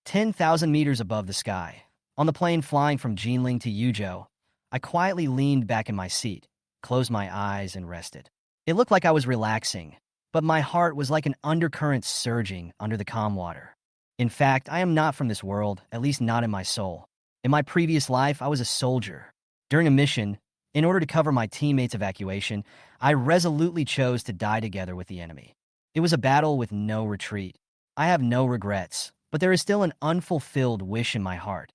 10,000 meters above the sky. On the plane flying from Jinling to Yuzhou, I quietly leaned back in my seat, closed my eyes, and rested. It looked like I was relaxing, but my heart was like an undercurrent surging under the calm water. In fact, I am not from this world, at least not in my soul. In my previous life, I was a soldier. During a mission, in order to cover my teammates' evacuation, I resolutely chose to die together with the enemy. It was a battle with no retreat. I have no regrets, but there is still an unfulfilled wish in my heart.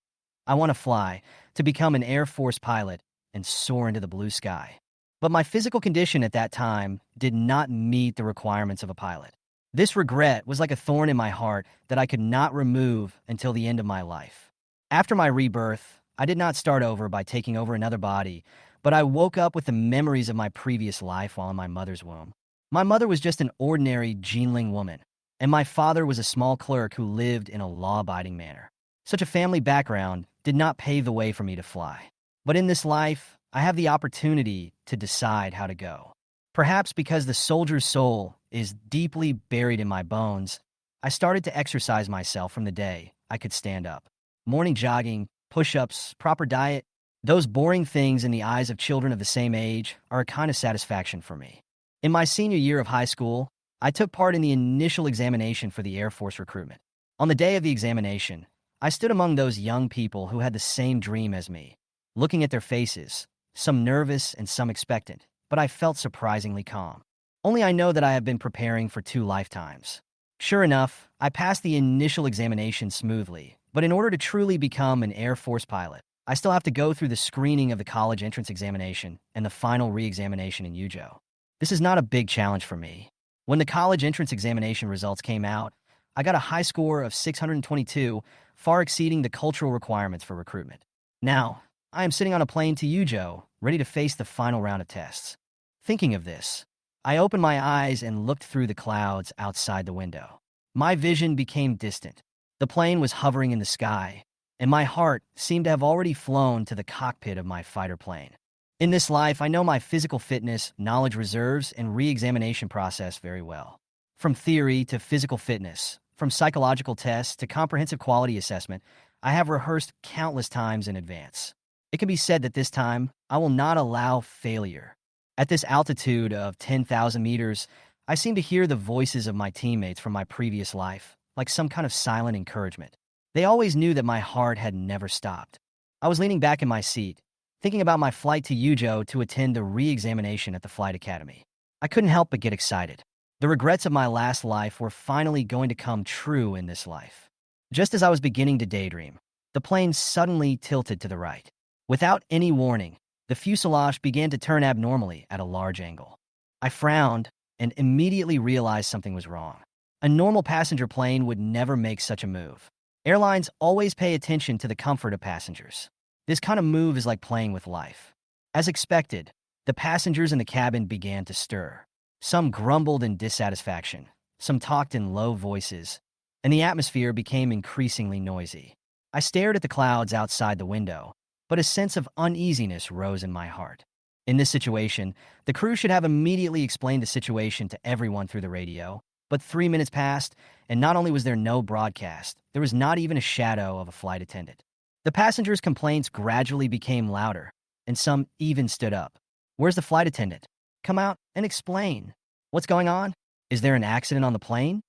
I want to fly, to become an Air Force pilot, and soar into the blue sky. But my physical condition at that time did not meet the requirements of a pilot. This regret was like a thorn in my heart that I could not remove until the end of my life. After my rebirth, I did not start over by taking over another body, but I woke up with the memories of my previous life while in my mother's womb. My mother was just an ordinary Jinling woman, and my father was a small clerk who lived in a law-abiding manner. Such a family background did not pave the way for me to fly. But in this life, I have the opportunity to decide how to go. Perhaps because the soldier's soul is deeply buried in my bones, I started to exercise myself from the day I could stand up. Morning jogging, push-ups, proper diet, those boring things in the eyes of children of the same age are a kind of satisfaction for me. In my senior year of high school, I took part in the initial examination for the Air Force recruitment. On the day of the examination, I stood among those young people who had the same dream as me. Looking at their faces, some nervous and some expectant, but I felt surprisingly calm. Only I know that I have been preparing for 2 lifetimes. Sure enough, I passed the initial examination smoothly, but in order to truly become an Air Force pilot, I still have to go through the screening of the college entrance examination and the final re-examination in Yuzhou. This is not a big challenge for me. When the college entrance examination results came out, I got a high score of 622, far exceeding the cultural requirements for recruitment. Now, I am sitting on a plane to Yuzhou, ready to face the final round of tests. Thinking of this, I opened my eyes and looked through the clouds outside the window. My vision became distant. The plane was hovering in the sky, and my heart seemed to have already flown to the cockpit of my fighter plane. In this life, I know my physical fitness, knowledge reserves, and re-examination process very well. From theory to physical fitness, from psychological tests to comprehensive quality assessment, I have rehearsed countless times in advance. It can be said that this time, I will not allow failure. At this altitude of 10,000 meters, I seem to hear the voices of my teammates from my previous life, like some kind of silent encouragement. They always knew that my heart had never stopped. I was leaning back in my seat, thinking about my flight to Yuzhou to attend the re-examination at the flight academy. I couldn't help but get excited. The regrets of my last life were finally going to come true in this life. Just as I was beginning to daydream, the plane suddenly tilted to the right. Without any warning, the fuselage began to turn abnormally at a large angle. I frowned and immediately realized something was wrong. A normal passenger plane would never make such a move. Airlines always pay attention to the comfort of passengers. This kind of move is like playing with life. As expected, the passengers in the cabin began to stir. Some grumbled in dissatisfaction, some talked in low voices, and the atmosphere became increasingly noisy. I stared at the clouds outside the window, but a sense of uneasiness rose in my heart. In this situation, the crew should have immediately explained the situation to everyone through the radio, but 3 minutes passed, and not only was there no broadcast, there was not even a shadow of a flight attendant. The passengers' complaints gradually became louder, and some even stood up. "Where's the flight attendant? Come out and explain. What's going on? Is there an accident on the plane?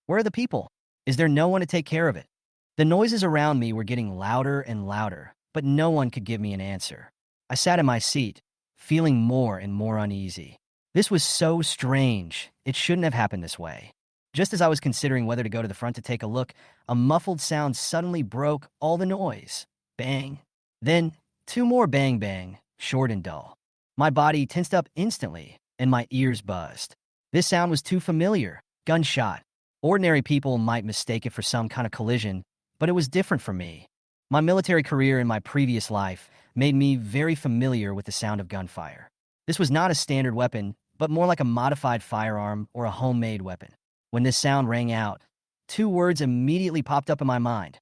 Where are the people? Is there no one to take care of it?" The noises around me were getting louder and louder, but no one could give me an answer. I sat in my seat, feeling more and more uneasy. This was so strange. It shouldn't have happened this way. Just as I was considering whether to go to the front to take a look, a muffled sound suddenly broke all the noise. Bang. Then 2 more bang-bang, short and dull. My body tensed up instantly, and my ears buzzed. This sound was too familiar. Gunshot. Ordinary people might mistake it for some kind of collision, but it was different for me. My military career in my previous life made me very familiar with the sound of gunfire. This was not a standard weapon, but more like a modified firearm or a homemade weapon. When this sound rang out, 2 words immediately popped up in my mind.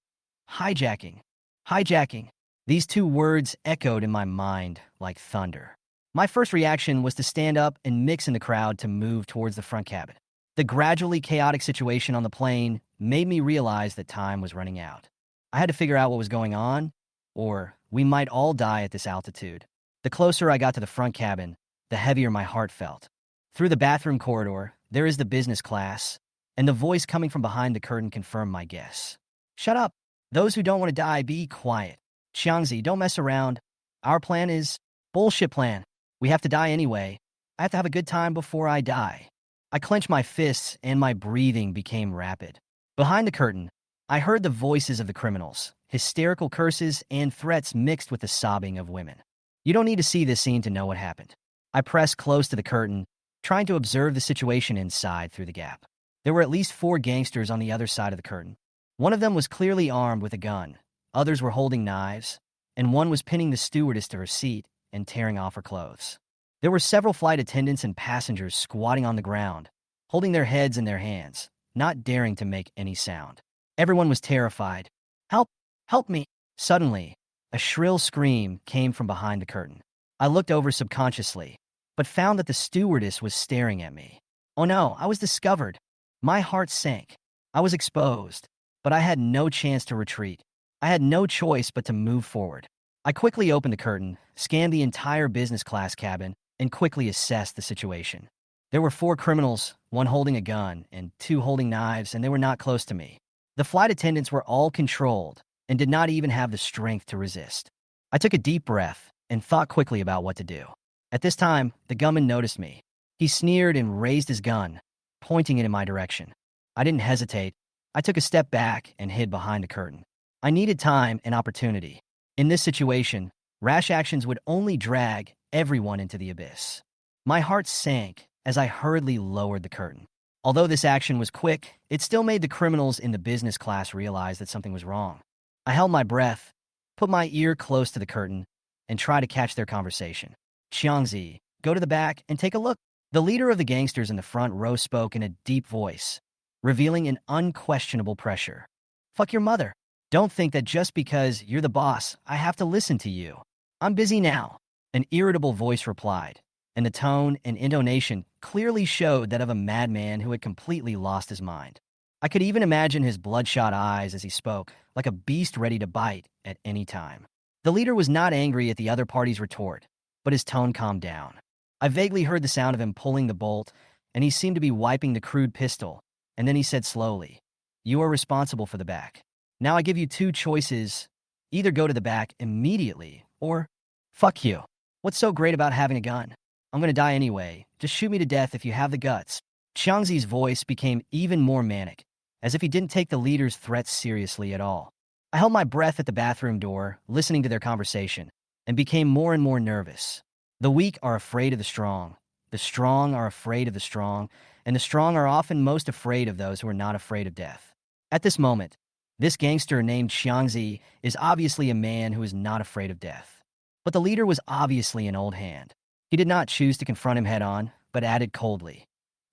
Hijacking. Hijacking. These 2 words echoed in my mind like thunder. My first reaction was to stand up and mix in the crowd to move towards the front cabin. The gradually chaotic situation on the plane made me realize that time was running out. I had to figure out what was going on, or we might all die at this altitude. The closer I got to the front cabin, the heavier my heart felt. Through the bathroom corridor, there is the business class, and the voice coming from behind the curtain confirmed my guess. Shut up. Those who don't want to die, be quiet. Xiangzi, don't mess around. Our plan is bullshit plan. We have to die anyway. I have to have a good time before I die. I clenched my fists and my breathing became rapid. Behind the curtain, I heard the voices of the criminals, hysterical curses and threats mixed with the sobbing of women. You don't need to see this scene to know what happened. I pressed close to the curtain, trying to observe the situation inside through the gap. There were at least 4 gangsters on the other side of the curtain. One of them was clearly armed with a gun, others were holding knives, and one was pinning the stewardess to her seat and tearing off her clothes. There were several flight attendants and passengers squatting on the ground, holding their heads in their hands, not daring to make any sound. Everyone was terrified. Help! Help me! Suddenly, a shrill scream came from behind the curtain. I looked over subconsciously, but found that the stewardess was staring at me. Oh no, I was discovered. My heart sank. I was exposed, but I had no chance to retreat. I had no choice but to move forward. I quickly opened the curtain, scanned the entire business class cabin, and quickly assessed the situation. There were 4 criminals, 1 holding a gun and 2 holding knives, and they were not close to me. The flight attendants were all controlled and did not even have the strength to resist. I took a deep breath and thought quickly about what to do. At this time, the gunman noticed me. He sneered and raised his gun, pointing it in my direction. I didn't hesitate. I took a step back and hid behind the curtain. I needed time and opportunity. In this situation, rash actions would only drag everyone into the abyss. My heart sank as I hurriedly lowered the curtain. Although this action was quick, it still made the criminals in the business class realize that something was wrong. I held my breath, put my ear close to the curtain, and tried to catch their conversation. Xiangzi, go to the back and take a look. The leader of the gangsters in the front row spoke in a deep voice, revealing an unquestionable pressure. Fuck your mother. Don't think that just because you're the boss, I have to listen to you. I'm busy now. An irritable voice replied, and the tone and intonation clearly showed that of a madman who had completely lost his mind. I could even imagine his bloodshot eyes as he spoke, like a beast ready to bite at any time. The leader was not angry at the other party's retort, but his tone calmed down. I vaguely heard the sound of him pulling the bolt, and he seemed to be wiping the crude pistol, and then he said slowly, "You are responsible for the back. Now I give you 2 choices. Either go to the back immediately, or fuck you. What's so great about having a gun? I'm gonna die anyway. Just shoot me to death if you have the guts." Xiangzi's voice became even more manic, as if he didn't take the leader's threats seriously at all. I held my breath at the bathroom door, listening to their conversation, and became more and more nervous. The weak are afraid of the strong are afraid of the strong, and the strong are often most afraid of those who are not afraid of death. At this moment, this gangster named Xiangzi is obviously a man who is not afraid of death. But the leader was obviously an old hand. He did not choose to confront him head-on, but added coldly,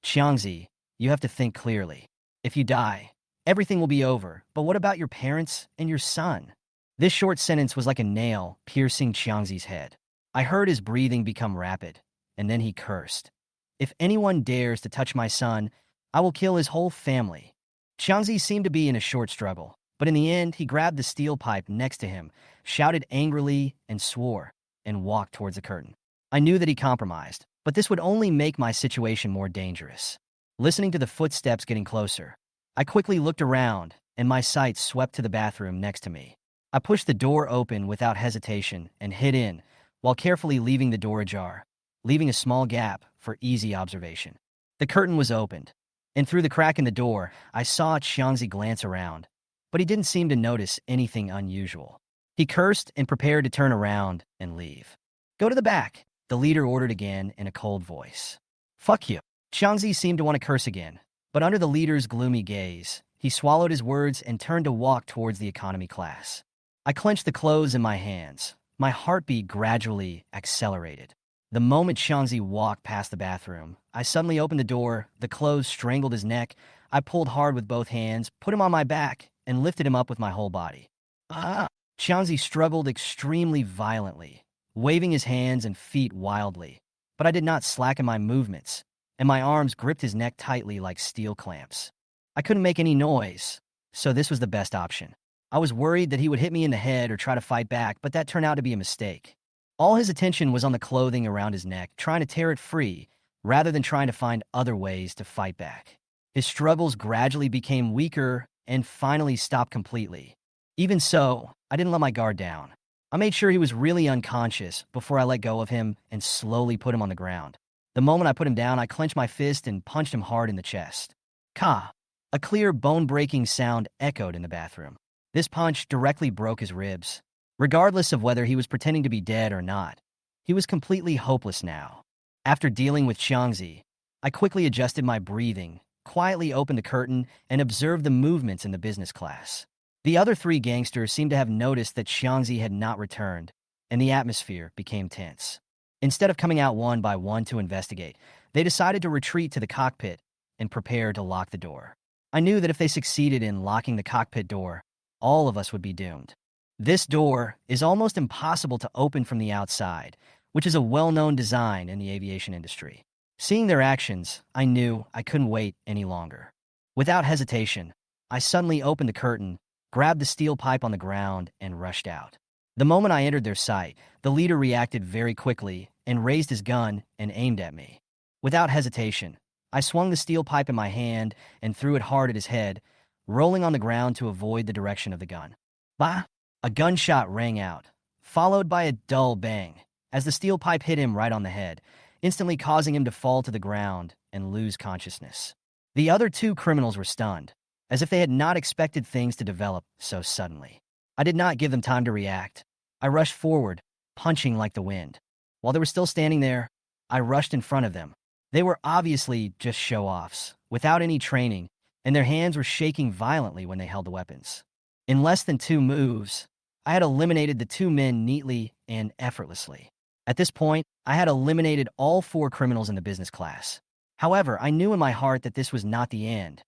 "Xiangzi, you have to think clearly. If you die, everything will be over, but what about your parents and your son?" This short sentence was like a nail piercing Xiangzi's head. I heard his breathing become rapid, and then he cursed. "If anyone dares to touch my son, I will kill his whole family." Xiangzi seemed to be in a short struggle, but in the end, he grabbed the steel pipe next to him, shouted angrily, and swore, and walked towards the curtain. I knew that he compromised, but this would only make my situation more dangerous. Listening to the footsteps getting closer, I quickly looked around, and my sight swept to the bathroom next to me. I pushed the door open without hesitation and hid in, while carefully leaving the door ajar, leaving a small gap for easy observation. The curtain was opened, and through the crack in the door, I saw Xiangzi glance around, but he didn't seem to notice anything unusual. He cursed and prepared to turn around and leave. "Go to the back," the leader ordered again in a cold voice. "Fuck you." Xiangzi seemed to want to curse again, but under the leader's gloomy gaze, he swallowed his words and turned to walk towards the economy class. I clenched the clothes in my hands. My heartbeat gradually accelerated. The moment Xiangzi walked past the bathroom, I suddenly opened the door, the clothes strangled his neck, I pulled hard with both hands, put him on my back, and lifted him up with my whole body. "Ah!" Xiangzi struggled extremely violently, waving his hands and feet wildly, but I did not slacken my movements. and my arms gripped his neck tightly like steel clamps. I couldn't make any noise, so this was the best option. I was worried that he would hit me in the head or try to fight back, but that turned out to be a mistake. All his attention was on the clothing around his neck, trying to tear it free, rather than trying to find other ways to fight back. His struggles gradually became weaker and finally stopped completely. Even so, I didn't let my guard down. I made sure he was really unconscious before I let go of him and slowly put him on the ground. The moment I put him down, I clenched my fist and punched him hard in the chest. Ka! A clear, bone-breaking sound echoed in the bathroom. This punch directly broke his ribs. Regardless of whether he was pretending to be dead or not, he was completely hopeless now. After dealing with Xiangzi, I quickly adjusted my breathing, quietly opened the curtain, and observed the movements in the business class. The other three gangsters seemed to have noticed that Xiangzi had not returned, and the atmosphere became tense. Instead of coming out one by one to investigate, they decided to retreat to the cockpit and prepare to lock the door. I knew that if they succeeded in locking the cockpit door, all of us would be doomed. This door is almost impossible to open from the outside, which is a well-known design in the aviation industry. Seeing their actions, I knew I couldn't wait any longer. Without hesitation, I suddenly opened the curtain, grabbed the steel pipe on the ground, and rushed out. The moment I entered their sight, the leader reacted very quickly and raised his gun and aimed at me. Without hesitation, I swung the steel pipe in my hand and threw it hard at his head, rolling on the ground to avoid the direction of the gun. Bah! A gunshot rang out, followed by a dull bang, as the steel pipe hit him right on the head, instantly causing him to fall to the ground and lose consciousness. The other two criminals were stunned, as if they had not expected things to develop so suddenly. I did not give them time to react. I rushed forward, punching like the wind. While they were still standing there, I rushed in front of them. They were obviously just show-offs, without any training, and their hands were shaking violently when they held the weapons. In less than 2 moves, I had eliminated the 2 men neatly and effortlessly. At this point, I had eliminated all 4 criminals in the business class. However, I knew in my heart that this was not the end.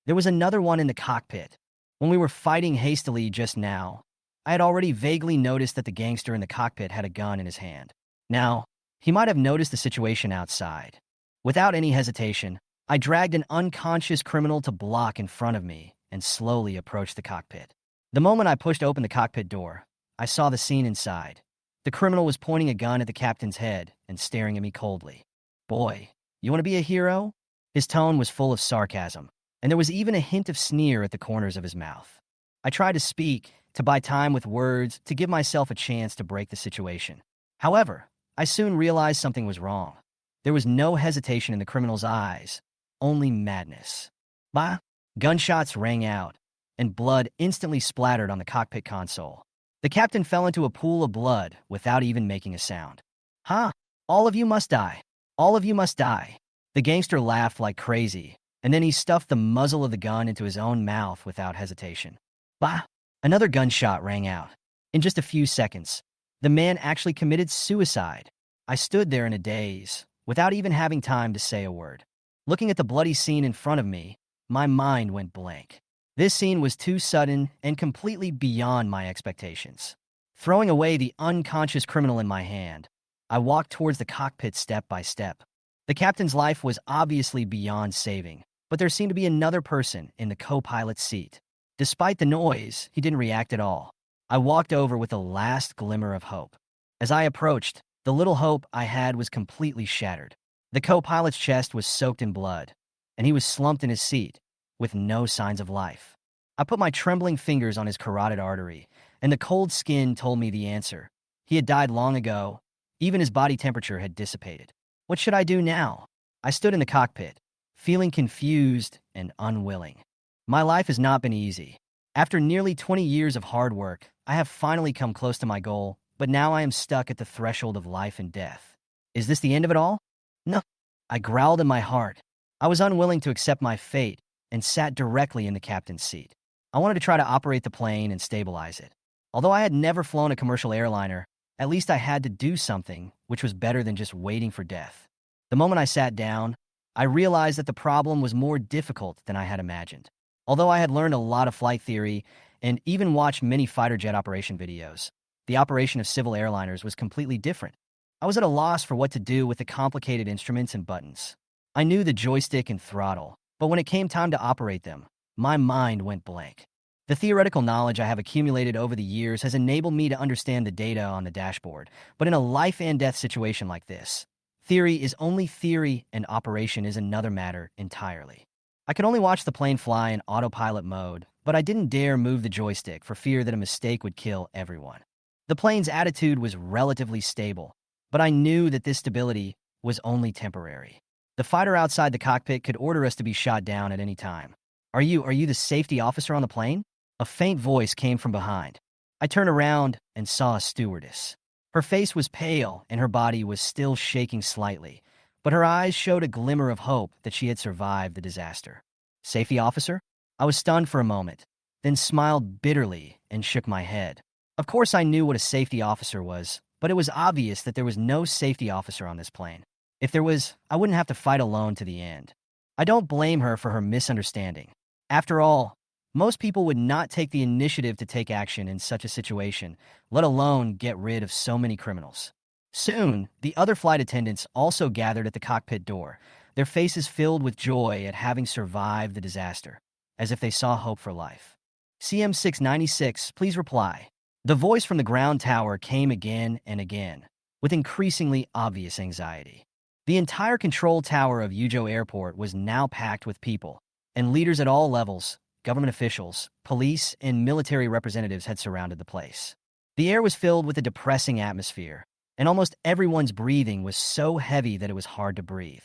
There was another one in the cockpit. When we were fighting hastily just now, I had already vaguely noticed that the gangster in the cockpit had a gun in his hand. Now, he might have noticed the situation outside. Without any hesitation, I dragged an unconscious criminal to block in front of me and slowly approached the cockpit. The moment I pushed open the cockpit door, I saw the scene inside. The criminal was pointing a gun at the captain's head and staring at me coldly. "Boy, you want to be a hero?" His tone was full of sarcasm, and there was even a hint of sneer at the corners of his mouth. I tried to speak, to buy time with words, to give myself a chance to break the situation. However, I soon realized something was wrong. There was no hesitation in the criminal's eyes, only madness. Bah! Gunshots rang out, and blood instantly splattered on the cockpit console. The captain fell into a pool of blood without even making a sound. "Ha! All of you must die. All of you must die." The gangster laughed like crazy, and then he stuffed the muzzle of the gun into his own mouth without hesitation. Bah! Another gunshot rang out. In just a few seconds, the man actually committed suicide. I stood there in a daze, without even having time to say a word. Looking at the bloody scene in front of me, my mind went blank. This scene was too sudden and completely beyond my expectations. Throwing away the unconscious criminal in my hand, I walked towards the cockpit step by step. The captain's life was obviously beyond saving, but there seemed to be another person in the co-pilot's seat. Despite the noise, he didn't react at all. I walked over with a last glimmer of hope. As I approached, the little hope I had was completely shattered. The co-pilot's chest was soaked in blood, and he was slumped in his seat, with no signs of life. I put my trembling fingers on his carotid artery, and the cold skin told me the answer. He had died long ago. Even his body temperature had dissipated. What should I do now? I stood in the cockpit, feeling confused and unwilling. My life has not been easy. After nearly 20 years of hard work, I have finally come close to my goal, but now I am stuck at the threshold of life and death. Is this the end of it all? No. I growled in my heart. I was unwilling to accept my fate and sat directly in the captain's seat. I wanted to try to operate the plane and stabilize it. Although I had never flown a commercial airliner, at least I had to do something, which was better than just waiting for death. The moment I sat down, I realized that the problem was more difficult than I had imagined. Although I had learned a lot of flight theory and even watched many fighter jet operation videos, the operation of civil airliners was completely different. I was at a loss for what to do with the complicated instruments and buttons. I knew the joystick and throttle, but when it came time to operate them, my mind went blank. The theoretical knowledge I have accumulated over the years has enabled me to understand the data on the dashboard, but in a life-and-death situation like this, theory is only theory and operation is another matter entirely. I could only watch the plane fly in autopilot mode, but I didn't dare move the joystick for fear that a mistake would kill everyone. The plane's attitude was relatively stable, but I knew that this stability was only temporary. The fighter outside the cockpit could order us to be shot down at any time. Are you the safety officer on the plane? A faint voice came from behind. I turned around and saw a stewardess. Her face was pale and her body was still shaking slightly, but her eyes showed a glimmer of hope that she had survived the disaster. Safety officer? I was stunned for a moment, then smiled bitterly and shook my head. Of course I knew what a safety officer was, but it was obvious that there was no safety officer on this plane. If there was, I wouldn't have to fight alone to the end. I don't blame her for her misunderstanding. After all, most people would not take the initiative to take action in such a situation, let alone get rid of so many criminals. Soon, the other flight attendants also gathered at the cockpit door, their faces filled with joy at having survived the disaster, as if they saw hope for life. CM696, please reply. The voice from the ground tower came again and again, with increasingly obvious anxiety. The entire control tower of Yuzhou Airport was now packed with people, and leaders at all levels, government officials, police, and military representatives had surrounded the place. The air was filled with a depressing atmosphere, and almost everyone's breathing was so heavy that it was hard to breathe.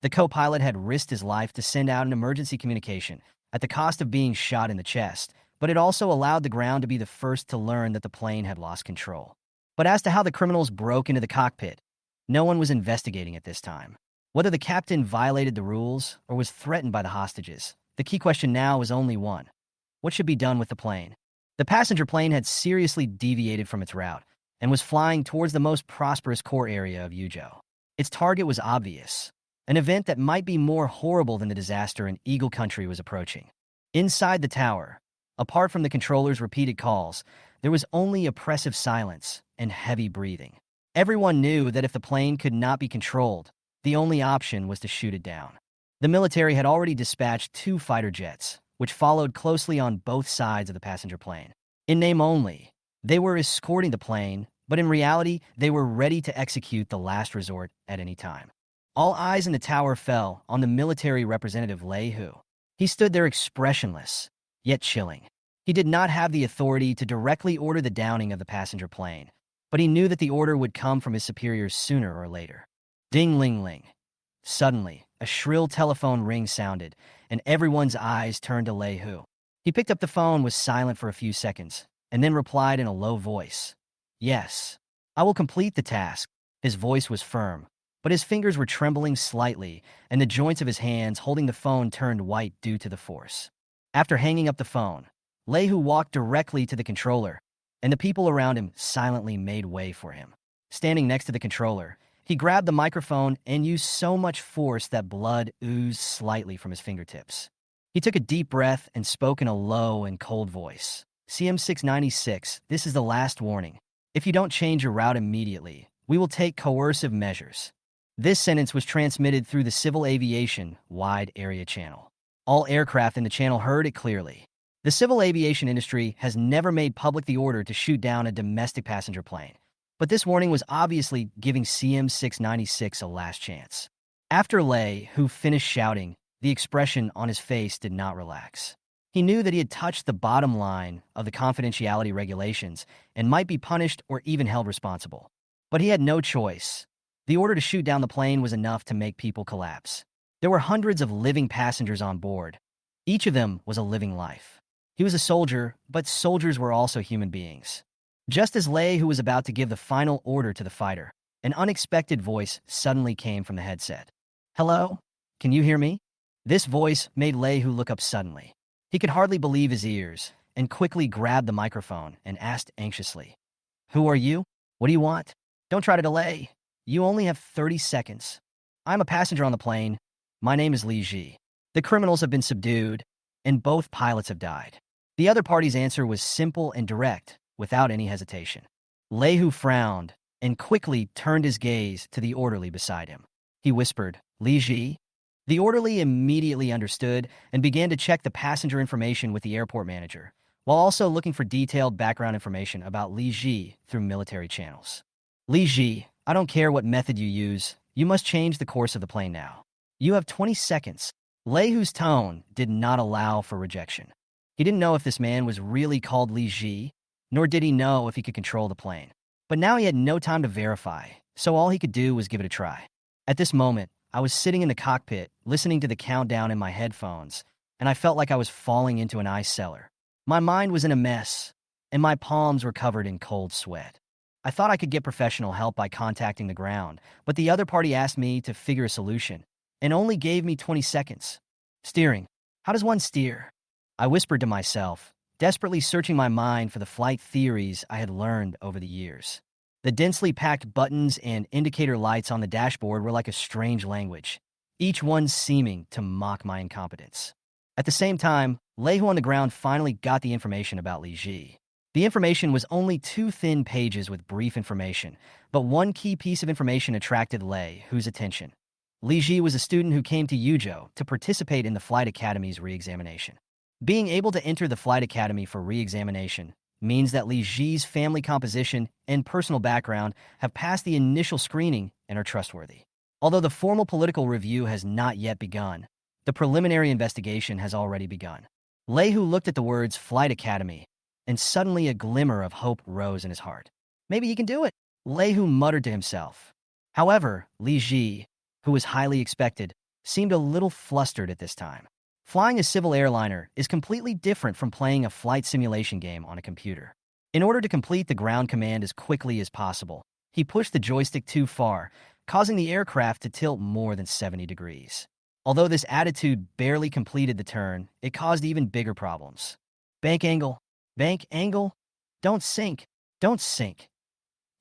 The co-pilot had risked his life to send out an emergency communication at the cost of being shot in the chest, but it also allowed the ground to be the first to learn that the plane had lost control. But as to how the criminals broke into the cockpit, no one was investigating at this time. Whether the captain violated the rules or was threatened by the hostages, the key question now was only one. What should be done with the plane? The passenger plane had seriously deviated from its route and was flying towards the most prosperous core area of Yuzhou. Its target was obvious. An event that might be more horrible than the disaster in Eagle Country was approaching. Inside the tower, apart from the controller's repeated calls, there was only oppressive silence and heavy breathing. Everyone knew that if the plane could not be controlled, the only option was to shoot it down. The military had already dispatched 2 fighter jets, which followed closely on both sides of the passenger plane. In name only, they were escorting the plane, but in reality, they were ready to execute the last resort at any time. All eyes in the tower fell on the military representative Lei Hu. He stood there expressionless, yet chilling. He did not have the authority to directly order the downing of the passenger plane, but he knew that the order would come from his superiors sooner or later. Ding-ling-ling. Suddenly, a shrill telephone ring sounded, and everyone's eyes turned to Lei Hu. He picked up the phone, was silent for a few seconds, and then replied in a low voice. Yes, I will complete the task. His voice was firm, but his fingers were trembling slightly, and the joints of his hands holding the phone turned white due to the force. After hanging up the phone, Lei Hu walked directly to the controller, and the people around him silently made way for him. Standing next to the controller, he grabbed the microphone and used so much force that blood oozed slightly from his fingertips. He took a deep breath and spoke in a low and cold voice. CM696, this is the last warning. If you don't change your route immediately, we will take coercive measures. This sentence was transmitted through the Civil Aviation Wide Area Channel. All aircraft in the channel heard it clearly. The civil aviation industry has never made public the order to shoot down a domestic passenger plane, but this warning was obviously giving CM696 a last chance. After Lei, who finished shouting, the expression on his face did not relax. He knew that he had touched the bottom line of the confidentiality regulations and might be punished or even held responsible. But he had no choice. The order to shoot down the plane was enough to make people collapse. There were hundreds of living passengers on board. Each of them was a living life. He was a soldier, but soldiers were also human beings. Just as Lei, who was about to give the final order to the fighter, an unexpected voice suddenly came from the headset. Hello? Can you hear me? This voice made Lei Hu look up suddenly. He could hardly believe his ears, and quickly grabbed the microphone and asked anxiously, Who are you? What do you want? Don't try to delay. You only have 30 seconds. I'm a passenger on the plane. My name is Li Ji. The criminals have been subdued, and both pilots have died. The other party's answer was simple and direct, without any hesitation. Lei Hu frowned and quickly turned his gaze to the orderly beside him. He whispered, Li Ji? The orderly immediately understood and began to check the passenger information with the airport manager, while also looking for detailed background information about Li Ji through military channels. Li Ji, I don't care what method you use, you must change the course of the plane now. You have 20 seconds. Lei Hu's tone did not allow for rejection. He didn't know if this man was really called Li Ji, nor did he know if he could control the plane. But now he had no time to verify, so all he could do was give it a try. At this moment, I was sitting in the cockpit, listening to the countdown in my headphones, and I felt like I was falling into an ice cellar. My mind was in a mess, and my palms were covered in cold sweat. I thought I could get professional help by contacting the ground, but the other party asked me to figure a solution, and only gave me 20 seconds. Steering. How does one steer? I whispered to myself, desperately searching my mind for the flight theories I had learned over the years. The densely packed buttons and indicator lights on the dashboard were like a strange language, each one seeming to mock my incompetence. At the same time, Lei Hu on the ground finally got the information about Li Ji. The information was only 2 thin pages with brief information, but one key piece of information attracted Lei Hu's attention. Li Ji was a student who came to Yuzhou to participate in the Flight Academy's re-examination. Being able to enter the Flight Academy for re-examination means that Li Ji's family composition and personal background have passed the initial screening and are trustworthy. Although the formal political review has not yet begun, the preliminary investigation has already begun. Lei Hu looked at the words Flight Academy, and suddenly a glimmer of hope rose in his heart. Maybe he can do it, Lei Hu muttered to himself. However, Li Ji, who was highly expected, seemed a little flustered at this time. Flying a civil airliner is completely different from playing a flight simulation game on a computer. In order to complete the ground command as quickly as possible, he pushed the joystick too far, causing the aircraft to tilt more than 70 degrees. Although this attitude barely completed the turn, it caused even bigger problems. Bank angle, don't sink, don't sink.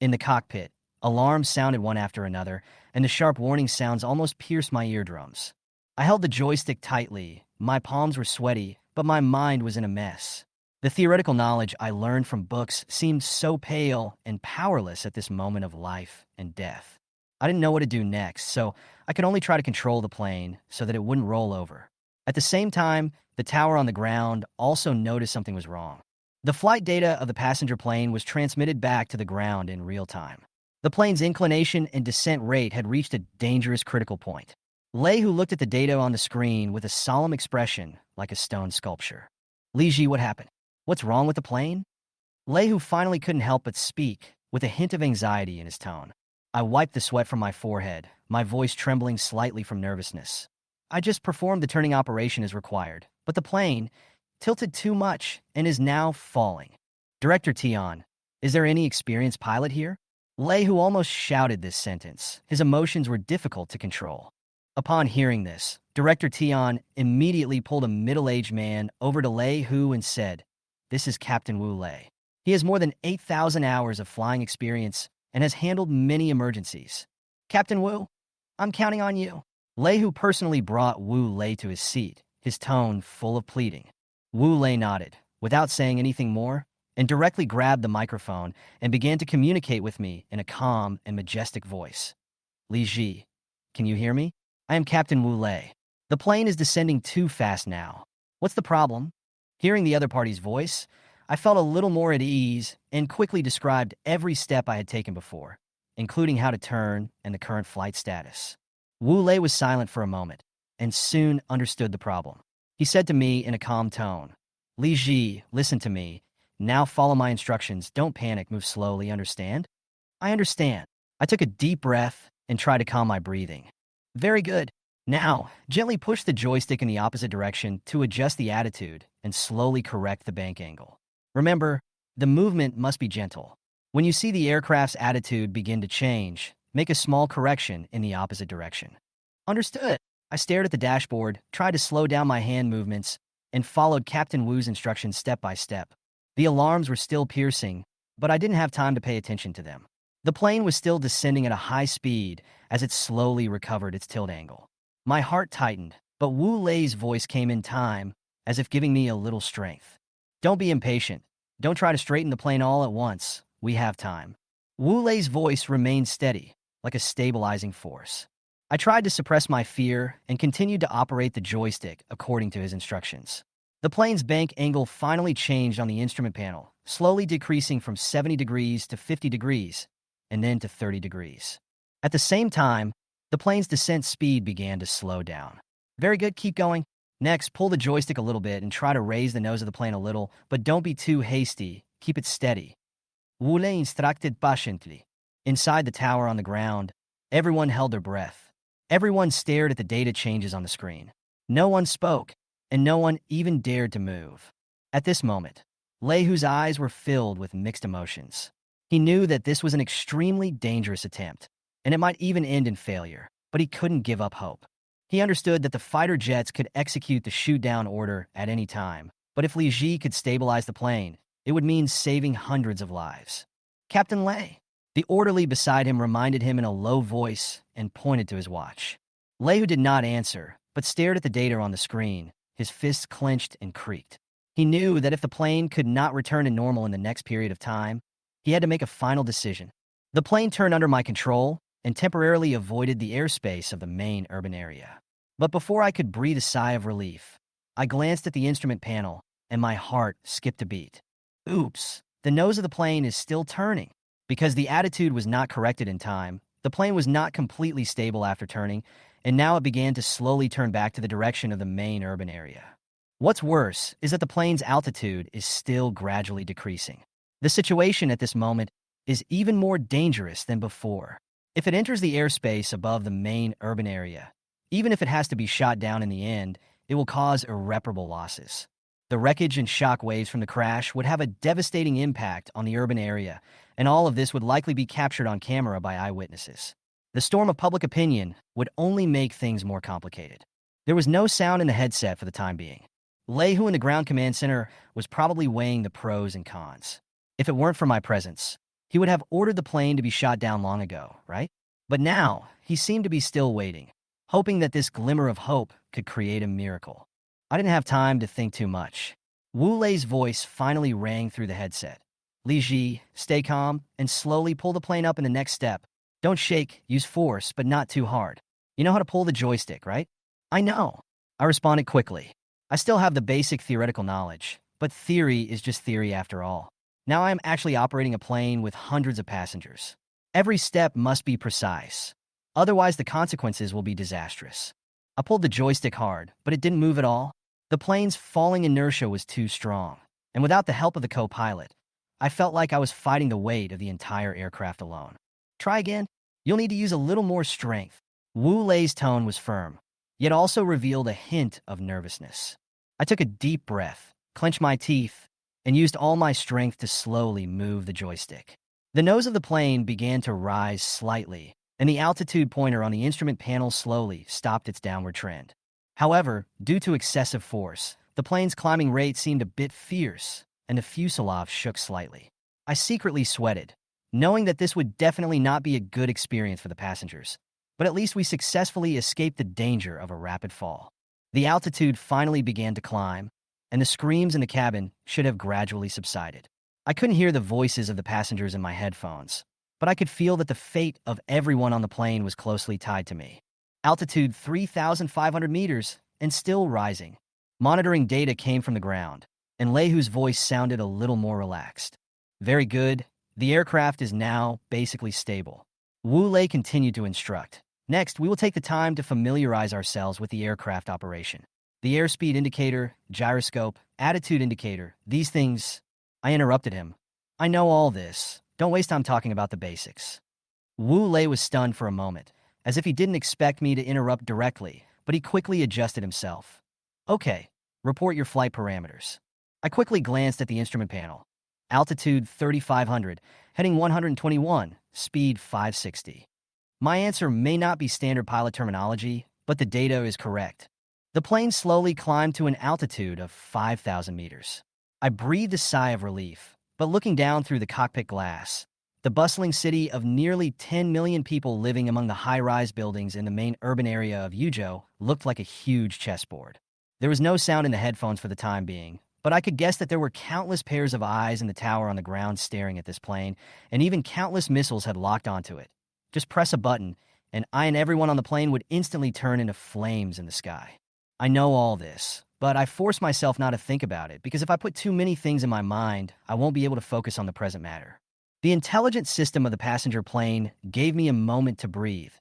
In the cockpit, alarms sounded one after another, and the sharp warning sounds almost pierced my eardrums. I held the joystick tightly, my palms were sweaty, but my mind was in a mess. The theoretical knowledge I learned from books seemed so pale and powerless at this moment of life and death. I didn't know what to do next, so I could only try to control the plane so that it wouldn't roll over. At the same time, the tower on the ground also noticed something was wrong. The flight data of the passenger plane was transmitted back to the ground in real time. The plane's inclination and descent rate had reached a dangerous critical point. Lei Hu looked at the data on the screen with a solemn expression like a stone sculpture. Li Ji, what happened? What's wrong with the plane? Lei Hu finally couldn't help but speak, with a hint of anxiety in his tone. I wiped the sweat from my forehead, my voice trembling slightly from nervousness. I just performed the turning operation as required, but the plane tilted too much and is now falling. Director Tian, is there any experienced pilot here? Lei Hu almost shouted this sentence. His emotions were difficult to control. Upon hearing this, Director Tian immediately pulled a middle-aged man over to Lei Hu and said, "This is Captain Wu Lei. He has more than 8,000 hours of flying experience and has handled many emergencies. Captain Wu, I'm counting on you." Lei Hu personally brought Wu Lei to his seat, his tone full of pleading. Wu Lei nodded, without saying anything more, and directly grabbed the microphone and began to communicate with me in a calm and majestic voice. "Li Ji, can you hear me? I am Captain Wu Lei. The plane is descending too fast now. What's the problem?" Hearing the other party's voice, I felt a little more at ease and quickly described every step I had taken before, including how to turn and the current flight status. Wu Lei was silent for a moment and soon understood the problem. He said to me in a calm tone, "Li Ji, listen to me. Now follow my instructions. Don't panic, move slowly, understand?" "I understand." I took a deep breath and tried to calm my breathing. "Very good. Now, gently push the joystick in the opposite direction to adjust the attitude and slowly correct the bank angle. Remember, the movement must be gentle. When you see the aircraft's attitude begin to change, make a small correction in the opposite direction." "Understood." I stared at the dashboard, tried to slow down my hand movements, and followed Captain Wu's instructions step by step. The alarms were still piercing, but I didn't have time to pay attention to them. The plane was still descending at a high speed as it slowly recovered its tilt angle. My heart tightened, but Wu Lei's voice came in time, as if giving me a little strength. "Don't be impatient. Don't try to straighten the plane all at once. We have time." Wu Lei's voice remained steady, like a stabilizing force. I tried to suppress my fear and continued to operate the joystick according to his instructions. The plane's bank angle finally changed on the instrument panel, slowly decreasing from 70 degrees to 50 degrees, and then to 30 degrees. At the same time, the plane's descent speed began to slow down. Very good, keep going. Next, pull the joystick a little bit and try to raise the nose of the plane a little, but don't be too hasty. Keep it steady. Wu Lei instructed patiently. Inside the tower on the ground, everyone held their breath. Everyone stared at the data changes on the screen. No one spoke, and no one even dared to move. At this moment, Lei Hu's eyes were filled with mixed emotions. He knew that this was an extremely dangerous attempt, and it might even end in failure, but he couldn't give up hope. He understood that the fighter jets could execute the shoot-down order at any time, but if Li Ji could stabilize the plane, it would mean saving hundreds of lives. Captain Lei. The orderly beside him reminded him in a low voice and pointed to his watch. Lei Hu did not answer, but stared at the data on the screen, his fists clenched and creaked. He knew that if the plane could not return to normal in the next period of time, he had to make a final decision. The plane turned under my control and temporarily avoided the airspace of the main urban area. But before I could breathe a sigh of relief, I glanced at the instrument panel, and my heart skipped a beat. Oops, the nose of the plane is still turning. Because the attitude was not corrected in time, the plane was not completely stable after turning, and now it began to slowly turn back to the direction of the main urban area. What's worse is that the plane's altitude is still gradually decreasing. The situation at this moment is even more dangerous than before. If it enters the airspace above the main urban area, even if it has to be shot down in the end, it will cause irreparable losses. The wreckage and shock waves from the crash would have a devastating impact on the urban area, and all of this would likely be captured on camera by eyewitnesses. The storm of public opinion would only make things more complicated. There was no sound in the headset for the time being. Lei Hu in the ground command center was probably weighing the pros and cons. If it weren't for my presence, he would have ordered the plane to be shot down long ago, right? But now, he seemed to be still waiting, hoping that this glimmer of hope could create a miracle. I didn't have time to think too much. Wu Lei's voice finally rang through the headset. Li Ji, stay calm and slowly pull the plane up in the next step. Don't shake, use force, but not too hard. You know how to pull the joystick, right? I know. I responded quickly. I still have the basic theoretical knowledge, but theory is just theory after all. Now I am actually operating a plane with hundreds of passengers. Every step must be precise. Otherwise, the consequences will be disastrous. I pulled the joystick hard, but it didn't move at all. The plane's falling inertia was too strong, and without the help of the co-pilot, I felt like I was fighting the weight of the entire aircraft alone. Try again. You'll need to use a little more strength. Wu Lei's tone was firm, yet also revealed a hint of nervousness. I took a deep breath, clenched my teeth, and used all my strength to slowly move the joystick. The nose of the plane began to rise slightly, and the altitude pointer on the instrument panel slowly stopped its downward trend. However, due to excessive force, the plane's climbing rate seemed a bit fierce, and the fuselage shook slightly. I secretly sweated, knowing that this would definitely not be a good experience for the passengers, but at least we successfully escaped the danger of a rapid fall. The altitude finally began to climb, and the screams in the cabin should have gradually subsided. I couldn't hear the voices of the passengers in my headphones, but I could feel that the fate of everyone on the plane was closely tied to me. Altitude 3,500 meters, and still rising. Monitoring data came from the ground, and Lei Hu's voice sounded a little more relaxed. Very good. The aircraft is now basically stable. Wu Lei continued to instruct. Next, we will take the time to familiarize ourselves with the aircraft operation. The airspeed indicator, gyroscope, attitude indicator, these things. I interrupted him. I know all this. Don't waste time talking about the basics. Wu Lei was stunned for a moment, as if he didn't expect me to interrupt directly, but he quickly adjusted himself. Okay, report your flight parameters. I quickly glanced at the instrument panel. Altitude 3,500, heading 121, speed 560. My answer may not be standard pilot terminology, but the data is correct. The plane slowly climbed to an altitude of 5,000 meters. I breathed a sigh of relief, but looking down through the cockpit glass, the bustling city of nearly 10 million people living among the high-rise buildings in the main urban area of Yuzhou looked like a huge chessboard. There was no sound in the headphones for the time being, but I could guess that there were countless pairs of eyes in the tower on the ground staring at this plane, and even countless missiles had locked onto it. Just press a button, and I and everyone on the plane would instantly turn into flames in the sky. I know all this, but I force myself not to think about it because if I put too many things in my mind, I won't be able to focus on the present matter. The intelligent system of the passenger plane gave me a moment to breathe,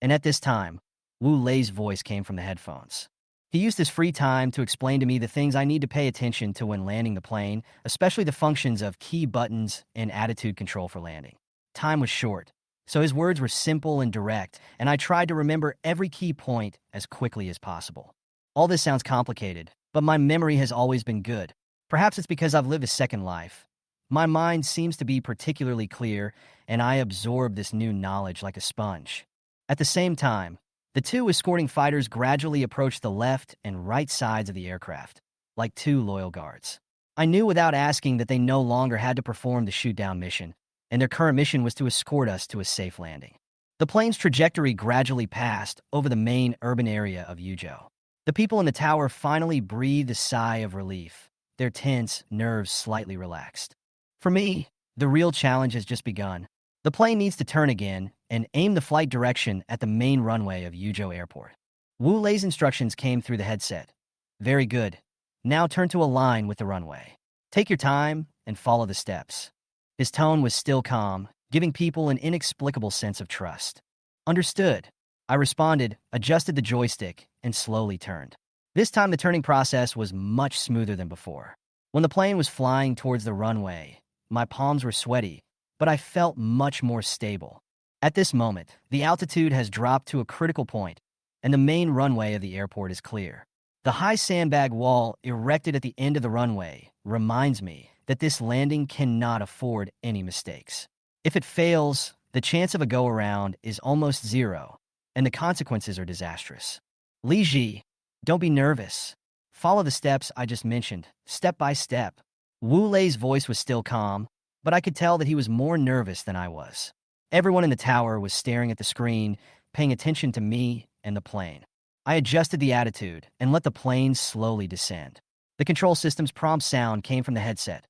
and at this time, Wu Lei's voice came from the headphones. He used his free time to explain to me the things I need to pay attention to when landing the plane, especially the functions of key buttons and attitude control for landing. Time was short, so his words were simple and direct, and I tried to remember every key point as quickly as possible. All this sounds complicated, but my memory has always been good. Perhaps it's because I've lived a second life. My mind seems to be particularly clear, and I absorb this new knowledge like a sponge. At the same time, the two escorting fighters gradually approached the left and right sides of the aircraft, like two loyal guards. I knew without asking that they no longer had to perform the shoot-down mission, and their current mission was to escort us to a safe landing. The plane's trajectory gradually passed over the main urban area of Yuzhou. The people in the tower finally breathed a sigh of relief, their tense nerves slightly relaxed. For me, the real challenge has just begun. The plane needs to turn again and aim the flight direction at the main runway of Yuzhou Airport. Wu Lei's instructions came through the headset. Very good. Now turn to align with the runway. Take your time and follow the steps. His tone was still calm, giving people an inexplicable sense of trust. Understood. I responded, adjusted the joystick, and slowly turned. This time the turning process was much smoother than before. When the plane was flying towards the runway, my palms were sweaty, but I felt much more stable. At this moment, the altitude has dropped to a critical point, and the main runway of the airport is clear. The high sandbag wall erected at the end of the runway reminds me that this landing cannot afford any mistakes. If it fails, the chance of a go-around is almost zero, and the consequences are disastrous. Li Ji, don't be nervous. Follow the steps I just mentioned, step by step. Wu Lei's voice was still calm, but I could tell that he was more nervous than I was. Everyone in the tower was staring at the screen, paying attention to me and the plane. I adjusted the attitude and let the plane slowly descend. The control system's prompt sound came from the headset.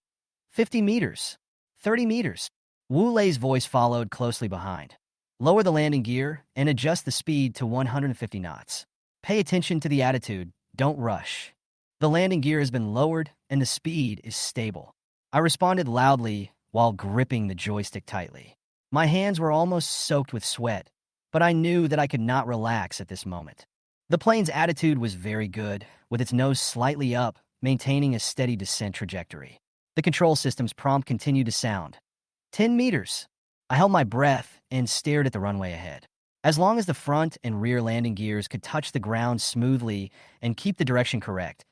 50 meters. 30 meters. Wu Lei's voice followed closely behind. Lower the landing gear and adjust the speed to 150 knots. Pay attention to the attitude. Don't rush. The landing gear has been lowered and the speed is stable. I responded loudly while gripping the joystick tightly. My hands were almost soaked with sweat, but I knew that I could not relax at this moment. The plane's attitude was very good, with its nose slightly up, maintaining a steady descent trajectory. The control system's prompt continued to sound. 10 meters. I held my breath and stared at the runway ahead. As long as the front and rear landing gears could touch the ground smoothly and keep the direction correct,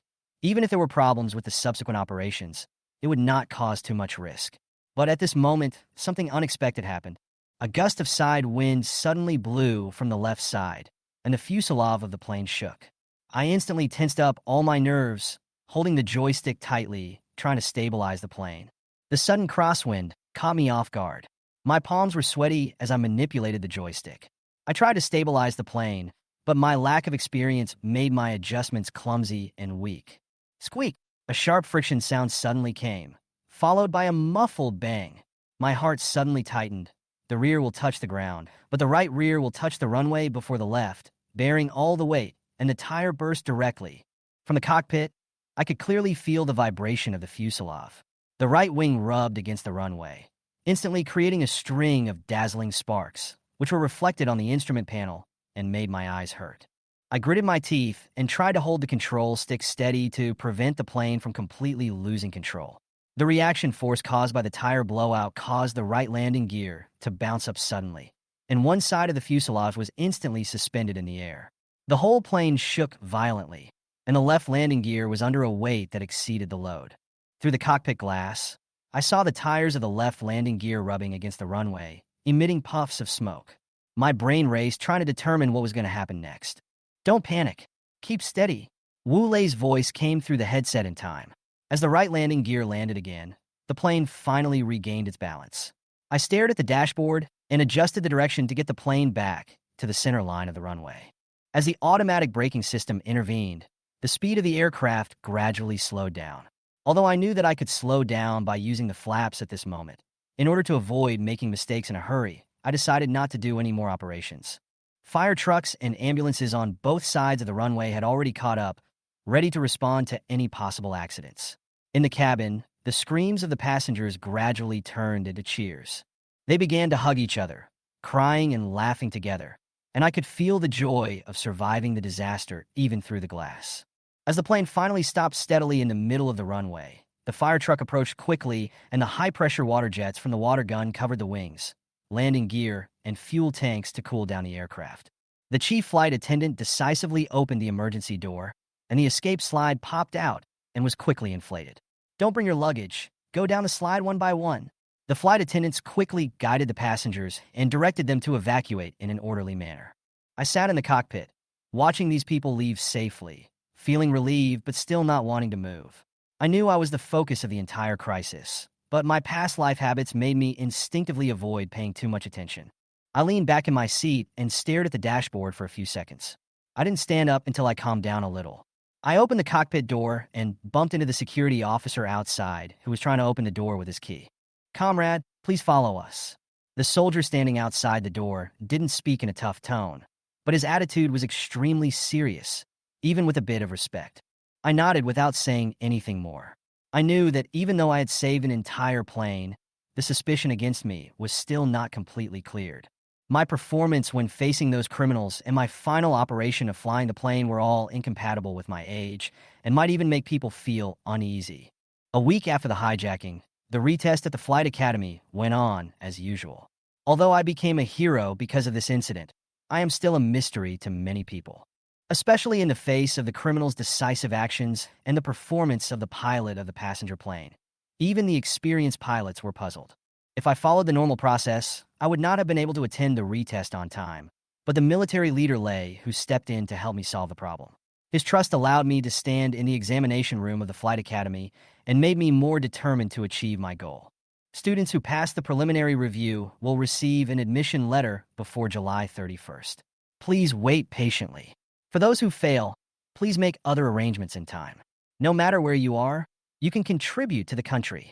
even if there were problems with the subsequent operations, it would not cause too much risk. But at this moment, something unexpected happened. A gust of side wind suddenly blew from the left side, and the fuselage of the plane shook. I instantly tensed up all my nerves, holding the joystick tightly, trying to stabilize the plane. The sudden crosswind caught me off guard. My palms were sweaty as I manipulated the joystick. I tried to stabilize the plane, but my lack of experience made my adjustments clumsy and weak. Squeak! A sharp friction sound suddenly came, followed by a muffled bang. My heart suddenly tightened. The rear will touch the ground, but the right rear will touch the runway before the left, bearing all the weight, and the tire burst directly. From the cockpit, I could clearly feel the vibration of the fuselage. The right wing rubbed against the runway, instantly creating a string of dazzling sparks, which were reflected on the instrument panel and made my eyes hurt. I gritted my teeth and tried to hold the control stick steady to prevent the plane from completely losing control. The reaction force caused by the tire blowout caused the right landing gear to bounce up suddenly, and one side of the fuselage was instantly suspended in the air. The whole plane shook violently, and the left landing gear was under a weight that exceeded the load. Through the cockpit glass, I saw the tires of the left landing gear rubbing against the runway, emitting puffs of smoke. My brain raced, trying to determine what was going to happen next. Don't panic. Keep steady. Wu Lei's voice came through the headset in time. As the right landing gear landed again, the plane finally regained its balance. I stared at the dashboard and adjusted the direction to get the plane back to the center line of the runway. As the automatic braking system intervened, the speed of the aircraft gradually slowed down. Although I knew that I could slow down by using the flaps at this moment, in order to avoid making mistakes in a hurry, I decided not to do any more operations. Fire trucks and ambulances on both sides of the runway had already caught up, ready to respond to any possible accidents. In the cabin, the screams of the passengers gradually turned into cheers. They began to hug each other, crying and laughing together, and I could feel the joy of surviving the disaster even through the glass. As the plane finally stopped steadily in the middle of the runway, the fire truck approached quickly and the high-pressure water jets from the water gun covered the wings, landing gear, and fuel tanks to cool down the aircraft. The chief flight attendant decisively opened the emergency door, and the escape slide popped out and was quickly inflated. "Don't bring your luggage. Go down the slide one by one." The flight attendants quickly guided the passengers and directed them to evacuate in an orderly manner. I sat in the cockpit, watching these people leave safely, feeling relieved but still not wanting to move. I knew I was the focus of the entire crisis, but my past life habits made me instinctively avoid paying too much attention. I leaned back in my seat and stared at the dashboard for a few seconds. I didn't stand up until I calmed down a little. I opened the cockpit door and bumped into the security officer outside, who was trying to open the door with his key. "Comrade, please follow us." The soldier standing outside the door didn't speak in a tough tone, but his attitude was extremely serious, even with a bit of respect. I nodded without saying anything more. I knew that even though I had saved an entire plane, the suspicion against me was still not completely cleared. My performance when facing those criminals and my final operation of flying the plane were all incompatible with my age and might even make people feel uneasy. A week after the hijacking, the retest at the flight academy went on as usual. Although I became a hero because of this incident, I am still a mystery to many people, especially in the face of the criminals' decisive actions and the performance of the pilot of the passenger plane. Even the experienced pilots were puzzled. If I followed the normal process, I would not have been able to attend the retest on time, but the military leader Lei, who stepped in to help me solve the problem. His trust allowed me to stand in the examination room of the flight academy and made me more determined to achieve my goal. Students who pass the preliminary review will receive an admission letter before July 31st. Please wait patiently. For those who fail, please make other arrangements in time. No matter where you are, you can contribute to the country.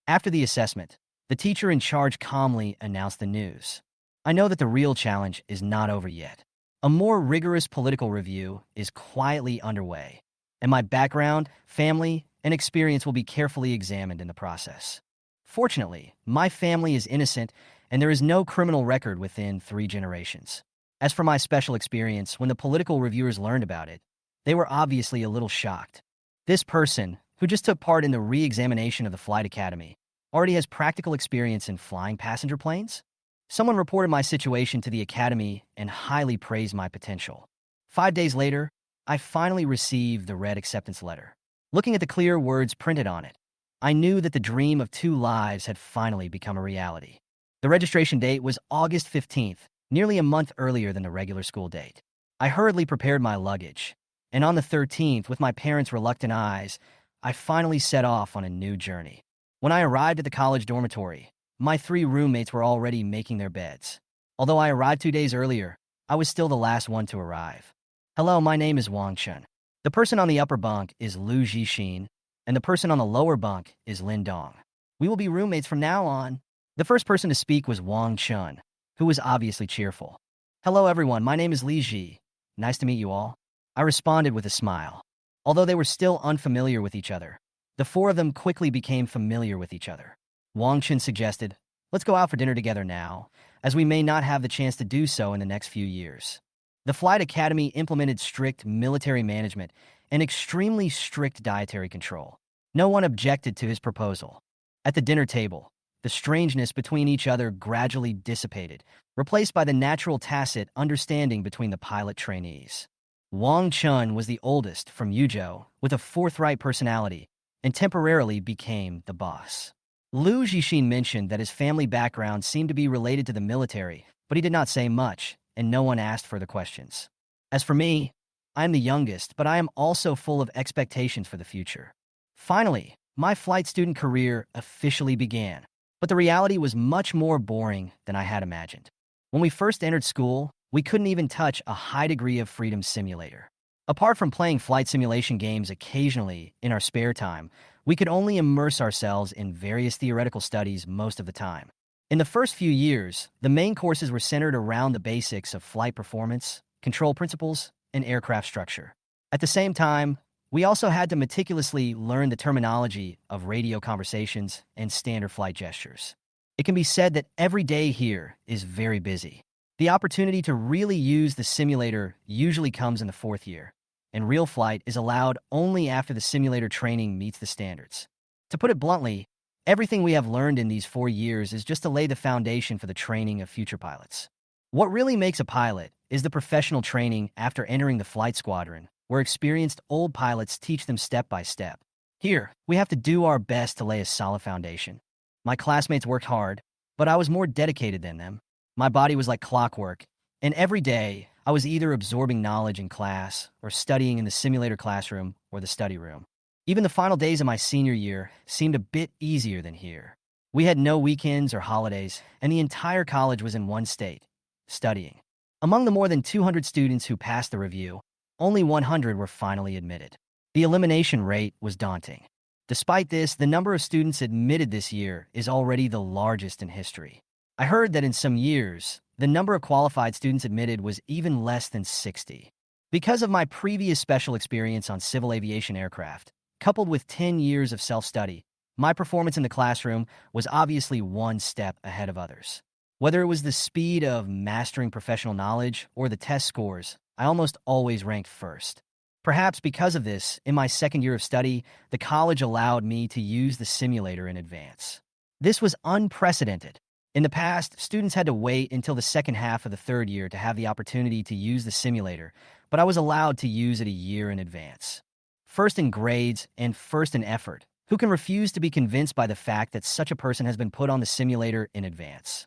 After the assessment, the teacher in charge calmly announced the news. I know that the real challenge is not over yet. A more rigorous political review is quietly underway, and my background, family, and experience will be carefully examined in the process. Fortunately, my family is innocent, and there is no criminal record within 3 generations. As for my special experience, when the political reviewers learned about it, they were obviously a little shocked. This person, who just took part in the re-examination of the flight academy, already has practical experience in flying passenger planes? Someone reported my situation to the academy and highly praised my potential. 5 days later, I finally received the red acceptance letter. Looking at the clear words printed on it, I knew that the dream of 2 lives had finally become a reality. The registration date was August 15th, nearly a month earlier than the regular school date. I hurriedly prepared my luggage, and on the 13th, with my parents' reluctant eyes, I finally set off on a new journey. When I arrived at the college dormitory, my 3 roommates were already making their beds. Although I arrived 2 days earlier, I was still the last one to arrive. "Hello, my name is Wang Chun. The person on the upper bunk is Lu Jixin, and the person on the lower bunk is Lin Dong. We will be roommates from now on." The first person to speak was Wang Chun, who was obviously cheerful. "Hello, everyone. My name is Li Ji. Nice to meet you all." I responded with a smile. Although they were still unfamiliar with each other, the 4 of them quickly became familiar with each other. Wang Chun suggested, "Let's go out for dinner together now, as we may not have the chance to do so in the next few years." The flight academy implemented strict military management and extremely strict dietary control. No one objected to his proposal. At the dinner table, the strangeness between each other gradually dissipated, replaced by the natural tacit understanding between the pilot trainees. Wang Chun was the oldest from Yuzhou, with a forthright personality, and temporarily became the boss. Lu Jixin mentioned that his family background seemed to be related to the military, but he did not say much, and no one asked further questions. As for me, I am the youngest, but I am also full of expectations for the future. Finally, my flight student career officially began, but the reality was much more boring than I had imagined. When we first entered school, we couldn't even touch a high degree of freedom simulator. Apart from playing flight simulation games occasionally in our spare time, we could only immerse ourselves in various theoretical studies most of the time. In the first few years, the main courses were centered around the basics of flight performance, control principles, and aircraft structure. At the same time, we also had to meticulously learn the terminology of radio conversations and standard flight gestures. It can be said that every day here is very busy. The opportunity to really use the simulator usually comes in the fourth year, and real flight is allowed only after the simulator training meets the standards. To put it bluntly, everything we have learned in these 4 years is just to lay the foundation for the training of future pilots. What really makes a pilot is the professional training after entering the flight squadron, where experienced old pilots teach them step by step. Here, we have to do our best to lay a solid foundation. My classmates worked hard, but I was more dedicated than them. My body was like clockwork, and every day I was either absorbing knowledge in class or studying in the simulator classroom or the study room. Even the final days of my senior year seemed a bit easier than here. We had no weekends or holidays, and the entire college was in one state, studying. Among the more than 200 students who passed the review, only 100 were finally admitted. The elimination rate was daunting. Despite this, the number of students admitted this year is already the largest in history. I heard that in some years, the number of qualified students admitted was even less than 60. Because of my previous special experience on civil aviation aircraft, coupled with 10 years of self-study, my performance in the classroom was obviously one step ahead of others. Whether it was the speed of mastering professional knowledge or the test scores, I almost always ranked first. Perhaps because of this, in my second year of study, the college allowed me to use the simulator in advance. This was unprecedented. In the past, students had to wait until the second half of the third year to have the opportunity to use the simulator, but I was allowed to use it a year in advance. First in grades and first in effort. Who can refuse to be convinced by the fact that such a person has been put on the simulator in advance?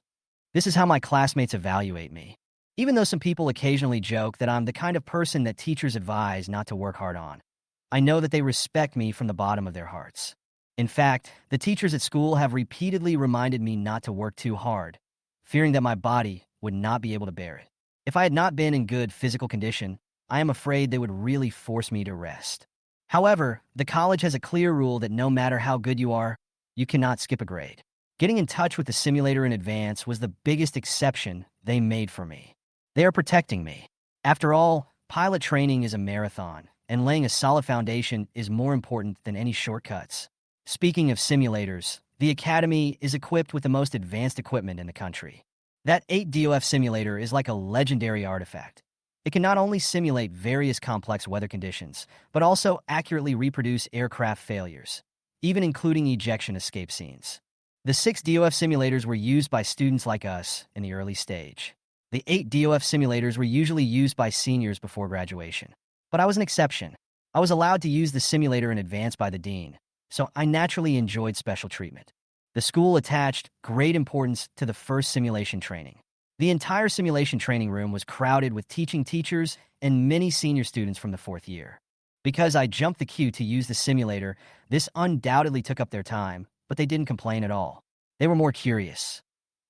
This is how my classmates evaluate me. Even though some people occasionally joke that I'm the kind of person that teachers advise not to work hard on, I know that they respect me from the bottom of their hearts. In fact, the teachers at school have repeatedly reminded me not to work too hard, fearing that my body would not be able to bear it. If I had not been in good physical condition, I am afraid they would really force me to rest. However, the college has a clear rule that no matter how good you are, you cannot skip a grade. Getting in touch with the simulator in advance was the biggest exception they made for me. They are protecting me. After all, pilot training is a marathon, and laying a solid foundation is more important than any shortcuts. Speaking of simulators, the Academy is equipped with the most advanced equipment in the country. That 8DOF simulator is like a legendary artifact. It can not only simulate various complex weather conditions, but also accurately reproduce aircraft failures, even including ejection escape scenes. The 6DOF simulators were used by students like us in the early stage. The 8DOF simulators were usually used by seniors before graduation. But I was an exception. I was allowed to use the simulator in advance by the dean, so I naturally enjoyed special treatment. The school attached great importance to the first simulation training. The entire simulation training room was crowded with teaching teachers and many senior students from the fourth year. Because I jumped the queue to use the simulator, this undoubtedly took up their time, but they didn't complain at all. They were more curious.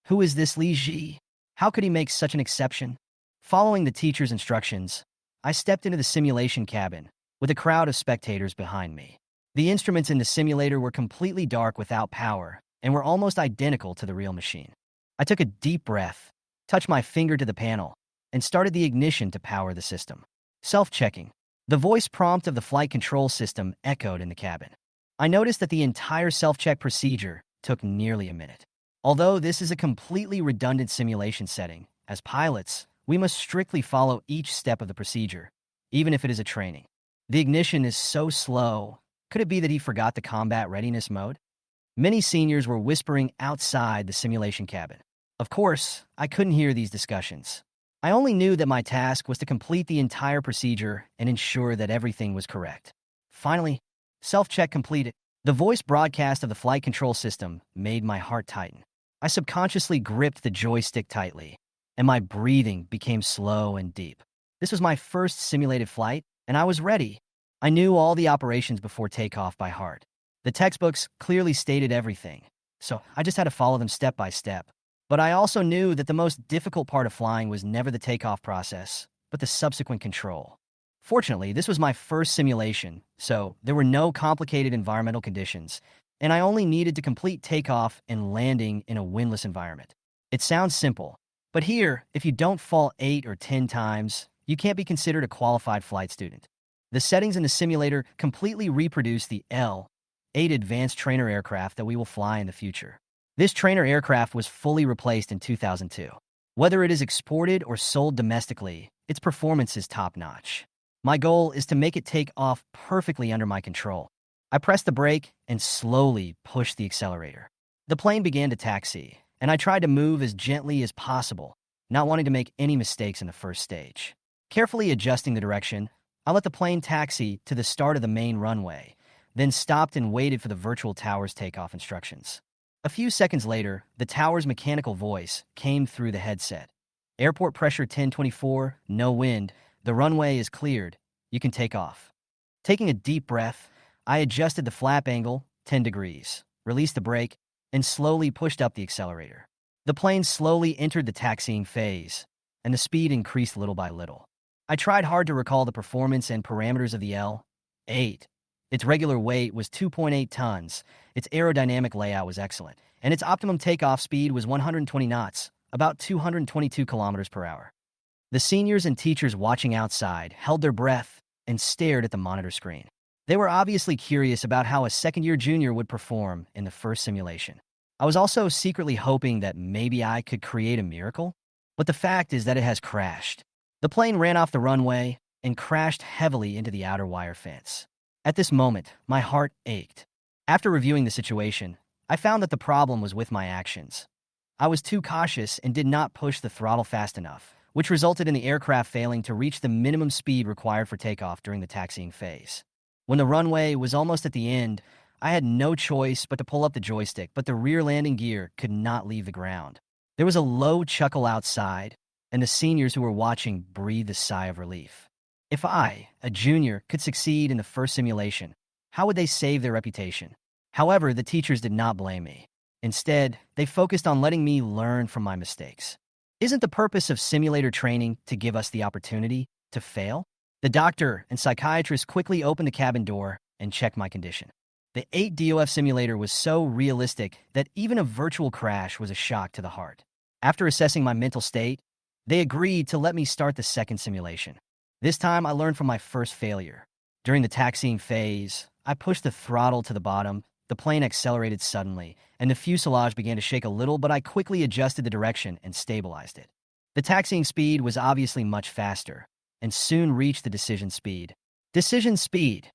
Who is this Li Ji? How could he make such an exception? Following the teacher's instructions, I stepped into the simulation cabin, with a crowd of spectators behind me. The instruments in the simulator were completely dark without power, and were almost identical to the real machine. I took a deep breath, touched my finger to the panel, and started the ignition to power the system. Self-checking. The voice prompt of the flight control system echoed in the cabin. I noticed that the entire self-check procedure took nearly a minute. Although this is a completely redundant simulation setting, as pilots, we must strictly follow each step of the procedure, even if it is a training. The ignition is so slow. Could it be that he forgot the combat readiness mode? Many seniors were whispering outside the simulation cabin. Of course, I couldn't hear these discussions. I only knew that my task was to complete the entire procedure and ensure that everything was correct. Finally, self-check completed. The voice broadcast of the flight control system made my heart tighten. I subconsciously gripped the joystick tightly, and my breathing became slow and deep. This was my first simulated flight, and I was ready. I knew all the operations before takeoff by heart. The textbooks clearly stated everything, so I just had to follow them step by step. But I also knew that the most difficult part of flying was never the takeoff process, but the subsequent control. Fortunately, this was my first simulation, so there were no complicated environmental conditions, and I only needed to complete takeoff and landing in a windless environment. It sounds simple, but here, if you don't fall 8 or 10 times, you can't be considered a qualified flight student. The settings in the simulator completely reproduce the L-8 advanced trainer aircraft that we will fly in the future. This trainer aircraft was fully replaced in 2002. Whether it is exported or sold domestically, its performance is top-notch. My goal is to make it take off perfectly under my control. I pressed the brake and slowly pushed the accelerator. The plane began to taxi, and I tried to move as gently as possible, not wanting to make any mistakes in the first stage. Carefully adjusting the direction, I let the plane taxi to the start of the main runway, then stopped and waited for the virtual tower's takeoff instructions. A few seconds later, the tower's mechanical voice came through the headset. Airport pressure 1024, no wind, the runway is cleared, you can take off. Taking a deep breath, I adjusted the flap angle 10 degrees, released the brake, and slowly pushed up the accelerator. The plane slowly entered the taxiing phase, and the speed increased little by little. I tried hard to recall the performance and parameters of the L-8. Its regular weight was 2.8 tons, its aerodynamic layout was excellent, and its optimum takeoff speed was 120 knots, about 222 kilometers per hour. The seniors and teachers watching outside held their breath and stared at the monitor screen. They were obviously curious about how a second-year junior would perform in the first simulation. I was also secretly hoping that maybe I could create a miracle, but the fact is that it has crashed. The plane ran off the runway and crashed heavily into the outer wire fence. At this moment, my heart ached. After reviewing the situation, I found that the problem was with my actions. I was too cautious and did not push the throttle fast enough, which resulted in the aircraft failing to reach the minimum speed required for takeoff during the taxiing phase. When the runway was almost at the end, I had no choice but to pull up the joystick, but the rear landing gear could not leave the ground. There was a low chuckle outside, and the seniors who were watching breathed a sigh of relief. If I, a junior, could succeed in the first simulation, how would they save their reputation? However, the teachers did not blame me. Instead, they focused on letting me learn from my mistakes. Isn't the purpose of simulator training to give us the opportunity to fail? The doctor and psychiatrist quickly opened the cabin door and checked my condition. The 8DOF simulator was so realistic that even a virtual crash was a shock to the heart. After assessing my mental state, they agreed to let me start the second simulation. This time, I learned from my first failure. During the taxiing phase, I pushed the throttle to the bottom, the plane accelerated suddenly, and the fuselage began to shake a little, but I quickly adjusted the direction and stabilized it. The taxiing speed was obviously much faster, and soon reached the decision speed. Decision speed,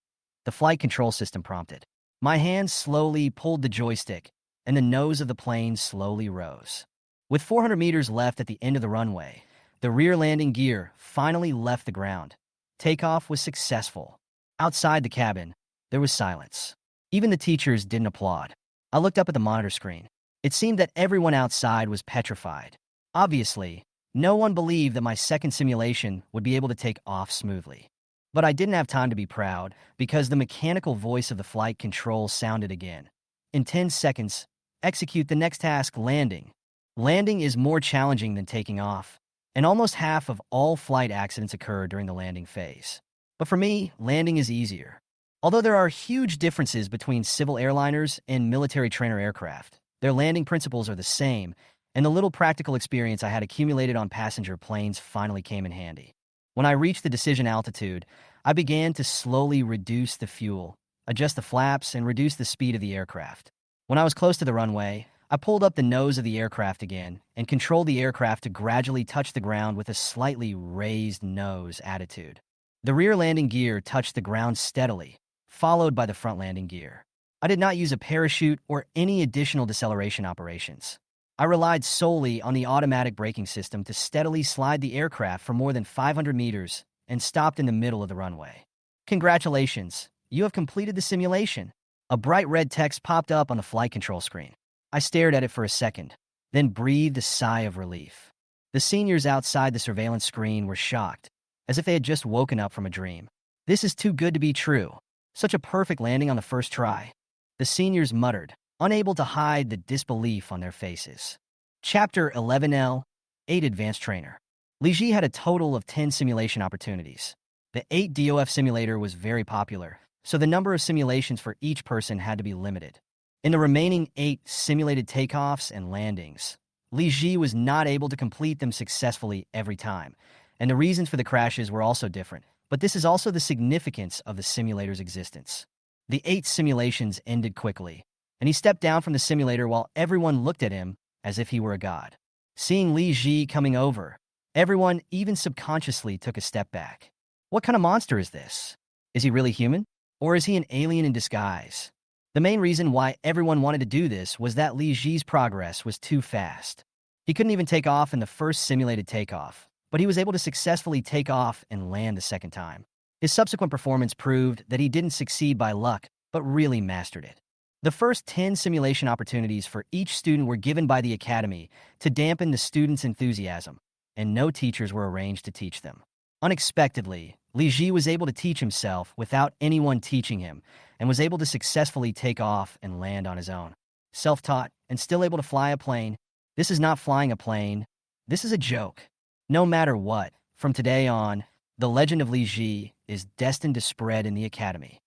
the flight control system prompted. My hand slowly pulled the joystick, and the nose of the plane slowly rose. With 400 meters left at the end of the runway, the rear landing gear finally left the ground. Takeoff was successful. Outside the cabin, there was silence. Even the teachers didn't applaud. I looked up at the monitor screen. It seemed that everyone outside was petrified. Obviously, no one believed that my second simulation would be able to take off smoothly. But I didn't have time to be proud, because the mechanical voice of the flight control sounded again. In 10 seconds, execute the next task, landing. Landing is more challenging than taking off, and almost half of all flight accidents occur during the landing phase. But for me, landing is easier. Although there are huge differences between civil airliners and military trainer aircraft, their landing principles are the same, and the little practical experience I had accumulated on passenger planes finally came in handy. When I reached the decision altitude, I began to slowly reduce the fuel, adjust the flaps, and reduce the speed of the aircraft. When I was close to the runway, I pulled up the nose of the aircraft again and controlled the aircraft to gradually touch the ground with a slightly raised nose attitude. The rear landing gear touched the ground steadily, followed by the front landing gear. I did not use a parachute or any additional deceleration operations. I relied solely on the automatic braking system to steadily slide the aircraft for more than 500 meters and stopped in the middle of the runway. Congratulations, you have completed the simulation. A bright red text popped up on the flight control screen. I stared at it for a second, then breathed a sigh of relief. The seniors outside the surveillance screen were shocked, as if they had just woken up from a dream. This is too good to be true. Such a perfect landing on the first try. The seniors muttered, unable to hide the disbelief on their faces. Chapter 11L, 8 Advanced Trainer. Li Ji had a total of 10 simulation opportunities. The 8DOF simulator was very popular, so the number of simulations for each person had to be limited. In the remaining 8 simulated takeoffs and landings, Li Ji was not able to complete them successfully every time, and the reasons for the crashes were also different, but this is also the significance of the simulator's existence. The 8 simulations ended quickly, and he stepped down from the simulator while everyone looked at him as if he were a god. Seeing Li Ji coming over, everyone, even subconsciously, took a step back. What kind of monster is this? Is he really human? Or is he an alien in disguise? The main reason why everyone wanted to do this was that Li Ji's progress was too fast. He couldn't even take off in the first simulated takeoff, but he was able to successfully take off and land the second time. His subsequent performance proved that he didn't succeed by luck, but really mastered it. The first 10 simulation opportunities for each student were given by the academy to dampen the students' enthusiasm, and no teachers were arranged to teach them. Unexpectedly, Li Ji was able to teach himself without anyone teaching him, and was able to successfully take off and land on his own. Self-taught and still able to fly a plane, this is not flying a plane, this is a joke. No matter what, from today on, the legend of Li Ji is destined to spread in the academy.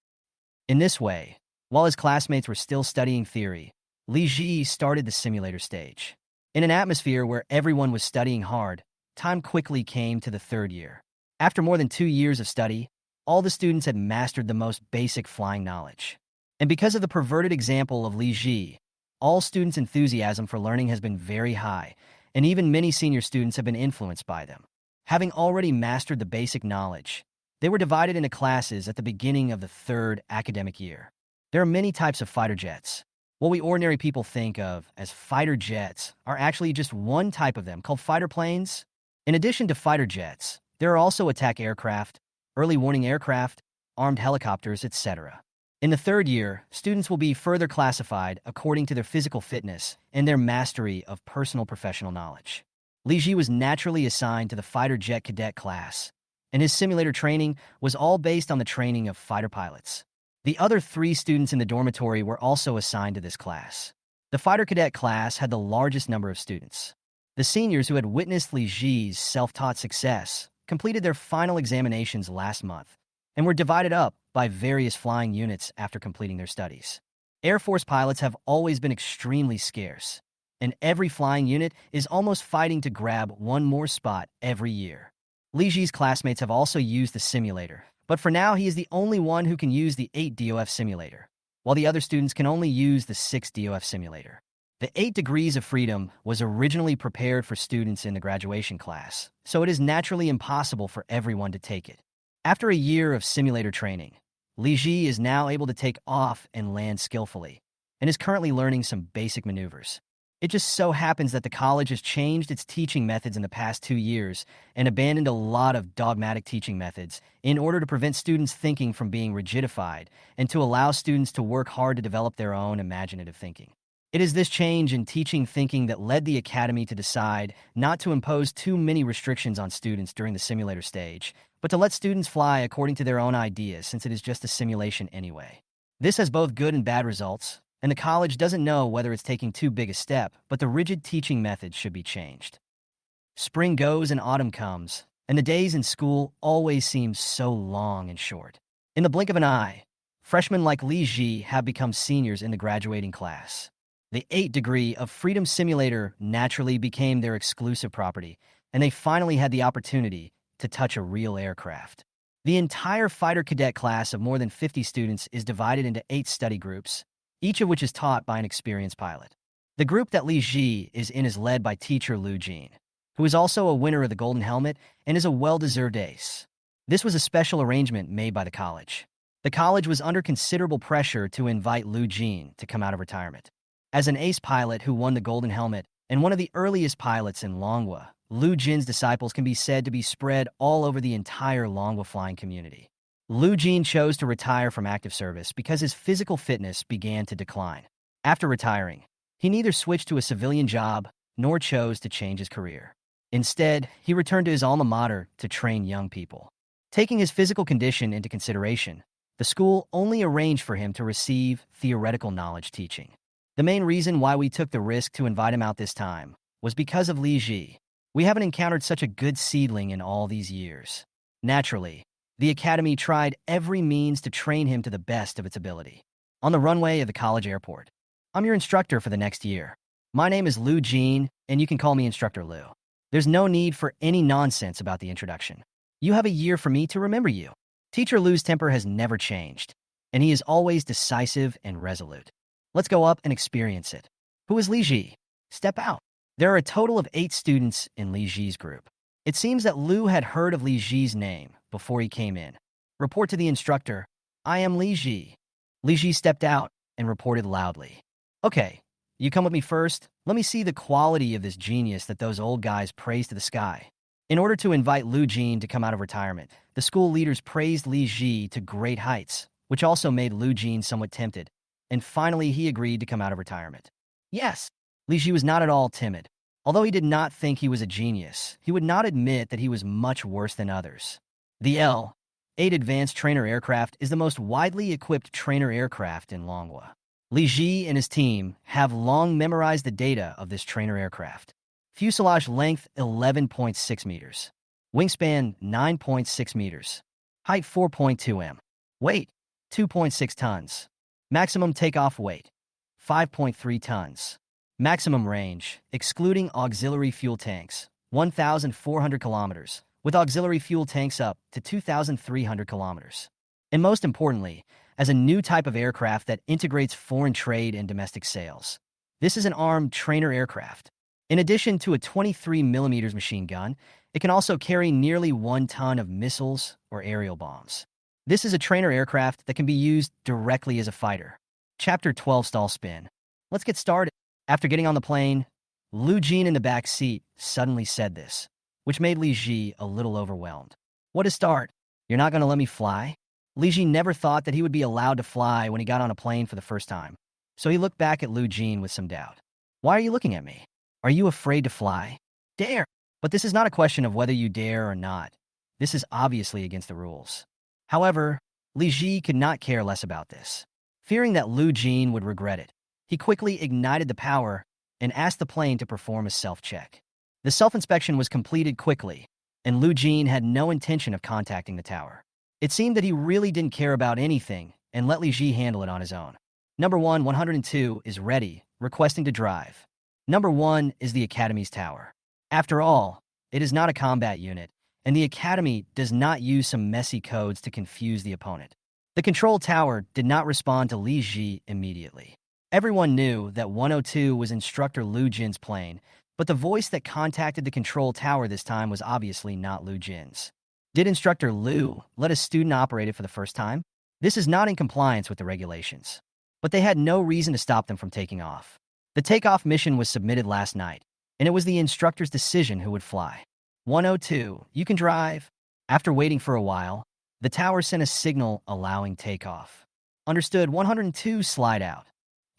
In this way, while his classmates were still studying theory, Li Ji started the simulator stage. In an atmosphere where everyone was studying hard, time quickly came to the third year. After more than 2 years of study, all the students had mastered the most basic flying knowledge. And because of the perverted example of Li Ji, all students' enthusiasm for learning has been very high, and even many senior students have been influenced by them. Having already mastered the basic knowledge, they were divided into classes at the beginning of the third academic year. There are many types of fighter jets. What we ordinary people think of as fighter jets are actually just one type of them, called fighter planes. In addition to fighter jets, there are also attack aircraft, early warning aircraft, armed helicopters, etc. In the third year, students will be further classified according to their physical fitness and their mastery of personal professional knowledge. Li Ji was naturally assigned to the fighter jet cadet class, and his simulator training was all based on the training of fighter pilots. The other 3 students in the dormitory were also assigned to this class. The fighter cadet class had the largest number of students. The seniors who had witnessed Li Ji's self-taught success completed their final examinations last month and were divided up by various flying units after completing their studies. Air Force pilots have always been extremely scarce, and every flying unit is almost fighting to grab one more spot every year. Li Ji's classmates have also used the simulator, but for now he is the only one who can use the 8 DOF simulator, while the other students can only use the 6 DOF simulator. The 8 Degrees of Freedom was originally prepared for students in the graduation class, so it is naturally impossible for everyone to take it. After a year of simulator training, Li Ji is now able to take off and land skillfully, and is currently learning some basic maneuvers. It just so happens that the college has changed its teaching methods in the past 2 years and abandoned a lot of dogmatic teaching methods in order to prevent students' thinking from being rigidified and to allow students to work hard to develop their own imaginative thinking. It is this change in teaching thinking that led the academy to decide not to impose too many restrictions on students during the simulator stage, but to let students fly according to their own ideas since it is just a simulation anyway. This has both good and bad results, and the college doesn't know whether it's taking too big a step, but the rigid teaching methods should be changed. Spring goes and autumn comes, and the days in school always seem so long and short. In the blink of an eye, freshmen like Li Ji have become seniors in the graduating class. The 8 Degree of Freedom simulator naturally became their exclusive property, and they finally had the opportunity to touch a real aircraft. The entire fighter cadet class of more than 50 students is divided into 8 study groups, each of which is taught by an experienced pilot. The group that Li Ji is in is led by teacher Lu Jin, who is also a winner of the Golden Helmet and is a well-deserved ace. This was a special arrangement made by the college. The college was under considerable pressure to invite Lu Jin to come out of retirement. As an ace pilot who won the Golden Helmet and one of the earliest pilots in Manhwa, Lu Jin's disciples can be said to be spread all over the entire Manhwa flying community. Lu Jin chose to retire from active service because his physical fitness began to decline. After retiring, he neither switched to a civilian job nor chose to change his career. Instead, he returned to his alma mater to train young people. Taking his physical condition into consideration, the school only arranged for him to receive theoretical knowledge teaching. The main reason why we took the risk to invite him out this time was because of Li Ji. We haven't encountered such a good seedling in all these years. Naturally, the academy tried every means to train him to the best of its ability. On the runway of the college airport, I'm your instructor for the next year. My name is Lu Jin, and you can call me Instructor Lu. There's no need for any nonsense about the introduction. You have a year for me to remember you. Teacher Lu's temper has never changed, and he is always decisive and resolute. Let's go up and experience it. Who is Li Ji? Step out. There are a total of 8 students in Li Ji's group. It seems that Lu had heard of Li Ji's name before he came in. Report to the instructor. I am Li Ji. Li Ji stepped out and reported loudly. Okay, you come with me first. Let me see the quality of this genius that those old guys praise to the sky. In order to invite Lu Jin to come out of retirement, the school leaders praised Li Ji to great heights, which also made Lu Jin somewhat tempted. And finally, he agreed to come out of retirement. Yes, Li Ji was not at all timid. Although he did not think he was a genius, he would not admit that he was much worse than others. The L-8 Advanced Trainer Aircraft is the most widely equipped trainer aircraft in Manhwa. Li Ji and his team have long memorized the data of this trainer aircraft. Fuselage length 11.6 meters. Wingspan 9.6 meters. Height 4.2 m. Weight 2.6 tons. Maximum takeoff weight 5.3 tons. Maximum range, excluding auxiliary fuel tanks, 1,400 kilometers, with auxiliary fuel tanks up to 2,300 kilometers. And most importantly, as a new type of aircraft that integrates foreign trade and domestic sales. This is an armed trainer aircraft. In addition to a 23mm machine gun, it can also carry nearly 1 ton of missiles or aerial bombs. This is a trainer aircraft that can be used directly as a fighter. Chapter 12 Stall Spin. Let's get started. After getting on the plane, Lu Jin in the back seat suddenly said this, which made Li Ji a little overwhelmed. What a start. You're not going to let me fly? Li Ji never thought that he would be allowed to fly when he got on a plane for the first time, so he looked back at Lu Jin with some doubt. Why are you looking at me? Are you afraid to fly? Dare. But this is not a question of whether you dare or not. This is obviously against the rules. However, Li Ji could not care less about this. Fearing that Lu Jin would regret it, he quickly ignited the power and asked the plane to perform a self-check. The self-inspection was completed quickly, and Lu Jin had no intention of contacting the tower. It seemed that he really didn't care about anything and let Li Ji handle it on his own. Number 102 is ready, requesting to drive. Number 1 is the Academy's tower. After all, it is not a combat unit, and the Academy does not use some messy codes to confuse the opponent. The control tower did not respond to Li Ji immediately. Everyone knew that 102 was Instructor Lu Jin's plane, but the voice that contacted the control tower this time was obviously not Lu Jin's. Did Instructor Lu let a student operate it for the first time? This is not in compliance with the regulations. But they had no reason to stop them from taking off. The takeoff mission was submitted last night, and it was the instructor's decision who would fly. 102, you can drive. After waiting for a while, the tower sent a signal allowing takeoff. Understood. 102, slide out.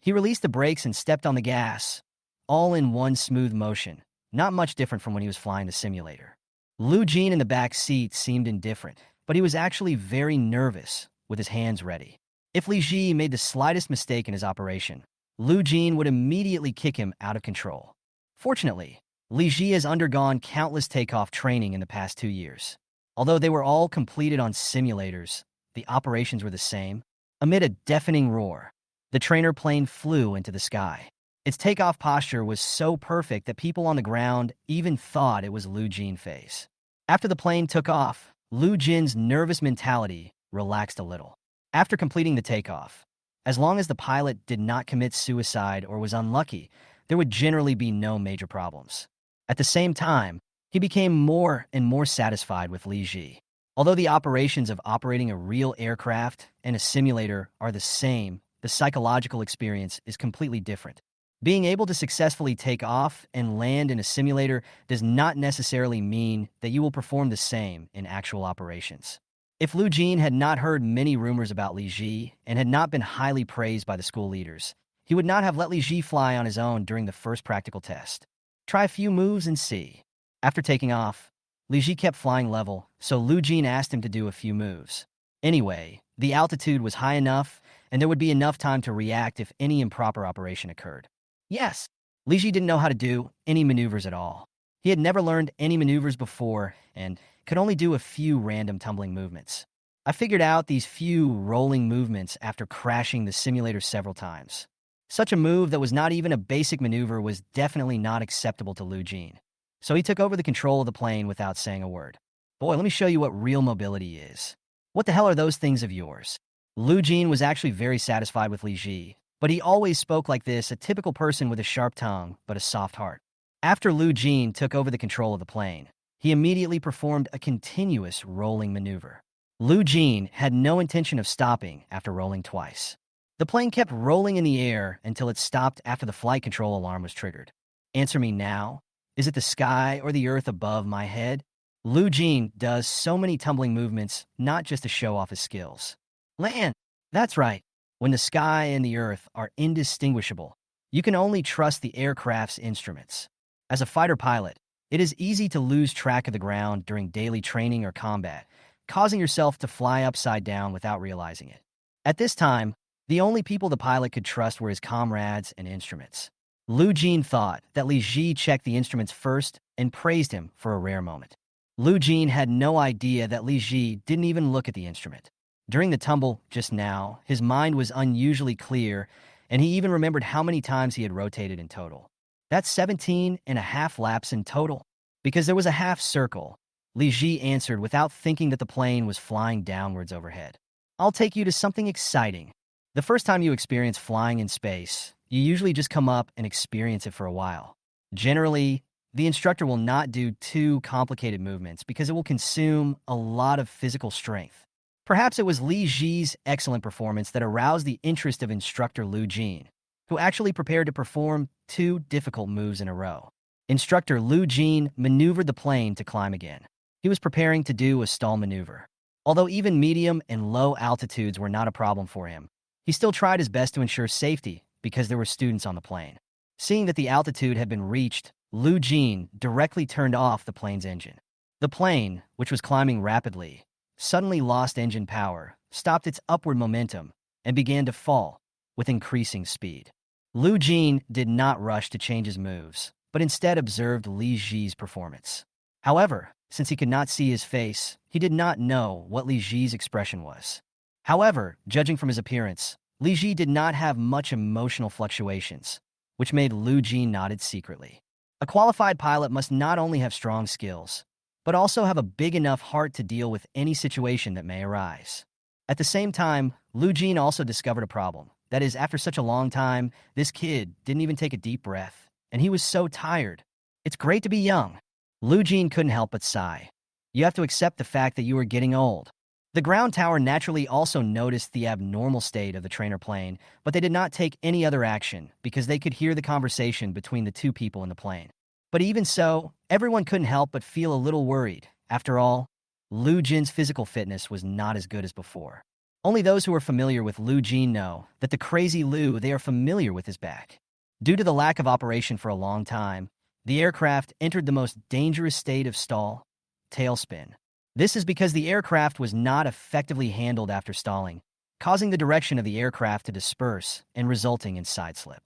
He released the brakes and stepped on the gas, all in one smooth motion, not much different from when he was flying the simulator. Lu Jin in the back seat seemed indifferent, but he was actually very nervous, with his hands ready. If Li Ji made the slightest mistake in his operation, Lu Jin would immediately kick him out of control. Fortunately, Li Ji has undergone countless takeoff training in the past 2 years. Although they were all completed on simulators, the operations were the same. Amid a deafening roar, the trainer plane flew into the sky. Its takeoff posture was so perfect that people on the ground even thought it was Lu Jin's face. After the plane took off, Lu Jin's nervous mentality relaxed a little. After completing the takeoff, as long as the pilot did not commit suicide or was unlucky, there would generally be no major problems. At the same time, he became more and more satisfied with Li Ji. Although the operations of operating a real aircraft and a simulator are the same, the psychological experience is completely different. Being able to successfully take off and land in a simulator does not necessarily mean that you will perform the same in actual operations. If Lu Jin had not heard many rumors about Li Ji and had not been highly praised by the school leaders, he would not have let Li Ji fly on his own during the first practical test. Try a few moves and see. After taking off, Li Ji kept flying level, so Lu Jin asked him to do a few moves. Anyway, the altitude was high enough, and there would be enough time to react if any improper operation occurred. Yes, Li Ji didn't know how to do any maneuvers at all. He had never learned any maneuvers before and could only do a few random tumbling movements. I figured out these few rolling movements after crashing the simulator several times. Such a move that was not even a basic maneuver was definitely not acceptable to Lu Jin. So he took over the control of the plane without saying a word. Boy, let me show you what real mobility is. What the hell are those things of yours? Lu Jin was actually very satisfied with Li Ji, but he always spoke like this, a typical person with a sharp tongue but a soft heart. After Lu Jin took over the control of the plane, he immediately performed a continuous rolling maneuver. Lu Jin had no intention of stopping after rolling twice. The plane kept rolling in the air until it stopped after the flight control alarm was triggered. Answer me now. Is it the sky or the earth above my head? Lu Jin does so many tumbling movements, not just to show off his skills. Land! That's right. When the sky and the earth are indistinguishable, you can only trust the aircraft's instruments. As a fighter pilot, it is easy to lose track of the ground during daily training or combat, causing yourself to fly upside down without realizing it. At this time, the only people the pilot could trust were his comrades and instruments. Lu Jin thought that Li Ji checked the instruments first and praised him for a rare moment. Lu Jin had no idea that Li Ji didn't even look at the instrument. During the tumble just now, his mind was unusually clear, and he even remembered how many times he had rotated in total. That's 17 and a half laps in total. Because there was a half circle, Li Ji answered without thinking that the plane was flying downwards overhead. I'll take you to something exciting. The first time you experience flying in space, you usually just come up and experience it for a while. Generally, the instructor will not do too complicated movements because it will consume a lot of physical strength. Perhaps it was Li Ji's excellent performance that aroused the interest of instructor Lu Jin, who actually prepared to perform 2 difficult moves in a row. Instructor Lu Jin maneuvered the plane to climb again. He was preparing to do a stall maneuver. Although even medium and low altitudes were not a problem for him, he still tried his best to ensure safety because there were students on the plane. Seeing that the altitude had been reached, Lu Jin directly turned off the plane's engine. The plane, which was climbing rapidly, suddenly lost engine power, stopped its upward momentum, and began to fall with increasing speed. Lu Jin did not rush to change his moves, but instead observed Li Ji's performance. However, since he could not see his face, he did not know what Li Ji's expression was. However, judging from his appearance, Li Ji did not have much emotional fluctuations, which made Lu Jin nodded secretly. A qualified pilot must not only have strong skills, but also have a big enough heart to deal with any situation that may arise. At the same time, Lu Jin also discovered a problem. That is, after such a long time, this kid didn't even take a deep breath, and he was so tired. It's great to be young. Lu Jin couldn't help but sigh. You have to accept the fact that you are getting old. The ground tower naturally also noticed the abnormal state of the trainer plane, but they did not take any other action because they could hear the conversation between the 2 people in the plane. But even so, everyone couldn't help but feel a little worried. After all, Lu Jin's physical fitness was not as good as before. Only those who are familiar with Lu Jin know that the crazy Lu they are familiar with is back. Due to the lack of operation for a long time, the aircraft entered the most dangerous state of stall, tailspin. This is because the aircraft was not effectively handled after stalling, causing the direction of the aircraft to disperse and resulting in sideslip.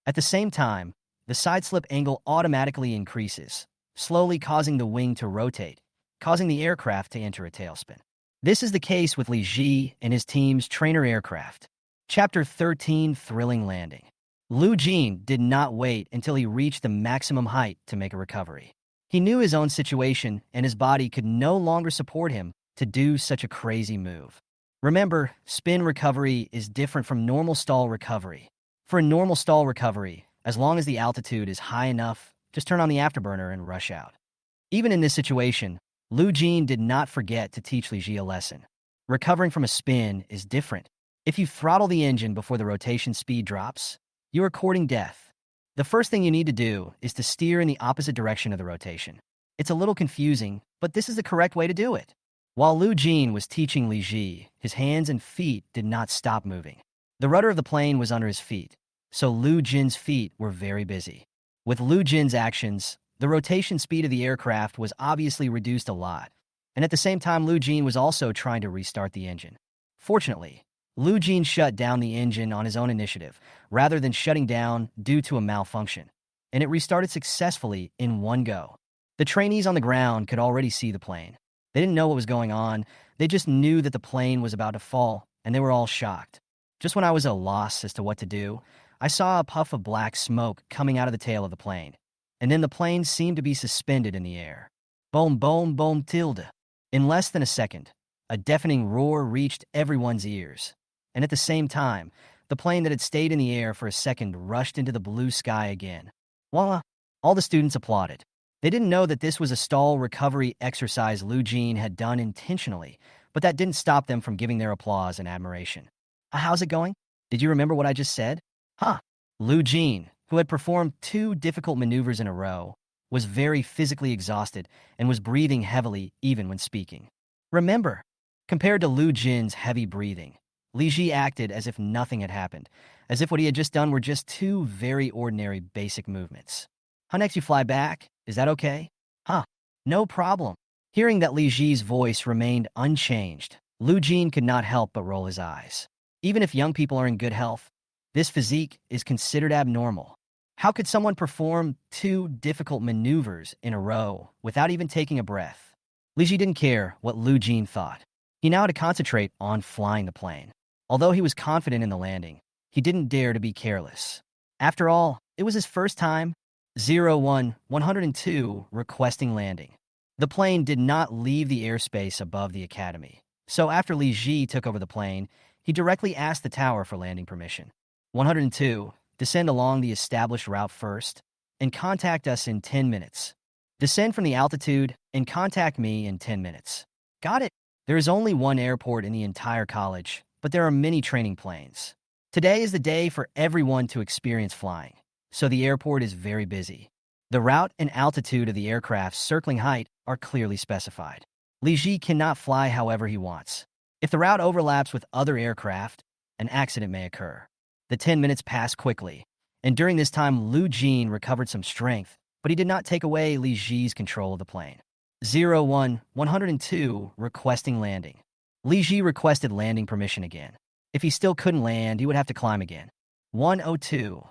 At the same time, the sideslip angle automatically increases, slowly causing the wing to rotate, causing the aircraft to enter a tailspin. This is the case with Li Ji and his team's trainer aircraft. Chapter 13, Thrilling Landing. Lu Jin did not wait until he reached the maximum height to make a recovery. He knew his own situation, and his body could no longer support him to do such a crazy move. Remember, spin recovery is different from normal stall recovery. For a normal stall recovery, as long as the altitude is high enough, just turn on the afterburner and rush out. Even in this situation, Lu Jin did not forget to teach Li Ji a lesson. Recovering from a spin is different. If you throttle the engine before the rotation speed drops, you are courting death. The first thing you need to do is to steer in the opposite direction of the rotation. It's a little confusing, but this is the correct way to do it. While Lu Jin was teaching Li Ji, his hands and feet did not stop moving. The rudder of the plane was under his feet, so Lu Jin's feet were very busy. With Lu Jin's actions, the rotation speed of the aircraft was obviously reduced a lot, and at the same time Lu Jin was also trying to restart the engine. Fortunately, Lu Jin shut down the engine on his own initiative, rather than shutting down due to a malfunction, and it restarted successfully in one go. The trainees on the ground could already see the plane. They didn't know what was going on, they just knew that the plane was about to fall, and they were all shocked. Just when I was at a loss as to what to do, I saw a puff of black smoke coming out of the tail of the plane, and then the plane seemed to be suspended in the air. Boom, boom, boom, tilde. In less than a second, a deafening roar reached everyone's ears, and at the same time, the plane that had stayed in the air for a second rushed into the blue sky again. Voila! All the students applauded. They didn't know that this was a stall recovery exercise Lu Jin had done intentionally, but that didn't stop them from giving their applause and admiration. How's it going? Did you remember what I just said? Huh. Lu Jin, who had performed 2 difficult maneuvers in a row, was very physically exhausted and was breathing heavily even when speaking. Remember, compared to Lu Jin's heavy breathing, Li Ji acted as if nothing had happened, as if what he had just done were just 2 very ordinary basic movements. How next you fly back? Is that okay? Huh. No problem. Hearing that Li Ji's voice remained unchanged, Lu Jin could not help but roll his eyes. Even if young people are in good health, this physique is considered abnormal. How could someone perform 2 difficult maneuvers in a row without even taking a breath? Li Ji didn't care what Lu Jin thought. He now had to concentrate on flying the plane. Although he was confident in the landing, he didn't dare to be careless. After all, it was his first time. 102 requesting landing. The plane did not leave the airspace above the academy, so after Li Ji took over the plane, he directly asked the tower for landing permission. 102, descend along the established route first, and contact us in 10 minutes. Descend from the altitude and contact me in 10 minutes. Got it. There is only one airport in the entire college, but there are many training planes. Today is the day for everyone to experience flying, so the airport is very busy. The route and altitude of the aircraft's circling height are clearly specified. Li Ji cannot fly however he wants. If the route overlaps with other aircraft, an accident may occur. The 10 minutes passed quickly, and during this time Lu Jin recovered some strength, but he did not take away Li Ji's control of the plane. 102 requesting landing. Li Ji requested landing permission again. If he still couldn't land, he would have to climb again. 102.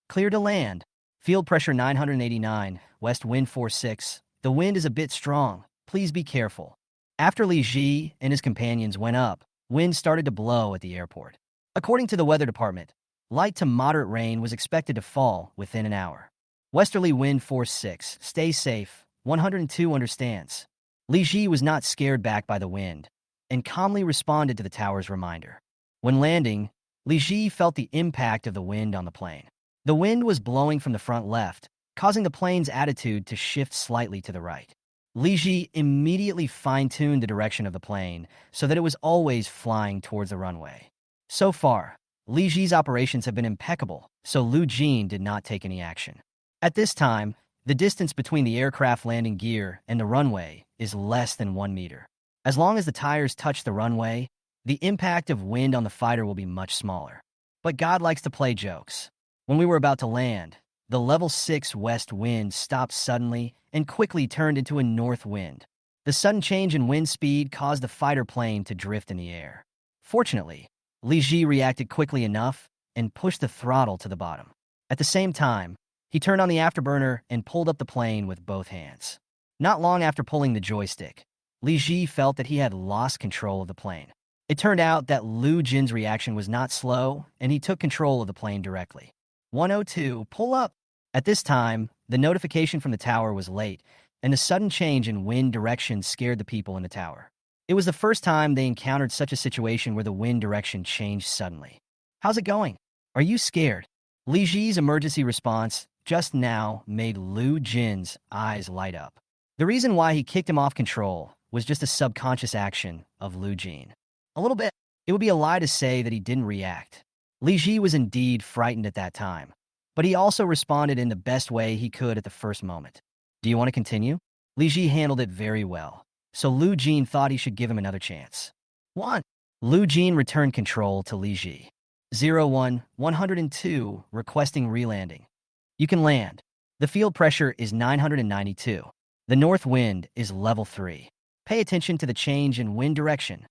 Clear to land. Field pressure 989, west wind 46. The wind is a bit strong. Please be careful. After Li Ji and his companions went up, wind started to blow at the airport. According to the weather department, light to moderate rain was expected to fall within an hour. Westerly wind force 6. Stay safe. 102 understands. Li Ji was not scared back by the wind and calmly responded to the tower's reminder. When landing, Li Ji felt the impact of the wind on the plane. The wind was blowing from the front left, causing the plane's attitude to shift slightly to the right. Li Ji immediately fine-tuned the direction of the plane so that it was always flying towards the runway. So far, Li Ji's operations have been impeccable, so Lu Jin did not take any action. At this time, the distance between the aircraft landing gear and the runway is less than 1 meter. As long as the tires touch the runway, the impact of wind on the fighter will be much smaller. But God likes to play jokes. When we were about to land, the level 6 west wind stopped suddenly and quickly turned into a north wind. The sudden change in wind speed caused the fighter plane to drift in the air. Fortunately, Li Ji reacted quickly enough and pushed the throttle to the bottom. At the same time, he turned on the afterburner and pulled up the plane with both hands. Not long after pulling the joystick, Li Ji felt that he had lost control of the plane. It turned out that Lu Jin's reaction was not slow, and he took control of the plane directly. 102, pull up! At this time, the notification from the tower was late, and the sudden change in wind direction scared the people in the tower. It was the first time they encountered such a situation where the wind direction changed suddenly. How's it going? Are you scared? Li Ji's emergency response just now made Lu Jin's eyes light up. The reason why he kicked him off control was just a subconscious action of Lu Jin. A little bit. It would be a lie to say that he didn't react. Li Ji was indeed frightened at that time, but he also responded in the best way he could at the first moment. Do you want to continue? Li Ji handled it very well, so Lu Jin thought he should give him another chance. 1. Lu Jin returned control to Li Ji. 102 requesting relanding. You can land. The field pressure is 992. The north wind is level 3. Pay attention to the change in wind direction.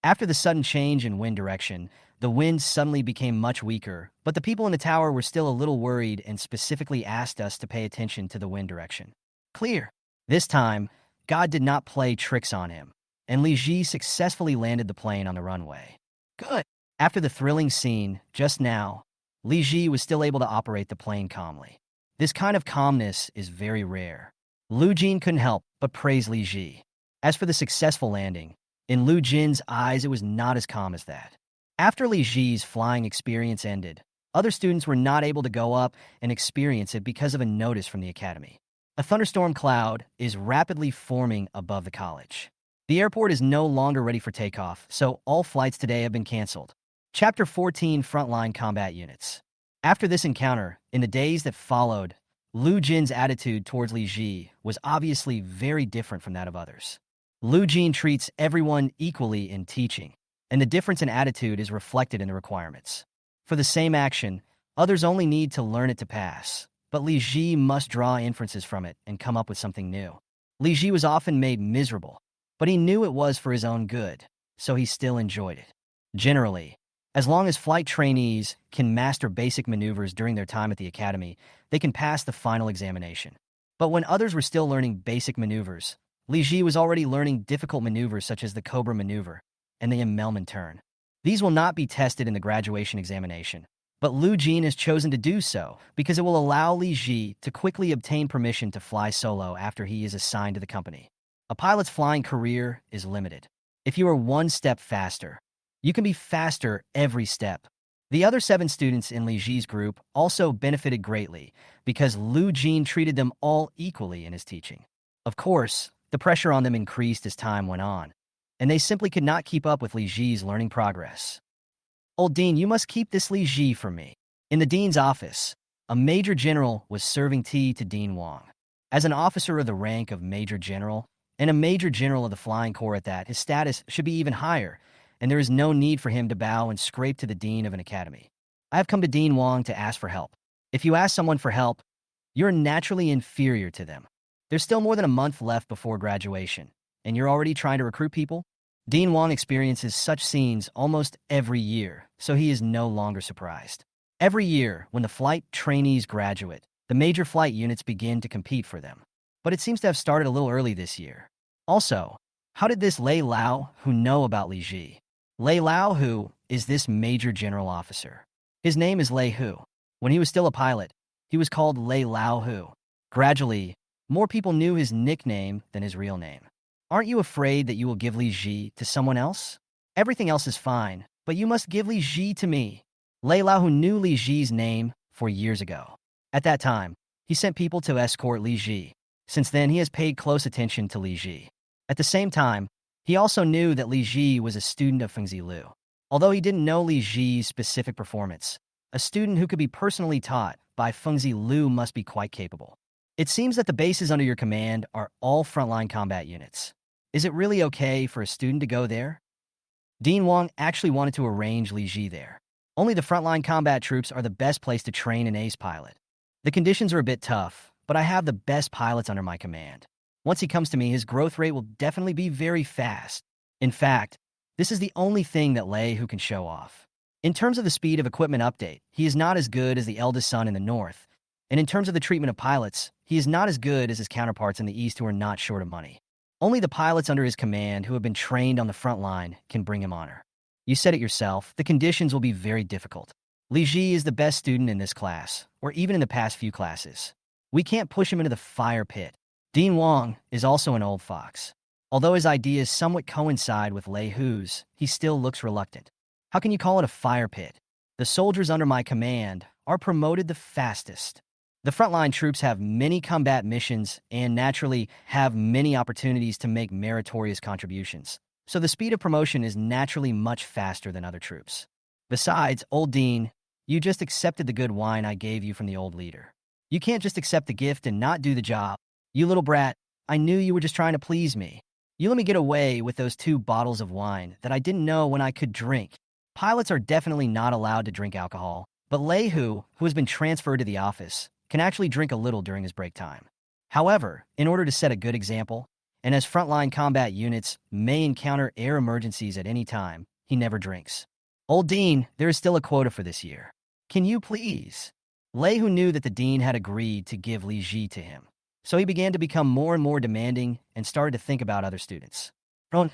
After the sudden change in wind direction, the wind suddenly became much weaker, but the people in the tower were still a little worried and specifically asked us to pay attention to the wind direction. Clear. This time, God did not play tricks on him, and Li Ji successfully landed the plane on the runway. Good. After the thrilling scene just now, Li Ji was still able to operate the plane calmly. This kind of calmness is very rare. Lu Jin couldn't help but praise Li Ji. As for the successful landing, in Lu Jin's eyes it was not as calm as that. After Li Ji's flying experience ended, other students were not able to go up and experience it because of a notice from the academy. A thunderstorm cloud is rapidly forming above the college. The airport is no longer ready for takeoff, so all flights today have been canceled. Chapter 14: Frontline Combat Units. After this encounter, in the days that followed, Lu Jin's attitude towards Li Ji was obviously very different from that of others. Lu Jin treats everyone equally in teaching, and the difference in attitude is reflected in the requirements. For the same action, others only need to learn it to pass, but Li Ji must draw inferences from it and come up with something new. Li Ji was often made miserable, but he knew it was for his own good, so he still enjoyed it. Generally, as long as flight trainees can master basic maneuvers during their time at the academy, they can pass the final examination. But when others were still learning basic maneuvers, Li Ji was already learning difficult maneuvers such as the Cobra maneuver and the Melman turn. These will not be tested in the graduation examination, but Lu Jin has chosen to do so because it will allow Li Ji to quickly obtain permission to fly solo after he is assigned to the company. A pilot's flying career is limited. If you are one step faster, you can be faster every step. The other 7 students in Li Ji's group also benefited greatly because Lu Jin treated them all equally in his teaching. Of course, the pressure on them increased as time went on, and they simply could not keep up with Li Ji's learning progress. "Old Dean, you must keep this Li Ji for me." In the dean's office, a major general was serving tea to Dean Wang. As an officer of the rank of major general, and a major general of the flying corps at that, his status should be even higher, and there is no need for him to bow and scrape to the dean of an academy. I have come to Dean Wang to ask for help. If you ask someone for help, you're naturally inferior to them. There's still more than a month left before graduation, and you're already trying to recruit people? Dean Wang experiences such scenes almost every year, so he is no longer surprised. Every year, when the flight trainees graduate, the major flight units begin to compete for them. But it seems to have started a little early this year. Also, how did this Lei Lao who know about Li Ji? Lei Lao Hu is this major general officer. His name is Lei Hu. When he was still a pilot, he was called Lei Lao Hu. Gradually, more people knew his nickname than his real name. Aren't you afraid that you will give Li Ji to someone else? Everything else is fine, but you must give Li Ji to me. Lei Lao Hu knew Li Ji's name for years ago. At that time, he sent people to escort Li Ji. Since then, he has paid close attention to Li Ji. At the same time, he also knew that Li Ji was a student of Fengzi Liu. Although he didn't know Li Ji's specific performance, a student who could be personally taught by Fengzi Liu must be quite capable. It seems that the bases under your command are all frontline combat units. Is it really okay for a student to go there? Dean Wang actually wanted to arrange Li Ji there. Only the frontline combat troops are the best place to train an ace pilot. The conditions are a bit tough, but I have the best pilots under my command. Once he comes to me, his growth rate will definitely be very fast. In fact, this is the only thing that Lei Hu can show off. In terms of the speed of equipment update, he is not as good as the eldest son in the north, and in terms of the treatment of pilots, he is not as good as his counterparts in the east who are not short of money. Only the pilots under his command who have been trained on the front line can bring him honor. You said it yourself, the conditions will be very difficult. Li Ji is the best student in this class, or even in the past few classes. We can't push him into the fire pit. Dean Wang is also an old fox. Although his ideas somewhat coincide with Lei Hu's, he still looks reluctant. How can you call it a fire pit? The soldiers under my command are promoted the fastest. The frontline troops have many combat missions and naturally have many opportunities to make meritorious contributions, so the speed of promotion is naturally much faster than other troops. Besides, old Dean, you just accepted the good wine I gave you from the old leader. You can't just accept the gift and not do the job. You little brat, I knew you were just trying to please me. You let me get away with those 2 bottles of wine that I didn't know when I could drink. Pilots are definitely not allowed to drink alcohol, but Lei Hu, who has been transferred to the office, can actually drink a little during his break time. However, in order to set a good example, and as frontline combat units may encounter air emergencies at any time, he never drinks. Old Dean, there is still a quota for this year. Can you please? Lei Hu knew that the dean had agreed to give Li Ji to him, so he began to become more and more demanding and started to think about other students. Roll.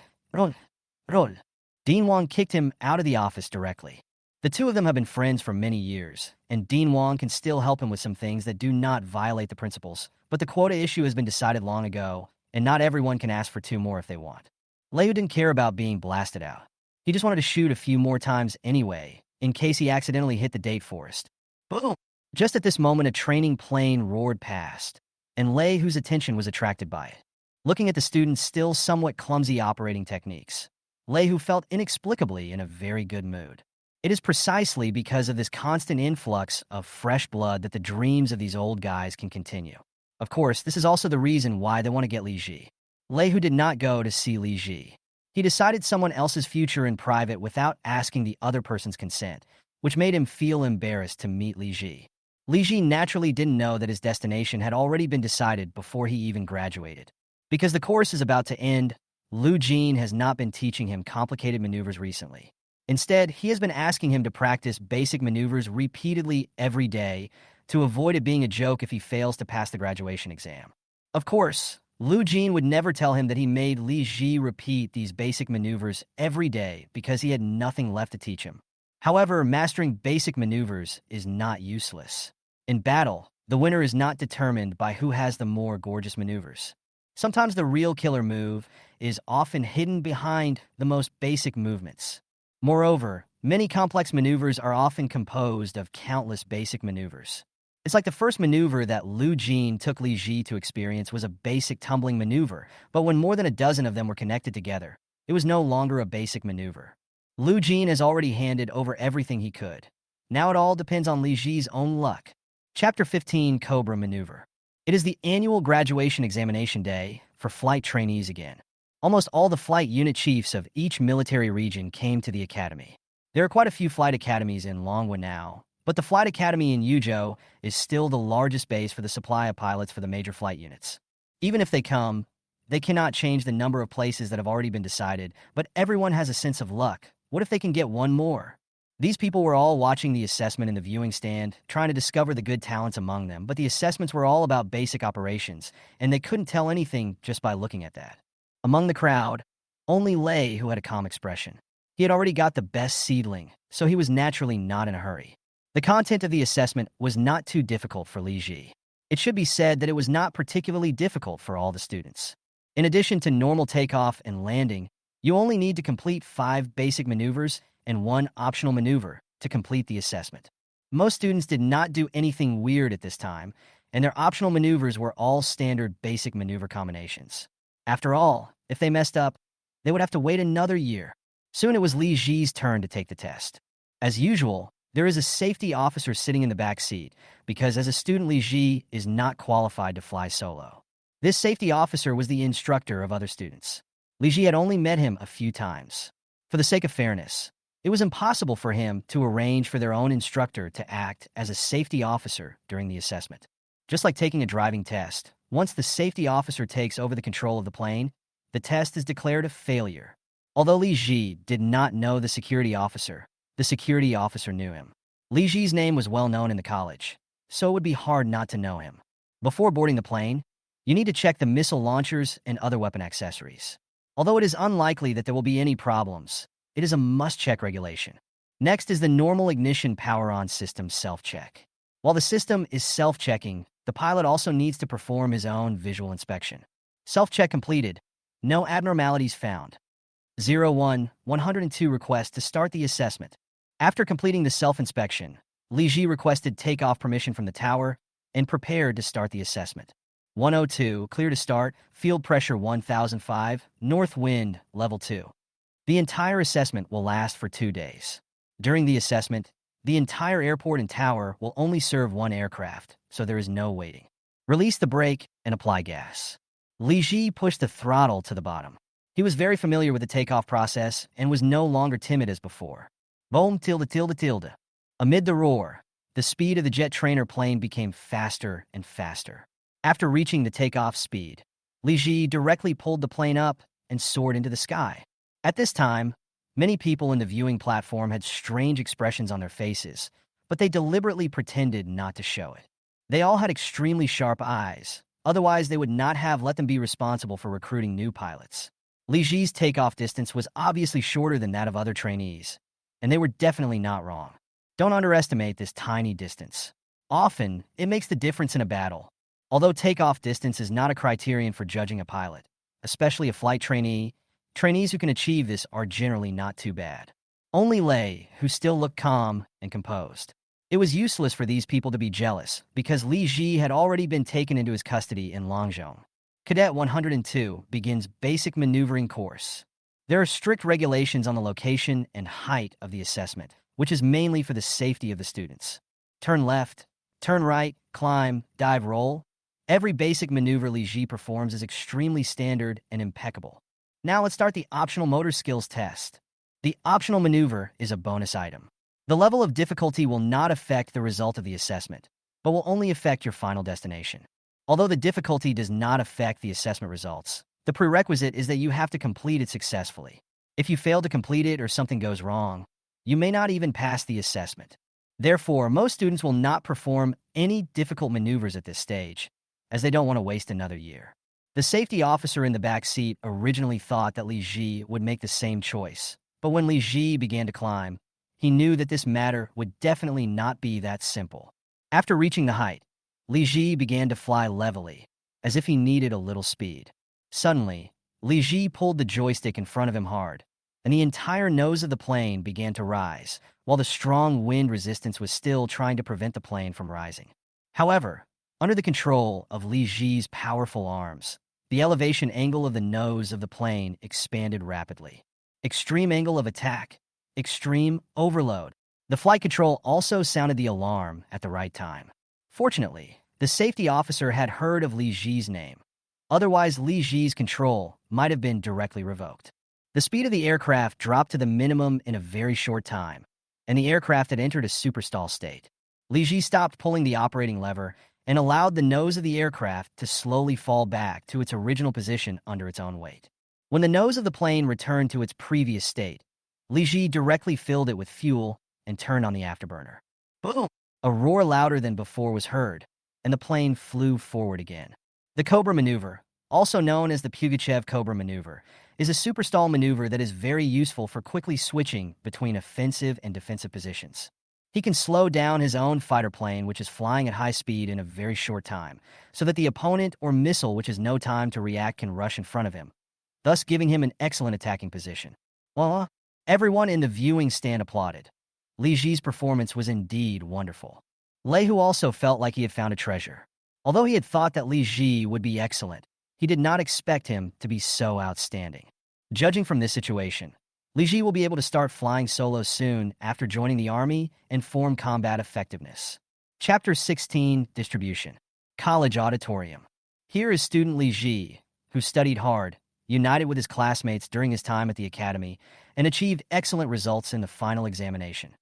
Dean Wang kicked him out of the office directly. The two of them have been friends for many years, and Dean Wong can still help him with some things that do not violate the principles. But the quota issue has been decided long ago, and not everyone can ask for 2 more if they want. Lei didn't care about being blasted out. He just wanted to shoot a few more times anyway, in case he accidentally hit the date forest. Boom! Just at this moment, a training plane roared past, and Lei, whose attention was attracted by it. Looking at the student's still somewhat clumsy operating techniques, Lei, who felt inexplicably in a very good mood. It is precisely because of this constant influx of fresh blood that the dreams of these old guys can continue. Of course, this is also the reason why they want to get Li Ji. Lei, who did not go to see Li Ji. He decided someone else's future in private without asking the other person's consent, which made him feel embarrassed to meet Li Ji. Li Ji naturally didn't know that his destination had already been decided before he even graduated. Because the course is about to end, Lu Jin has not been teaching him complicated maneuvers recently. Instead, he has been asking him to practice basic maneuvers repeatedly every day to avoid it being a joke if he fails to pass the graduation exam. Of course, Lu Jin would never tell him that he made Li Ji repeat these basic maneuvers every day because he had nothing left to teach him. However, mastering basic maneuvers is not useless. In battle, the winner is not determined by who has the more gorgeous maneuvers. Sometimes the real killer move is often hidden behind the most basic movements. Moreover, many complex maneuvers are often composed of countless basic maneuvers. It's like the first maneuver that Lu Jin took Li Ji to experience was a basic tumbling maneuver, but when more than a dozen of them were connected together, it was no longer a basic maneuver. Lu Jin has already handed over everything he could. Now it all depends on Li Ji's own luck. Chapter 15, Cobra Maneuver. It is the annual graduation examination day for flight trainees again. Almost all the flight unit chiefs of each military region came to the academy. There are quite a few flight academies in Longwa now, but the flight academy in Yuzhou is still the largest base for the supply of pilots for the major flight units. Even if they come, they cannot change the number of places that have already been decided, but everyone has a sense of luck. What if they can get one more? These people were all watching the assessment in the viewing stand, trying to discover the good talents among them, but the assessments were all about basic operations, and they couldn't tell anything just by looking at that. Among the crowd, only Lei who had a calm expression. He had already got the best seedling, so he was naturally not in a hurry. The content of the assessment was not too difficult for Li Ji. It should be said that it was not particularly difficult for all the students. In addition to normal takeoff and landing, you only need to complete 5 basic maneuvers and 1 optional maneuver to complete the assessment. Most students did not do anything weird at this time, and their optional maneuvers were all standard basic maneuver combinations. After all, if they messed up, they would have to wait another year. Soon it was Li Ji's turn to take the test. As usual, there is a safety officer sitting in the back seat, because as a student, Li Ji is not qualified to fly solo. This safety officer was the instructor of other students. Li Ji had only met him a few times. For the sake of fairness, it was impossible for him to arrange for their own instructor to act as a safety officer during the assessment. Just like taking a driving test, once the safety officer takes over the control of the plane, the test is declared a failure. Although Li Ji did not know the security officer knew him. Li Ji's name was well known in the college, so it would be hard not to know him. Before boarding the plane, you need to check the missile launchers and other weapon accessories. Although it is unlikely that there will be any problems, it is a must-check regulation. Next is the normal ignition power-on system self-check. While the system is self-checking, the pilot also needs to perform his own visual inspection. Self-check completed. No abnormalities found. 102 request to start the assessment. After completing the self-inspection, Li Ji requested takeoff permission from the tower and prepared to start the assessment. 102, clear to start, field pressure 1005, north wind, level 2. The entire assessment will last for 2 days. During the assessment, the entire airport and tower will only serve 1 aircraft, so there is no waiting. Release the brake and apply gas. Li Ji pushed the throttle to the bottom. He was very familiar with the takeoff process and was no longer timid as before. Boom, tilde, tilde, tilde. Amid the roar, the speed of the jet trainer plane became faster and faster. After reaching the takeoff speed, Li Ji directly pulled the plane up and soared into the sky. At this time, many people in the viewing platform had strange expressions on their faces, but they deliberately pretended not to show it. They all had extremely sharp eyes, otherwise they would not have let them be responsible for recruiting new pilots. Li Ji's takeoff distance was obviously shorter than that of other trainees, and they were definitely not wrong. Don't underestimate this tiny distance. Often, it makes the difference in a battle. Although takeoff distance is not a criterion for judging a pilot, especially a flight trainee, trainees who can achieve this are generally not too bad. Only Lei, who still looked calm and composed. It was useless for these people to be jealous, because Li Ji had already been taken into his custody in Longzhong. Cadet 102 begins basic maneuvering course. There are strict regulations on the location and height of the assessment, which is mainly for the safety of the students. Turn left, turn right, climb, dive, roll. Every basic maneuver Li Ji performs is extremely standard and impeccable. Now let's start the optional motor skills test. The optional maneuver is a bonus item. The level of difficulty will not affect the result of the assessment, but will only affect your final destination. Although the difficulty does not affect the assessment results, the prerequisite is that you have to complete it successfully. If you fail to complete it or something goes wrong, you may not even pass the assessment. Therefore, most students will not perform any difficult maneuvers at this stage, as they don't want to waste another year. The safety officer in the back seat originally thought that Li Ji would make the same choice, but when Li Ji began to climb, he knew that this matter would definitely not be that simple. After reaching the height, Li Ji began to fly levelly, as if he needed a little speed. Suddenly, Li Ji pulled the joystick in front of him hard, and the entire nose of the plane began to rise, while the strong wind resistance was still trying to prevent the plane from rising. However, under the control of Li Ji's powerful arms, the elevation angle of the nose of the plane expanded rapidly. Extreme angle of attack. Extreme overload. The flight control also sounded the alarm at the right time. Fortunately, the safety officer had heard of Li Ji's name. Otherwise, Li Ji's control might have been directly revoked. The speed of the aircraft dropped to the minimum in a very short time, and the aircraft had entered a superstall state. Li Ji stopped pulling the operating lever and allowed the nose of the aircraft to slowly fall back to its original position under its own weight. When the nose of the plane returned to its previous state, Li Ji directly filled it with fuel and turned on the afterburner. Boom! A roar louder than before was heard, and the plane flew forward again. The Cobra maneuver, also known as the Pugachev Cobra maneuver, is a superstall maneuver that is very useful for quickly switching between offensive and defensive positions. He can slow down his own fighter plane, which is flying at high speed in a very short time, so that the opponent or missile which has no time to react can rush in front of him, thus giving him an excellent attacking position. Voila! Everyone in the viewing stand applauded. Li Ji's performance was indeed wonderful. Lei Hu also felt like he had found a treasure. Although he had thought that Li Ji would be excellent, he did not expect him to be so outstanding. Judging from this situation, Li Ji will be able to start flying solo soon after joining the army and form combat effectiveness. Chapter 16, Distribution. College Auditorium. Here is student Li Ji, who studied hard, united with his classmates during his time at the academy, and achieved excellent results in the final examination.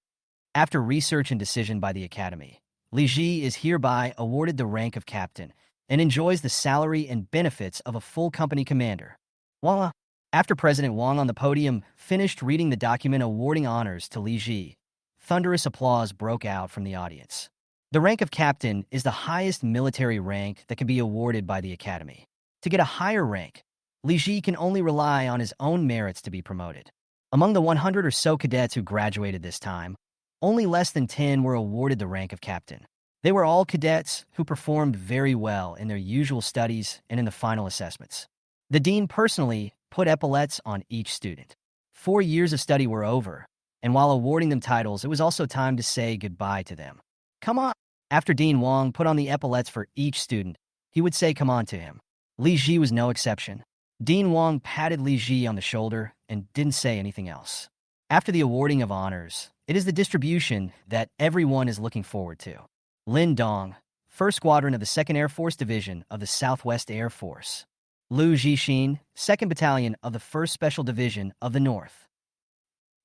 After research and decision by the academy, Li Ji is hereby awarded the rank of captain and enjoys the salary and benefits of a full company commander. Voila! After President Wang on the podium finished reading the document awarding honors to Li Ji, thunderous applause broke out from the audience. The rank of captain is the highest military rank that can be awarded by the academy. To get a higher rank, Li Ji can only rely on his own merits to be promoted. Among the 100 or so cadets who graduated this time, only less than 10 were awarded the rank of captain. They were all cadets who performed very well in their usual studies and in the final assessments. The dean personally put epaulets on each student. 4 years of study were over, and while awarding them titles, it was also time to say goodbye to them. Come on! After Dean Wang put on the epaulets for each student, he would say come on to him. Li Ji was no exception. Dean Wang patted Li Ji on the shoulder and didn't say anything else. After the awarding of honors, it is the distribution that everyone is looking forward to. Lin Dong, 1st Squadron of the 2nd Air Force Division of the Southwest Air Force. Liu Jixin, 2nd Battalion of the 1st Special Division of the North.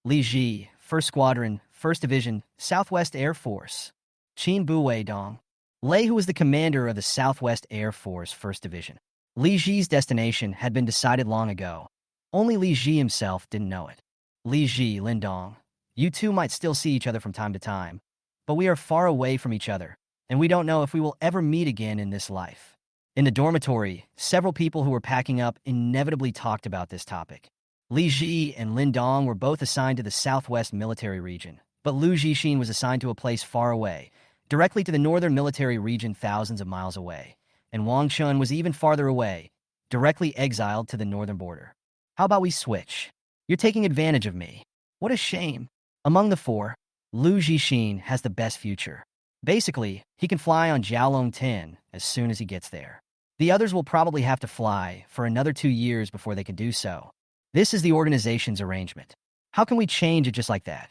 Li Ji, 1st Squadron, 1st Division, Southwest Air Force. Qin Buwei Dong. Lei, who was the commander of the Southwest Air Force 1st Division. Li Ji's destination had been decided long ago. Only Li Ji himself didn't know it. Li Ji, Lin Dong, you two might still see each other from time to time, but we are far away from each other, and we don't know if we will ever meet again in this life. In the dormitory, several people who were packing up inevitably talked about this topic. Li Ji and Lin Dong were both assigned to the Southwest Military Region, But Liu Jixin was assigned to a place far away, directly to the northern military region thousands of miles away, and Wang Chun was even farther away, directly exiled to the northern border. How about we switch? You're taking advantage of me. What a shame. Among the four, Liu Jixin has the best future. Basically, he can fly on Jiaolong 10 as soon as he gets there. The others will probably have to fly for another 2 years before they can do so. This is the organization's arrangement. How can we change it just like that?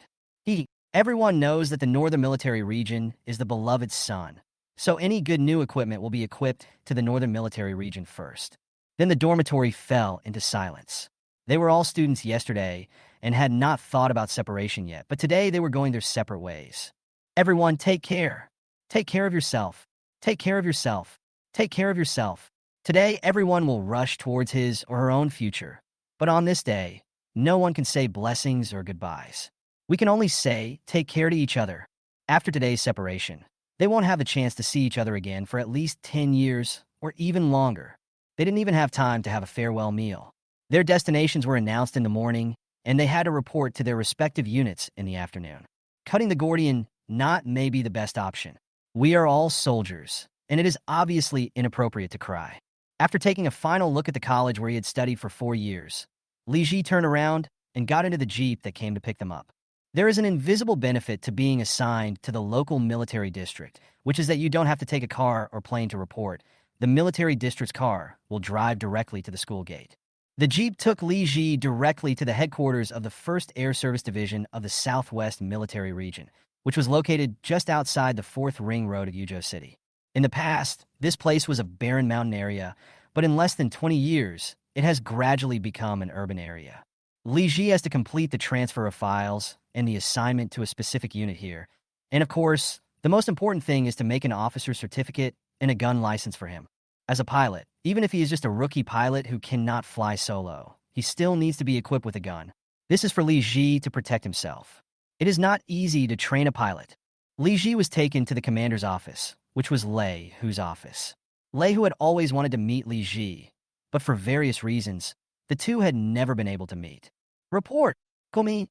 Everyone knows that the northern military region is the beloved sun, so any good new equipment will be equipped to the northern military region first. Then the dormitory fell into silence. They were all students yesterday and had not thought about separation yet, but today they were going their separate ways. Everyone, take care. Take care of yourself. Take care of yourself. Take care of yourself. Today, everyone will rush towards his or her own future. But on this day, no one can say blessings or goodbyes. We can only say, take care to each other. After today's separation, they won't have the chance to see each other again for at least 10 years or even longer. They didn't even have time to have a farewell meal. Their destinations were announced in the morning, and they had to report to their respective units in the afternoon. Cutting the Gordian knot may be the best option. We are all soldiers, and it is obviously inappropriate to cry. After taking a final look at the college where he had studied for 4 years, Li Ji turned around and got into the jeep that came to pick them up. There is an invisible benefit to being assigned to the local military district, which is that you don't have to take a car or plane to report. The military district's car will drive directly to the school gate. The jeep took Li Ji directly to the headquarters of the 1st Air Service Division of the Southwest Military Region, which was located just outside the 4th Ring Road of Yuzhou City. In the past, this place was a barren mountain area, but in less than 20 years, it has gradually become an urban area. Li Ji has to complete the transfer of files and the assignment to a specific unit here. And of course, the most important thing is to make an officer's certificate and a gun license for him. As a pilot, even if he is just a rookie pilot who cannot fly solo, he still needs to be equipped with a gun. This is for Li Ji to protect himself. It is not easy to train a pilot. Li Ji was taken to the commander's office, which was Lei Hu's office. Lei Hu had always wanted to meet Li Ji, but for various reasons, the two had never been able to meet. Report, Komi.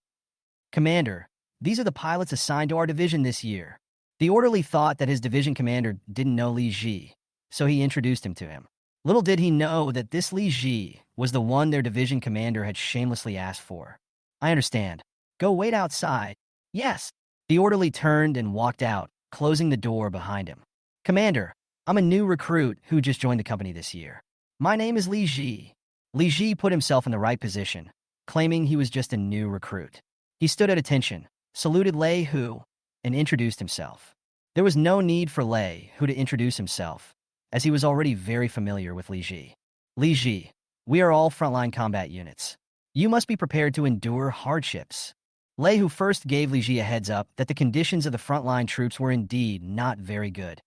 Commander, these are the pilots assigned to our division this year. The orderly thought that his division commander didn't know Li Ji, so he introduced him to him. Little did he know that this Li Ji was the one their division commander had shamelessly asked for. I understand. Go wait outside. Yes. The orderly turned and walked out, closing the door behind him. Commander, I'm a new recruit who just joined the company this year. My name is Li Ji. Li Ji put himself in the right position, claiming he was just a new recruit. He stood at attention, saluted Lei Hu, and introduced himself. There was no need for Lei Hu to introduce himself, as he was already very familiar with Li Ji. Li Ji, we are all frontline combat units. You must be prepared to endure hardships. Lei Hu first gave Li Ji a heads up that the conditions of the frontline troops were indeed not very good,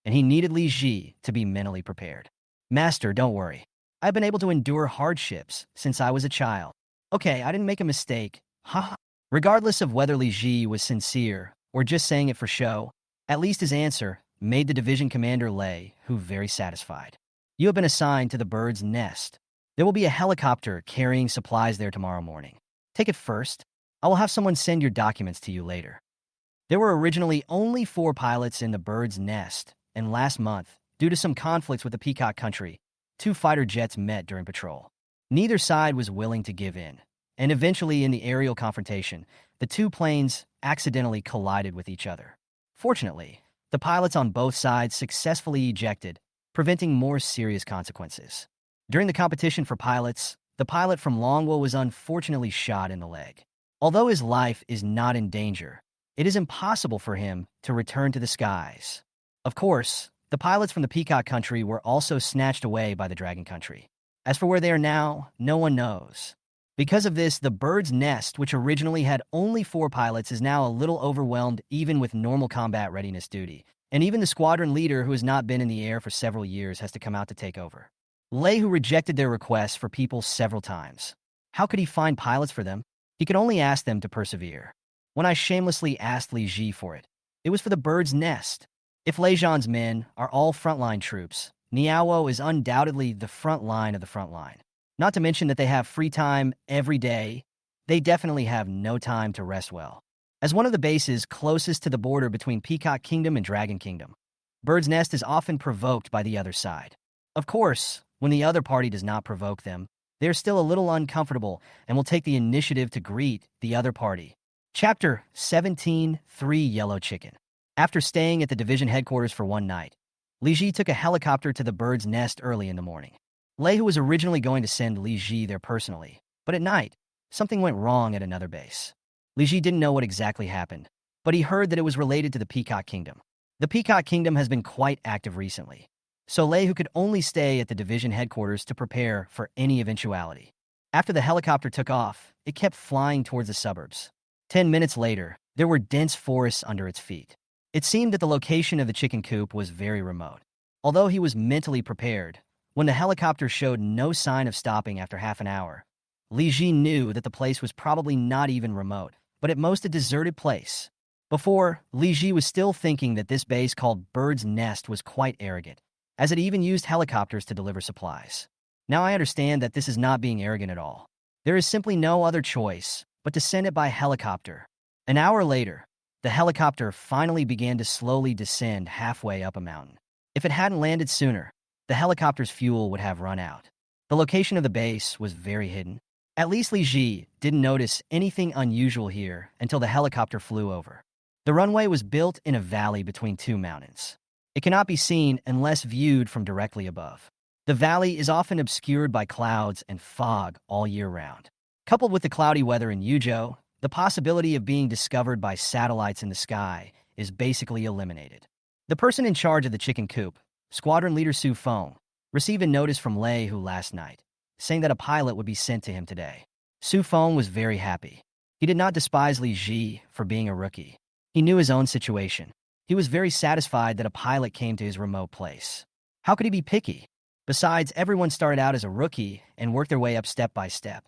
and he needed Li Ji to be mentally prepared. Master, don't worry. I've been able to endure hardships since I was a child. Okay, I didn't make a mistake. Haha. Regardless of whether Li Ji was sincere or just saying it for show, at least his answer made the division commander Lei Hu very satisfied. You have been assigned to the bird's nest. There will be a helicopter carrying supplies there tomorrow morning. Take it first. I will have someone send your documents to you later. There were originally only 4 pilots in the bird's nest, and last month, due to some conflicts with the Peacock country, 2 fighter jets met during patrol. Neither side was willing to give in, and eventually in the aerial confrontation, the 2 planes accidentally collided with each other. Fortunately, the pilots on both sides successfully ejected, preventing more serious consequences. During the competition for pilots, the pilot from Longwo was unfortunately shot in the leg. Although his life is not in danger, it is impossible for him to return to the skies. Of course, the pilots from the Peacock country were also snatched away by the Dragon country. As for where they are now, no one knows. Because of this, the bird's nest, which originally had only 4 pilots, is now a little overwhelmed even with normal combat readiness duty, and even the squadron leader, who has not been in the air for several years, has to come out to take over. Lei Hu rejected their requests for people several times. How could he find pilots for them? He could only ask them to persevere. When I shamelessly asked Li Ji for it, it was for the bird's nest. If Lei Zhan's men are all frontline troops, Niaowo is undoubtedly the front line of the front line. Not to mention that they have free time every day. They definitely have no time to rest well. As one of the bases closest to the border between Peacock Kingdom and Dragon Kingdom, Bird's Nest is often provoked by the other side. Of course, when the other party does not provoke them, they are still a little uncomfortable and will take the initiative to greet the other party. Chapter 17, 3 Yellow Chicken. After staying at the division headquarters for one night, Li Ji took a helicopter to the Bird's Nest early in the morning. Lei was originally going to send Li Ji there personally, but at night, something went wrong at another base. Li Ji didn't know what exactly happened, but he heard that it was related to the Peacock Kingdom. The Peacock Kingdom has been quite active recently, so Lei could only stay at the division headquarters to prepare for any eventuality. After the helicopter took off, it kept flying towards the suburbs. 10 minutes later, there were dense forests under its feet. It seemed that the location of the chicken coop was very remote. Although he was mentally prepared, when the helicopter showed no sign of stopping after half an hour, Li Ji knew that the place was probably not even remote, but at most a deserted place. Before, Li Ji was still thinking that this base called Bird's Nest was quite arrogant, as it even used helicopters to deliver supplies. Now I understand that this is not being arrogant at all. There is simply no other choice but to send it by helicopter. An hour later, the helicopter finally began to slowly descend halfway up a mountain. If it hadn't landed sooner, the helicopter's fuel would have run out. The location of the base was very hidden. At least Li Ji didn't notice anything unusual here until the helicopter flew over. The runway was built in a valley between two mountains. It cannot be seen unless viewed from directly above. The valley is often obscured by clouds and fog all year round. Coupled with the cloudy weather in Yuzhou, the possibility of being discovered by satellites in the sky is basically eliminated. The person in charge of the chicken coop, Squadron Leader Su Feng, received a notice from Lei last night, saying that a pilot would be sent to him today. Su Feng was very happy. He did not despise Li Ji for being a rookie. He knew his own situation. He was very satisfied that a pilot came to his remote place. How could he be picky? Besides, everyone started out as a rookie and worked their way up step by step.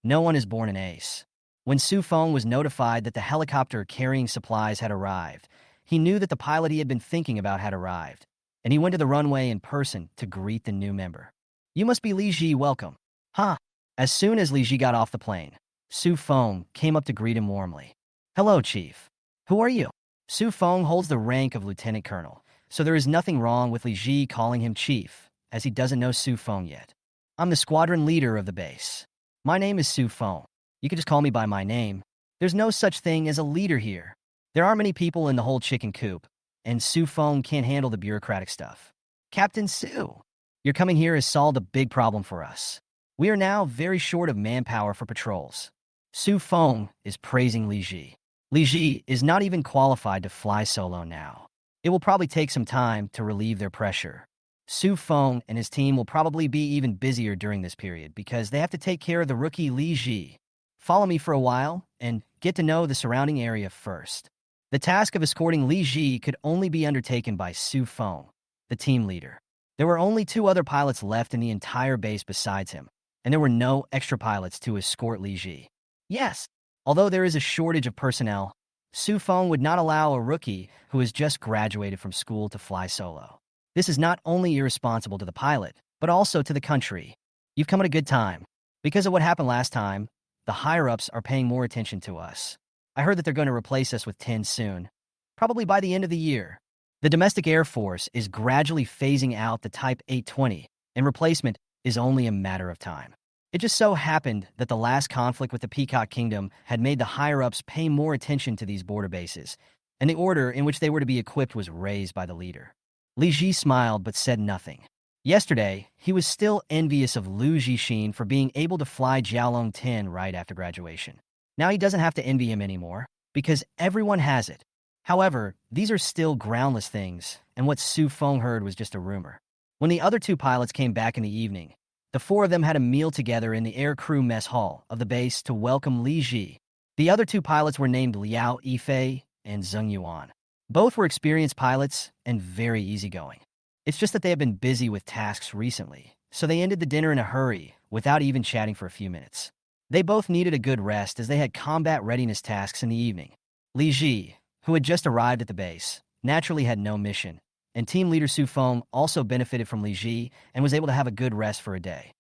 No one is born an ace. When Su Feng was notified that the helicopter carrying supplies had arrived, he knew that the pilot he had been thinking about had arrived, and he went to the runway in person to greet the new member. "You must be Li Ji, welcome." "Huh." As soon as Li Ji got off the plane, Su Feng came up to greet him warmly. "Hello, Chief. Who are you?" Su Feng holds the rank of Lieutenant Colonel, so there is nothing wrong with Li Ji calling him Chief, as he doesn't know Su Feng yet. "I'm the squadron leader of the base. My name is Su Feng. You can just call me by my name. There's no such thing as a leader here. There aren't many people in the whole chicken coop, and Su Feng can't handle the bureaucratic stuff." "Captain Su, your coming here has solved a big problem for us. We are now very short of manpower for patrols." Su Feng is praising Li Ji. Li Ji is not even qualified to fly solo now. It will probably take some time to relieve their pressure. Su Feng and his team will probably be even busier during this period because they have to take care of the rookie Li Ji. Follow me for a while and get to know the surrounding area first. The task of escorting Li Ji could only be undertaken by Su Feng, the team leader. There were only 2 other pilots left in the entire base besides him, and there were no extra pilots to escort Li Ji. Yes, although there is a shortage of personnel, Su Feng would not allow a rookie who has just graduated from school to fly solo. This is not only irresponsible to the pilot, but also to the country. You've come at a good time. Because of what happened last time, the higher-ups are paying more attention to us. I heard that they're going to replace us with 10 soon, probably by the end of the year. The domestic Air Force is gradually phasing out the Type 820, and replacement is only a matter of time. It just so happened that the last conflict with the Peacock Kingdom had made the higher-ups pay more attention to these border bases, and the order in which they were to be equipped was raised by the leader. Li Ji smiled but said nothing. Yesterday, he was still envious of Lu Jixin for being able to fly Jiaolong 10 right after graduation. Now he doesn't have to envy him anymore, because everyone has it. However, these are still groundless things, and what Su Feng heard was just a rumor. When the other 2 pilots came back in the evening, the 4 of them had a meal together in the air crew mess hall of the base to welcome Li Ji. The other 2 pilots were named Liao Yifei and Zheng Yuan. Both were experienced pilots and very easygoing. It's just that they have been busy with tasks recently, so they ended the dinner in a hurry without even chatting for a few minutes. They both needed a good rest as they had combat readiness tasks in the evening. Li Ji, who had just arrived at the base, naturally had no mission, and team leader Su Feng also benefited from Li Ji and was able to have a good rest for a day.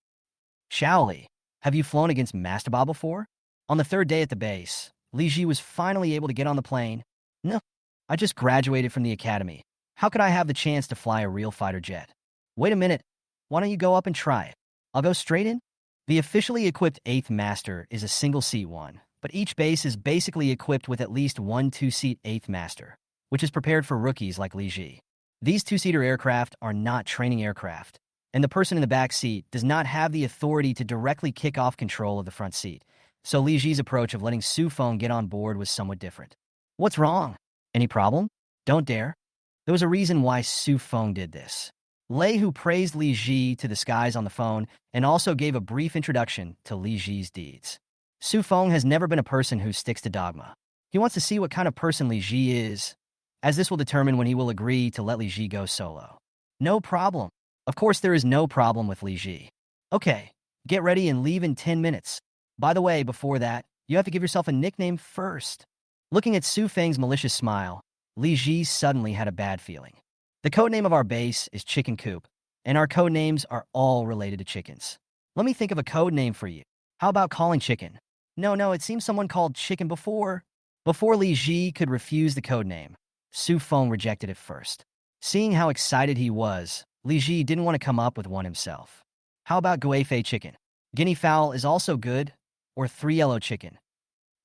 "Shaoli, have you flown against Mastaba before?" On the 3rd day at the base, Li Ji was finally able to get on the plane. No, I just graduated from the academy. How could I have the chance to fly a real fighter jet? Wait a minute. Why don't you go up and try it? I'll go straight in. The officially equipped 8th Master is a single-seat one, but each base is basically equipped with at least one 2-seat 8th Master, which is prepared for rookies like Li Ji. These 2-seater aircraft are not training aircraft, and the person in the back seat does not have the authority to directly kick off control of the front seat. So Li Ji's approach of letting Su Feng get on board was somewhat different. What's wrong? Any problem? Don't dare. There was a reason why Su Feng did this. Lei Hu praised Li Ji to the skies on the phone and also gave a brief introduction to Li Ji's deeds. Su Feng has never been a person who sticks to dogma. He wants to see what kind of person Li Ji is, as this will determine when he will agree to let Li Ji go solo. No problem. Of course, there is no problem with Li Ji. Okay, get ready and leave in 10 minutes. By the way, before that, you have to give yourself a nickname first. Looking at Su Feng's malicious smile, Li Ji suddenly had a bad feeling. The codename of our base is Chicken Coop, and our codenames are all related to chickens. Let me think of a codename for you. How about calling Chicken? No, it seems someone called Chicken before. Before Li Ji could refuse the codename, Su Feng rejected it first. Seeing how excited he was, Li Ji didn't want to come up with one himself. How about Guifei Chicken? Guinea fowl is also good, or 3 Yellow Chicken.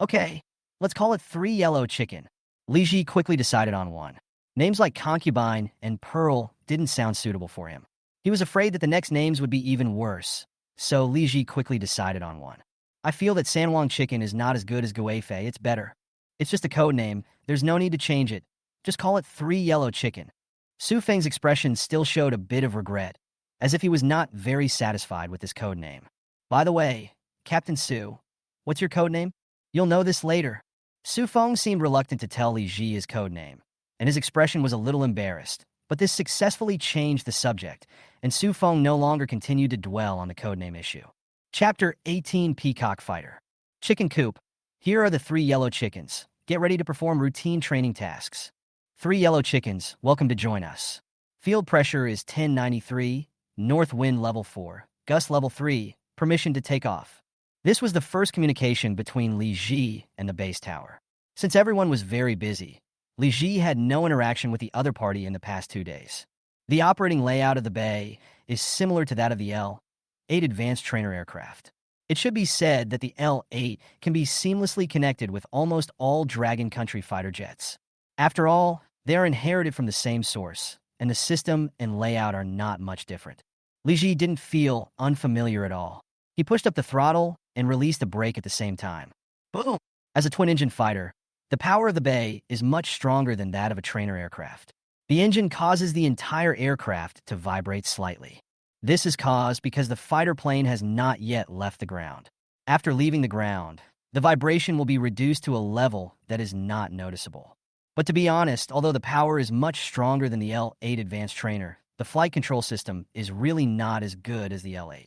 Okay, let's call it 3 Yellow Chicken. Li Ji quickly decided on one. Names like Concubine and Pearl didn't sound suitable for him. He was afraid that the next names would be even worse, so Li Ji quickly decided on one. I feel that Sanwang Chicken is not as good as Guifei, it's better. It's just a code name, there's no need to change it. Just call it 3 Yellow Chicken. Su Feng's expression still showed a bit of regret, as if he was not very satisfied with this code name. By the way, Captain Su, what's your code name? You'll know this later. Su Feng seemed reluctant to tell Li Ji his code name, and his expression was a little embarrassed, but this successfully changed the subject, and Su Feng no longer continued to dwell on the codename issue. Chapter 18 Peacock Fighter. Chicken Coop. Here are the 3 yellow chickens. Get ready to perform routine training tasks. 3 yellow chickens, welcome to join us. Field pressure is 1093, north wind level 4, gust level 3, permission to take off. This was the first communication between Li Ji and the base tower. Since everyone was very busy, Li Ji had no interaction with the other party in the past 2 days. The operating layout of the bay is similar to that of the L-8 advanced trainer aircraft. It should be said that the L-8 can be seamlessly connected with almost all Dragon Country fighter jets. After all, they are inherited from the same source, and the system and layout are not much different. Li Ji didn't feel unfamiliar at all. He pushed up the throttle and released the brake at the same time. Boom! As a twin-engine fighter, the power of the bay is much stronger than that of a trainer aircraft. The engine causes the entire aircraft to vibrate slightly. This is caused because the fighter plane has not yet left the ground. After leaving the ground, the vibration will be reduced to a level that is not noticeable. But to be honest, although the power is much stronger than the L-8 advanced trainer, the flight control system is really not as good as the L-8.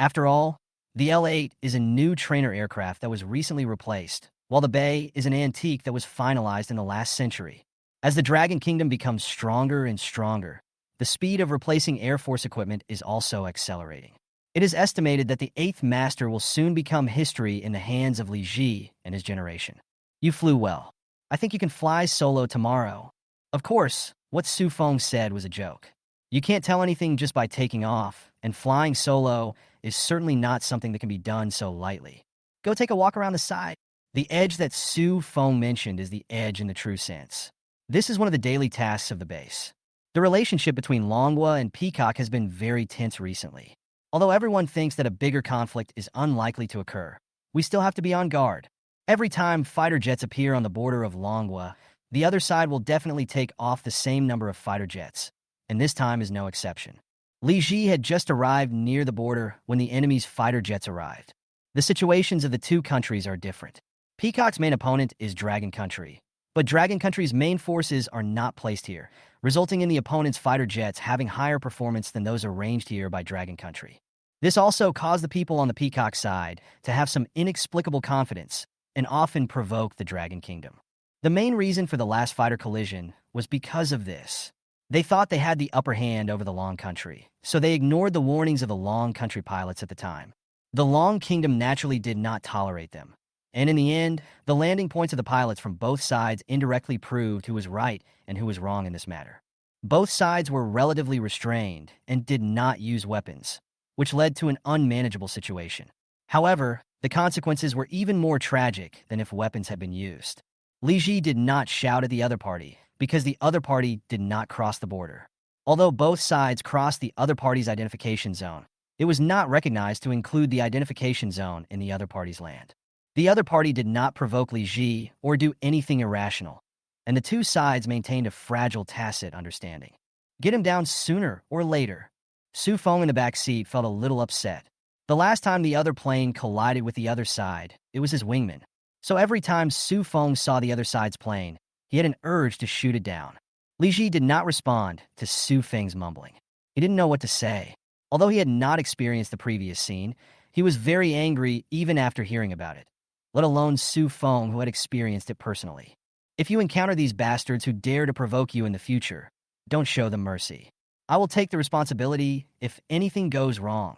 After all, the L-8 is a new trainer aircraft that was recently replaced, while the Bay is an antique that was finalized in the last century. As the Dragon Kingdom becomes stronger and stronger, the speed of replacing Air Force equipment is also accelerating. It is estimated that the 8th Master will soon become history in the hands of Li Ji and his generation. You flew well. I think you can fly solo tomorrow. Of course, what Su Feng said was a joke. You can't tell anything just by taking off, and flying solo is certainly not something that can be done so lightly. Go take a walk around the side. The edge that Su Feng mentioned is the edge in the true sense. This is one of the daily tasks of the base. The relationship between Manhwa and Peacock has been very tense recently. Although everyone thinks that a bigger conflict is unlikely to occur, we still have to be on guard. Every time fighter jets appear on the border of Manhwa, the other side will definitely take off the same number of fighter jets, and this time is no exception. Li Ji had just arrived near the border when the enemy's fighter jets arrived. The situations of the two countries are different. Peacock's main opponent is Dragon Country, but Dragon Country's main forces are not placed here, resulting in the opponent's fighter jets having higher performance than those arranged here by Dragon Country. This also caused the people on the Peacock side to have some inexplicable confidence and often provoke the Dragon Kingdom. The main reason for the last fighter collision was because of this. They thought they had the upper hand over the Long Country, so they ignored the warnings of the Long Country pilots at the time. The Long Kingdom naturally did not tolerate them. And in the end, the landing points of the pilots from both sides indirectly proved who was right and who was wrong in this matter. Both sides were relatively restrained and did not use weapons, which led to an unmanageable situation. However, the consequences were even more tragic than if weapons had been used. Li Ji did not shout at the other party because the other party did not cross the border. Although both sides crossed the other party's identification zone, it was not recognized to include the identification zone in the other party's land. The other party did not provoke Li Ji or do anything irrational, and the two sides maintained a fragile tacit understanding. Get him down sooner or later. Su Feng in the back seat felt a little upset. The last time the other plane collided with the other side, it was his wingman. So every time Su Feng saw the other side's plane, he had an urge to shoot it down. Li Ji did not respond to Su Feng's mumbling. He didn't know what to say. Although he had not experienced the previous scene, he was very angry even after hearing about it, let alone Su Feng, who had experienced it personally. If you encounter these bastards who dare to provoke you in the future, don't show them mercy. I will take the responsibility if anything goes wrong.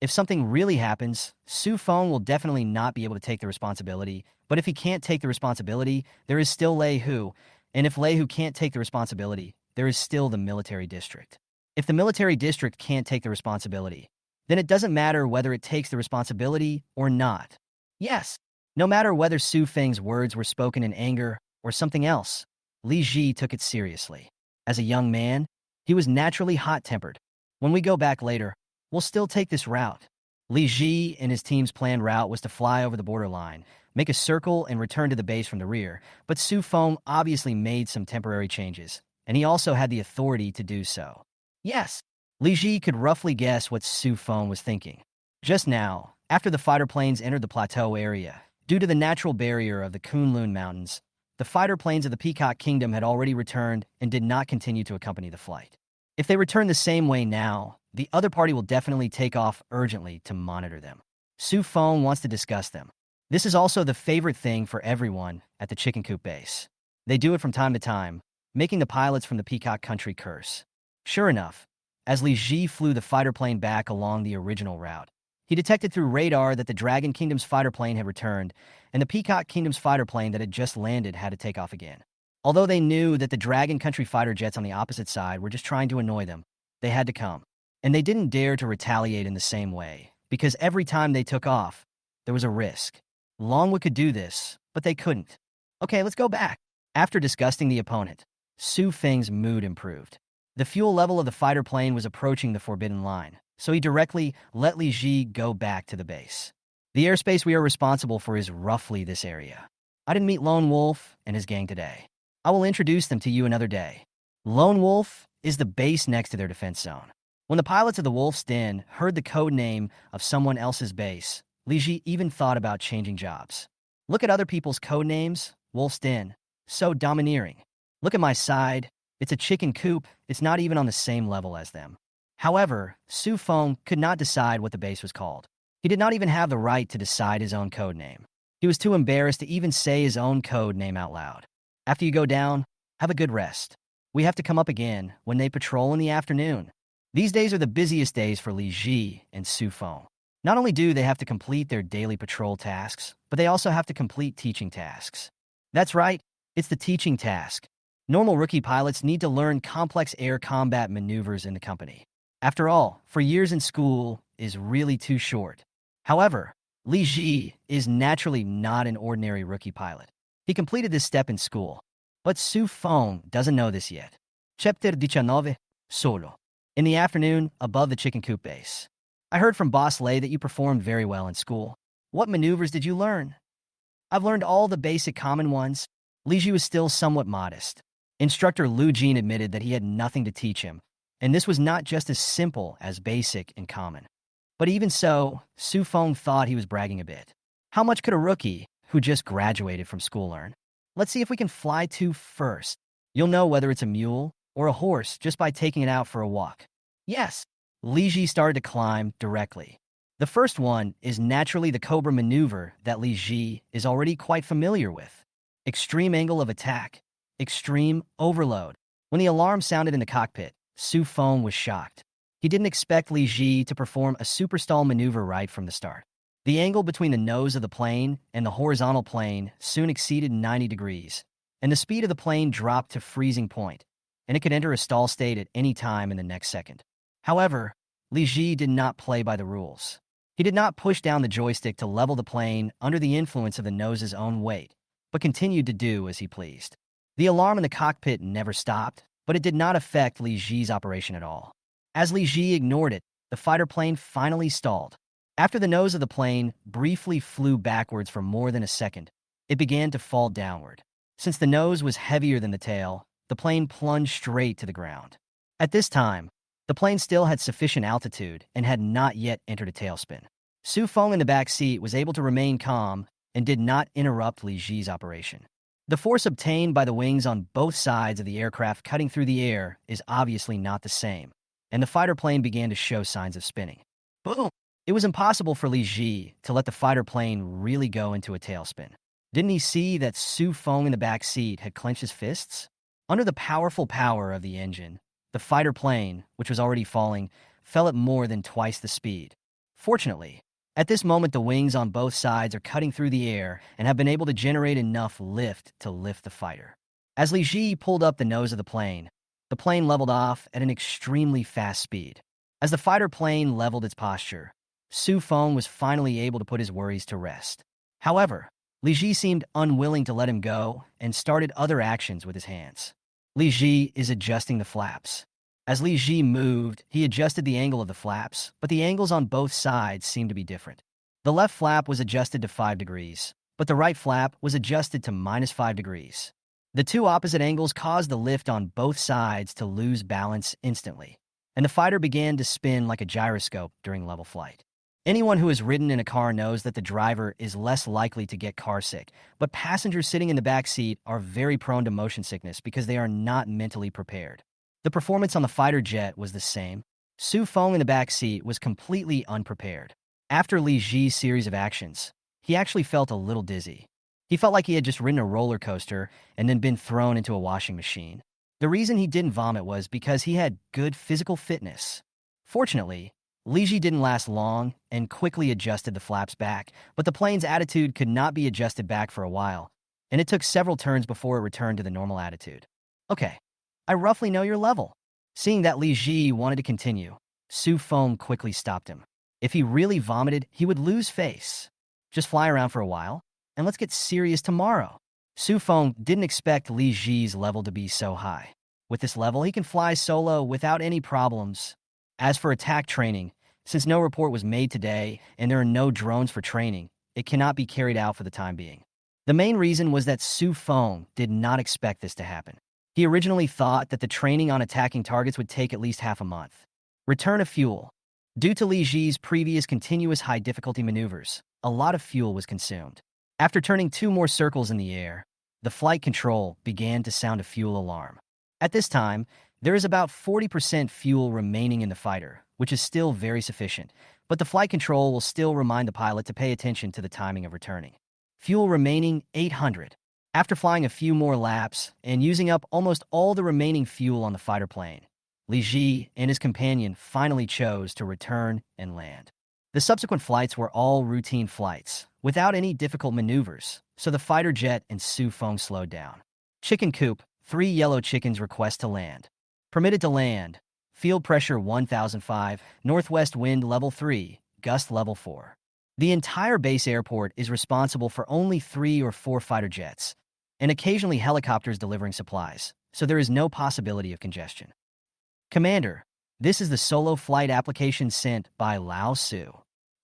If something really happens, Su Feng will definitely not be able to take the responsibility, but if he can't take the responsibility, there is still Lei Hu, and if Lei Hu can't take the responsibility, there is still the military district. If the military district can't take the responsibility, then it doesn't matter whether it takes the responsibility or not. Yes, no matter whether Su Feng's words were spoken in anger or something else, Li Ji took it seriously. As a young man, he was naturally hot-tempered. When we go back later, we'll still take this route. Li Ji and his team's planned route was to fly over the borderline, make a circle, and return to the base from the rear, but Su Feng obviously made some temporary changes, and he also had the authority to do so. Yes, Li Ji could roughly guess what Su Feng was thinking. Just now, after the fighter planes entered the plateau area, due to the natural barrier of the Kunlun Mountains, the fighter planes of the Peacock Kingdom had already returned and did not continue to accompany the flight. If they return the same way now, the other party will definitely take off urgently to monitor them. Su Feng wants to discuss them. This is also the favorite thing for everyone at the chicken coop base. They do it from time to time, making the pilots from the Peacock Country curse. Sure enough, as Li Ji flew the fighter plane back along the original route, he detected through radar that the Dragon Kingdom's fighter plane had returned, and the Peacock Kingdom's fighter plane that had just landed had to take off again. Although they knew that the Dragon Country fighter jets on the opposite side were just trying to annoy them, they had to come. And they didn't dare to retaliate in the same way, because every time they took off, there was a risk. Longwood could do this, but they couldn't. Okay, let's go back. After disgusting the opponent, Su Feng's mood improved. The fuel level of the fighter plane was approaching the forbidden line, so he directly let Li Ji go back to the base. The airspace we are responsible for is roughly this area. I didn't meet Lone Wolf and his gang today. I will introduce them to you another day. Lone Wolf is the base next to their defense zone. When the pilots of the Wolf's Den heard the code name of someone else's base, Li Ji even thought about changing jobs. Look at other people's code names, Wolf's Den. So domineering. Look at my side. It's a chicken coop. It's not even on the same level as them. However, Su Feng could not decide what the base was called. He did not even have the right to decide his own code name. He was too embarrassed to even say his own code name out loud. After you go down, have a good rest. We have to come up again when they patrol in the afternoon. These days are the busiest days for Li Ji and Su Feng. Not only do they have to complete their daily patrol tasks, but they also have to complete teaching tasks. That's right, it's the teaching task. Normal rookie pilots need to learn complex air combat maneuvers in the company. After all, 4 years in school is really too short. However, Li Ji is naturally not an ordinary rookie pilot. He completed this step in school, but Su Feng doesn't know this yet. Chapter 19, Solo. In the afternoon, above the chicken coop base. I heard from Boss Lei that you performed very well in school. What maneuvers did you learn? I've learned all the basic common ones. Li Ji was still somewhat modest. Instructor Lu Jin admitted that he had nothing to teach him, and this was not just as simple as basic and common. But even so, Su Feng thought he was bragging a bit. How much could a rookie who just graduated from school learn? Let's see if we can fly two first. You'll know whether it's a mule or a horse just by taking it out for a walk. Yes, Li Ji started to climb directly. The first one is naturally the Cobra maneuver that Li Ji is already quite familiar with. Extreme angle of attack. Extreme overload. When the alarm sounded in the cockpit, Su Feng was shocked. He didn't expect Li Ji to perform a super stall maneuver right from the start. The angle between the nose of the plane and the horizontal plane soon exceeded 90 degrees, and the speed of the plane dropped to freezing point, and it could enter a stall state at any time in the next second. However, Li Ji did not play by the rules. He did not push down the joystick to level the plane under the influence of the nose's own weight, but continued to do as he pleased. The alarm in the cockpit never stopped, but it did not affect Li Ji's operation at all. As Li Ji ignored it, the fighter plane finally stalled. After the nose of the plane briefly flew backwards for more than a second, it began to fall downward. Since the nose was heavier than the tail, the plane plunged straight to the ground. At this time, the plane still had sufficient altitude and had not yet entered a tailspin. Su Feng in the back seat was able to remain calm and did not interrupt Li Ji's operation. The force obtained by the wings on both sides of the aircraft cutting through the air is obviously not the same, and the fighter plane began to show signs of spinning. Boom! It was impossible for Li Ji to let the fighter plane really go into a tailspin. Didn't he see that Su Feng in the back seat had clenched his fists? Under the powerful power of the engine, the fighter plane, which was already falling, fell at more than twice the speed. Fortunately, at this moment the wings on both sides are cutting through the air and have been able to generate enough lift to lift the fighter. As Li Ji pulled up the nose of the plane leveled off at an extremely fast speed. As the fighter plane leveled its posture, Su Feng was finally able to put his worries to rest. However, Li Ji seemed unwilling to let him go and started other actions with his hands. Li Ji is adjusting the flaps. As Li Ji moved, he adjusted the angle of the flaps, but the angles on both sides seemed to be different. The left flap was adjusted to 5 degrees, but the right flap was adjusted to -5 degrees. The two opposite angles caused the lift on both sides to lose balance instantly, and the fighter began to spin like a gyroscope during level flight. Anyone who has ridden in a car knows that the driver is less likely to get carsick, but passengers sitting in the back seat are very prone to motion sickness because they are not mentally prepared. The performance on the fighter jet was the same. Su Feng in the back seat was completely unprepared. After Li Ji's series of actions, he actually felt a little dizzy. He felt like he had just ridden a roller coaster and then been thrown into a washing machine. The reason he didn't vomit was because he had good physical fitness. Fortunately, Li Ji didn't last long and quickly adjusted the flaps back, but the plane's attitude could not be adjusted back for a while, and it took several turns before it returned to the normal attitude. Okay, I roughly know your level. Seeing that Li Ji wanted to continue, Su Feng quickly stopped him. If he really vomited, he would lose face. Just fly around for a while, and let's get serious tomorrow. Su Feng didn't expect Li Ji's level to be so high. With this level, he can fly solo without any problems. As for attack training, since no report was made today and there are no drones for training, it cannot be carried out for the time being. The main reason was that Su Feng did not expect this to happen. He originally thought that the training on attacking targets would take at least half a month. Return of fuel. Due to Li Ji's previous continuous high-difficulty maneuvers, a lot of fuel was consumed. After turning 2 more circles in the air, the flight control began to sound a fuel alarm. At this time, there is about 40% fuel remaining in the fighter, which is still very sufficient, but the flight control will still remind the pilot to pay attention to the timing of returning. Fuel remaining 800. After flying a few more laps and using up almost all the remaining fuel on the fighter plane, Li Ji and his companion finally chose to return and land. The subsequent flights were all routine flights, without any difficult maneuvers, so the fighter jet and Su Feng slowed down. Chicken coop, 3 yellow chickens request to land. Permitted to land. Field pressure 1005, northwest wind level 3, gust level 4. The entire base airport is responsible for only 3 or 4 fighter jets, and occasionally helicopters delivering supplies, so there is no possibility of congestion. Commander, this is the solo flight application sent by Lao Su.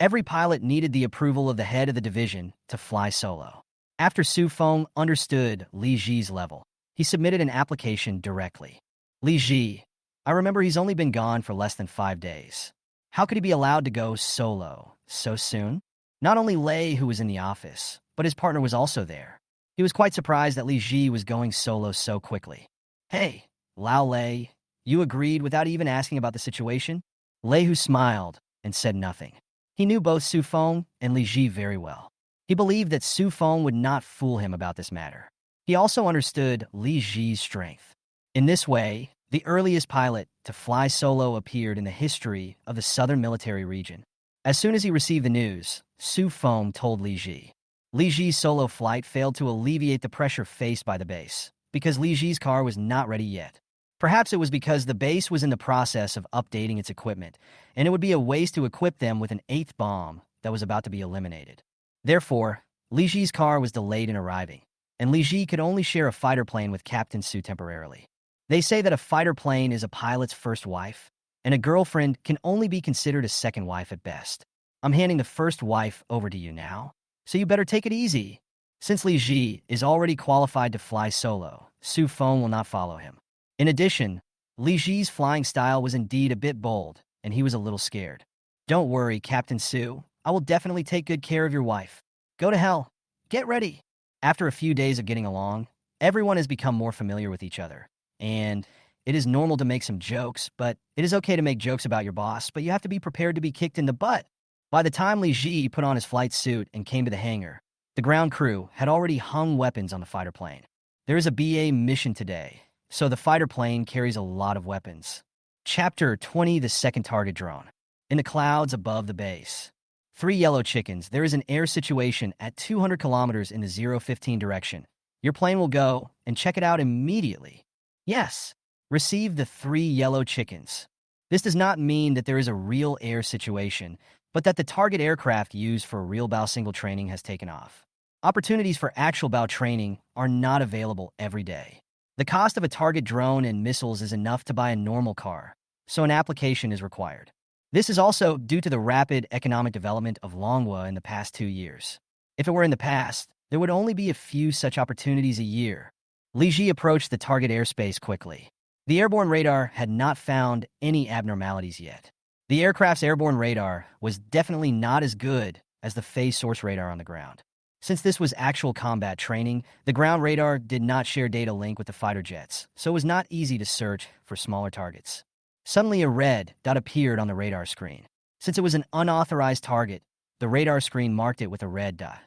Every pilot needed the approval of the head of the division to fly solo. After Su Feng understood Li Ji's level, he submitted an application directly. Li Ji, I remember he's only been gone for less than 5 days. How could he be allowed to go solo so soon? Not only Lei, who was in the office, but his partner was also there. He was quite surprised that Li Ji was going solo so quickly. Hey, Lao Lei, you agreed without even asking about the situation? Lei Hu smiled and said nothing. He knew both Su Feng and Li Ji very well. He believed that Su Feng would not fool him about this matter. He also understood Li Ji's strength. In this way, the earliest pilot to fly solo appeared in the history of the Southern Military Region. As soon as he received the news, Su Feng told Li Ji. Li Ji's solo flight failed to alleviate the pressure faced by the base, because Li Ji's car was not ready yet. Perhaps it was because the base was in the process of updating its equipment, and it would be a waste to equip them with an eighth bomb that was about to be eliminated. Therefore, Li Ji's car was delayed in arriving, and Li Ji could only share a fighter plane with Captain Su temporarily. They say that a fighter plane is a pilot's first wife, and a girlfriend can only be considered a second wife at best. I'm handing the first wife over to you now, so you better take it easy. Since Li Ji is already qualified to fly solo, Su Feng will not follow him. In addition, Li Ji's flying style was indeed a bit bold, and he was a little scared. Don't worry, Captain Su. I will definitely take good care of your wife. Go to hell. Get ready. After a few days of getting along, everyone has become more familiar with each other, and it is normal to make some jokes, but it is okay to make jokes about your boss, but you have to be prepared to be kicked in the butt. By the time Li Ji put on his flight suit and came to the hangar, the ground crew had already hung weapons on the fighter plane. There is a BA mission today, so the fighter plane carries a lot of weapons. Chapter 20: The Second Target Drone. In the clouds above the base. 3 yellow chickens. There is an air situation at 200 kilometers in the 015 direction. Your plane will go and check it out immediately. Yes. Receive the 3 yellow chickens. This does not mean that there is a real air situation, but that the target aircraft used for real bow single training has taken off. Opportunities for actual bow training are not available every day. The cost of a target drone and missiles is enough to buy a normal car, so an application is required. This is also due to the rapid economic development of Manhwa in the past 2 years. If it were in the past, there would only be a few such opportunities a year. Li Ji approached the target airspace quickly. The airborne radar had not found any abnormalities yet. The aircraft's airborne radar was definitely not as good as the phase source radar on the ground. Since this was actual combat training, the ground radar did not share data link with the fighter jets, so it was not easy to search for smaller targets. Suddenly, a red dot appeared on the radar screen. Since it was an unauthorized target, the radar screen marked it with a red dot.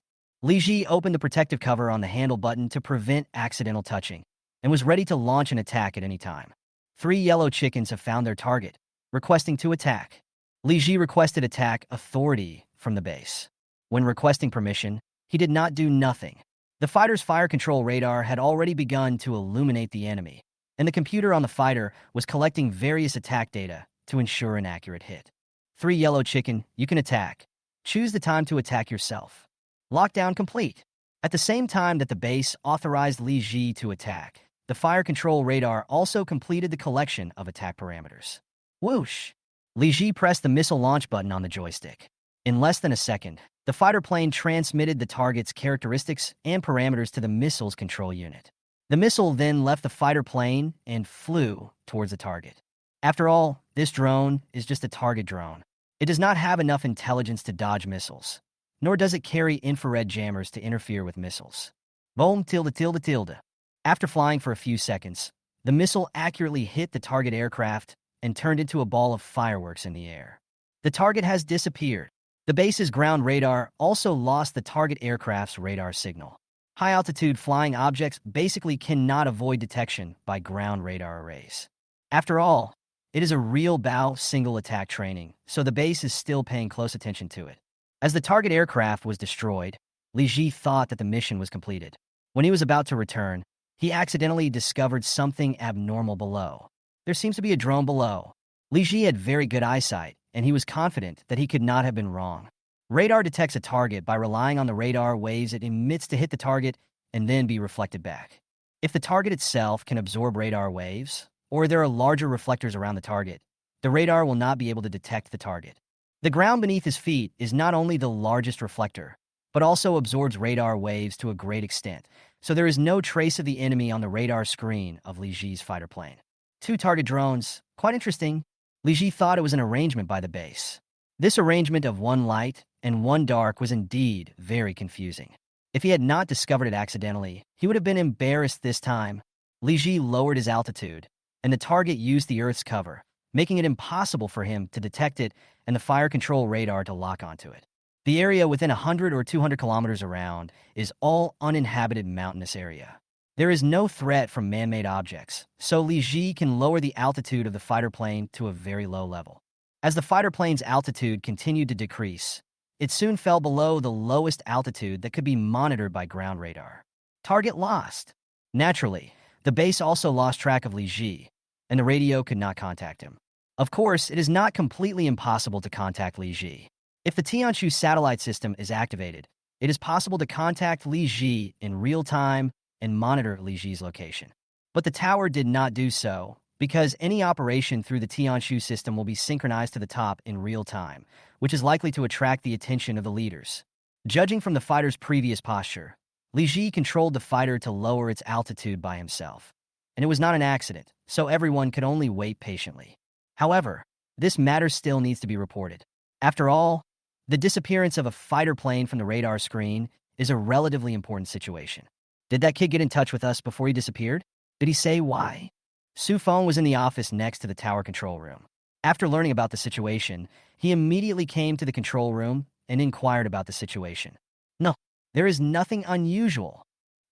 Li Ji opened the protective cover on the handle button to prevent accidental touching, and was ready to launch an attack at any time. 3 yellow chickens have found their target, requesting to attack. Li Ji requested attack authority from the base. When requesting permission, he did not do nothing. The fighter's fire control radar had already begun to illuminate the enemy, and the computer on the fighter was collecting various attack data to ensure an accurate hit. 3 yellow chicken, you can attack. Choose the time to attack yourself. Lockdown complete. At the same time that the base authorized Li Ji to attack, the fire control radar also completed the collection of attack parameters. Whoosh! Li Ji pressed the missile launch button on the joystick. In less than a second, the fighter plane transmitted the target's characteristics and parameters to the missile's control unit. The missile then left the fighter plane and flew towards the target. After all, this drone is just a target drone. It does not have enough intelligence to dodge missiles, nor does it carry infrared jammers to interfere with missiles. Boom, tilde, tilde, tilde. After flying for a few seconds, the missile accurately hit the target aircraft and turned into a ball of fireworks in the air. The target has disappeared. The base's ground radar also lost the target aircraft's radar signal. High-altitude flying objects basically cannot avoid detection by ground radar arrays. After all, it is a real bow single attack training, so the base is still paying close attention to it. As the target aircraft was destroyed, Li Ji thought that the mission was completed. When he was about to return, he accidentally discovered something abnormal below. There seems to be a drone below. Li Ji had very good eyesight, and he was confident that he could not have been wrong. Radar detects a target by relying on the radar waves it emits to hit the target and then be reflected back. If the target itself can absorb radar waves, or there are larger reflectors around the target, the radar will not be able to detect the target. The ground beneath his feet is not only the largest reflector, but also absorbs radar waves to a great extent, so there is no trace of the enemy on the radar screen of Li Ji's fighter plane. 2 target drones, quite interesting. Li Ji thought it was an arrangement by the base. This arrangement of 1 light and 1 dark was indeed very confusing. If he had not discovered it accidentally, he would have been embarrassed this time. Li Ji lowered his altitude, and the target used the Earth's cover, making it impossible for him to detect it and the fire control radar to lock onto it. The area within 100 or 200 kilometers around is all uninhabited mountainous area. There is no threat from man-made objects, so Li Ji can lower the altitude of the fighter plane to a very low level. As the fighter plane's altitude continued to decrease, it soon fell below the lowest altitude that could be monitored by ground radar. Target lost. Naturally, the base also lost track of Li Ji, and the radio could not contact him. Of course, it is not completely impossible to contact Li Ji. If the Tianshu satellite system is activated, it is possible to contact Li Ji in real time and monitor Li Ji's location. But the tower did not do so, because any operation through the Tianshu system will be synchronized to the top in real time, which is likely to attract the attention of the leaders. Judging from the fighter's previous posture, Li Ji controlled the fighter to lower its altitude by himself. And it was not an accident, so everyone could only wait patiently. However, this matter still needs to be reported. After all, the disappearance of a fighter plane from the radar screen is a relatively important situation. Did that kid get in touch with us before he disappeared? Did he say why? Su Feng was in the office next to the tower control room. After learning about the situation, he immediately came to the control room and inquired about the situation. No, there is nothing unusual.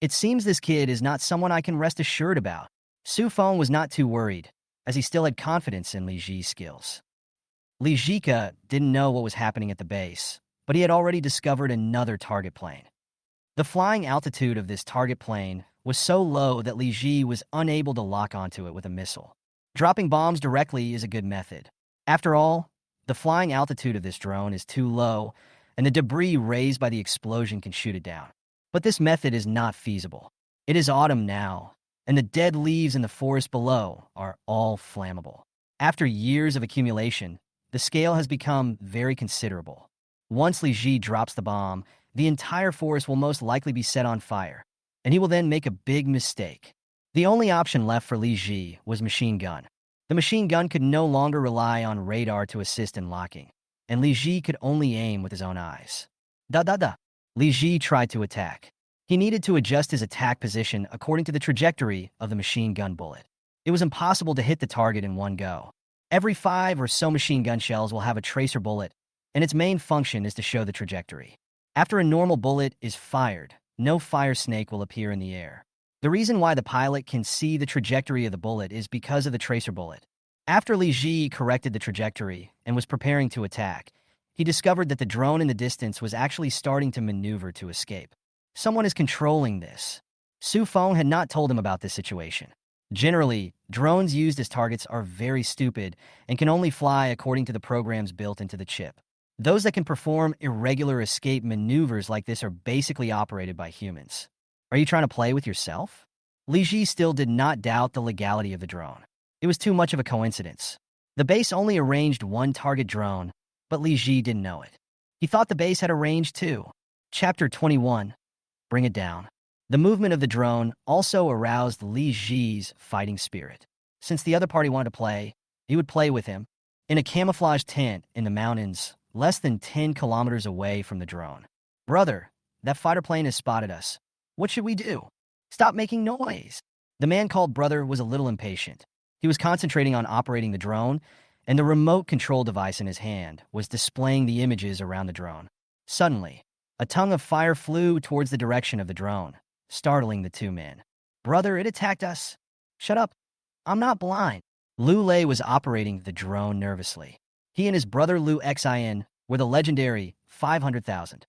It seems this kid is not someone I can rest assured about. Su Feng was not too worried, as he still had confidence in Li Ji's skills. Li Jika didn't know what was happening at the base, but he had already discovered another target plane. The flying altitude of this target plane was so low that Li Ji was unable to lock onto it with a missile. Dropping bombs directly is a good method. After all, the flying altitude of this drone is too low, and the debris raised by the explosion can shoot it down. But this method is not feasible. It is autumn now, and the dead leaves in the forest below are all flammable. After years of accumulation, the scale has become very considerable. Once Li Ji drops the bomb, the entire forest will most likely be set on fire, and he will then make a big mistake. The only option left for Li Ji was machine gun. The machine gun could no longer rely on radar to assist in locking, and Li Ji could only aim with his own eyes. Da. Li Ji tried to attack. He needed to adjust his attack position according to the trajectory of the machine gun bullet. It was impossible to hit the target in one go. Every 5 or so machine gun shells will have a tracer bullet, and its main function is to show the trajectory. After a normal bullet is fired, no fire snake will appear in the air. The reason why the pilot can see the trajectory of the bullet is because of the tracer bullet. After Li Ji corrected the trajectory and was preparing to attack, he discovered that the drone in the distance was actually starting to maneuver to escape. Someone is controlling this. Su Feng had not told him about this situation. Generally, drones used as targets are very stupid and can only fly according to the programs built into the chip. Those that can perform irregular escape maneuvers like this are basically operated by humans. Are you trying to play with yourself? Li Ji still did not doubt the legality of the drone. It was too much of a coincidence. The base only arranged one target drone, but Li Ji didn't know it. He thought the base had arranged two. Chapter 21. Bring it down. The movement of the drone also aroused Li Ji's fighting spirit. Since the other party wanted to play, he would play with him. In a camouflage tent in the mountains, less than 10 kilometers away from the drone. Brother, that fighter plane has spotted us. What should we do? Stop making noise. The man called Brother was a little impatient. He was concentrating on operating the drone, and the remote control device in his hand was displaying the images around the drone. Suddenly, a tongue of fire flew towards the direction of the drone, startling the two men. Brother, it attacked us. Shut up. I'm not blind. Lu Lei was operating the drone nervously. He and his brother Lu Xin were the legendary 500,000.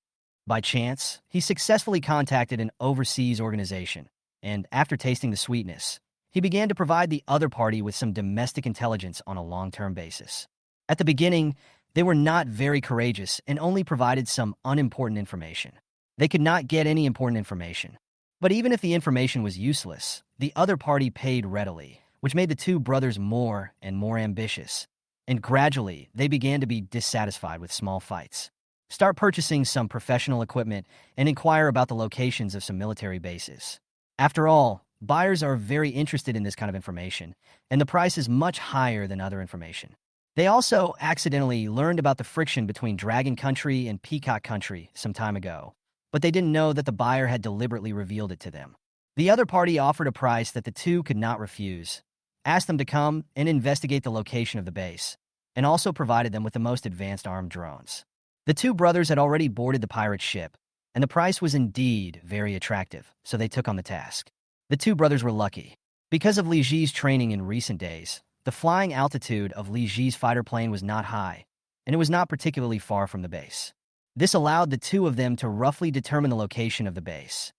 By chance, he successfully contacted an overseas organization, and after tasting the sweetness, he began to provide the other party with some domestic intelligence on a long-term basis. At the beginning, they were not very courageous and only provided some unimportant information. They could not get any important information. But even if the information was useless, the other party paid readily, which made the two brothers more and more ambitious. And gradually, they began to be dissatisfied with small fights. Start purchasing some professional equipment and inquire about the locations of some military bases. After all, buyers are very interested in this kind of information, and the price is much higher than other information. They also accidentally learned about the friction between Dragon Country and Peacock Country some time ago, but they didn't know that the buyer had deliberately revealed it to them. The other party offered a price that the two could not refuse, asked them to come and investigate the location of the base, and also provided them with the most advanced armed drones. The two brothers had already boarded the pirate ship, and the price was indeed very attractive, so they took on the task. The two brothers were lucky. Because of Li Ji's training in recent days, The flying altitude of Li Ji's fighter plane was not high, and it was not particularly far from the base. This allowed the two of them to roughly determine the location of the base.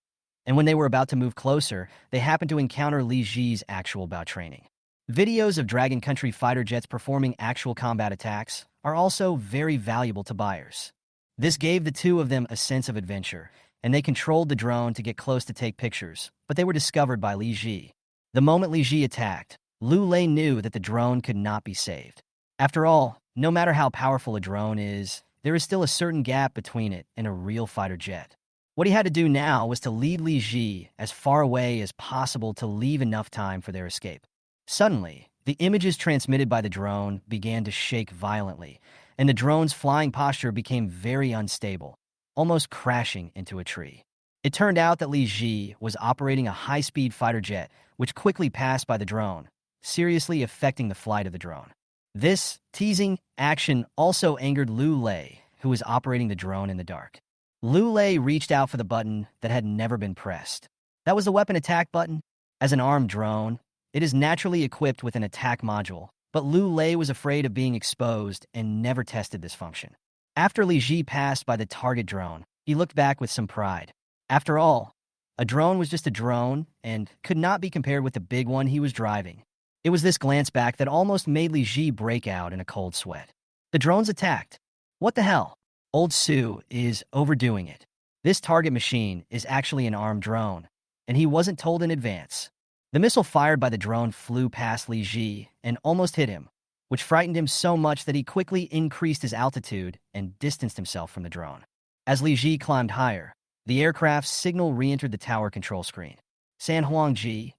And when they were about to move closer, they happened to encounter Li Ji's actual bout training. Videos of Dragon Country fighter jets performing actual combat attacks are also very valuable to buyers. This gave the two of them a sense of adventure, and they controlled the drone to get close to take pictures, but they were discovered by Li Ji. The moment Li Ji attacked, Lu Lei knew that the drone could not be saved. After all, no matter how powerful a drone is, there is still a certain gap between it and a real fighter jet. What he had to do now was to lead Li Ji as far away as possible to leave enough time for their escape. Suddenly, the images transmitted by the drone began to shake violently, and the drone's flying posture became very unstable, almost crashing into a tree. It turned out that Li Ji was operating a high-speed fighter jet, which quickly passed by the drone, seriously affecting the flight of the drone. This teasing action also angered Lu Lei, who was operating the drone in the dark. Lu Lei reached out for the button that had never been pressed. That was the weapon attack button. As an armed drone, it is naturally equipped with an attack module, but Lu Lei was afraid of being exposed and never tested this function. After Li Ji passed by the target drone, he looked back with some pride. After all, a drone was just a drone and could not be compared with the big one he was driving. It was this glance back that almost made Li Ji break out in a cold sweat. The drone's attacked. What the hell? Old Su is overdoing it. This target machine is actually an armed drone, and he wasn't told in advance. The missile fired by the drone flew past Li Ji and almost hit him, which frightened him so much that he quickly increased his altitude and distanced himself from the drone. As Li Ji climbed higher, the aircraft's signal re-entered the tower control screen. San Huangji,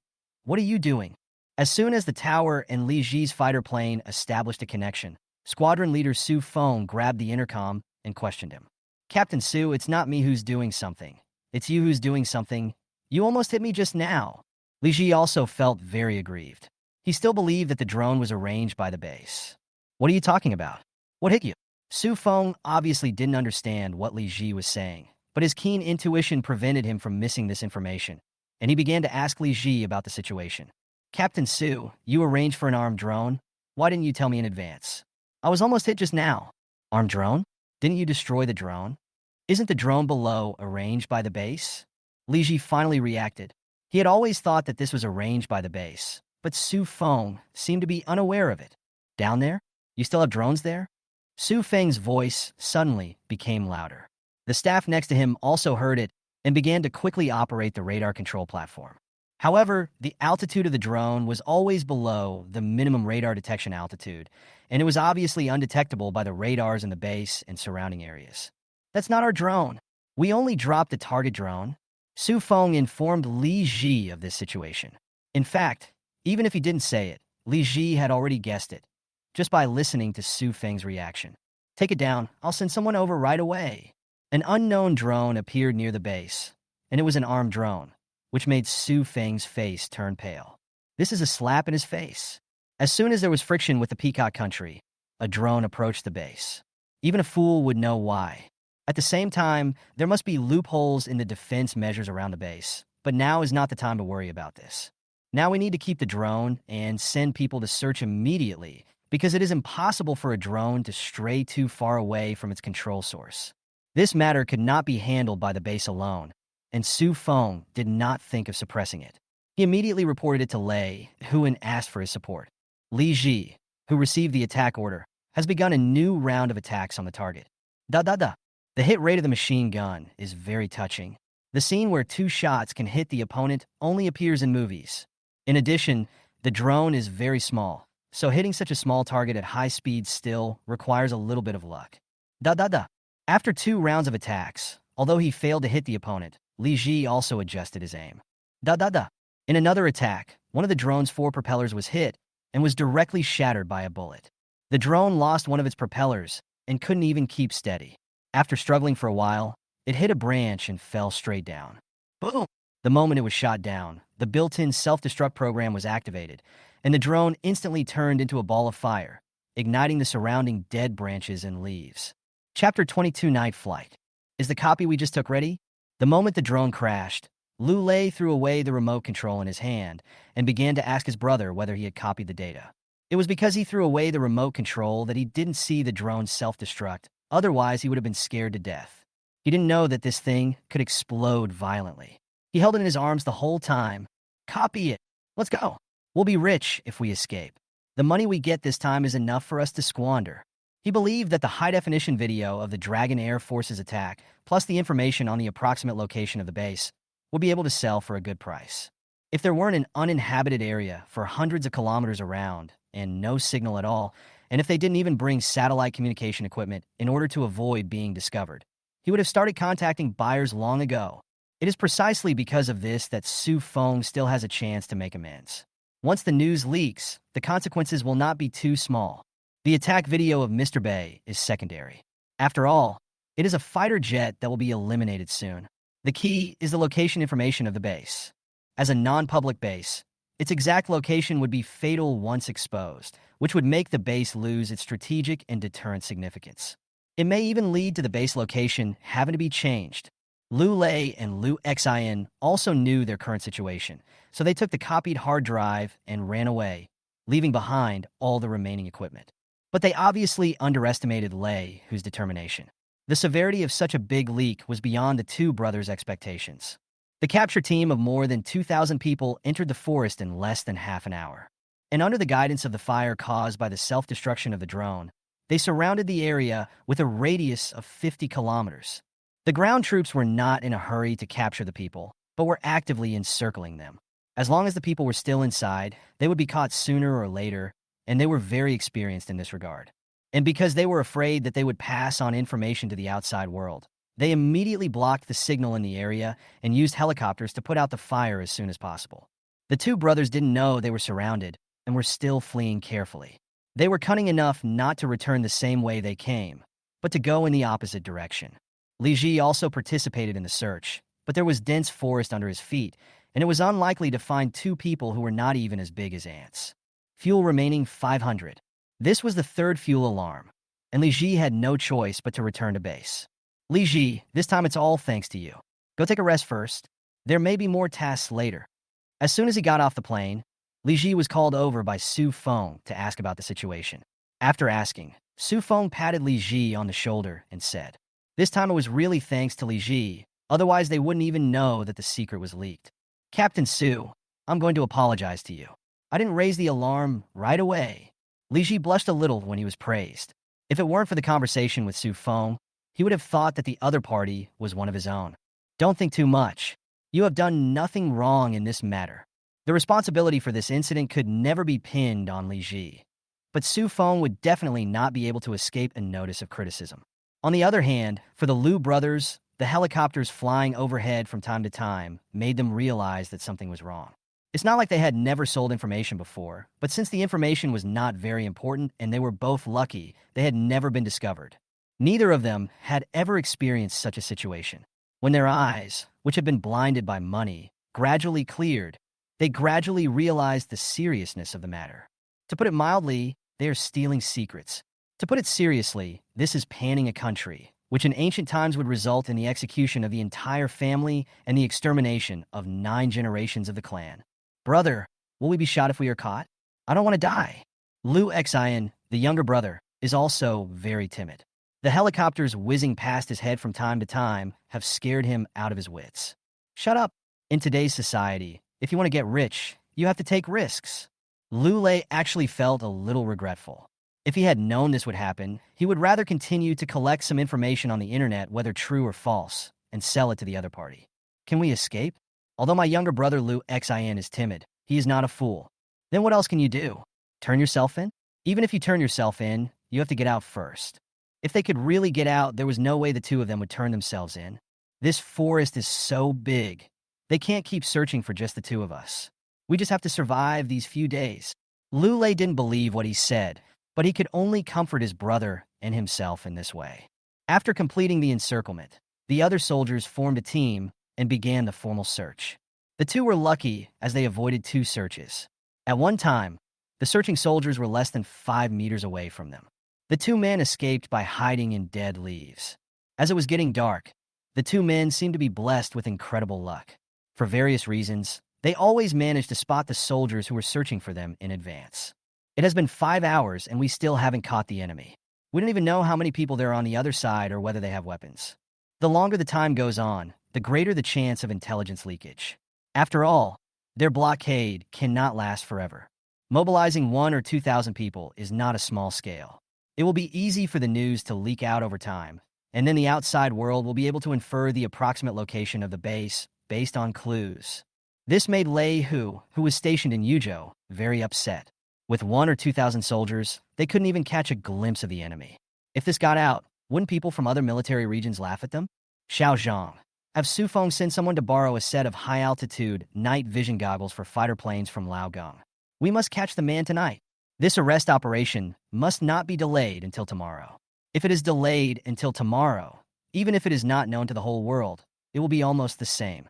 what are you doing? As soon as the tower and Li Ji's fighter plane established a connection, squadron leader Su Feng grabbed the intercom and questioned him. Captain Su, it's not me who's doing something. It's you who's doing something. You almost hit me just now. Li Ji also felt very aggrieved. He still believed that the drone was arranged by the base. What are you talking about? What hit you? Su Feng obviously didn't understand what Li Ji was saying, but his keen intuition prevented him from missing this information, and he began to ask Li Ji about the situation. Captain Su, you arranged for an armed drone? Why didn't you tell me in advance? I was almost hit just now. Armed drone? Didn't you destroy the drone? Isn't the drone below arranged by the base? Li Ji finally reacted. He had always thought that this was arranged by the base, but Su Feng seemed to be unaware of it. Down there? You still have drones there? Su Feng's voice suddenly became louder. The staff next to him also heard it and began to quickly operate the radar control platform. However, the altitude of the drone was always below the minimum radar detection altitude, and it was obviously undetectable by the radars in the base and surrounding areas. That's not our drone. We only dropped the target drone. Su Feng informed Li Ji of this situation. In fact, even if he didn't say it, Li Ji had already guessed it, just by listening to Su Feng's reaction. Take it down. I'll send someone over right away. An unknown drone appeared near the base, and it was an armed drone, which made Su Feng's face turn pale. This is a slap in his face. As soon as there was friction with the Peacock Country, a drone approached the base. Even a fool would know why. At the same time, there must be loopholes in the defense measures around the base, but now is not the time to worry about this. Now we need to keep the drone and send people to search immediately, because it is impossible for a drone to stray too far away from its control source. This matter could not be handled by the base alone, and Su Feng did not think of suppressing it. He immediately reported it to Lei, who asked for his support. Li Ji, who received the attack order, has begun a new round of attacks on the target. The hit rate of the machine gun is very touching. The scene where 2 shots can hit the opponent only appears in movies. In addition, the drone is very small, so hitting such a small target at high speed still requires a little bit of luck. After 2 rounds of attacks, although he failed to hit the opponent, Li Ji also adjusted his aim. In another attack, one of the drone's 4 propellers was hit and was directly shattered by a bullet. The drone lost one of its propellers and couldn't even keep steady. After struggling for a while, it hit a branch and fell straight down. Boom! The moment it was shot down, the built-in self-destruct program was activated, and the drone instantly turned into a ball of fire, igniting the surrounding dead branches and leaves. Chapter 22 Night Flight. Is the copy we just took ready? The moment the drone crashed, Lu Lei threw away the remote control in his hand and began to ask his brother whether he had copied the data. It was because he threw away the remote control that he didn't see the drone self-destruct. Otherwise, he would have been scared to death. He didn't know that this thing could explode violently. He held it in his arms the whole time. Copy it. Let's go. We'll be rich if we escape. The money we get this time is enough for us to squander. He believed that the high-definition video of the Dragon Air Force's attack, plus the information on the approximate location of the base, would be able to sell for a good price. If there weren't an uninhabited area for hundreds of kilometers around, and no signal at all, and if they didn't even bring satellite communication equipment in order to avoid being discovered, he would have started contacting buyers long ago. It is precisely because of this that Su Feng still has a chance to make amends. Once the news leaks, the consequences will not be too small. The attack video of Mr. Bay is secondary. After all, it is a fighter jet that will be eliminated soon. The key is the location information of the base. As a non-public base, its exact location would be fatal once exposed, which would make the base lose its strategic and deterrent significance. It may even lead to the base location having to be changed. Liu Lei and Liu Xin also knew their current situation, so they took the copied hard drive and ran away, leaving behind all the remaining equipment. But they obviously underestimated Lei, whose determination. The severity of such a big leak was beyond the two brothers' expectations. The capture team of more than 2,000 people entered the forest in less than half an hour. And under the guidance of the fire caused by the self-destruction of the drone, they surrounded the area with a radius of 50 kilometers. The ground troops were not in a hurry to capture the people, but were actively encircling them. As long as the people were still inside, they would be caught sooner or later, and they were very experienced in this regard. And because they were afraid that they would pass on information to the outside world, they immediately blocked the signal in the area and used helicopters to put out the fire as soon as possible. The two brothers didn't know they were surrounded and were still fleeing carefully. They were cunning enough not to return the same way they came, but to go in the opposite direction. Li Ji also participated in the search, but there was dense forest under his feet, and it was unlikely to find two people who were not even as big as ants. Fuel remaining 500. This was the third fuel alarm, and Li Ji had no choice but to return to base. Li Ji, this time it's all thanks to you. Go take a rest first. There may be more tasks later. As soon as he got off the plane, Li Ji was called over by Su Feng to ask about the situation. After asking, Su Feng patted Li Ji on the shoulder and said, "This time it was really thanks to Li Ji, otherwise they wouldn't even know that the secret was leaked. Captain Su, I'm going to apologize to you. I didn't raise the alarm right away." Li Ji blushed a little when he was praised. If it weren't for the conversation with Su Feng, he would have thought that the other party was one of his own. Don't think too much. You have done nothing wrong in this matter. The responsibility for this incident could never be pinned on Li Ji. But Su Feng would definitely not be able to escape a notice of criticism. On the other hand, for the Liu brothers, the helicopters flying overhead from time to time made them realize that something was wrong. It's not like they had never sold information before, but since the information was not very important and they were both lucky, they had never been discovered. Neither of them had ever experienced such a situation. When their eyes, which had been blinded by money, gradually cleared, they gradually realized the seriousness of the matter. To put it mildly, they are stealing secrets. To put it seriously, this is panning a country, which in ancient times would result in the execution of the entire family and the extermination of 9 generations of the clan. Brother, will we be shot if we are caught? I don't want to die. Liu Xin, the younger brother, is also very timid. The helicopters whizzing past his head from time to time have scared him out of his wits. Shut up. In today's society, if you want to get rich, you have to take risks. Liu Lei actually felt a little regretful. If he had known this would happen, he would rather continue to collect some information on the internet, whether true or false, and sell it to the other party. Can we escape? Although my younger brother Liu Xin is timid, he is not a fool. Then what else can you do? Turn yourself in? Even if you turn yourself in, you have to get out first. If they could really get out, there was no way the two of them would turn themselves in. This forest is so big. They can't keep searching for just the two of us. We just have to survive these few days. Liu Lei didn't believe what he said, but he could only comfort his brother and himself in this way. After completing the encirclement, the other soldiers formed a team and began the formal search. The two were lucky as they avoided 2 searches. At one time, the searching soldiers were less than 5 meters away from them. The 2 men escaped by hiding in dead leaves. As it was getting dark, the 2 men seemed to be blessed with incredible luck. For various reasons, they always managed to spot the soldiers who were searching for them in advance. It has been 5 hours and we still haven't caught the enemy. We don't even know how many people there are on the other side or whether they have weapons. The longer the time goes on, the greater the chance of intelligence leakage. After all, their blockade cannot last forever. Mobilizing 1 or 2,000 people is not a small scale. It will be easy for the news to leak out over time, and then the outside world will be able to infer the approximate location of the base based on clues. This made Lei Hu, who was stationed in Yuzhou, very upset. With 1 or 2,000 soldiers, they couldn't even catch a glimpse of the enemy. If this got out, wouldn't people from other military regions laugh at them? Xiao Zhang, have Su Feng send someone to borrow a set of high-altitude night vision goggles for fighter planes from Laogang. We must catch the man tonight. This arrest operation must not be delayed until tomorrow. If it is delayed until tomorrow, even if it is not known to the whole world, it will be almost the same.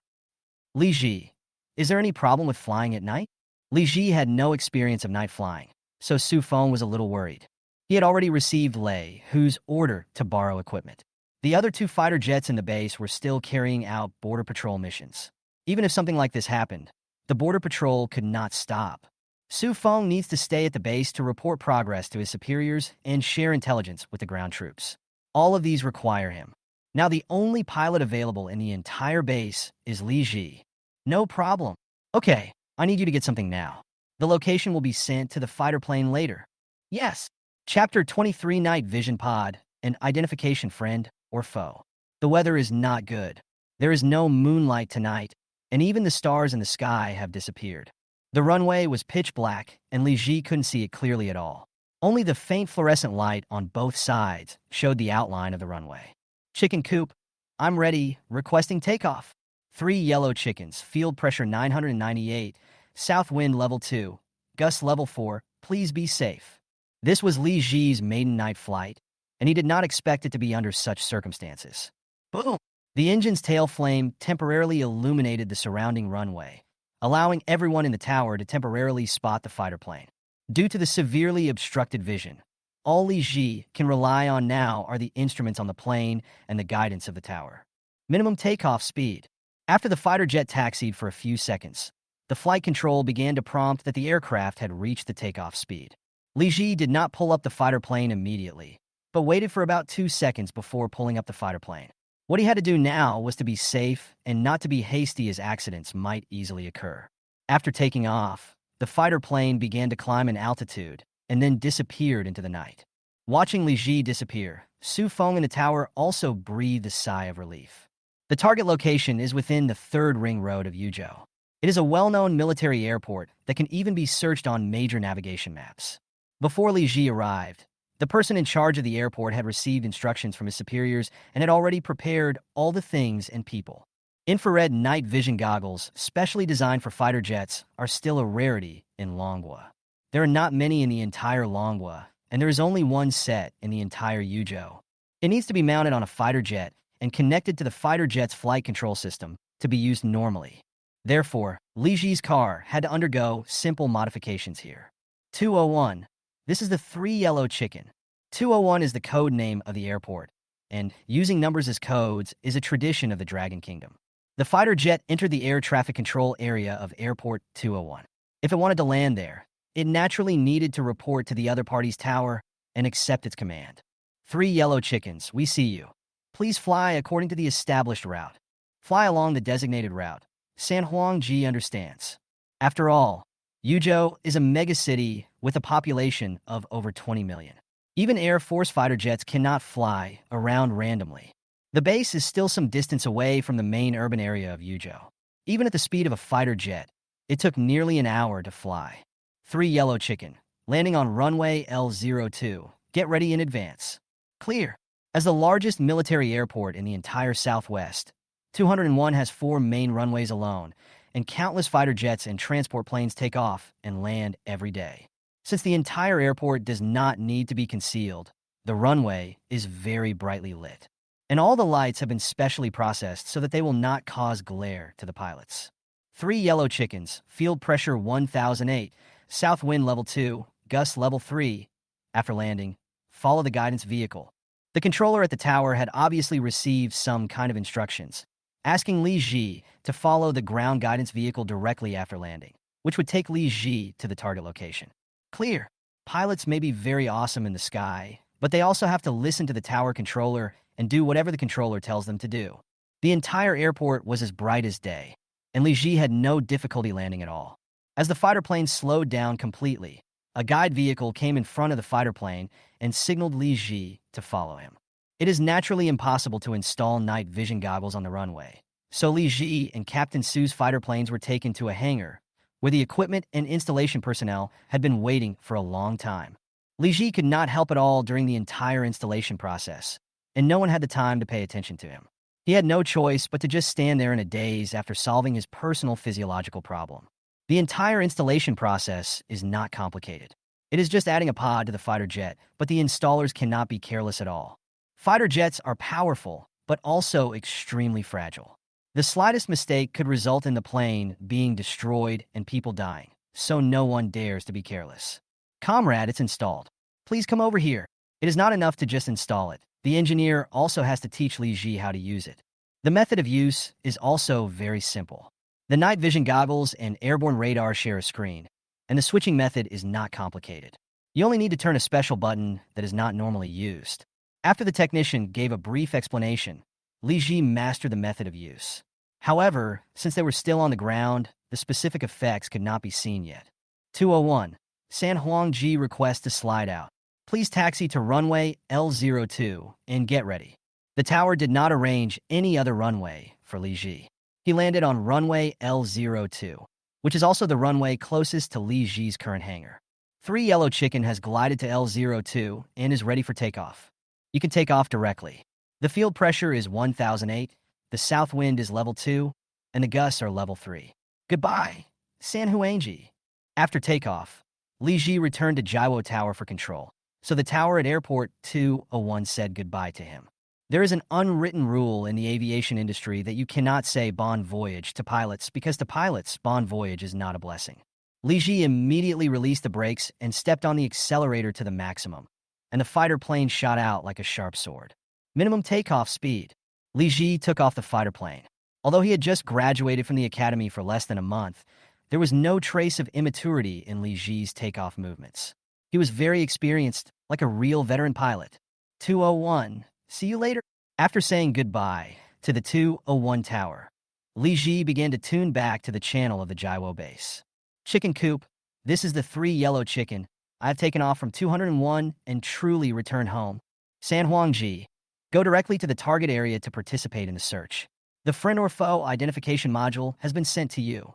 Li Ji, is there any problem with flying at night? Li Ji had no experience of night flying, so Su Feng was a little worried. He had already received Lei Hu's order to borrow equipment. The other 2 fighter jets in the base were still carrying out border patrol missions. Even if something like this happened, the border patrol could not stop. Su Feng needs to stay at the base to report progress to his superiors and share intelligence with the ground troops. All of these require him. Now the only pilot available in the entire base is Li Ji. No problem. Okay, I need you to get something now. The location will be sent to the fighter plane later. Yes. Chapter 23 Night Vision Pod, an identification friend or foe. The weather is not good. There is no moonlight tonight, and even the stars in the sky have disappeared. The runway was pitch black, and Li Ji couldn't see it clearly at all. Only the faint fluorescent light on both sides showed the outline of the runway. Chicken coop, I'm ready, requesting takeoff. 3 yellow chickens, field pressure 998, south wind level 2, gust level 4, please be safe. This was Li Ji's maiden night flight, and he did not expect it to be under such circumstances. Boom! The engine's tail flame temporarily illuminated the surrounding runway, allowing everyone in the tower to temporarily spot the fighter plane. Due to the severely obstructed vision, all Li Ji can rely on now are the instruments on the plane and the guidance of the tower. Minimum takeoff speed. After the fighter jet taxied for a few seconds, the flight control began to prompt that the aircraft had reached the takeoff speed. Li Ji did not pull up the fighter plane immediately, but waited for about 2 seconds before pulling up the fighter plane. What he had to do now was to be safe and not to be hasty as accidents might easily occur. After taking off, the fighter plane began to climb in altitude and then disappeared into the night. Watching Li Ji disappear, Su Feng in the tower also breathed a sigh of relief. The target location is within the 3rd ring road of Yuzhou. It is a well-known military airport that can even be searched on major navigation maps. Before Li Ji arrived, the person in charge of the airport had received instructions from his superiors and had already prepared all the things and people. Infrared night vision goggles, specially designed for fighter jets, are still a rarity in Manhwa. There are not many in the entire Manhwa, and there is only one set in the entire Yuzhou. It needs to be mounted on a fighter jet and connected to the fighter jet's flight control system to be used normally. Therefore, Li Ji's car had to undergo simple modifications here. 201. This is the 3 yellow chicken. 201 is the code name of the airport, and using numbers as codes is a tradition of the Dragon Kingdom. The fighter jet entered the air traffic control area of Airport 201. If it wanted to land there, it naturally needed to report to the other party's tower and accept its command. 3 yellow chickens, we see you. Please fly according to the established route. Fly along the designated route. San Huangji understands. After all, Yuzhou is a megacity with a population of over 20 million. Even Air Force fighter jets cannot fly around randomly. The base is still some distance away from the main urban area of Yuzhou. Even at the speed of a fighter jet, it took nearly an hour to fly. 3 yellow chicken, landing on runway L02. Get ready in advance. Clear. As the largest military airport in the entire Southwest, 201 has 4 main runways alone, and countless fighter jets and transport planes take off and land every day. Since the entire airport does not need to be concealed, the runway is very brightly lit. And all the lights have been specially processed so that they will not cause glare to the pilots. 3 yellow chickens, field pressure 1008, south wind level 2, gust level 3. After landing, follow the guidance vehicle. The controller at the tower had obviously received some kind of instructions, asking Li Ji to follow the ground guidance vehicle directly after landing, which would take Li Ji to the target location. Clear. Pilots may be very awesome in the sky, but they also have to listen to the tower controller and do whatever the controller tells them to do. The entire airport was as bright as day, and Li Ji had no difficulty landing at all. As the fighter plane slowed down completely, a guide vehicle came in front of the fighter plane and signaled Li Ji to follow him. It is naturally impossible to install night vision goggles on the runway, so Li Ji and Captain Su's fighter planes were taken to a hangar, where the equipment and installation personnel had been waiting for a long time. Li Ji could not help at all during the entire installation process, and no one had the time to pay attention to him. He had no choice but to just stand there in a daze after solving his personal physiological problem. The entire installation process is not complicated. It is just adding a pod to the fighter jet, but the installers cannot be careless at all. Fighter jets are powerful, but also extremely fragile. The slightest mistake could result in the plane being destroyed and people dying, so no one dares to be careless. Comrade, it's installed. Please come over here. It is not enough to just install it. The engineer also has to teach Li Ji how to use it. The method of use is also very simple. The night vision goggles and airborne radar share a screen, and the switching method is not complicated. You only need to turn a special button that is not normally used. After the technician gave a brief explanation, Li Ji mastered the method of use. However, since they were still on the ground, the specific effects could not be seen yet. 201. San Huangji requests to slide out. Please taxi to runway L02 and get ready. The tower did not arrange any other runway for Li Ji. He landed on runway L02, which is also the runway closest to Li Ji's current hangar. 3 Yellow Chicken has glided to L02 and is ready for takeoff. You can take off directly. The field pressure is 1008, the south wind is level 2, and the gusts are level 3. Goodbye, San Huangji. After takeoff, Li Ji returned to Jiwo Tower for control, so the tower at Airport 201 said goodbye to him. There is an unwritten rule in the aviation industry that you cannot say bon voyage to pilots because to pilots, bon voyage is not a blessing. Li Ji immediately released the brakes and stepped on the accelerator to the maximum, and the fighter plane shot out like a sharp sword. Minimum takeoff speed. Li Ji took off the fighter plane. Although he had just graduated from the academy for less than a month, there was no trace of immaturity in Li Ji's takeoff movements. He was very experienced, like a real veteran pilot. 201. See you later. After saying goodbye to the 201 tower, Li Ji began to tune back to the channel of the Jiwo base. Chicken Coop, this is the 3 Yellow Chicken. I have taken off from 201 and truly returned home. San Huangji, go directly to the target area to participate in the search. The friend or foe identification module has been sent to you.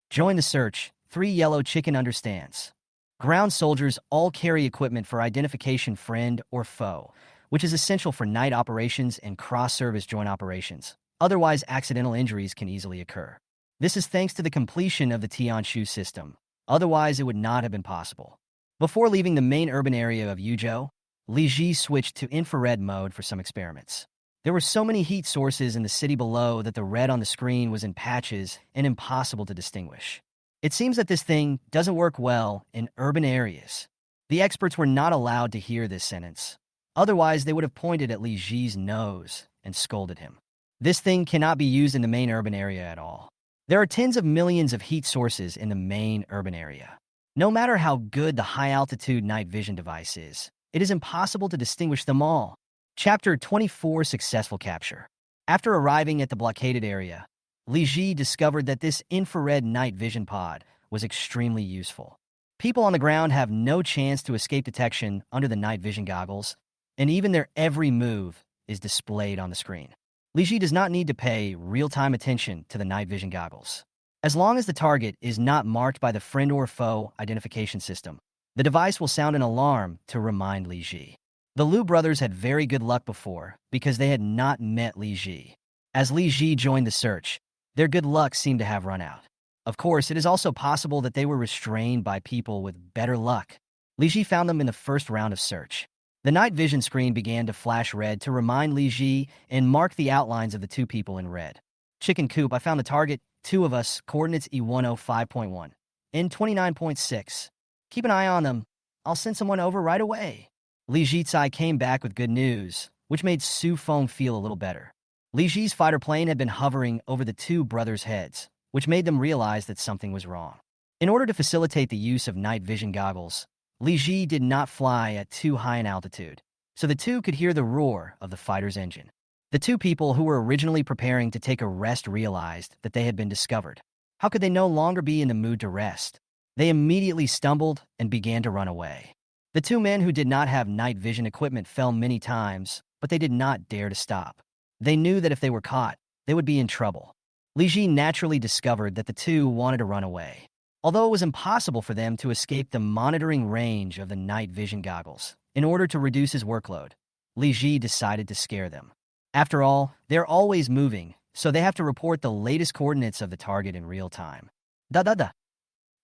Join the search. 3 Yellow Chicken understands. Ground soldiers all carry equipment for identification friend or foe, which is essential for night operations and cross-service joint operations. Otherwise, accidental injuries can easily occur. This is thanks to the completion of the Tianshu system. Otherwise, it would not have been possible. Before leaving the main urban area of Yuzhou, Li Ji switched to infrared mode for some experiments. There were so many heat sources in the city below that the red on the screen was in patches and impossible to distinguish. It seems that this thing doesn't work well in urban areas. The experts were not allowed to hear this sentence. Otherwise, they would have pointed at Li Ji's nose and scolded him. This thing cannot be used in the main urban area at all. There are tens of millions of heat sources in the main urban area. No matter how good the high-altitude night vision device is, it is impossible to distinguish them all. Chapter 24 Successful Capture. After arriving at the blockaded area, Li Ji discovered that this infrared night vision pod was extremely useful. People on the ground have no chance to escape detection under the night vision goggles, and even their every move is displayed on the screen. Li Ji does not need to pay real-time attention to the night vision goggles. As long as the target is not marked by the friend or foe identification system, the device will sound an alarm to remind Li Ji. The Liu brothers had very good luck before because they had not met Li Ji. As Li Ji joined the search, their good luck seemed to have run out. Of course, it is also possible that they were restrained by people with better luck. Li Ji found them in the first round of search. The night vision screen began to flash red to remind Li Ji and mark the outlines of the 2 people in red. Chicken Coop, I found the target, 2 of us, coordinates E105.1, N29.6. Keep an eye on them. I'll send someone over right away. Li Jizai came back with good news, which made Su Feng feel a little better. Li Ji's fighter plane had been hovering over the 2 brothers' heads, which made them realize that something was wrong. In order to facilitate the use of night vision goggles, Li Ji did not fly at too high an altitude, so the two could hear the roar of the fighter's engine. The two people who were originally preparing to take a rest realized that they had been discovered. How could they no longer be in the mood to rest? They immediately stumbled and began to run away. The two men who did not have night vision equipment fell many times, but they did not dare to stop. They knew that if they were caught, they would be in trouble. Li Ji naturally discovered that the two wanted to run away. Although it was impossible for them to escape the monitoring range of the night vision goggles, in order to reduce his workload, Li Ji decided to scare them. After all, they're always moving, so they have to report the latest coordinates of the target in real time. Da-da-da.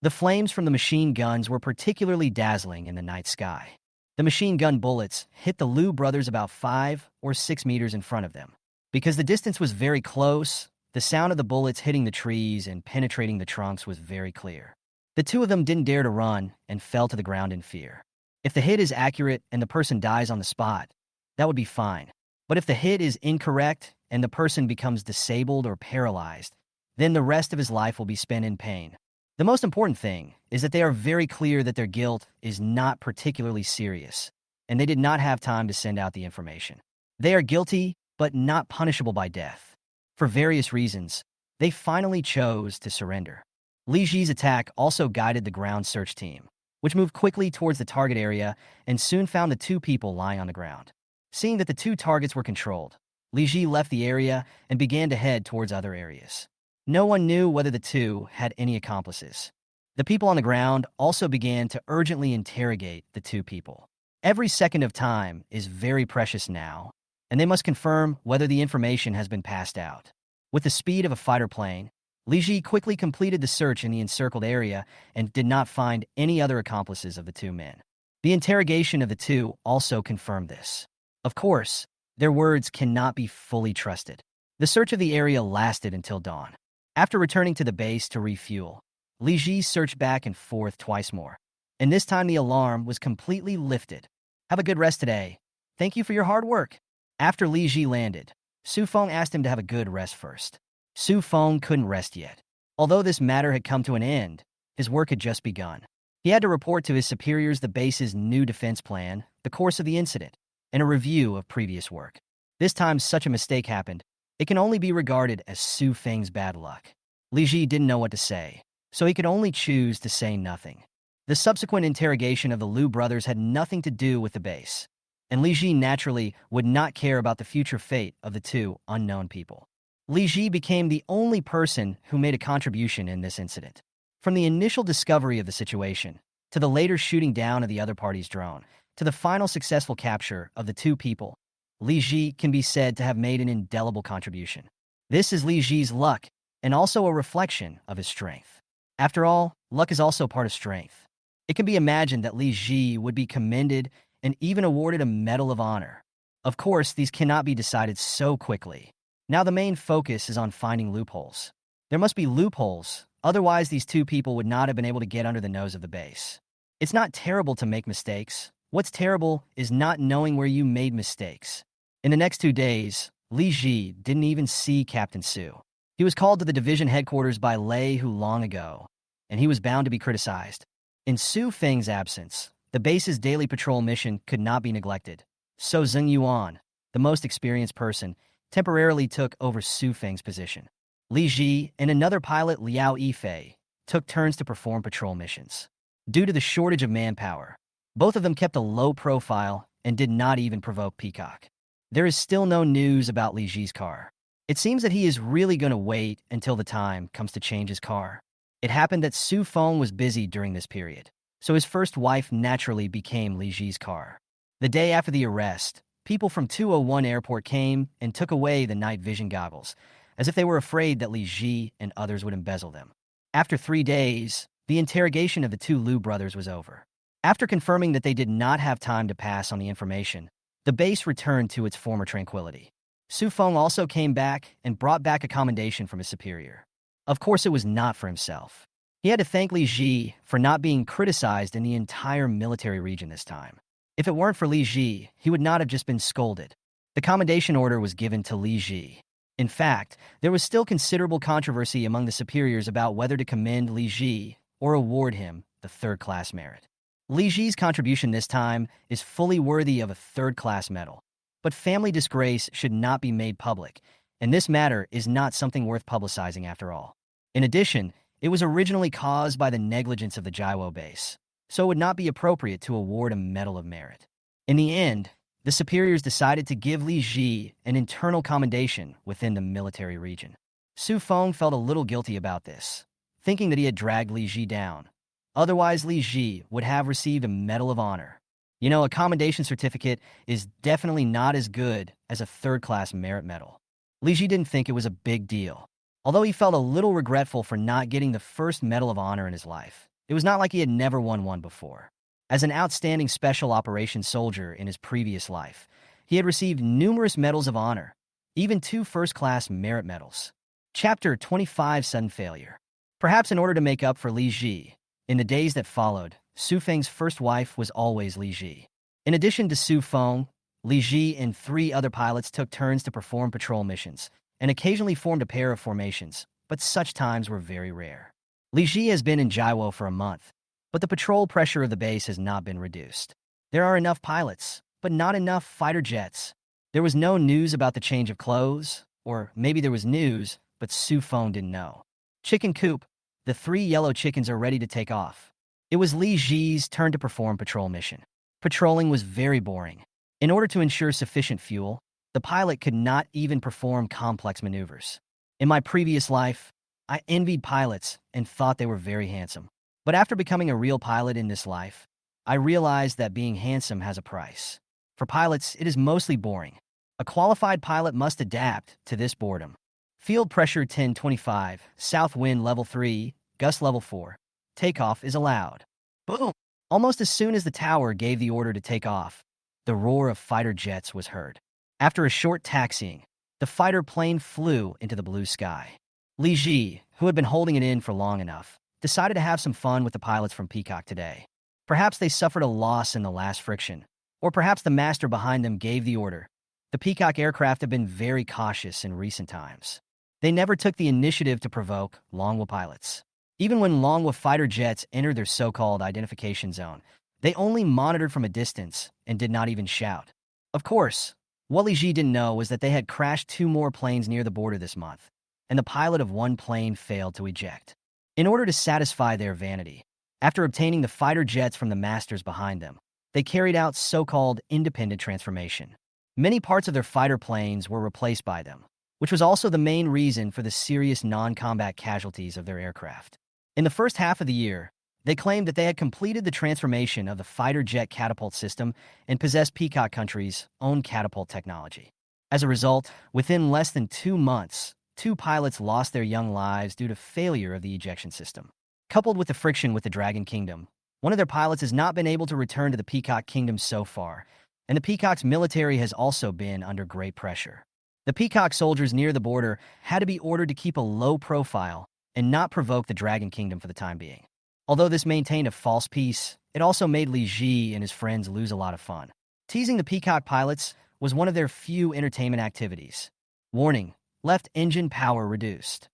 The flames from the machine guns were particularly dazzling in the night sky. The machine gun bullets hit the Liu brothers about 5 or 6 meters in front of them. Because the distance was very close, the sound of the bullets hitting the trees and penetrating the trunks was very clear. The two of them didn't dare to run and fell to the ground in fear. If the hit is accurate and the person dies on the spot, that would be fine. But if the hit is incorrect and the person becomes disabled or paralyzed, then the rest of his life will be spent in pain. The most important thing is that they are very clear that their guilt is not particularly serious, and they did not have time to send out the information. They are guilty, but not punishable by death. For various reasons, they finally chose to surrender. Li Ji's attack also guided the ground search team, which moved quickly towards the target area and soon found the two people lying on the ground. Seeing that the two targets were controlled, Li Ji left the area and began to head towards other areas. No one knew whether the two had any accomplices. The people on the ground also began to urgently interrogate the two people. Every second of time is very precious now, and they must confirm whether the information has been passed out. With the speed of a fighter plane, Li Ji quickly completed the search in the encircled area and did not find any other accomplices of the two men. The interrogation of the two also confirmed this. Of course, their words cannot be fully trusted. The search of the area lasted until dawn. After returning to the base to refuel, Li Ji searched back and forth twice more, and this time the alarm was completely lifted. Have a good rest today. Thank you for your hard work. After Li Ji landed, Su Feng asked him to have a good rest first. Su Feng couldn't rest yet. Although this matter had come to an end, his work had just begun. He had to report to his superiors the base's new defense plan, the course of the incident, and a review of previous work. This time such a mistake happened, it can only be regarded as Su Feng's bad luck. Li Ji didn't know what to say, so he could only choose to say nothing. The subsequent interrogation of the Liu brothers had nothing to do with the base, and Li Ji naturally would not care about the future fate of the two unknown people. Li Ji became the only person who made a contribution in this incident. From the initial discovery of the situation, to the later shooting down of the other party's drone, to the final successful capture of the two people, Li Ji can be said to have made an indelible contribution. This is Li Ji's luck, and also a reflection of his strength. After all, luck is also part of strength. It can be imagined that Li Ji would be commended and even awarded a Medal of Honor. Of course, these cannot be decided so quickly. Now the main focus is on finding loopholes. There must be loopholes, otherwise these two people would not have been able to get under the nose of the base. It's not terrible to make mistakes. What's terrible is not knowing where you made mistakes. In the next 2 days, Li Ji didn't even see Captain Su. He was called to the division headquarters by Lei Hu long ago, and he was bound to be criticized. In Su Feng's absence, the base's daily patrol mission could not be neglected. So Zheng Yuan, the most experienced person, temporarily took over Su Feng's position. Li Ji and another pilot, Liao Yifei, took turns to perform patrol missions. Due to the shortage of manpower, both of them kept a low profile and did not even provoke Peacock. There is still no news about Li Ji's car. It seems that he is really going to wait until the time comes to change his car. It happened that Su Feng was busy during this period, so his first wife naturally became Li Ji's car. The day after the arrest, people from 201 Airport came and took away the night vision goggles, as if they were afraid that Li Ji and others would embezzle them. After 3 days, the interrogation of the two Liu brothers was over. After confirming that they did not have time to pass on the information, the base returned to its former tranquility. Su Feng also came back and brought back a commendation from his superior. Of course, it was not for himself. He had to thank Li Ji for not being criticized in the entire military region this time. If it weren't for Li Ji, he would not have just been scolded. The commendation order was given to Li Ji. In fact, there was still considerable controversy among the superiors about whether to commend Li Ji or award him the third-class merit. Li Ji's contribution this time is fully worthy of a third-class medal. But family disgrace should not be made public, and this matter is not something worth publicizing after all. In addition, it was originally caused by the negligence of the Jiwo base, so it would not be appropriate to award a Medal of Merit. In the end, the superiors decided to give Li Ji an internal commendation within the military region. Su Feng felt a little guilty about this, thinking that he had dragged Li Ji down. Otherwise, Li Ji would have received a Medal of Honor. You know, a commendation certificate is definitely not as good as a third-class merit medal. Li Ji didn't think it was a big deal. Although he felt a little regretful for not getting the first Medal of Honor in his life, it was not like he had never won one before. As an outstanding special operations soldier in his previous life, he had received numerous medals of honor, even 2 first-class merit medals. Chapter 25: Sudden Failure. Perhaps in order to make up for Li Ji, in the days that followed, Su Feng's first wife was always Li Ji. In addition to Su Feng, Li Ji and 3 other pilots took turns to perform patrol missions, and occasionally formed a pair of formations, but such times were very rare. Li Ji has been in Jiwo for a month, but the patrol pressure of the base has not been reduced. There are enough pilots, but not enough fighter jets. There was no news about the change of clothes, or maybe there was news, but Su Feng didn't know. Chicken coop. The 3 yellow chickens are ready to take off. It was Li Ji's turn to perform patrol mission. Patrolling was very boring. In order to ensure sufficient fuel, the pilot could not even perform complex maneuvers. In my previous life, I envied pilots and thought they were very handsome. But after becoming a real pilot in this life, I realized that being handsome has a price. For pilots, it is mostly boring. A qualified pilot must adapt to this boredom. Field pressure 1025, south wind level 3, gust level 4. Takeoff is allowed. Boom! Almost as soon as the tower gave the order to take off, the roar of fighter jets was heard. After a short taxiing, the fighter plane flew into the blue sky. Li Ji, who had been holding it in for long enough, decided to have some fun with the pilots from Peacock today. Perhaps they suffered a loss in the last friction, or perhaps the master behind them gave the order. The Peacock aircraft have been very cautious in recent times. They never took the initiative to provoke Longwa pilots. Even when Longwa fighter jets entered their so-called identification zone, they only monitored from a distance and did not even shout. Of course, what Li Ji didn't know was that they had crashed 2 more planes near the border this month, and the pilot of one plane failed to eject. In order to satisfy their vanity, after obtaining the fighter jets from the masters behind them, they carried out so-called independent transformation. Many parts of their fighter planes were replaced by them, which was also the main reason for the serious non-combat casualties of their aircraft. In the first half of the year, they claimed that they had completed the transformation of the fighter jet catapult system and possessed Peacock Country's own catapult technology. As a result, within less than 2 months, 2 pilots lost their young lives due to failure of the ejection system. Coupled with the friction with the Dragon Kingdom, one of their pilots has not been able to return to the Peacock Kingdom so far, and the Peacock's military has also been under great pressure. The Peacock soldiers near the border had to be ordered to keep a low profile and not provoke the Dragon Kingdom for the time being. Although this maintained a false peace, it also made Li Ji and his friends lose a lot of fun. Teasing the Peacock pilots was one of their few entertainment activities. Warning: left engine power reduced.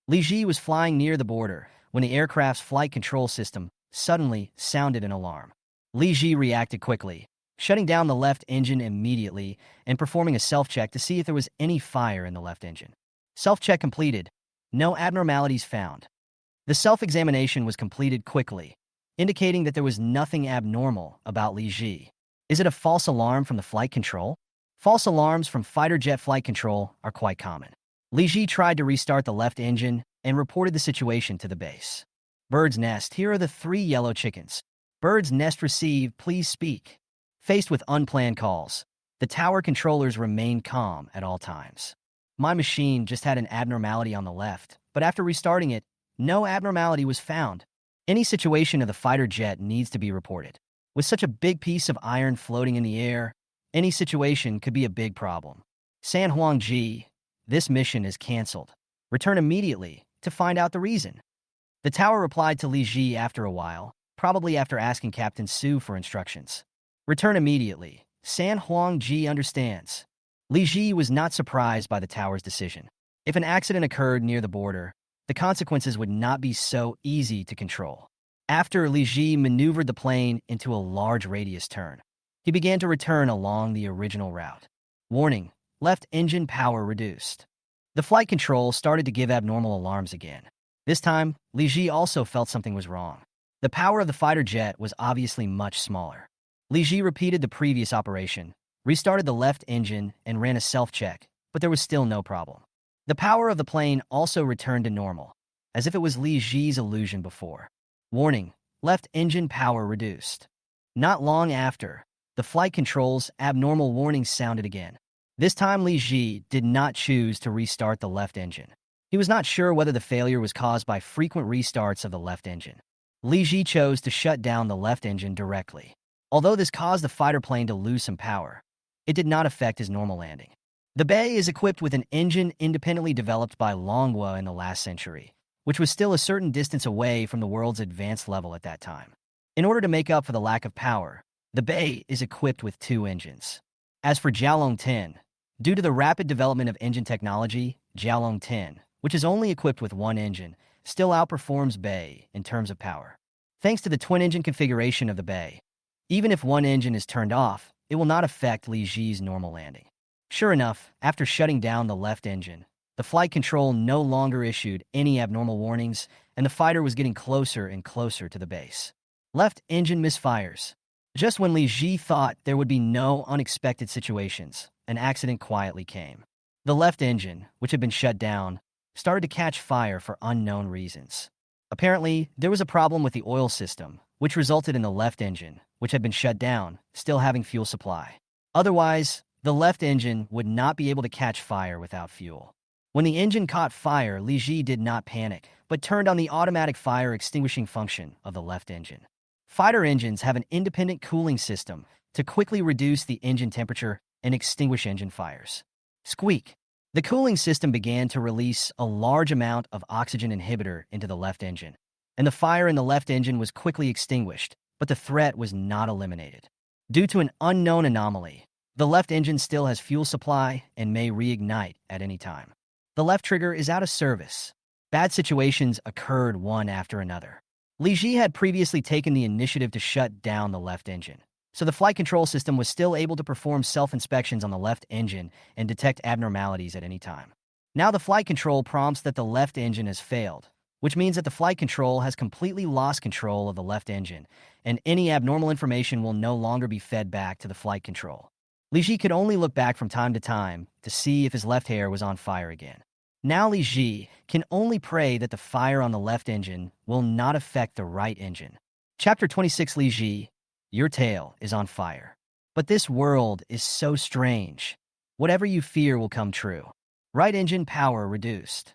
Li Ji was flying near the border when the aircraft's flight control system suddenly sounded an alarm. Li Ji reacted quickly, shutting down the left engine immediately and performing a self-check to see if there was any fire in the left engine. Self-check completed. No abnormalities found. The self-examination was completed quickly, indicating that there was nothing abnormal about Li Ji. Is it a false alarm from the flight control? False alarms from fighter jet flight control are quite common. Li Ji tried to restart the left engine and reported the situation to the base. Bird's nest, here are the 3 yellow chickens. Bird's nest received, please speak. Faced with unplanned calls, the tower controllers remained calm at all times. My machine just had an abnormality on the left, but after restarting it, no abnormality was found. Any situation of the fighter jet needs to be reported. With such a big piece of iron floating in the air, any situation could be a big problem. San Huangji, this mission is canceled. Return immediately to find out the reason. The tower replied to Li Ji after a while, probably after asking Captain Su for instructions. Return immediately. San Huangji understands. Li Ji was not surprised by the tower's decision. If an accident occurred near the border, the consequences would not be so easy to control. After Li Ji maneuvered the plane into a large radius turn, he began to return along the original route. Warning, left engine power reduced. The flight control started to give abnormal alarms again. This time, Li Ji also felt something was wrong. The power of the fighter jet was obviously much smaller. Li Ji repeated the previous operation, restarted the left engine, and ran a self-check, but there was still no problem. The power of the plane also returned to normal, as if it was Li Ji's illusion before. Warning, left engine power reduced. Not long after, the flight control's abnormal warnings sounded again. This time Li Ji did not choose to restart the left engine. He was not sure whether the failure was caused by frequent restarts of the left engine. Li Ji chose to shut down the left engine directly. Although this caused the fighter plane to lose some power, it did not affect his normal landing. The Bei is equipped with an engine independently developed by Manhwa in the last century, which was still a certain distance away from the world's advanced level at that time. In order to make up for the lack of power, the Bei is equipped with 2 engines. As for Jialong 10, due to the rapid development of engine technology, Jialong 10, which is only equipped with 1 engine, still outperforms Bei in terms of power. Thanks to the twin-engine configuration of the Bei, even if 1 engine is turned off, it will not affect Li Ji's normal landing. Sure enough, after shutting down the left engine, the flight control no longer issued any abnormal warnings, and the fighter was getting closer and closer to the base. Left engine misfires. Just when Li Ji thought there would be no unexpected situations, an accident quietly came. The left engine, which had been shut down, started to catch fire for unknown reasons. Apparently, there was a problem with the oil system, which resulted in the left engine, which had been shut down, still having fuel supply. Otherwise, the left engine would not be able to catch fire without fuel. When the engine caught fire, Li Ji did not panic, but turned on the automatic fire extinguishing function of the left engine. Fighter engines have an independent cooling system to quickly reduce the engine temperature and extinguish engine fires. Squeak! The cooling system began to release a large amount of oxygen inhibitor into the left engine, and the fire in the left engine was quickly extinguished, but the threat was not eliminated. Due to an unknown anomaly, the left engine still has fuel supply and may reignite at any time. The left trigger is out of service. Bad situations occurred one after another. Li Ji had previously taken the initiative to shut down the left engine, so the flight control system was still able to perform self-inspections on the left engine and detect abnormalities at any time. Now the flight control prompts that the left engine has failed, which means that the flight control has completely lost control of the left engine, and any abnormal information will no longer be fed back to the flight control. Li Ji could only look back from time to time to see if his left hair was on fire again. Now Li Ji can only pray that the fire on the left engine will not affect the right engine. Chapter 26 Li Ji, your tail is on fire. But this world is so strange. Whatever you fear will come true. Right engine power reduced.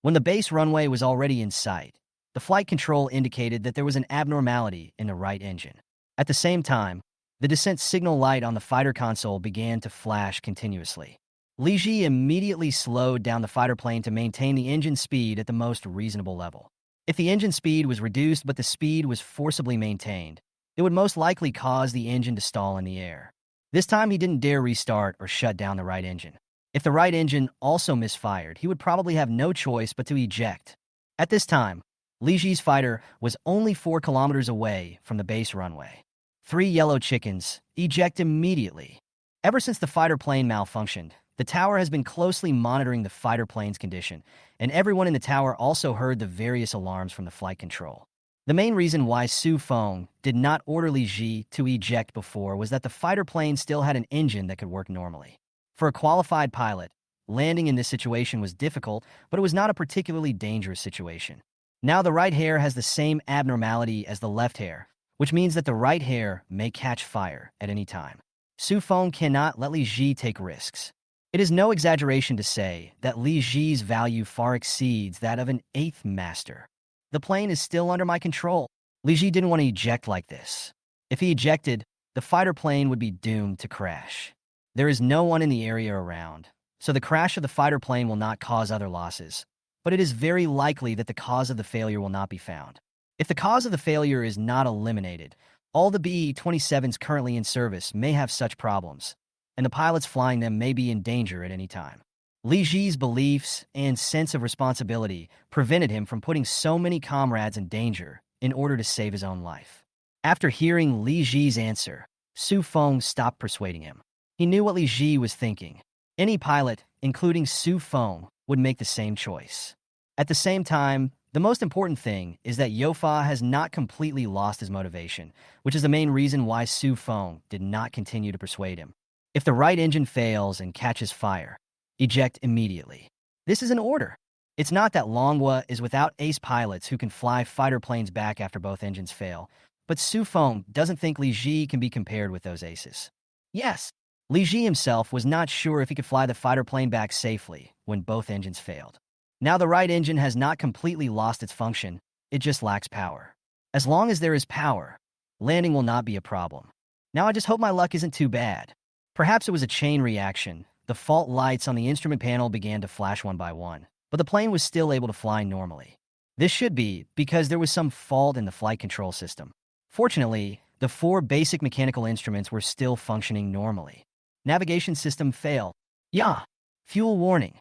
When the base runway was already in sight, the flight control indicated that there was an abnormality in the right engine. At the same time, the descent signal light on the fighter console began to flash continuously. Li Ji immediately slowed down the fighter plane to maintain the engine speed at the most reasonable level. If the engine speed was reduced but the speed was forcibly maintained, it would most likely cause the engine to stall in the air. This time he didn't dare restart or shut down the right engine. If the right engine also misfired, he would probably have no choice but to eject. At this time, Li Ji's fighter was only 4 kilometers away from the base runway. 3 yellow chickens, eject immediately. Ever since the fighter plane malfunctioned, the tower has been closely monitoring the fighter plane's condition, and everyone in the tower also heard the various alarms from the flight control. The main reason why Su Feng did not order Li Ji to eject before was that the fighter plane still had an engine that could work normally. For a qualified pilot, landing in this situation was difficult, but it was not a particularly dangerous situation. Now the right hair has the same abnormality as the left hair, which means that the right hair may catch fire at any time. Su Feng cannot let Li Ji take risks. It is no exaggeration to say that Li Ji's value far exceeds that of an 8th master. The plane is still under my control. Li Ji didn't want to eject like this. If he ejected, the fighter plane would be doomed to crash. There is no one in the area around, so the crash of the fighter plane will not cause other losses, but it is very likely that the cause of the failure will not be found. If the cause of the failure is not eliminated, all the BE-27s currently in service may have such problems, and the pilots flying them may be in danger at any time. Li Ji's beliefs and sense of responsibility prevented him from putting so many comrades in danger in order to save his own life. After hearing Li Ji's answer, Su Feng stopped persuading him. He knew what Li Ji was thinking. Any pilot, including Su Feng, would make the same choice. At the same time, the most important thing is that Youfa has not completely lost his motivation, which is the main reason why Su Feng did not continue to persuade him. If the right engine fails and catches fire, eject immediately. This is an order. It's not that Manhwa is without ace pilots who can fly fighter planes back after both engines fail, but Su Feng doesn't think Li Ji can be compared with those aces. Yes, Li Ji himself was not sure if he could fly the fighter plane back safely when both engines failed. Now the right engine has not completely lost its function, it just lacks power. As long as there is power, landing will not be a problem. Now I just hope my luck isn't too bad. Perhaps it was a chain reaction. The fault lights on the instrument panel began to flash one by one, but the plane was still able to fly normally. This should be because there was some fault in the flight control system. Fortunately, the 4 basic mechanical instruments were still functioning normally. Navigation system fail. Yeah. Fuel warning.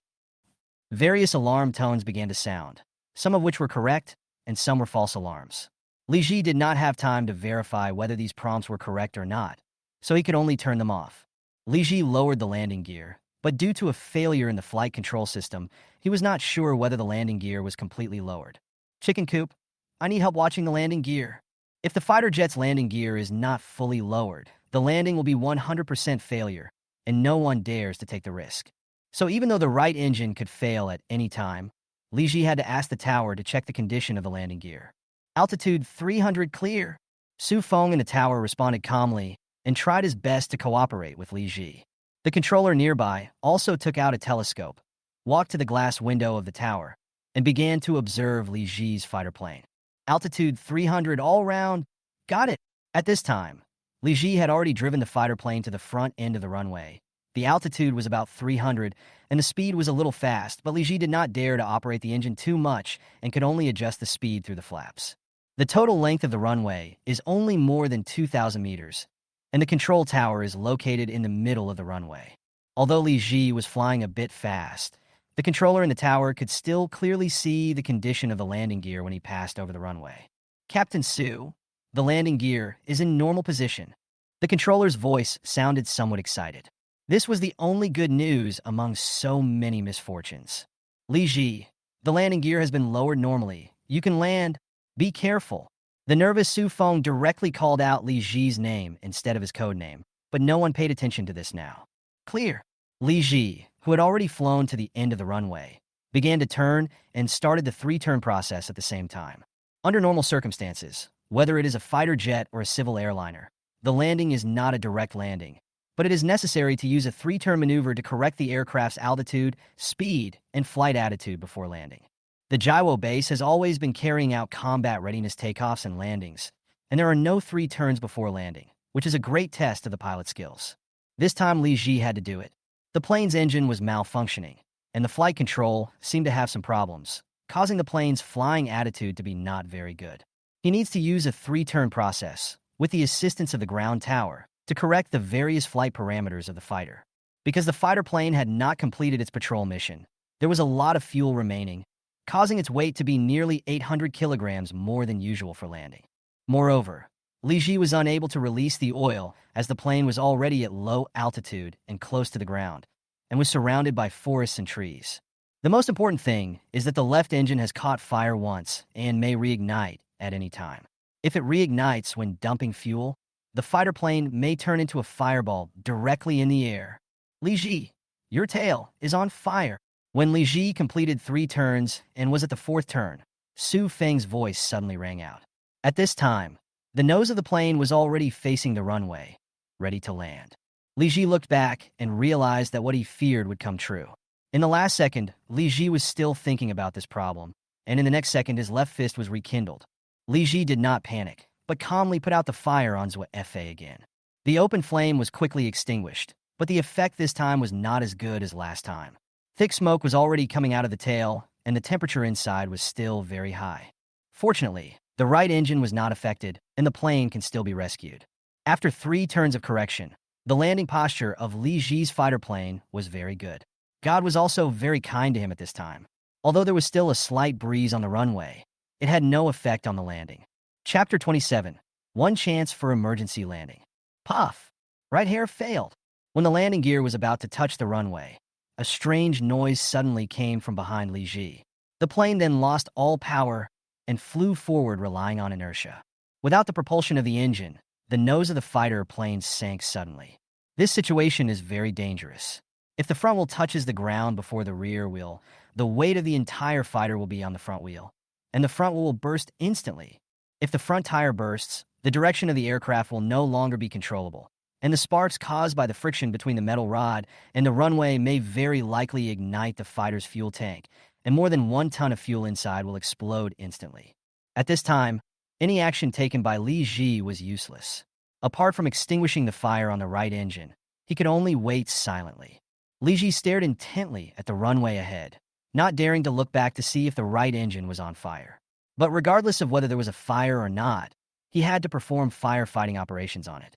Various alarm tones began to sound, some of which were correct and some were false alarms. Li Ji did not have time to verify whether these prompts were correct or not, so he could only turn them off. Li Ji lowered the landing gear, but due to a failure in the flight control system, he was not sure whether the landing gear was completely lowered. Chicken Coop, I need help watching the landing gear. If the fighter jet's landing gear is not fully lowered, the landing will be 100% failure, and no one dares to take the risk. So even though the right engine could fail at any time, Li Ji had to ask the tower to check the condition of the landing gear. Altitude 300 clear. Su Feng in the tower responded calmly and tried his best to cooperate with Li Ji. The controller nearby also took out a telescope, walked to the glass window of the tower, and began to observe Li Ji's fighter plane. Altitude 300 all round. Got it. At this time, Li Ji had already driven the fighter plane to the front end of the runway. The altitude was about 300, and the speed was a little fast, but Li Ji did not dare to operate the engine too much and could only adjust the speed through the flaps. The total length of the runway is only more than 2,000 meters, and the control tower is located in the middle of the runway. Although Li Ji was flying a bit fast, the controller in the tower could still clearly see the condition of the landing gear when he passed over the runway. Captain Su, the landing gear is in normal position. The controller's voice sounded somewhat excited. This was the only good news among so many misfortunes. Li Ji, the landing gear has been lowered normally. You can land. Be careful. The nervous Su Feng directly called out Li Ji's name instead of his code name, but no one paid attention to this now. Clear. Li Ji, who had already flown to the end of the runway, began to turn and started the 3-turn process at the same time. Under normal circumstances, whether it is a fighter jet or a civil airliner, the landing is not a direct landing, but it is necessary to use a 3-turn maneuver to correct the aircraft's altitude, speed, and flight attitude before landing. The gyro base has always been carrying out combat readiness takeoffs and landings, and there are no 3 turns before landing, which is a great test of the pilot's skills. This time Li Ji had to do it. The plane's engine was malfunctioning, and the flight control seemed to have some problems, causing the plane's flying attitude to be not very good. He needs to use a 3-turn process, with the assistance of the ground tower, to correct the various flight parameters of the fighter. Because the fighter plane had not completed its patrol mission, there was a lot of fuel remaining, causing its weight to be nearly 800 kilograms more than usual for landing. Moreover, Li Ji was unable to release the oil as the plane was already at low altitude and close to the ground, and was surrounded by forests and trees. The most important thing is that the left engine has caught fire once and may reignite at any time. If it reignites when dumping fuel, the fighter plane may turn into a fireball directly in the air. Li Ji, your tail is on fire. When Li Ji completed 3 turns and was at the 4th turn, Su Feng's voice suddenly rang out. At this time, the nose of the plane was already facing the runway, ready to land. Li Ji looked back and realized that what he feared would come true. In the last second, Li Ji was still thinking about this problem, and in the next second his left fist was rekindled. Li Ji did not panic, but calmly put out the fire on Zwa Fa again. The open flame was quickly extinguished, but the effect this time was not as good as last time. Thick smoke was already coming out of the tail, and the temperature inside was still very high. Fortunately, the right engine was not affected, and the plane can still be rescued. After 3 turns of correction, the landing posture of Li Ji's fighter plane was very good. God was also very kind to him at this time. Although there was still a slight breeze on the runway, it had no effect on the landing. Chapter 27. One Chance for Emergency Landing. Puff! Right hair failed. When the landing gear was about to touch the runway, a strange noise suddenly came from behind Li Ji. The plane then lost all power and flew forward relying on inertia. Without the propulsion of the engine, the nose of the fighter plane sank suddenly. This situation is very dangerous. If the front wheel touches the ground before the rear wheel, the weight of the entire fighter will be on the front wheel, and the front wheel will burst instantly. If the front tire bursts, the direction of the aircraft will no longer be controllable, and the sparks caused by the friction between the metal rod and the runway may very likely ignite the fighter's fuel tank, and more than 1 ton of fuel inside will explode instantly. At this time, any action taken by Li Ji was useless. Apart from extinguishing the fire on the right engine, he could only wait silently. Li Ji stared intently at the runway ahead, not daring to look back to see if the right engine was on fire. But regardless of whether there was a fire or not, he had to perform firefighting operations on it.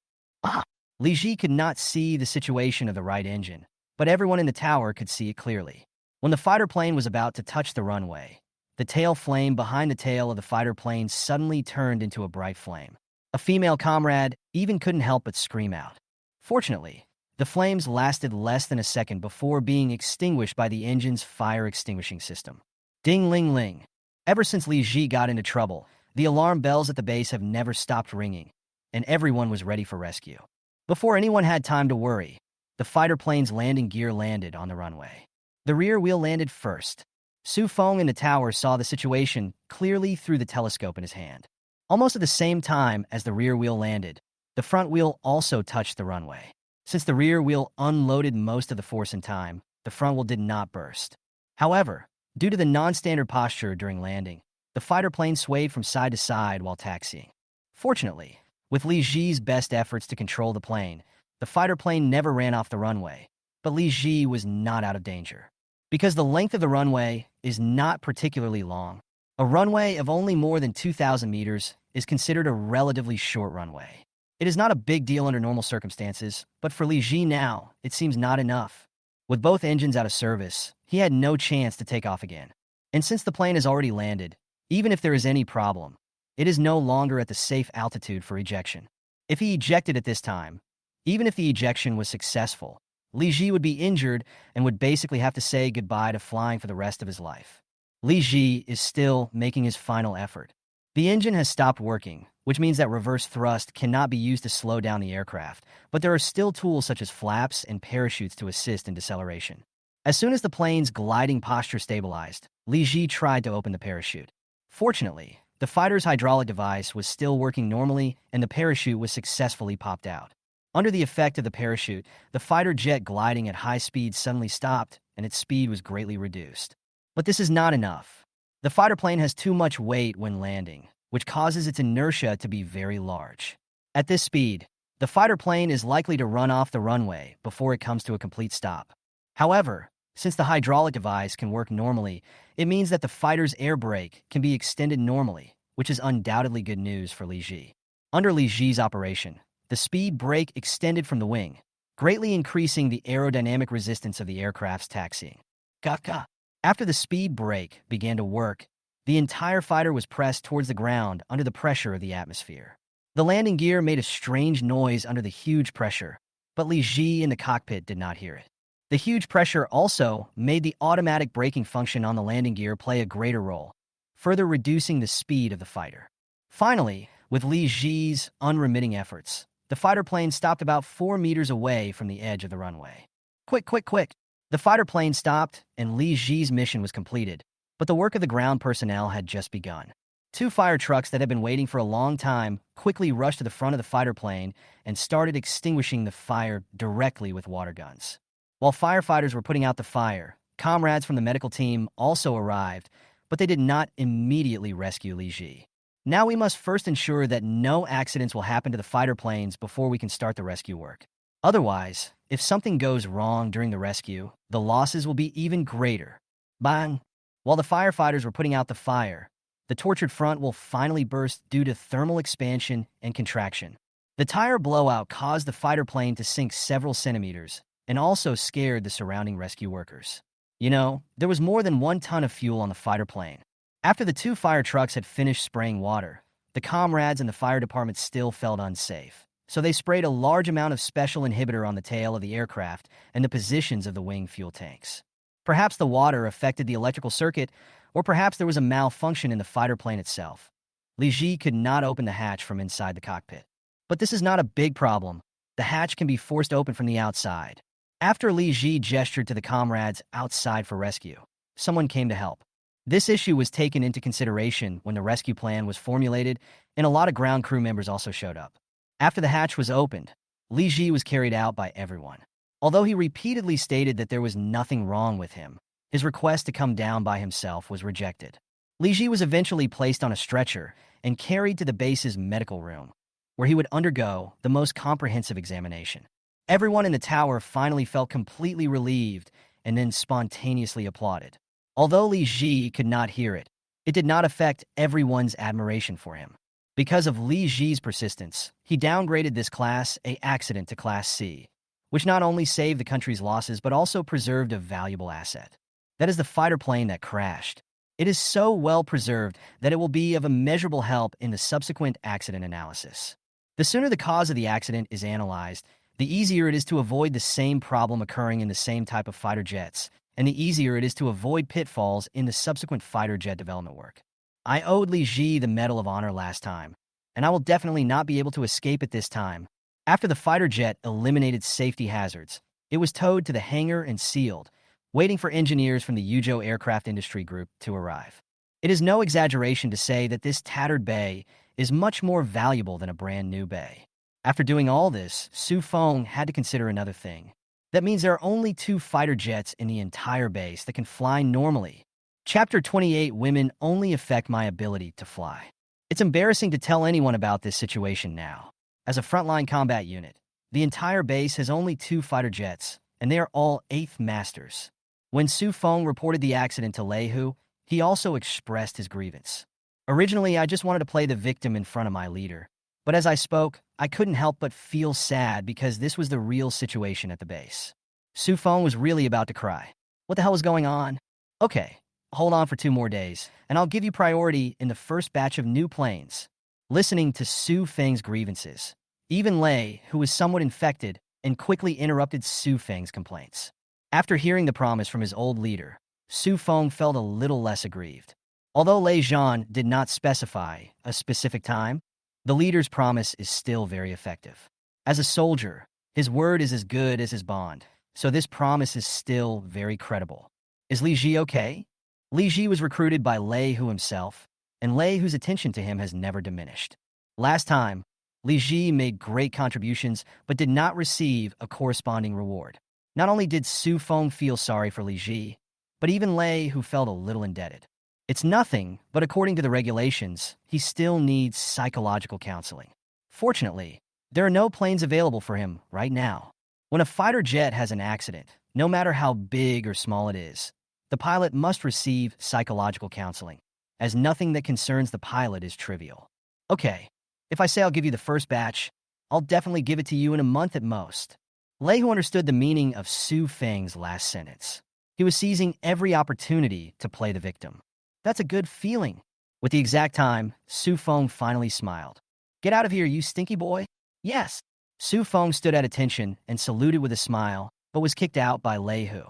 Li Ji could not see the situation of the right engine, but everyone in the tower could see it clearly. When the fighter plane was about to touch the runway, the tail flame behind the tail of the fighter plane suddenly turned into a bright flame. A female comrade even couldn't help but scream out. Fortunately, the flames lasted less than a second before being extinguished by the engine's fire extinguishing system. Ding-ling-ling. Ever since Li Ji got into trouble, the alarm bells at the base have never stopped ringing, and everyone was ready for rescue. Before anyone had time to worry, the fighter plane's landing gear landed on the runway. The rear wheel landed first. Su Feng in the tower saw the situation clearly through the telescope in his hand. Almost at the same time as the rear wheel landed, the front wheel also touched the runway. Since the rear wheel unloaded most of the force in time, the front wheel did not burst. However, due to the non-standard posture during landing, the fighter plane swayed from side to side while taxiing. Fortunately, with Li Ji's best efforts to control the plane, the fighter plane never ran off the runway, but Li Ji was not out of danger. Because the length of the runway is not particularly long, a runway of only more than 2,000 meters is considered a relatively short runway. It is not a big deal under normal circumstances, but for Li Ji now, it seems not enough. With both engines out of service, he had no chance to take off again. And since the plane has already landed, even if there is any problem, it is no longer at the safe altitude for ejection. If he ejected at this time, even if the ejection was successful, Li Ji would be injured and would basically have to say goodbye to flying for the rest of his life. Li Ji is still making his final effort. The engine has stopped working, which means that reverse thrust cannot be used to slow down the aircraft, but there are still tools such as flaps and parachutes to assist in deceleration. As soon as the plane's gliding posture stabilized, Li Ji tried to open the parachute. Fortunately, the fighter's hydraulic device was still working normally and the parachute was successfully popped out. Under the effect of the parachute, the fighter jet gliding at high speed suddenly stopped and its speed was greatly reduced. But this is not enough. The fighter plane has too much weight when landing, which causes its inertia to be very large. At this speed, the fighter plane is likely to run off the runway before it comes to a complete stop. However, since the hydraulic device can work normally, it means that the fighter's air brake can be extended normally, which is undoubtedly good news for Li Ji. Under Li Ji's operation, the speed brake extended from the wing, greatly increasing the aerodynamic resistance of the aircraft's taxiing. Kaka. After the speed brake began to work, the entire fighter was pressed towards the ground under the pressure of the atmosphere. The landing gear made a strange noise under the huge pressure, but Li Ji in the cockpit did not hear it. The huge pressure also made the automatic braking function on the landing gear play a greater role, further reducing the speed of the fighter. Finally, with Li Ji's unremitting efforts, the fighter plane stopped about 4 meters away from the edge of the runway. Quick, quick, quick! The fighter plane stopped and Li Ji's mission was completed, but the work of the ground personnel had just begun. 2 fire trucks that had been waiting for a long time quickly rushed to the front of the fighter plane and started extinguishing the fire directly with water guns. While firefighters were putting out the fire, comrades from the medical team also arrived, but they did not immediately rescue Li Ji. Now we must first ensure that no accidents will happen to the fighter planes before we can start the rescue work. Otherwise, if something goes wrong during the rescue, the losses will be even greater. Bang! While the firefighters were putting out the fire, the tortured front will finally burst due to thermal expansion and contraction. The tire blowout caused the fighter plane to sink several centimeters and also scared the surrounding rescue workers. You know, there was more than 1 ton of fuel on the fighter plane. After the 2 fire trucks had finished spraying water, the comrades in the fire department still felt unsafe. So they sprayed a large amount of special inhibitor on the tail of the aircraft and the positions of the wing fuel tanks. Perhaps the water affected the electrical circuit, or perhaps there was a malfunction in the fighter plane itself. Li Ji could not open the hatch from inside the cockpit. But this is not a big problem. The hatch can be forced open from the outside. After Li Ji gestured to the comrades outside for rescue, someone came to help. This issue was taken into consideration when the rescue plan was formulated, and a lot of ground crew members also showed up. After the hatch was opened, Li Ji was carried out by everyone. Although he repeatedly stated that there was nothing wrong with him, his request to come down by himself was rejected. Li Ji was eventually placed on a stretcher and carried to the base's medical room, where he would undergo the most comprehensive examination. Everyone in the tower finally felt completely relieved and then spontaneously applauded. Although Li Ji could not hear it, it did not affect everyone's admiration for him. Because of Li Ji's persistence, he downgraded this Class A accident to Class C, which not only saved the country's losses but also preserved a valuable asset. That is the fighter plane that crashed. It is so well preserved that it will be of immeasurable help in the subsequent accident analysis. The sooner the cause of the accident is analyzed, the easier it is to avoid the same problem occurring in the same type of fighter jets, and the easier it is to avoid pitfalls in the subsequent fighter jet development work. I owed Li Ji the Medal of Honor last time, and I will definitely not be able to escape it this time. After the fighter jet eliminated safety hazards, it was towed to the hangar and sealed, waiting for engineers from the Yuzhou Aircraft Industry Group to arrive. It is no exaggeration to say that this tattered bay is much more valuable than a brand new bay. After doing all this, Su Feng had to consider another thing. That means there are only 2 fighter jets in the entire base that can fly normally. Chapter 28 Women only affect my ability to fly. It's embarrassing to tell anyone about this situation now. As a frontline combat unit, the entire base has only 2 fighter jets, and they are all 8th masters. When Su Feng reported the accident to Lei Hu, he also expressed his grievance. Originally, I just wanted to play the victim in front of my leader. But as I spoke, I couldn't help but feel sad because this was the real situation at the base. Su Feng was really about to cry. What the hell was going on? Okay, hold on for 2 more days, and I'll give you priority in the first batch of new planes. Listening to Su Feng's grievances, even Lei, who was somewhat infected, and quickly interrupted Su Feng's complaints. After hearing the promise from his old leader, Su Feng felt a little less aggrieved. Although Lei Zhan did not specify a specific time, the leader's promise is still very effective. As a soldier, his word is as good as his bond, so this promise is still very credible. Is Li Ji okay? Li Ji was recruited by Lei Hu himself, and Lei Hu's attention to him has never diminished. Last time, Li Ji made great contributions but did not receive a corresponding reward. Not only did Su Feng feel sorry for Li Ji, but even Lei Hu felt a little indebted. It's nothing, but according to the regulations, he still needs psychological counseling. Fortunately, there are no planes available for him right now. When a fighter jet has an accident, no matter how big or small it is, the pilot must receive psychological counseling, as nothing that concerns the pilot is trivial. Okay, if I say I'll give you the first batch, I'll definitely give it to you in a month at most. Lei Hu understood the meaning of Su Feng's last sentence. He was seizing every opportunity to play the victim. That's a good feeling. With the exact time, Su Feng finally smiled. Get out of here, you stinky boy. Yes. Su Feng stood at attention and saluted with a smile, but was kicked out by Lei Hu.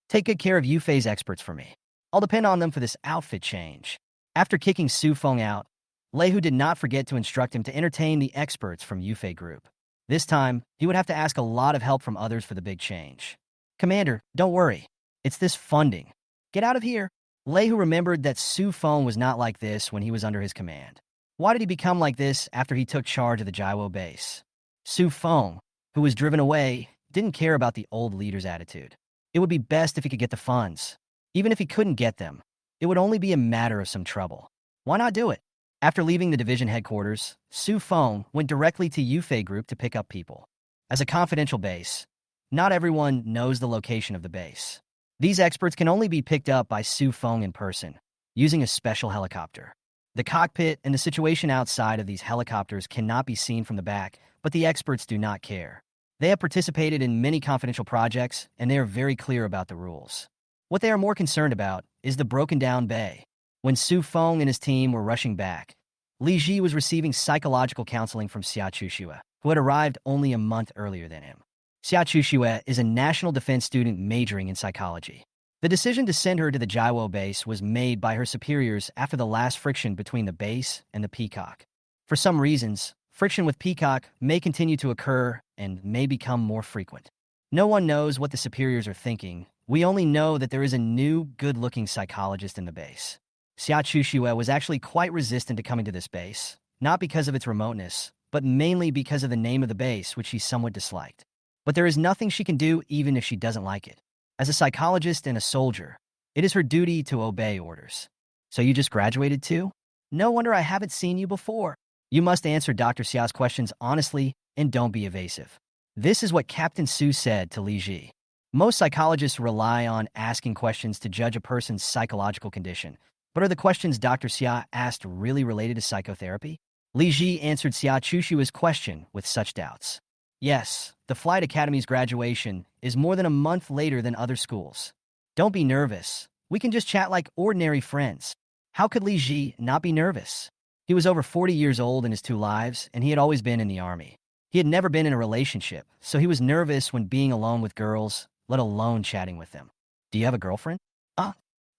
Take good care of Yufei's experts for me. I'll depend on them for this outfit change. After kicking Su Feng out, Lei Hu did not forget to instruct him to entertain the experts from Yufei Group. This time, he would have to ask a lot of help from others for the big change. Commander, don't worry. It's this funding. Get out of here. Lei Hu remembered that Su Feng was not like this when he was under his command. Why did he become like this after he took charge of the Jiwo base? Su Feng, who was driven away, didn't care about the old leader's attitude. It would be best if he could get the funds. Even if he couldn't get them, it would only be a matter of some trouble. Why not do it? After leaving the division headquarters, Su Feng went directly to Yufei Group to pick up people. As a confidential base, not everyone knows the location of the base. These experts can only be picked up by Su Feng in person, using a special helicopter. The cockpit and the situation outside of these helicopters cannot be seen from the back, but the experts do not care. They have participated in many confidential projects, and they are very clear about the rules. What they are more concerned about is the broken-down bay. When Su Feng and his team were rushing back, Li Ji was receiving psychological counseling from Xia Chuxue, who had arrived only a month earlier than him. Xia Chuxue is a national defense student majoring in psychology. The decision to send her to the Jiwo base was made by her superiors after the last friction between the base and the Peacock. For some reasons, friction with Peacock may continue to occur and may become more frequent. No one knows what the superiors are thinking. We only know that there is a new, good-looking psychologist in the base. Xia Chuxue was actually quite resistant to coming to this base, not because of its remoteness, but mainly because of the name of the base, which she somewhat disliked. But there is nothing she can do even if she doesn't like it. As a psychologist and a soldier, it is her duty to obey orders. So you just graduated too? No wonder I haven't seen you before. You must answer Dr. Xiao's questions honestly and don't be evasive. This is what Captain Su said to Li Ji. Most psychologists rely on asking questions to judge a person's psychological condition. But are the questions Dr. Xia asked really related to psychotherapy? Li Ji answered Xia Chushua's question with such doubts. Yes, the Flight Academy's graduation is more than a month later than other schools. Don't be nervous. We can just chat like ordinary friends. How could Li Ji not be nervous? He was over 40 years old in his 2 lives, and he had always been in the army. He had never been in a relationship, so he was nervous when being alone with girls, let alone chatting with them. Do you have a girlfriend?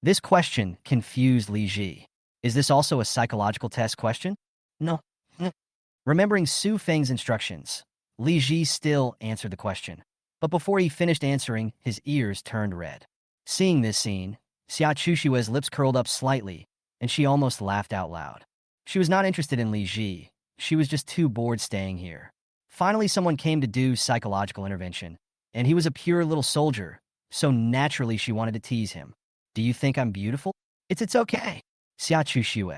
This question confused Li Ji. Is this also a psychological test question? No. Remembering Su Feng's instructions, Li Ji still answered the question. But before he finished answering, his ears turned red. Seeing this scene, Xia Chushue's lips curled up slightly, and she almost laughed out loud. She was not interested in Li Ji. She was just too bored staying here. Finally, someone came to do psychological intervention, and he was a pure little soldier, so naturally she wanted to tease him. Do you think I'm beautiful? It's okay. Xia Chuxue.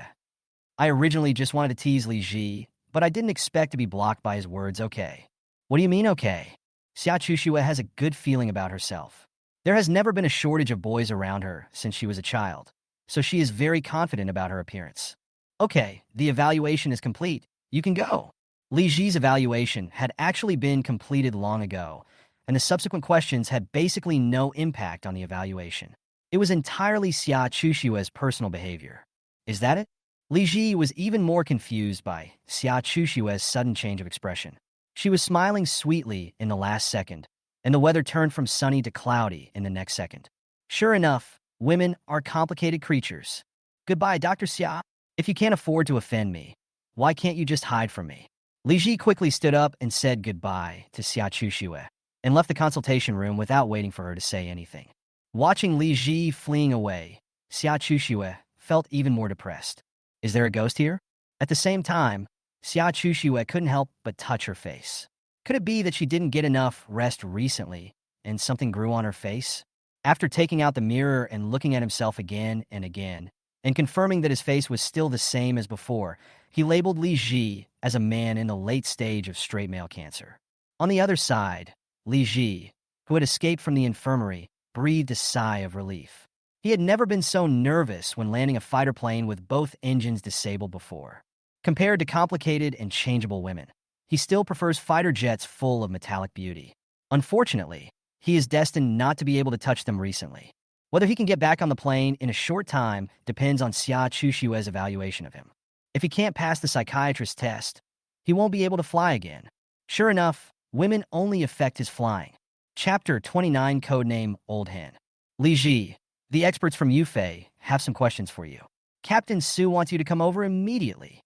I originally just wanted to tease Li Ji, but I didn't expect to be blocked by his words okay. What do you mean okay? Xia Chuxue has a good feeling about herself. There has never been a shortage of boys around her since she was a child, so she is very confident about her appearance. Okay, the evaluation is complete. You can go. Li Ji's evaluation had actually been completed long ago, and the subsequent questions had basically no impact on the evaluation. It was entirely Xia Chushue's personal behavior. Is that it? Li Ji was even more confused by Xia Chushue's sudden change of expression. She was smiling sweetly in the last second, and the weather turned from sunny to cloudy in the next second. Sure enough, women are complicated creatures. Goodbye, Dr. Xia. If you can't afford to offend me, why can't you just hide from me? Li Ji quickly stood up and said goodbye to Xia Chuxue and left the consultation room without waiting for her to say anything. Watching Li Ji fleeing away, Xia Chuxue felt even more depressed. Is there a ghost here? At the same time, Xia Chuxue couldn't help but touch her face. Could it be that she didn't get enough rest recently and something grew on her face? After taking out the mirror and looking at himself again and again, and confirming that his face was still the same as before, he labeled Li Ji as a man in the late stage of straight male cancer. On the other side, Li Ji, who had escaped from the infirmary, breathed a sigh of relief. He had never been so nervous when landing a fighter plane with both engines disabled before. Compared to complicated and changeable women, he still prefers fighter jets full of metallic beauty. Unfortunately, he is destined not to be able to touch them recently. Whether he can get back on the plane in a short time depends on Xia Chushue's evaluation of him. If he can't pass the psychiatrist's test, he won't be able to fly again. Sure enough, women only affect his flying. Chapter 29, Codename Old Hen. Li Ji, the experts from Yufei have some questions for you. Captain Su wants you to come over immediately.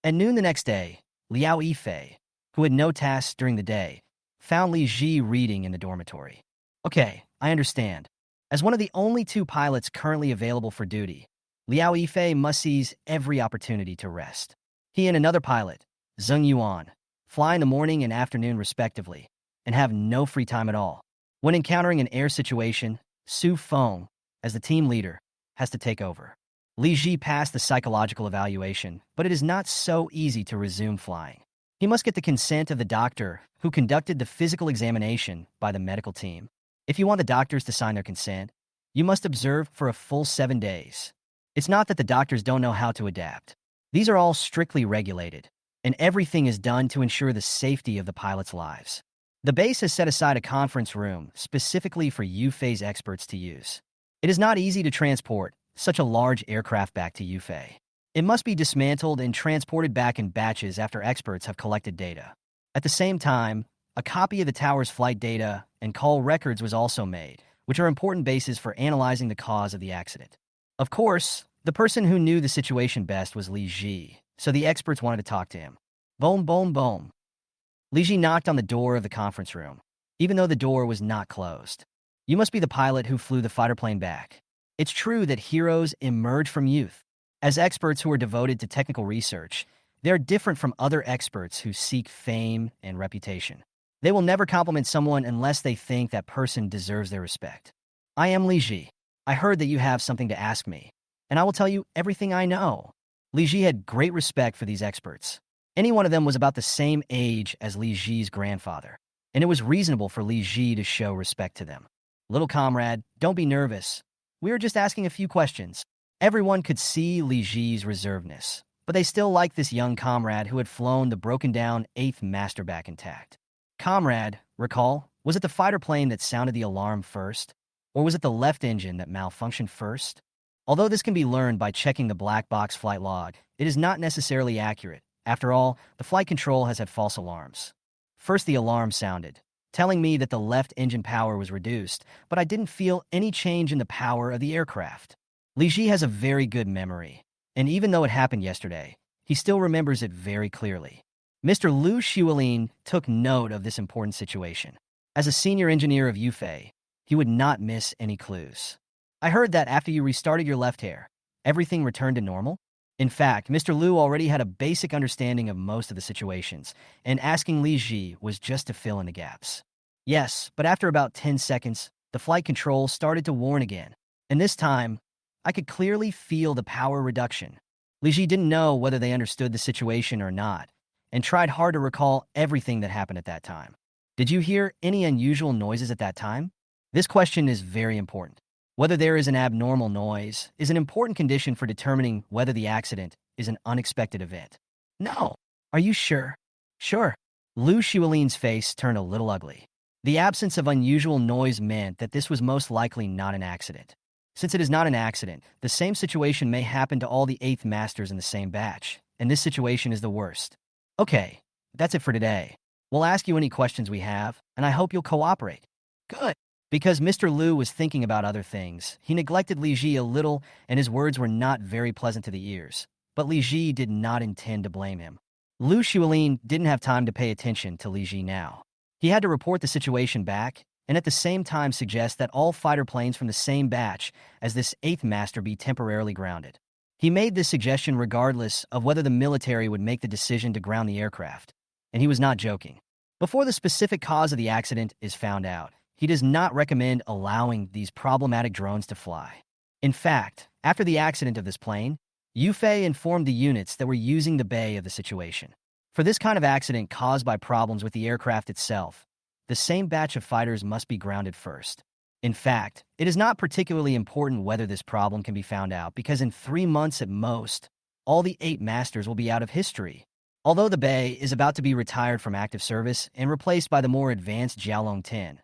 At noon the next day, Liao Yifei, who had no tasks during the day, found Li Ji reading in the dormitory. Okay, I understand. As one of the only 2 pilots currently available for duty, Liao Yifei must seize every opportunity to rest. He and another pilot, Zheng Yuan, fly in the morning and afternoon respectively, and have no free time at all. When encountering an air situation, Su Feng, as the team leader, has to take over. Li Ji passed the psychological evaluation, but it is not so easy to resume flying. He must get the consent of the doctor who conducted the physical examination by the medical team. If you want the doctors to sign their consent, you must observe for a full 7 days. It's not that the doctors don't know how to adapt. These are all strictly regulated, and everything is done to ensure the safety of the pilots' lives. The base has set aside a conference room specifically for Yufei's experts to use. It is not easy to transport such a large aircraft back to Yufei. It must be dismantled and transported back in batches after experts have collected data. At the same time, a copy of the tower's flight data and call records was also made, which are important bases for analyzing the cause of the accident. Of course, the person who knew the situation best was Li Ji, so the experts wanted to talk to him. Boom, boom, boom. Li Ji knocked on the door of the conference room, even though the door was not closed. You must be the pilot who flew the fighter plane back. It's true that heroes emerge from youth. As experts who are devoted to technical research, they are different from other experts who seek fame and reputation. They will never compliment someone unless they think that person deserves their respect. I am Li Ji. I heard that you have something to ask me, and I will tell you everything I know. Li Ji had great respect for these experts. Any one of them was about the same age as Li Ji's grandfather, and it was reasonable for Li Ji to show respect to them. Little comrade, don't be nervous. We are just asking a few questions. Everyone could see Li Ji's reservedness, but they still liked this young comrade who had flown the broken-down 8th Master back intact. Comrade, recall, was it the fighter plane that sounded the alarm first? Or was it the left engine that malfunctioned first? Although this can be learned by checking the black box flight log, it is not necessarily accurate. After all, the flight control has had false alarms. First, the alarm sounded, telling me that the left engine power was reduced, but I didn't feel any change in the power of the aircraft. Li Ji has a very good memory, and even though it happened yesterday, he still remembers it very clearly. Mr. Lu Xuelin took note of this important situation. As a senior engineer of Yufei, he would not miss any clues. I heard that after you restarted your left hair, everything returned to normal? In fact, Mr. Lu already had a basic understanding of most of the situations, and asking Li Ji was just to fill in the gaps. Yes, but after about 10 seconds, the flight control started to warn again, and this time, I could clearly feel the power reduction. Li Ji didn't know whether they understood the situation or not, and tried hard to recall everything that happened at that time. Did you hear any unusual noises at that time? This question is very important. Whether there is an abnormal noise is an important condition for determining whether the accident is an unexpected event. No. Are you sure? Sure. Lu Xuelin's face turned a little ugly. The absence of unusual noise meant that this was most likely not an accident. Since it is not an accident, the same situation may happen to all the 8th Masters in the same batch, and this situation is the worst. Okay, that's it for today. We'll ask you any questions we have, and I hope you'll cooperate. Good. Because Mr. Lu was thinking about other things, he neglected Li Ji a little, and his words were not very pleasant to the ears. But Li Ji did not intend to blame him. Lu Xuelin didn't have time to pay attention to Li Ji now. He had to report the situation back, and at the same time suggest that all fighter planes from the same batch as this 8th Master be temporarily grounded. He made this suggestion regardless of whether the military would make the decision to ground the aircraft, and he was not joking. Before the specific cause of the accident is found out, he does not recommend allowing these problematic drones to fly. In fact, after the accident of this plane, Yufei informed the units that were using the bay of the situation. For this kind of accident caused by problems with the aircraft itself, the same batch of fighters must be grounded first. In fact, it is not particularly important whether this problem can be found out because in 3 months at most, all the 8 Masters will be out of history. Although the Bay is about to be retired from active service and replaced by the more advanced Jialong 10,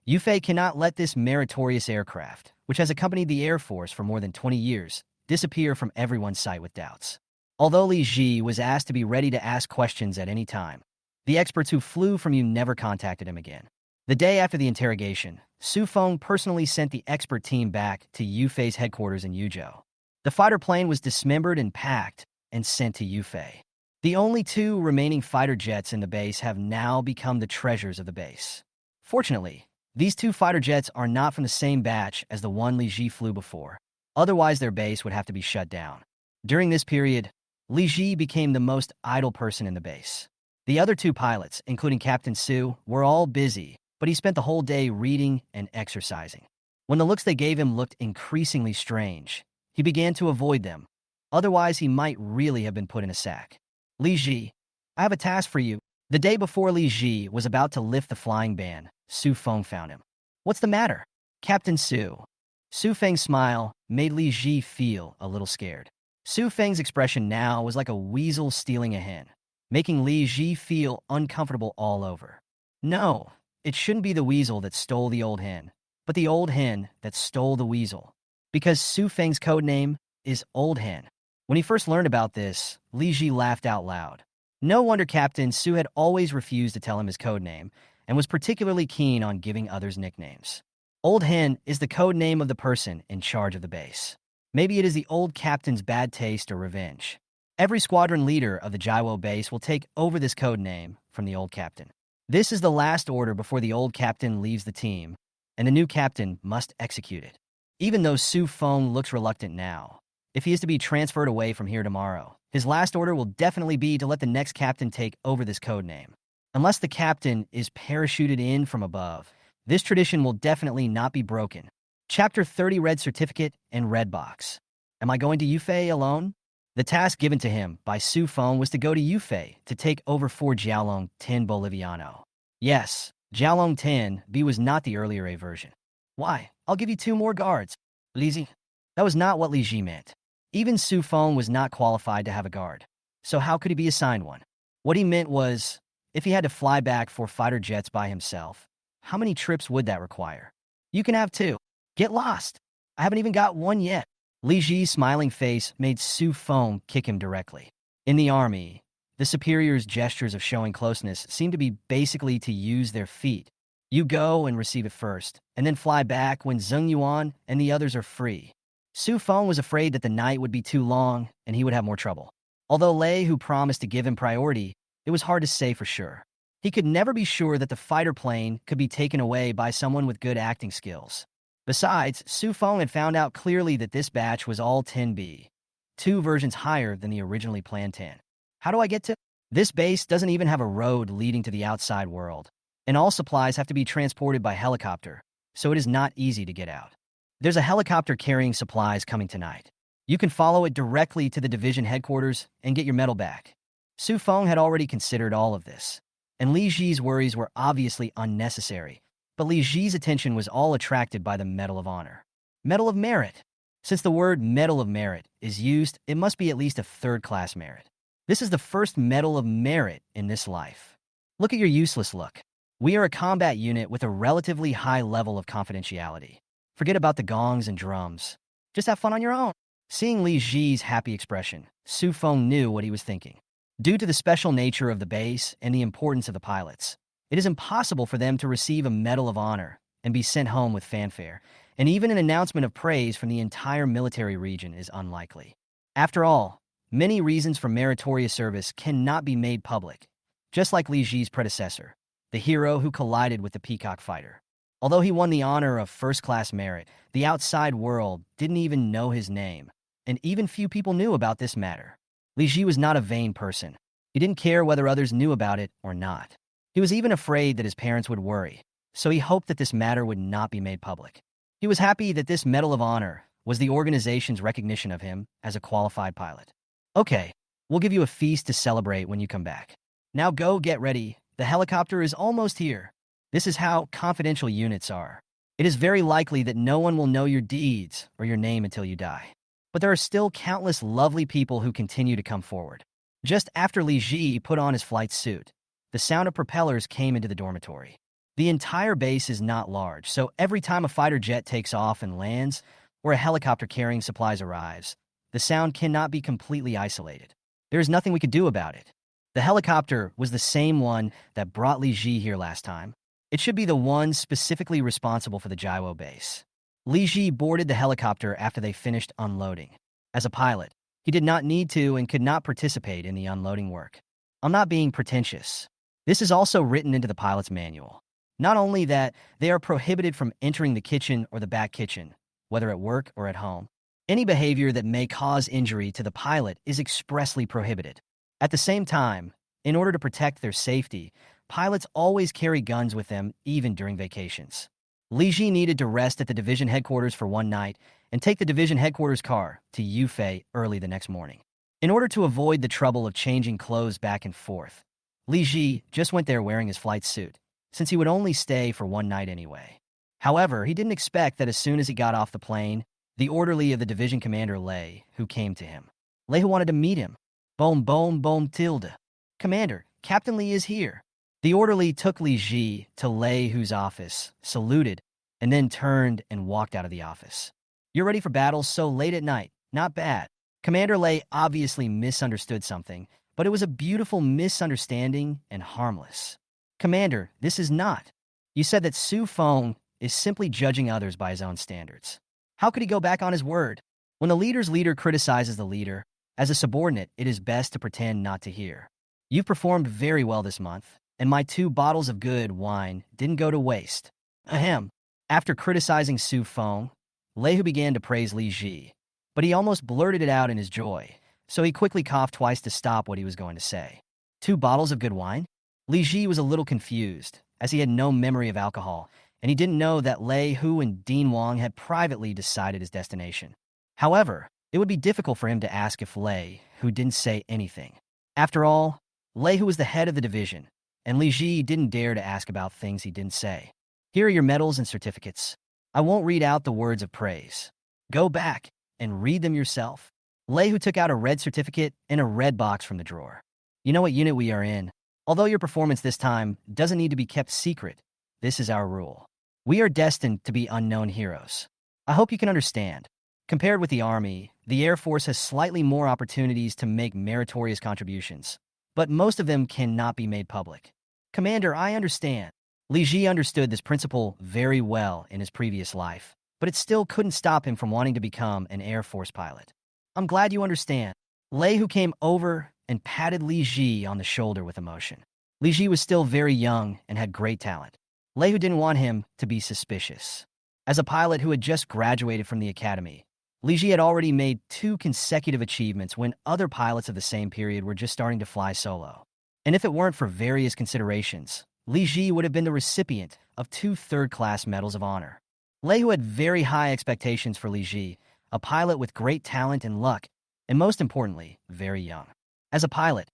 Yufei cannot let this meritorious aircraft, which has accompanied the Air Force for more than 20 years, disappear from everyone's sight with doubts. Although Li Ji was asked to be ready to ask questions at any time, the experts who flew from you never contacted him again. The day after the interrogation, Su Feng personally sent the expert team back to Yufei's headquarters in Yuzhou. The fighter plane was dismembered and packed and sent to Yufei. The only 2 remaining fighter jets in the base have now become the treasures of the base. Fortunately, these 2 fighter jets are not from the same batch as the one Li Ji flew before. Otherwise, their base would have to be shut down. During this period, Li Ji became the most idle person in the base. The other 2 pilots, including Captain Su, were all busy, but he spent the whole day reading and exercising. When the looks they gave him looked increasingly strange, he began to avoid them. Otherwise, he might really have been put in a sack. Li Ji, I have a task for you. The day before Li Ji was about to lift the flying ban, Su Feng found him. What's the matter? Captain Su. Su Feng's smile made Li Ji feel a little scared. Su Feng's expression now was like a weasel stealing a hen, making Li Ji feel uncomfortable all over. No, it shouldn't be the weasel that stole the old hen, but the old hen that stole the weasel. Because Su Feng's code name is Old Hen. When he first learned about this, Li Ji laughed out loud. No wonder Captain Su had always refused to tell him his code name and was particularly keen on giving others nicknames. Old Hen is the code name of the person in charge of the base. Maybe it is the old captain's bad taste or revenge. Every squadron leader of the Jiwo base will take over this code name from the old captain. This is the last order before the old captain leaves the team, and the new captain must execute it. Even though Su Feng looks reluctant now, if he is to be transferred away from here tomorrow, his last order will definitely be to let the next captain take over this code name. Unless the captain is parachuted in from above, this tradition will definitely not be broken. Chapter 30 Red Certificate and Red Box. Am I going to Yufei alone? The task given to him by Su Feng was to go to Yufei to take over for Jiaolong 10 Boliviano. Yes, Jiaolong 10 B was not the earlier A version. Why? I'll give you 2 more guards. Li Ji. That was not what Li Ji meant. Even Su Feng was not qualified to have a guard. So how could he be assigned one? What he meant was, if he had to fly back 4 fighter jets by himself, how many trips would that require? You can have 2. Get lost. I haven't even got 1 yet. Li Ji's smiling face made Su Feng kick him directly. In the army, the superiors' gestures of showing closeness seem to be basically to use their feet. You go and receive it first, and then fly back when Zheng Yuan and the others are free. Su Feng was afraid that the night would be too long and he would have more trouble. Although Lei Hu promised to give him priority, it was hard to say for sure. He could never be sure that the fighter plane could be taken away by someone with good acting skills. Besides, Su Feng had found out clearly that this batch was all 10B, 2 versions higher than the originally planned 10. How do I get to? This base doesn't even have a road leading to the outside world, and all supplies have to be transported by helicopter, so it is not easy to get out. There's a helicopter carrying supplies coming tonight. You can follow it directly to the division headquarters and get your medal back. Su Feng had already considered all of this, and Li Ji's worries were obviously unnecessary, but Li Ji's attention was all attracted by the Medal of Honor. Medal of Merit. Since the word Medal of Merit is used, it must be at least a 3rd-class merit. This is the first Medal of Merit in this life. Look at your useless look. We are a combat unit with a relatively high level of confidentiality. Forget about the gongs and drums. Just have fun on your own. Seeing Li Ji's happy expression, Su Feng knew what he was thinking. Due to the special nature of the base and the importance of the pilots, it is impossible for them to receive a Medal of Honor and be sent home with fanfare, and even an announcement of praise from the entire military region is unlikely. After all, many reasons for meritorious service cannot be made public, just like Li Ji's predecessor, the hero who collided with the Peacock fighter. Although he won the honor of 1st-class merit, the outside world didn't even know his name, and even few people knew about this matter. Li Ji was not a vain person. He didn't care whether others knew about it or not. He was even afraid that his parents would worry, so he hoped that this matter would not be made public. He was happy that this Medal of Honor was the organization's recognition of him as a qualified pilot. Okay, we'll give you a feast to celebrate when you come back. Now go get ready. The helicopter is almost here. This is how confidential units are. It is very likely that no one will know your deeds or your name until you die. But there are still countless lovely people who continue to come forward. Just after Li Ji put on his flight suit, the sound of propellers came into the dormitory. The entire base is not large, so every time a fighter jet takes off and lands, or a helicopter carrying supplies arrives, the sound cannot be completely isolated. There is nothing we could do about it. The helicopter was the same one that brought Li Ji here last time. It should be the one specifically responsible for the Jiwo base. Li Ji boarded the helicopter after they finished unloading. As a pilot, he did not need to and could not participate in the unloading work. I'm not being pretentious. This is also written into the pilot's manual. Not only that, they are prohibited from entering the kitchen or the back kitchen, whether at work or at home. Any behavior that may cause injury to the pilot is expressly prohibited. At the same time, in order to protect their safety, pilots always carry guns with them even during vacations. Li Ji needed to rest at the division headquarters for 1 night and take the division headquarters car to Yufei early the next morning. In order to avoid the trouble of changing clothes back and forth, Li Ji just went there wearing his flight suit, since he would only stay for 1 night anyway. However, he didn't expect that as soon as he got off the plane, the orderly of the division commander Lei, who came to him. Lei wanted to meet him. Boom, boom, boom, tilde. Commander, Captain Li is here. The orderly took Li Ji to Lei Hu's office, saluted, and then turned and walked out of the office. You're ready for battle so late at night. Not bad. Commander Lei obviously misunderstood something, but it was a beautiful misunderstanding and harmless. Commander, this is not. You said that Su Feng is simply judging others by his own standards. How could he go back on his word? When the leader's leader criticizes the leader, as a subordinate, it is best to pretend not to hear. You've performed very well this month, and my 2 bottles of good wine didn't go to waste. Ahem. After criticizing Su Feng, Lei began to praise Li Ji, but he almost blurted it out in his joy, so he quickly coughed twice to stop what he was going to say. 2 bottles of good wine? Li Ji was a little confused, as he had no memory of alcohol, and he didn't know that Lei Hu and Dean Wang had privately decided his destination. However, it would be difficult for him to ask if Lei Hu didn't say anything. After all, Lei Hu was the head of the division, and Li Ji didn't dare to ask about things he didn't say. Here are your medals and certificates. I won't read out the words of praise. Go back and read them yourself. Lei Hu took out a red certificate and a red box from the drawer. You know what unit we are in. Although your performance this time doesn't need to be kept secret, this is our rule. We are destined to be unknown heroes. I hope you can understand. Compared with the Army, the Air Force has slightly more opportunities to make meritorious contributions, but most of them cannot be made public. Commander, I understand. Li Ji understood this principle very well in his previous life, but it still couldn't stop him from wanting to become an Air Force pilot. I'm glad you understand. Lei Hu came over and patted Li Ji on the shoulder with emotion. Li Ji was still very young and had great talent. Lei Hu didn't want him to be suspicious. As a pilot who had just graduated from the academy, Li Ji had already made 2 consecutive achievements when other pilots of the same period were just starting to fly solo. And if it weren't for various considerations, Li Ji would have been the recipient of 2 third-class medals of honor. Lei Hu had very high expectations for Li Ji, a pilot with great talent and luck, and most importantly, very young. As a pilot,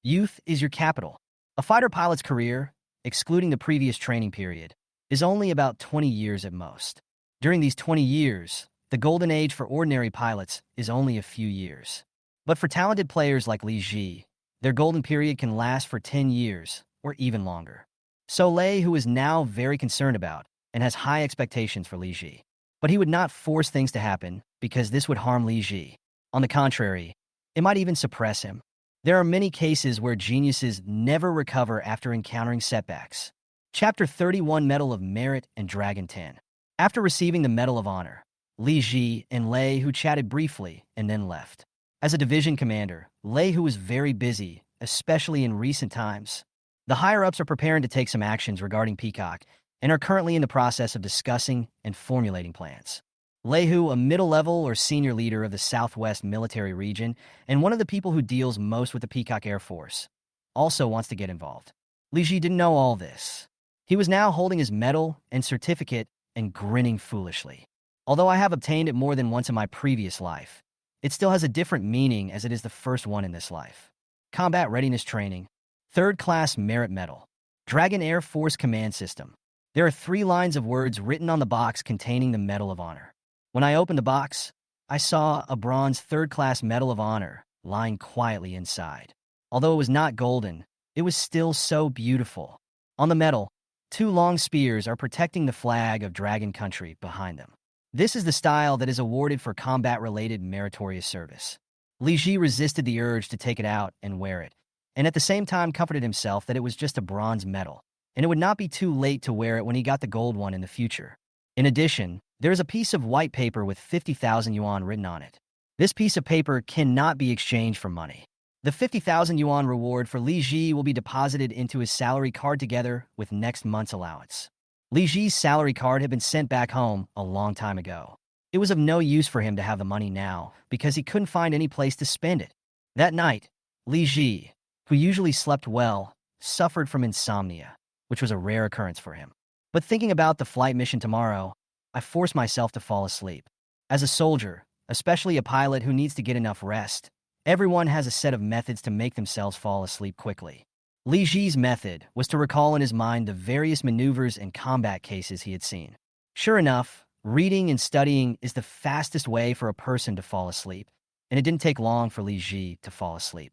youth is your capital. A fighter pilot's career, excluding the previous training period, is only about 20 years at most. During these 20 years, the golden age for ordinary pilots is only a few years. But for talented players like Li Ji, their golden period can last for 10 years or even longer. So Lei, who is now very concerned about and has high expectations for Li Ji. But he would not force things to happen because this would harm Li Ji. On the contrary, it might even suppress him. There are many cases where geniuses never recover after encountering setbacks. Chapter 31 Medal of Merit and Dragon 10. After receiving the Medal of Honor, Li Ji and Lei Hu chatted briefly and then left. As a division commander, Lei Hu was very busy, especially in recent times. The higher-ups are preparing to take some actions regarding Peacock and are currently in the process of discussing and formulating plans. Lei Hu, a middle-level or senior leader of the Southwest Military Region and one of the people who deals most with the Peacock Air Force, also wants to get involved. Li Ji didn't know all this. He was now holding his medal and certificate and grinning foolishly. Although I have obtained it more than once in my previous life, it still has a different meaning as it is the first one in this life. Combat Readiness Training, 3rd Class Merit Medal, Dragon Air Force Command System. There are 3 lines of words written on the box containing the Medal of Honor. When I opened the box, I saw a bronze 3rd Class Medal of Honor lying quietly inside. Although it was not golden, it was still so beautiful. On the medal, 2 long spears are protecting the flag of Dragon Country behind them. This is the style that is awarded for combat-related meritorious service. Li Ji resisted the urge to take it out and wear it, and at the same time comforted himself that it was just a bronze medal, and it would not be too late to wear it when he got the gold one in the future. In addition, there is a piece of white paper with 50,000 yuan written on it. This piece of paper cannot be exchanged for money. The 50,000 yuan reward for Li Ji will be deposited into his salary card together with next month's allowance. Li Ji's salary card had been sent back home a long time ago. It was of no use for him to have the money now because he couldn't find any place to spend it. That night, Li Ji, who usually slept well, suffered from insomnia, which was a rare occurrence for him. But thinking about the flight mission tomorrow, I forced myself to fall asleep. As a soldier, especially a pilot who needs to get enough rest, everyone has a set of methods to make themselves fall asleep quickly. Li Ji's method was to recall in his mind the various maneuvers and combat cases he had seen. Sure enough, reading and studying is the fastest way for a person to fall asleep, and it didn't take long for Li Ji to fall asleep.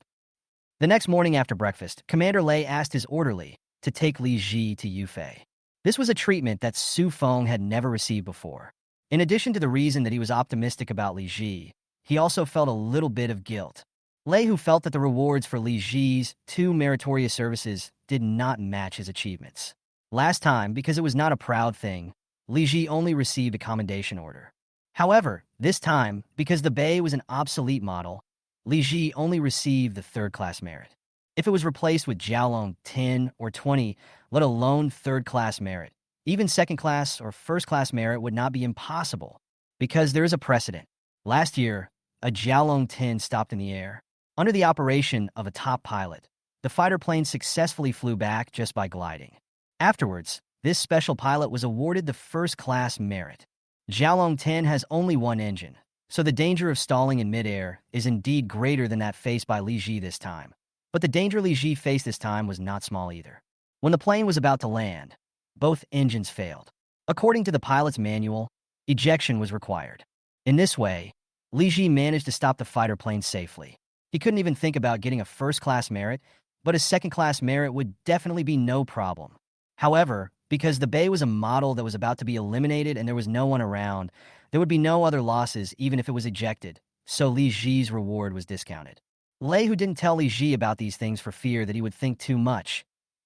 The next morning after breakfast, Commander Lei asked his orderly to take Li Ji to Yufei. This was a treatment that Su Feng had never received before. In addition to the reason that he was optimistic about Li Ji, he also felt a little bit of guilt. Lei Hu felt that the rewards for Li Ji's 2 meritorious services did not match his achievements. Last time, because it was not a proud thing, Li Ji only received a commendation order. However, this time, because the Bei was an obsolete model, Li Ji only received the third-class merit. If it was replaced with Jialong 10 or 20, let alone third-class merit, even second-class or first-class merit would not be impossible, because there is a precedent. Last year, a Jialong 10 stopped in the air. Under the operation of a top pilot, the fighter plane successfully flew back just by gliding. Afterwards, this special pilot was awarded the first-class merit. Jialong 10 has only one engine, so the danger of stalling in midair is indeed greater than that faced by Li Ji this time. But the danger Li Ji faced this time was not small either. When the plane was about to land, both engines failed. According to the pilot's manual, ejection was required. In this way, Li Ji managed to stop the fighter plane safely. He couldn't even think about getting a first-class merit, but a second-class merit would definitely be no problem. However, because the Bei was a model that was about to be eliminated and there was no one around, there would be no other losses even if it was ejected, so Li Ji's reward was discounted. Lei Hu didn't tell Li Ji about these things for fear that he would think too much,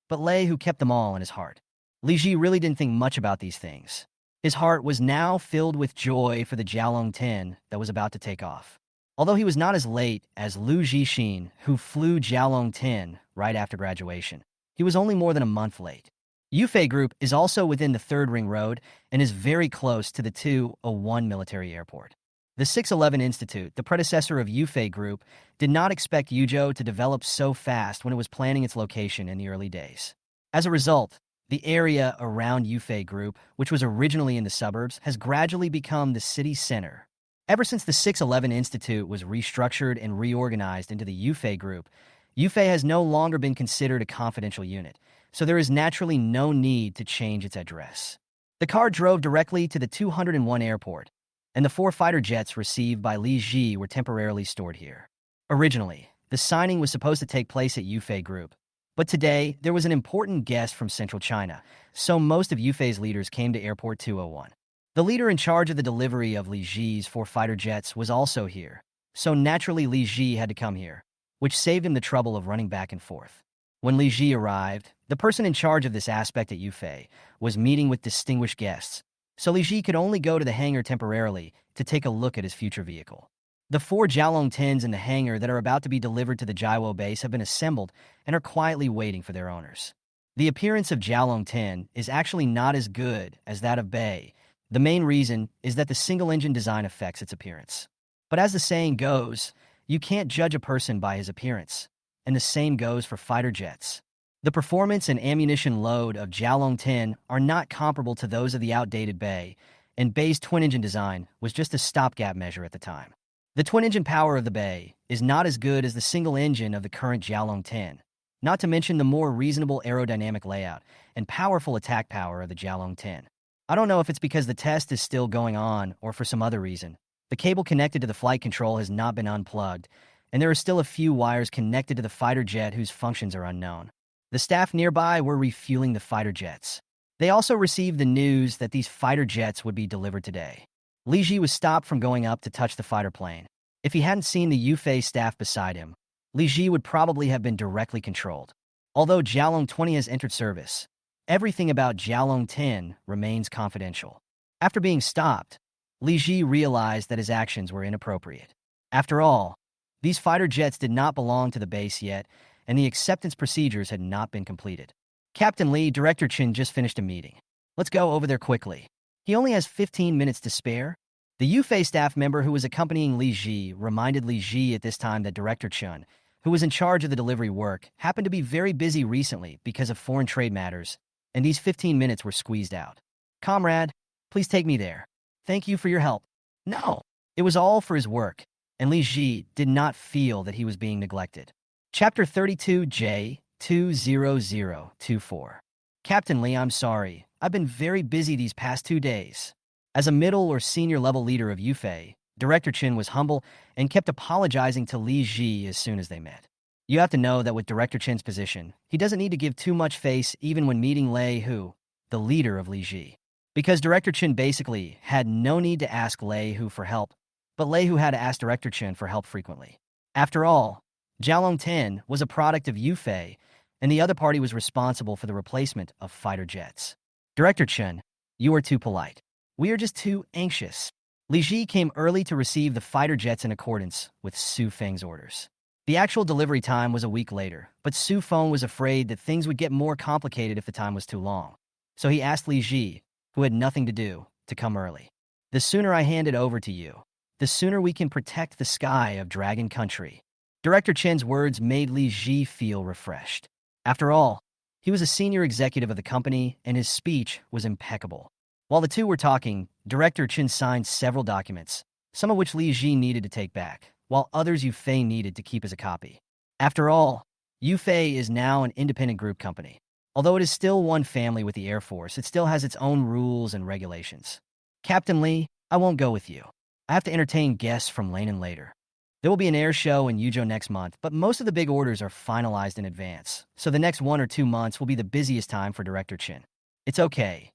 but Lei Hu kept them all in his heart. Li Ji really didn't think much about these things. His heart was now filled with joy for the Jialong 10 that was about to take off. Although he was not as late as Liu Jixin, who flew Jialong 10 right after graduation, he was only more than a month late. Yufei Group is also within the Third Ring Road and is very close to the 201 military airport. The 611 Institute, the predecessor of Yufei Group, did not expect Yuzhou to develop so fast when it was planning its location in the early days. As a result, the area around Yufei Group, which was originally in the suburbs, has gradually become the city center. Ever since the 611 Institute was restructured and reorganized into the Yufei Group, Yufei has no longer been considered a confidential unit, so there is naturally no need to change its address. The car drove directly to the 201 airport, and the 4 fighter jets received by Li Ji were temporarily stored here. Originally, the signing was supposed to take place at Yufei Group, but today there was an important guest from Central China, so most of Yufei's leaders came to Airport 201. The leader in charge of the delivery of Li Ji's 4 fighter jets was also here, so naturally Li Ji had to come here, which saved him the trouble of running back and forth. When Li Ji arrived, the person in charge of this aspect at Yufei was meeting with distinguished guests, so Li Ji could only go to the hangar temporarily to take a look at his future vehicle. The 4 Jialong 10s in the hangar that are about to be delivered to the Jiwo base have been assembled and are quietly waiting for their owners. The appearance of Jialong 10 is actually not as good as that of Bei. The main reason is that the single-engine design affects its appearance. But as the saying goes, you can't judge a person by his appearance, and the same goes for fighter jets. The performance and ammunition load of Jialong 10 are not comparable to those of the outdated Bei, and Bei's twin-engine design was just a stopgap measure at the time. The twin-engine power of the Bei is not as good as the single engine of the current Jialong 10, not to mention the more reasonable aerodynamic layout and powerful attack power of the Jialong 10. I don't know if it's because the test is still going on or for some other reason. The cable connected to the flight control has not been unplugged, and there are still a few wires connected to the fighter jet whose functions are unknown. The staff nearby were refueling the fighter jets. They also received the news that these fighter jets would be delivered today. Li Ji was stopped from going up to touch the fighter plane. If he hadn't seen the Yufei staff beside him, Li Ji would probably have been directly controlled. Although Jialong 20 has entered service, everything about Jialong 10 remains confidential. After being stopped, Li Ji realized that his actions were inappropriate. After all, these fighter jets did not belong to the base yet, and the acceptance procedures had not been completed. Captain Li, Director Chen just finished a meeting. Let's go over there quickly. He only has 15 minutes to spare. The Yufei staff member who was accompanying Li Ji reminded Li Ji at this time that Director Chen, who was in charge of the delivery work, happened to be very busy recently because of foreign trade matters, and these 15 minutes were squeezed out. Comrade, please take me there. Thank you for your help. No, it was all for his work, and Li Ji did not feel that he was being neglected. Chapter 32 J20024. Captain Li, I'm sorry. I've been very busy these past 2 days. As a middle or senior level leader of Yufei, Director Chen was humble and kept apologizing to Li Ji as soon as they met. You have to know that with Director Chen's position, he doesn't need to give too much face even when meeting Lei Hu, the leader of Li Ji. Because Director Chen basically had no need to ask Lei Hu for help, but Lei Hu had to ask Director Chen for help frequently. After all, Jialong 10 was a product of Yufei, and the other party was responsible for the replacement of fighter jets. Director Chen, you are too polite. We are just too anxious. Li Ji came early to receive the fighter jets in accordance with Su Feng's orders. The actual delivery time was a week later, but Su Feng was afraid that things would get more complicated if the time was too long. So he asked Li Ji, who had nothing to do, to come early. The sooner I hand it over to you, the sooner we can protect the sky of Dragon Country. Director Chen's words made Li Ji feel refreshed. After all, he was a senior executive of the company, and his speech was impeccable. While the two were talking, Director Chen signed several documents, some of which Li Ji needed to take back, while others Yufei needed to keep as a copy. After all, Yufei is now an independent group company. Although it is still one family with the Air Force, it still has its own rules and regulations. Captain Li, I won't go with you. I have to entertain guests from Leyland later. There will be an air show in Yuzhou next month, but most of the big orders are finalized in advance, so the next 1 or 2 months will be the busiest time for Director Chen. It's okay.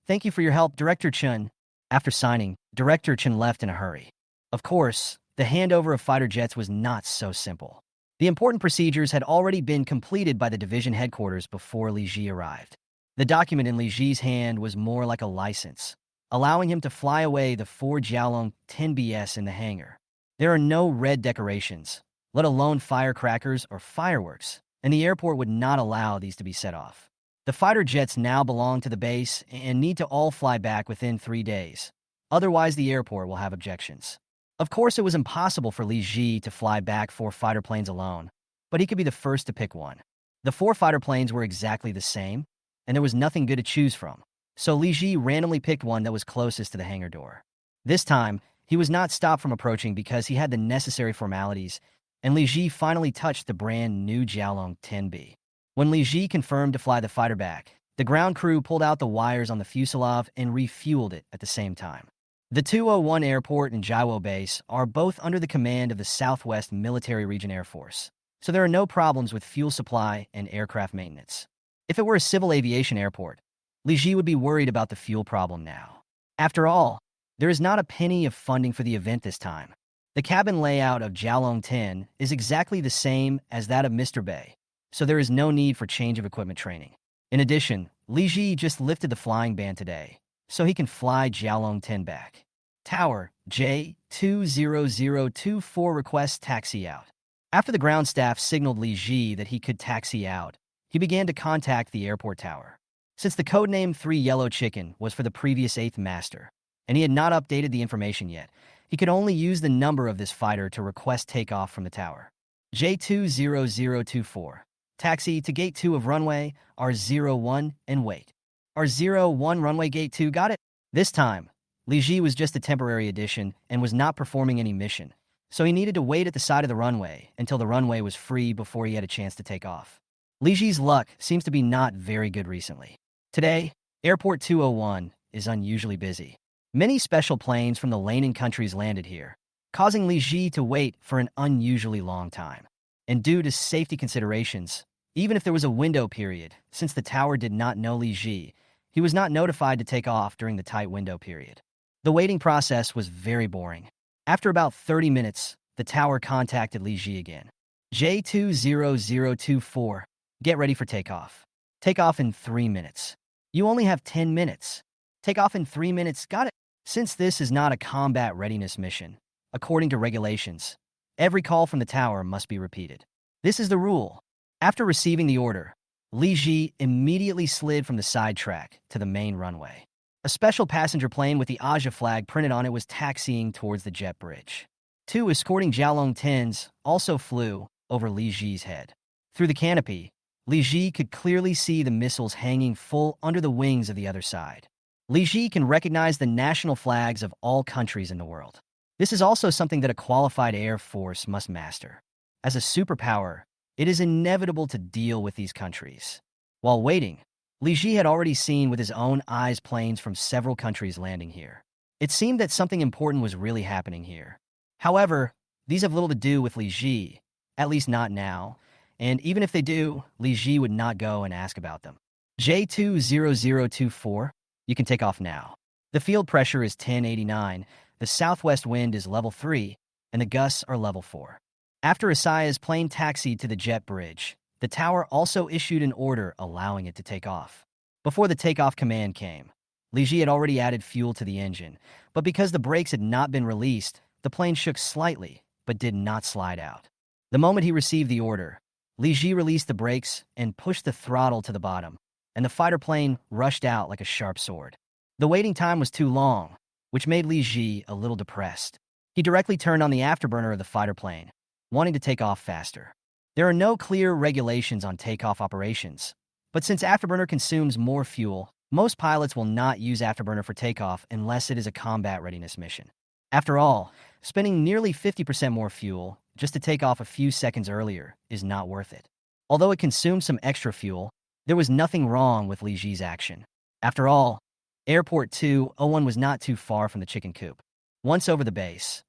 Thank you for your help, Director Chen. After signing, Director Chen left in a hurry. Of course, the handover of fighter jets was not so simple. The important procedures had already been completed by the division headquarters before Li Ji arrived. The document in Li Ji's hand was more like a license, allowing him to fly away the 4 Jialong 10BS in the hangar. There are no red decorations, let alone firecrackers or fireworks, and the airport would not allow these to be set off. The fighter jets now belong to the base and need to all fly back within 3 days. Otherwise, the airport will have objections. Of course, it was impossible for Li Ji to fly back 4 fighter planes alone, but he could be the first to pick one. The 4 fighter planes were exactly the same, and there was nothing good to choose from, so Li Ji randomly picked one that was closest to the hangar door. This time, he was not stopped from approaching because he had the necessary formalities, and Li Ji finally touched the brand new Jialong 10B. When Li Ji confirmed to fly the fighter back, the ground crew pulled out the wires on the fuselage and refueled it at the same time. The 201 Airport and Jiawo Base are both under the command of the Southwest Military Region Air Force, so there are no problems with fuel supply and aircraft maintenance. If it were a civil aviation airport, Li Ji would be worried about the fuel problem now. After all, there is not a penny of funding for the event this time. The cabin layout of Jialong 10 is exactly the same as that of Mr. Bei, so there is no need for change of equipment training. In addition, Li Ji just lifted the flying ban today, so he can fly Jialong 10 back. Tower J20024 requests taxi out. After the ground staff signaled Li Ji that he could taxi out, he began to contact the airport tower. Since the codename 3 Yellow Chicken was for the previous 8th master, and he had not updated the information yet, he could only use the number of this fighter to request takeoff from the tower. J20024. Taxi to Gate 2 of runway R01 and wait. R01 runway Gate 2, got it? This time, Li Ji was just a temporary addition and was not performing any mission, so he needed to wait at the side of the runway until the runway was free before he had a chance to take off. Li Ji's luck seems to be not very good recently. Today, Airport 201 is unusually busy. Many special planes from the Leyland countries landed here, causing Li Ji to wait for an unusually long time. And due to safety considerations, even if there was a window period, since the tower did not know Li Ji, he was not notified to take off during the tight window period. The waiting process was very boring. After about 30 minutes, the tower contacted Li Ji again. J20024, get ready for takeoff. Take off in 3 minutes. You only have 10 minutes. Take off in 3 minutes, got it? Since this is not a combat readiness mission, according to regulations, every call from the tower must be repeated. This is the rule. After receiving the order, Li Ji immediately slid from the side track to the main runway. A special passenger plane with the Aja flag printed on it was taxiing towards the jet bridge. 2 escorting Jialong 10s also flew over Li Ji's head. Through the canopy, Li Ji could clearly see the missiles hanging full under the wings of the other side. Li Ji can recognize the national flags of all countries in the world. This is also something that a qualified air force must master. As a superpower, it is inevitable to deal with these countries. While waiting, Li Ji had already seen with his own eyes planes from several countries landing here. It seemed that something important was really happening here. However, these have little to do with Li Ji, at least not now, and even if they do, Li Ji would not go and ask about them. J20024, you can take off now. The field pressure is 1089, The southwest wind is level 3, and the gusts are level 4. After Asaya's plane taxied to the jet bridge, the tower also issued an order allowing it to take off. Before the takeoff command came, Li Ji had already added fuel to the engine, but because the brakes had not been released, the plane shook slightly, but did not slide out. The moment he received the order, Li Ji released the brakes and pushed the throttle to the bottom, and the fighter plane rushed out like a sharp sword. The waiting time was too long, which made Li Ji a little depressed. He directly turned on the afterburner of the fighter plane, wanting to take off faster. There are no clear regulations on takeoff operations, but since afterburner consumes more fuel, most pilots will not use afterburner for takeoff unless it is a combat readiness mission. After all, spending nearly 50% more fuel just to take off a few seconds earlier is not worth it. Although it consumed some extra fuel, there was nothing wrong with Li Ji's action. After all, Airport 201 was not too far from the chicken coop. Once over the base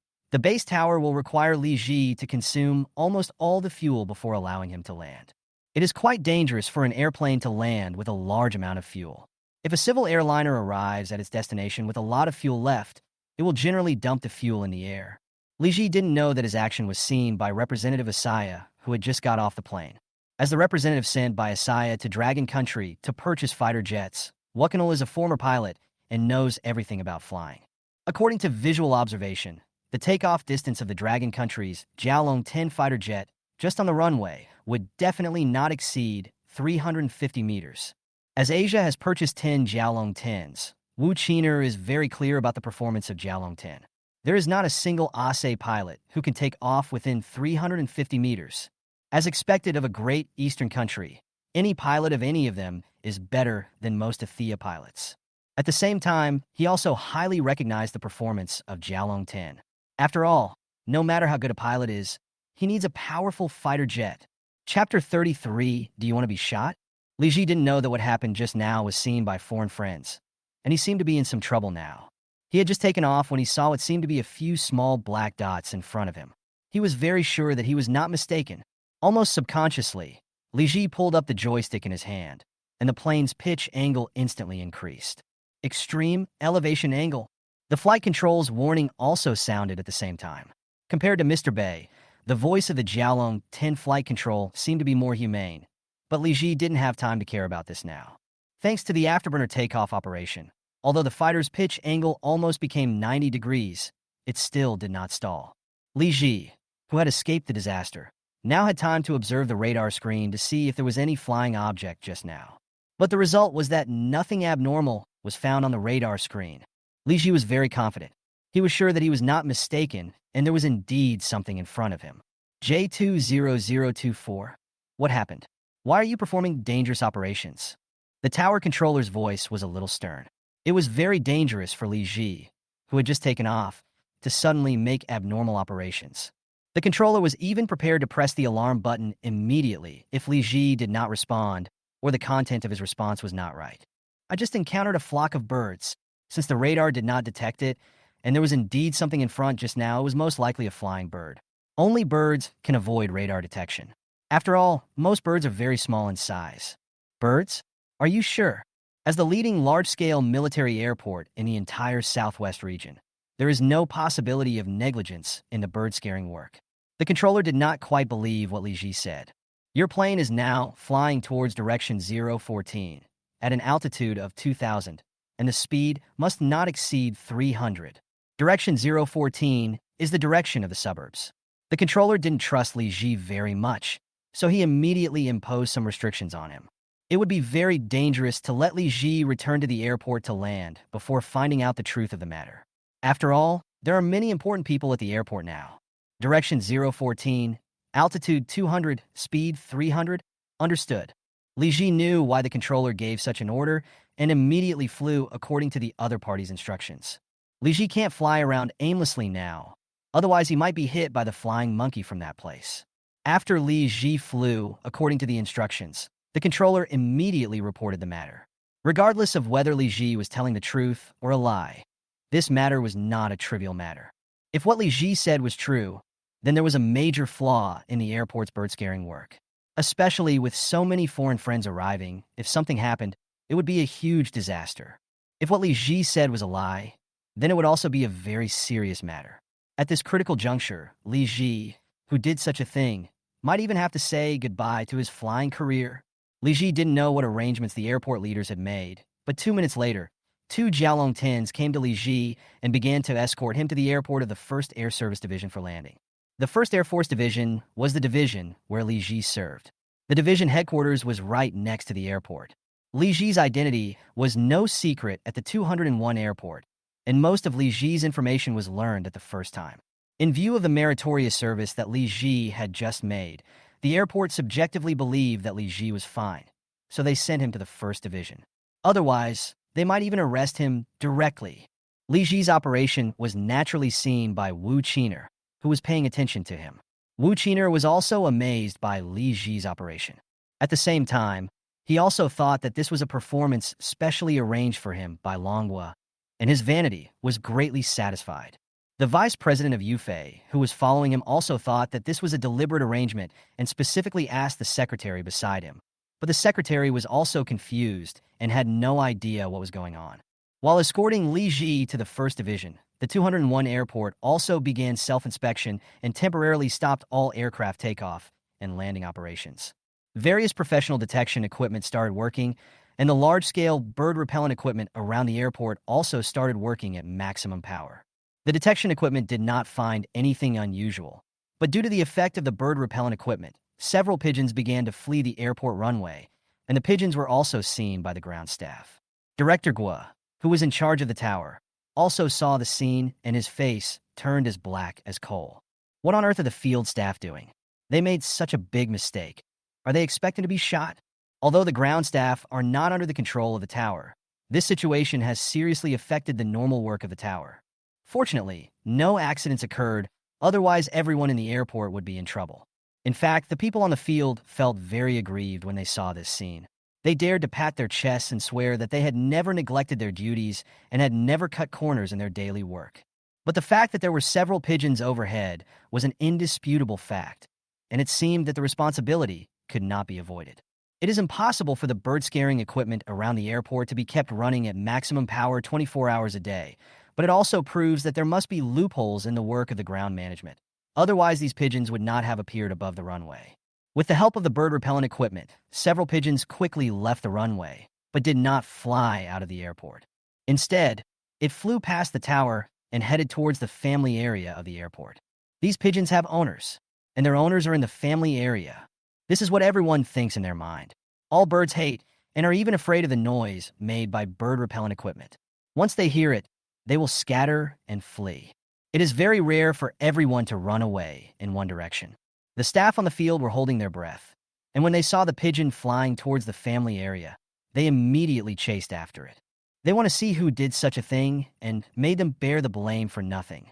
tower will require Li Ji to consume almost all the fuel before allowing him to land. It is quite dangerous for an airplane to land with a large amount of fuel. If a civil airliner arrives at its destination with a lot of fuel left, it will generally dump the fuel in the air. Li Ji didn't know that his action was seen by Representative Asaya, who had just got off the plane. As the representative sent by Asaya to Dragon Country to purchase fighter jets, Wakanul is a former pilot and knows everything about flying. According to visual observation, the takeoff distance of the Dragon Country's Jialong 10 fighter jet just on the runway would definitely not exceed 350 meters. As Asia has purchased 10 Jialong 10s, Wu Qiner is very clear about the performance of Jialong 10. There is not a single Ase pilot who can take off within 350 meters. As expected of a great Eastern country, any pilot of any of them is better than most Athea pilots. At the same time, he also highly recognized the performance of Jialong 10. After all, no matter how good a pilot is, he needs a powerful fighter jet. Chapter 33, Do You Want to Be Shot? Li Ji didn't know that what happened just now was seen by foreign friends, and he seemed to be in some trouble now. He had just taken off when he saw what seemed to be a few small black dots in front of him. He was very sure that he was not mistaken. Almost subconsciously, Li Ji pulled up the joystick in his hand, and the plane's pitch angle instantly increased. Extreme elevation angle. The flight control's warning also sounded at the same time. Compared to Mr. Bay, the voice of the Jialong 10 flight control seemed to be more humane, but Li Ji didn't have time to care about this now. Thanks to the afterburner takeoff operation, although the fighter's pitch angle almost became 90 degrees, it still did not stall. Li Ji, who had escaped the disaster, now had time to observe the radar screen to see if there was any flying object just now. But the result was that nothing abnormal was found on the radar screen. Li Ji was very confident. He was sure that he was not mistaken, and there was indeed something in front of him. J20024. What happened? Why are you performing dangerous operations? The tower controller's voice was a little stern. It was very dangerous for Li Ji, who had just taken off, to suddenly make abnormal operations. The controller was even prepared to press the alarm button immediately if Li Ji did not respond or the content of his response was not right. I just encountered a flock of birds. Since the radar did not detect it, and there was indeed something in front just now, it was most likely a flying bird. Only birds can avoid radar detection. After all, most birds are very small in size. Birds? Are you sure? As the leading large-scale military airport in the entire southwest region, there is no possibility of negligence in the bird-scaring work. The controller did not quite believe what Li Ji said. Your plane is now flying towards direction 014 at an altitude of 2,000, and the speed must not exceed 300. Direction 014 is the direction of the suburbs. The controller didn't trust Li Ji very much, so he immediately imposed some restrictions on him. It would be very dangerous to let Li Ji return to the airport to land before finding out the truth of the matter. After all, there are many important people at the airport now. Direction 014, altitude 200, speed 300, understood. Li Ji knew why the controller gave such an order and immediately flew according to the other party's instructions. Li Ji can't fly around aimlessly now, otherwise he might be hit by the flying monkey from that place. After Li Ji flew according to the instructions, the controller immediately reported the matter. Regardless of whether Li Ji was telling the truth or a lie, this matter was not a trivial matter. If what Li Ji said was true, then there was a major flaw in the airport's bird-scaring work. Especially with so many foreign friends arriving, if something happened, it would be a huge disaster. If what Li Ji said was a lie, then it would also be a very serious matter. At this critical juncture, Li Ji, who did such a thing, might even have to say goodbye to his flying career. Li Ji didn't know what arrangements the airport leaders had made, but 2 minutes later, two Jiaolong Tins came to Li Ji and began to escort him to the airport of the 1st Air Service Division for landing. The 1st Air Force Division was the division where Li Ji served. The division headquarters was right next to the airport. Li Ji's identity was no secret at the 201 airport, and most of Li Ji's information was learned at the first time. In view of the meritorious service that Li Ji had just made, the airport subjectively believed that Li Ji was fine, so they sent him to the 1st Division. Otherwise, they might even arrest him directly. Li Ji's operation was naturally seen by Wu Qiner, who was paying attention to him. Wu Qiner was also amazed by Li Ji's operation. At the same time, he also thought that this was a performance specially arranged for him by Longhua, and his vanity was greatly satisfied. The vice president of Yufei, who was following him, also thought that this was a deliberate arrangement and specifically asked the secretary beside him. But the secretary was also confused and had no idea what was going on. While escorting Li Ji to the 1st Division, the 201 airport also began self-inspection and temporarily stopped all aircraft takeoff and landing operations. Various professional detection equipment started working, and the large-scale bird-repellent equipment around the airport also started working at maximum power. The detection equipment did not find anything unusual, but due to the effect of the bird-repellent equipment, several pigeons began to flee the airport runway, and the pigeons were also seen by the ground staff. Director Gua, who was in charge of the tower, also saw the scene, and his face turned as black as coal. What on earth are the field staff doing? They made such a big mistake. Are they expecting to be shot? Although the ground staff are not under the control of the tower, this situation has seriously affected the normal work of the tower. Fortunately, no accidents occurred, otherwise everyone in the airport would be in trouble. In fact, the people on the field felt very aggrieved when they saw this scene. They dared to pat their chests and swear that they had never neglected their duties and had never cut corners in their daily work. But the fact that there were several pigeons overhead was an indisputable fact, and it seemed that the responsibility could not be avoided. It is impossible for the bird-scaring equipment around the airport to be kept running at maximum power 24 hours a day, but it also proves that there must be loopholes in the work of the ground management. Otherwise, these pigeons would not have appeared above the runway. With the help of the bird-repellent equipment, several pigeons quickly left the runway, but did not fly out of the airport. Instead, it flew past the tower and headed towards the family area of the airport. These pigeons have owners, and their owners are in the family area. This is what everyone thinks in their mind. All birds hate and are even afraid of the noise made by bird-repellent equipment. Once they hear it, they will scatter and flee. It is very rare for everyone to run away in one direction. The staff on the field were holding their breath, and when they saw the pigeon flying towards the family area, they immediately chased after it. They want to see who did such a thing and made them bear the blame for nothing.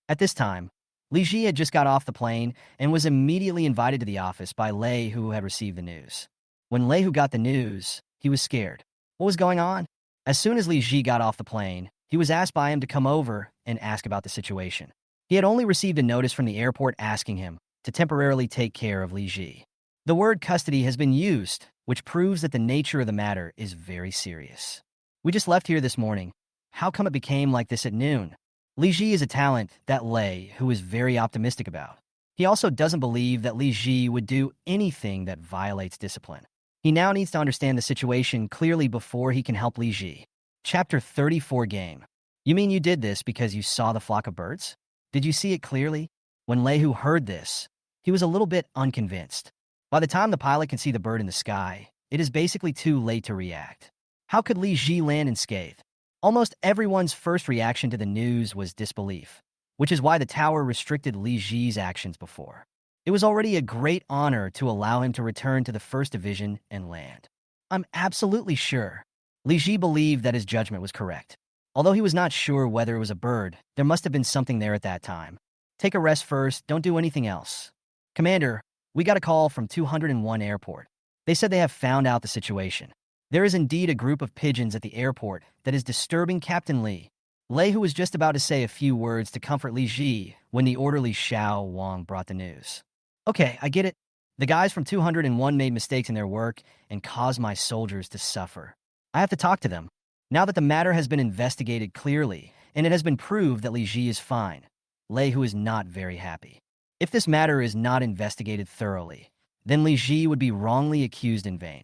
At this time, Li Ji had just got off the plane and was immediately invited to the office by Lei, who had received the news. When Lei got the news, he was scared. What was going on? As soon as Li Ji got off the plane, he was asked by him to come over and ask about the situation. He had only received a notice from the airport asking him to temporarily take care of Li Ji. The word custody has been used, which proves that the nature of the matter is very serious. We just left here this morning. How come it became like this at noon? Li Ji is a talent that Lei, who is very optimistic about. He also doesn't believe that Li Ji would do anything that violates discipline. He now needs to understand the situation clearly before he can help Li Ji. Chapter 34 Game. You mean you did this because you saw the flock of birds? Did you see it clearly? When Lei heard this, he was a little bit unconvinced. By the time the pilot can see the bird in the sky, it is basically too late to react. How could Li Ji land unscathed? Almost everyone's first reaction to the news was disbelief, which is why the tower restricted Li Ji's actions before. It was already a great honor to allow him to return to the 1st Division and land. I'm absolutely sure. Li Ji believed that his judgment was correct. Although he was not sure whether it was a bird, there must have been something there at that time. Take a rest first, don't do anything else. Commander, we got a call from 201 airport. They said they have found out the situation. There is indeed a group of pigeons at the airport that is disturbing Captain Li. Lei, who was just about to say a few words to comfort Li Ji when the orderly Xiao Wang brought the news. Okay, I get it. The guys from 201 made mistakes in their work and caused my soldiers to suffer. I have to talk to them. Now that the matter has been investigated clearly and it has been proved that Li Ji is fine. Lei Hu is not very happy. If this matter is not investigated thoroughly, then Li Ji would be wrongly accused in vain,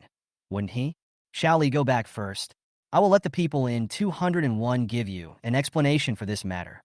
wouldn't he? Shall Li go back first? I will let the people in 201 give you an explanation for this matter.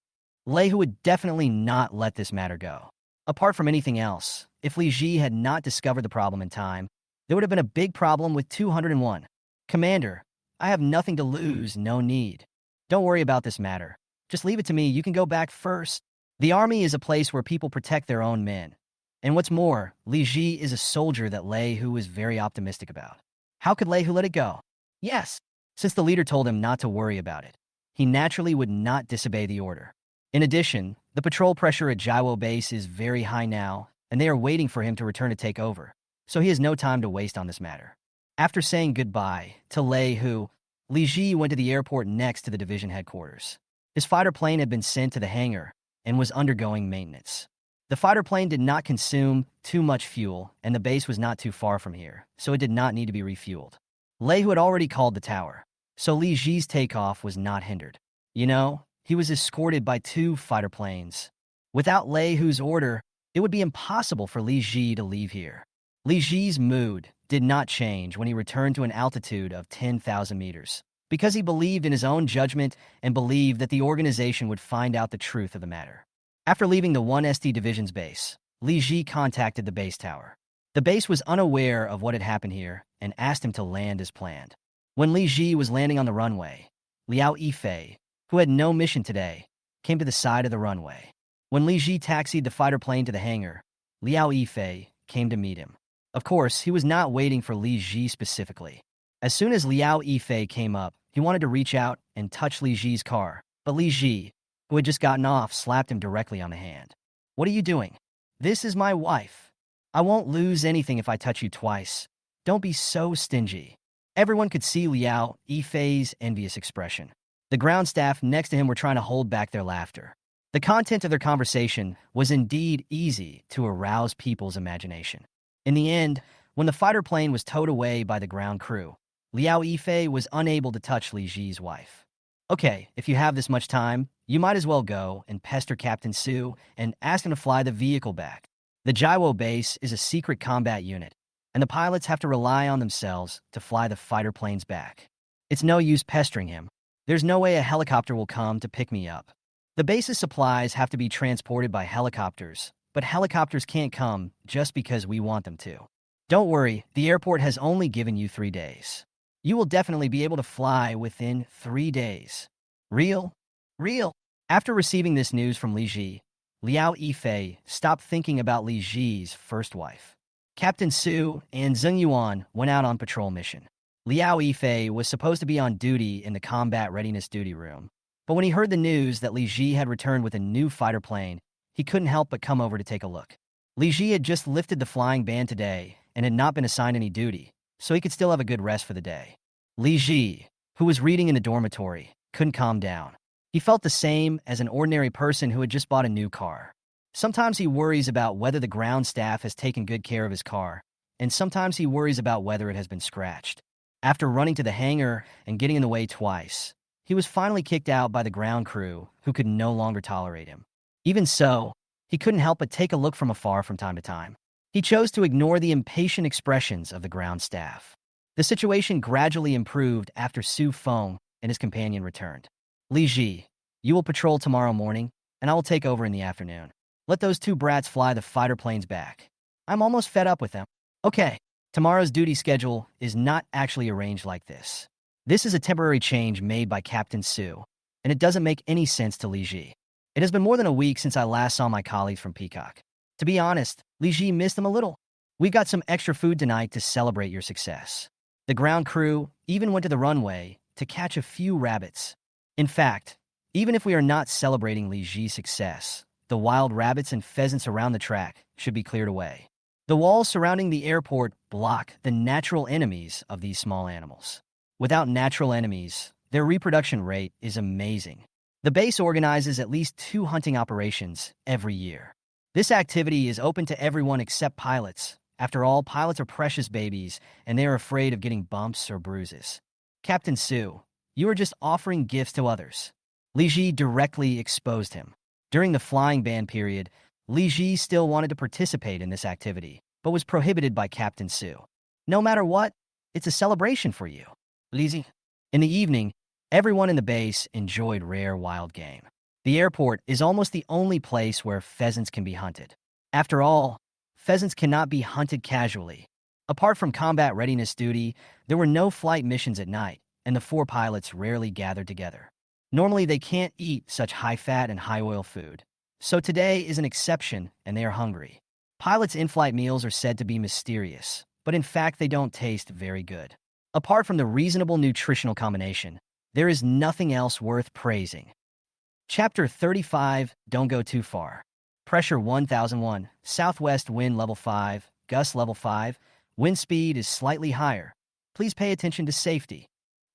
Lei Hu would definitely not let this matter go. Apart from anything else, if Li Ji had not discovered the problem in time, there would have been a big problem with 201. Commander, I have nothing to lose, no need. Don't worry about this matter. Just leave it to me, you can go back first. The army is a place where people protect their own men. And what's more, Li Ji is a soldier that Lei Hu is very optimistic about. How could Lei Hu let it go? Yes, since the leader told him not to worry about it. He naturally would not disobey the order. In addition, the patrol pressure at Jiwo base is very high now, and they are waiting for him to return to take over, so he has no time to waste on this matter. After saying goodbye to Lei Hu, Li Ji went to the airport next to the division headquarters. His fighter plane had been sent to the hangar and was undergoing maintenance. The fighter plane did not consume too much fuel, and the base was not too far from here, so it did not need to be refueled. Lei Hu had already called the tower, so Li Ji's takeoff was not hindered. He was escorted by 2 fighter planes. Without Lei Hu's order, it would be impossible for Li Ji to leave here. Li Ji's mood did not change when he returned to an altitude of 10,000 meters, because he believed in his own judgment and believed that the organization would find out the truth of the matter. After leaving the 1ST Division's base, Li Ji contacted the base tower. The base was unaware of what had happened here and asked him to land as planned. When Li Ji was landing on the runway, Liao Yifei, who had no mission today, came to the side of the runway. When Li Ji taxied the fighter plane to the hangar, Liao Yifei came to meet him. Of course, he was not waiting for Li Ji specifically. As soon as Liao Yifei came up, he wanted to reach out and touch Li Ji's car, but Li Ji, who had just gotten off, slapped him directly on the hand. "What are you doing? This is my wife. I won't lose anything if I touch you twice. Don't be so stingy." Everyone could see Liao Yifei's envious expression. The ground staff next to him were trying to hold back their laughter. The content of their conversation was indeed easy to arouse people's imagination. In the end, when the fighter plane was towed away by the ground crew, Liao Yifei was unable to touch Li Ji's wife. "Okay, if you have this much time, you might as well go and pester Captain Su and ask him to fly the vehicle back. The Jiwo base is a secret combat unit, and the pilots have to rely on themselves to fly the fighter planes back. It's no use pestering him. There's no way a helicopter will come to pick me up. The base's supplies have to be transported by helicopters, but helicopters can't come just because we want them to. Don't worry, the airport has only given you 3 days. You will definitely be able to fly within 3 days. Real? Real." After receiving this news from Li Ji, Liao Yifei stopped thinking about Li Ji's first wife. Captain Su and Zheng Yuan went out on patrol mission. Liao Yifei was supposed to be on duty in the combat readiness duty room, but when he heard the news that Li Ji had returned with a new fighter plane, he couldn't help but come over to take a look. Li Ji had just lifted the flying ban today and had not been assigned any duty, so he could still have a good rest for the day. Li Ji, who was reading in the dormitory, couldn't calm down. He felt the same as an ordinary person who had just bought a new car. Sometimes he worries about whether the ground staff has taken good care of his car, and sometimes he worries about whether it has been scratched. After running to the hangar and getting in the way twice, he was finally kicked out by the ground crew, who could no longer tolerate him. Even so, he couldn't help but take a look from afar from time to time. He chose to ignore the impatient expressions of the ground staff. The situation gradually improved after Su Feng and his companion returned. "Li Ji, you will patrol tomorrow morning, and I will take over in the afternoon. Let those 2 brats fly the fighter planes back. I'm almost fed up with them." "Okay. Tomorrow's duty schedule is not actually arranged like this. This is a temporary change made by Captain Su, and it doesn't make any sense to Li Ji. It has been more than a week since I last saw my colleagues from Peacock. To be honest, Li Ji missed them a little. We got some extra food tonight to celebrate your success." The ground crew even went to the runway to catch a few rabbits. In fact, even if we are not celebrating Li Ji's success, the wild rabbits and pheasants around the track should be cleared away. The walls surrounding the airport block the natural enemies of these small animals. Without natural enemies, their reproduction rate is amazing. The base organizes at least 2 hunting operations every year. This activity is open to everyone except pilots. After all, pilots are precious babies, and they are afraid of getting bumps or bruises. "Captain Su, you are just offering gifts to others. Li Ji directly exposed him. During the flying ban period, Li Ji still wanted to participate in this activity, but was prohibited by Captain Su. No matter what, it's a celebration for you, Li Ji. In the evening, everyone in the base enjoyed rare wild game. The airport is almost the only place where pheasants can be hunted. After all, pheasants cannot be hunted casually. Apart from combat readiness duty, there were no flight missions at night, and the four pilots rarely gathered together. Normally, they can't eat such high-fat and high-oil food. So today is an exception, and they are hungry. Pilots' in-flight meals are said to be mysterious, but in fact they don't taste very good. Apart from the reasonable nutritional combination, there is nothing else worth praising. Chapter 35, Don't Go Too Far. Pressure 1001, southwest wind level 5, gust level 5, wind speed is slightly higher. Please pay attention to safety.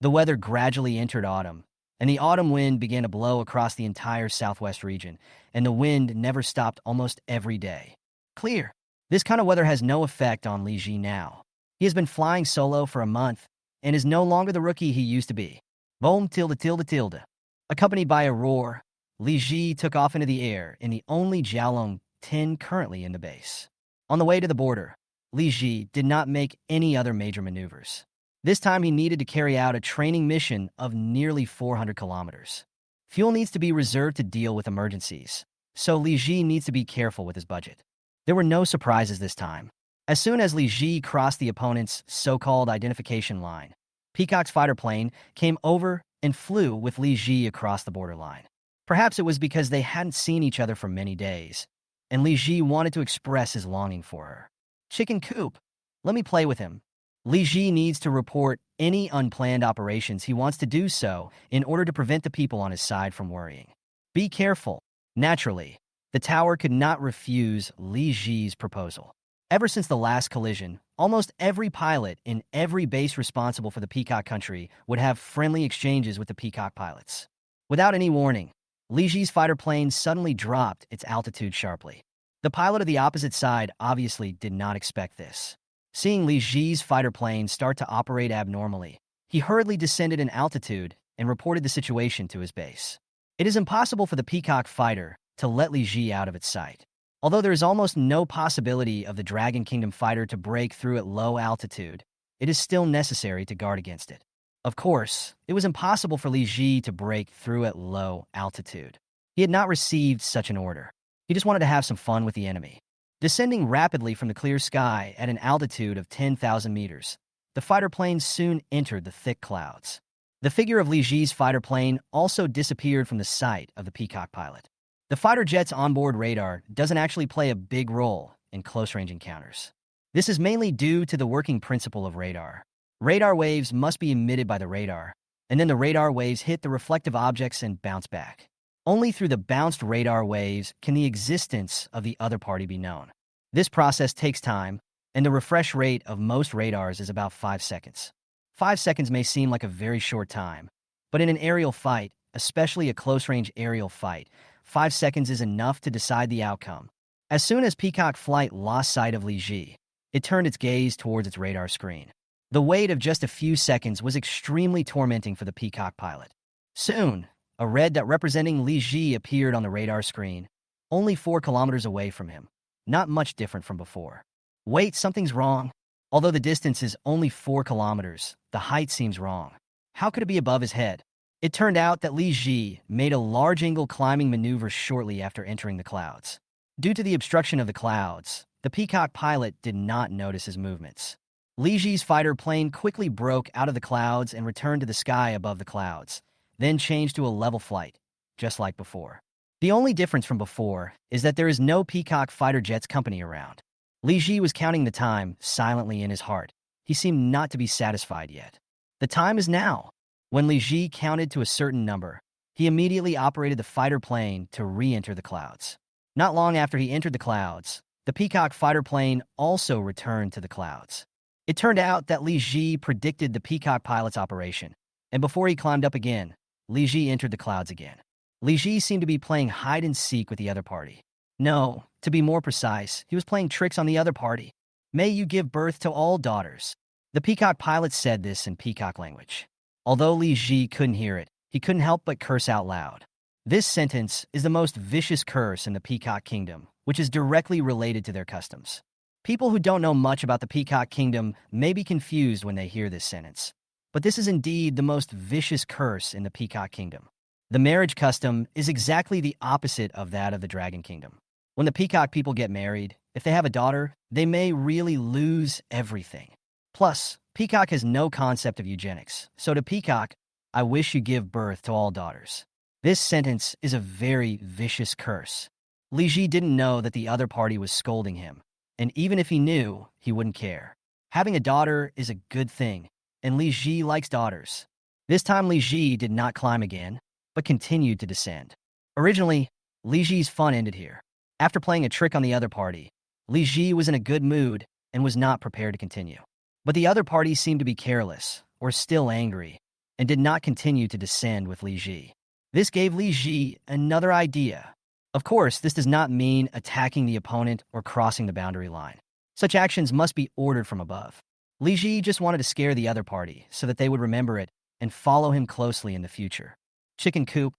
The weather gradually entered autumn, and the autumn wind began to blow across the entire southwest region, and the wind never stopped almost every day. Clear. This kind of weather has no effect on Li Ji now. He has been flying solo for a month, and is no longer the rookie he used to be. Boom tilde tilde tilde. Accompanied by a roar, Li Ji took off into the air in the only Jialong 10 currently in the base. On the way to the border, Li Ji did not make any other major maneuvers. This time he needed to carry out a training mission of nearly 400 kilometers. Fuel needs to be reserved to deal with emergencies, so Li Ji needs to be careful with his budget. There were no surprises this time. As soon as Li Ji crossed the opponent's so-called identification line, Peacock's fighter plane came over and flew with Li Ji across the borderline. Perhaps it was because they hadn't seen each other for many days, and Li Ji wanted to express his longing for her. Chicken coop. Let me play with him. Li Ji needs to report any unplanned operations he wants to do so in order to prevent the people on his side from worrying. Be careful. Naturally, the tower could not refuse Li Ji's proposal. Ever since the last collision, almost every pilot in every base responsible for the Peacock country would have friendly exchanges with the Peacock pilots. Without any warning, Li Ji's fighter plane suddenly dropped its altitude sharply. The pilot of the opposite side obviously did not expect this. Seeing Li Ji's fighter plane start to operate abnormally, he hurriedly descended in altitude and reported the situation to his base. It is impossible for the Peacock fighter to let Li Ji out of its sight. Although there is almost no possibility of the Dragon Kingdom fighter to break through at low altitude, it is still necessary to guard against it. Of course, it was impossible for Li Ji to break through at low altitude. He had not received such an order. He just wanted to have some fun with the enemy. Descending rapidly from the clear sky at an altitude of 10,000 meters, the fighter plane soon entered the thick clouds. The figure of Li Ji's fighter plane also disappeared from the sight of the Peacock pilot. The fighter jet's onboard radar doesn't actually play a big role in close-range encounters. This is mainly due to the working principle of radar. Radar waves must be emitted by the radar, and then the radar waves hit the reflective objects and bounce back. Only through the bounced radar waves can the existence of the other party be known. This process takes time, and the refresh rate of most radars is about 5 seconds. 5 seconds may seem like a very short time, but in an aerial fight, especially a close-range aerial fight, 5 seconds is enough to decide the outcome. As soon as Peacock flight lost sight of Li Ji, it turned its gaze towards its radar screen. The wait of just a few seconds was extremely tormenting for the Peacock pilot. Soon, a red dot representing Li Ji appeared on the radar screen, only 4 kilometers away from him. Not much different from before. Wait, something's wrong. Although the distance is only 4 kilometers, the height seems wrong. How could it be above his head? It turned out that Li Ji made a large-angle climbing maneuver shortly after entering the clouds. Due to the obstruction of the clouds, the Peacock pilot did not notice his movements. Li Ji's fighter plane quickly broke out of the clouds and returned to the sky above the clouds, then changed to a level flight, just like before. The only difference from before is that there is no Peacock fighter jets company around. Li Ji was counting the time silently in his heart. He seemed not to be satisfied yet. The time is now. When Li Ji counted to a certain number, he immediately operated the fighter plane to re-enter the clouds. Not long after he entered the clouds, the Peacock fighter plane also returned to the clouds. It turned out that Li Ji predicted the Peacock pilot's operation, and before he climbed up again, Li Ji entered the clouds again. Li Ji seemed to be playing hide-and-seek with the other party. No, to be more precise, he was playing tricks on the other party. May you give birth to all daughters. The Peacock pilot said this in Peacock language. Although Li Ji couldn't hear it, he couldn't help but curse out loud. This sentence is the most vicious curse in the Peacock Kingdom, which is directly related to their customs. People who don't know much about the Peacock Kingdom may be confused when they hear this sentence. But this is indeed the most vicious curse in the Peacock Kingdom. The marriage custom is exactly the opposite of that of the Dragon Kingdom. When the Peacock people get married, if they have a daughter, they may really lose everything. Plus, Peacock has no concept of eugenics, so to Peacock, I wish you give birth to all daughters. This sentence is a very vicious curse. Li Ji didn't know that the other party was scolding him, and even if he knew, he wouldn't care. Having a daughter is a good thing, and Li Ji likes daughters. This time Li Ji did not climb again, but continued to descend. Originally, Li Ji's fun ended here. After playing a trick on the other party, Li Ji was in a good mood and was not prepared to continue. But the other party seemed to be careless, or still angry, and did not continue to descend with Li Ji. This gave Li Ji another idea. Of course, this does not mean attacking the opponent or crossing the boundary line. Such actions must be ordered from above. Li Ji just wanted to scare the other party so that they would remember it and follow him closely in the future. Chicken coop,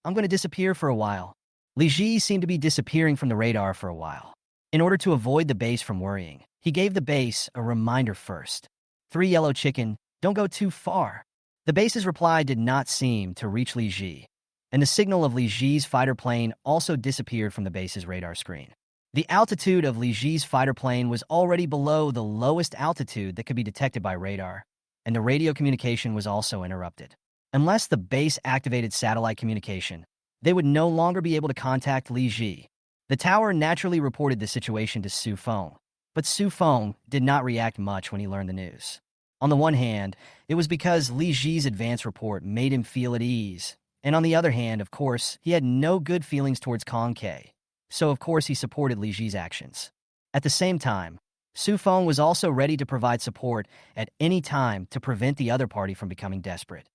I'm going to disappear for a while. Li Ji seemed to be disappearing from the radar for a while. In order to avoid the base from worrying, he gave the base a reminder first. 3 yellow chicken, don't go too far. The base's reply did not seem to reach Li Ji, and the signal of Li Ji's fighter plane also disappeared from the base's radar screen. The altitude of Li Ji's fighter plane was already below the lowest altitude that could be detected by radar, and the radio communication was also interrupted. Unless the base activated satellite communication, they would no longer be able to contact Li Ji. The tower naturally reported the situation to Su Feng, but Su Feng did not react much when he learned the news. On the one hand, it was because Li Ji's advance report made him feel at ease, and on the other hand, of course, he had no good feelings towards Kong K, so of course he supported Li Ji's actions. At the same time, Su Feng was also ready to provide support at any time to prevent the other party from becoming desperate.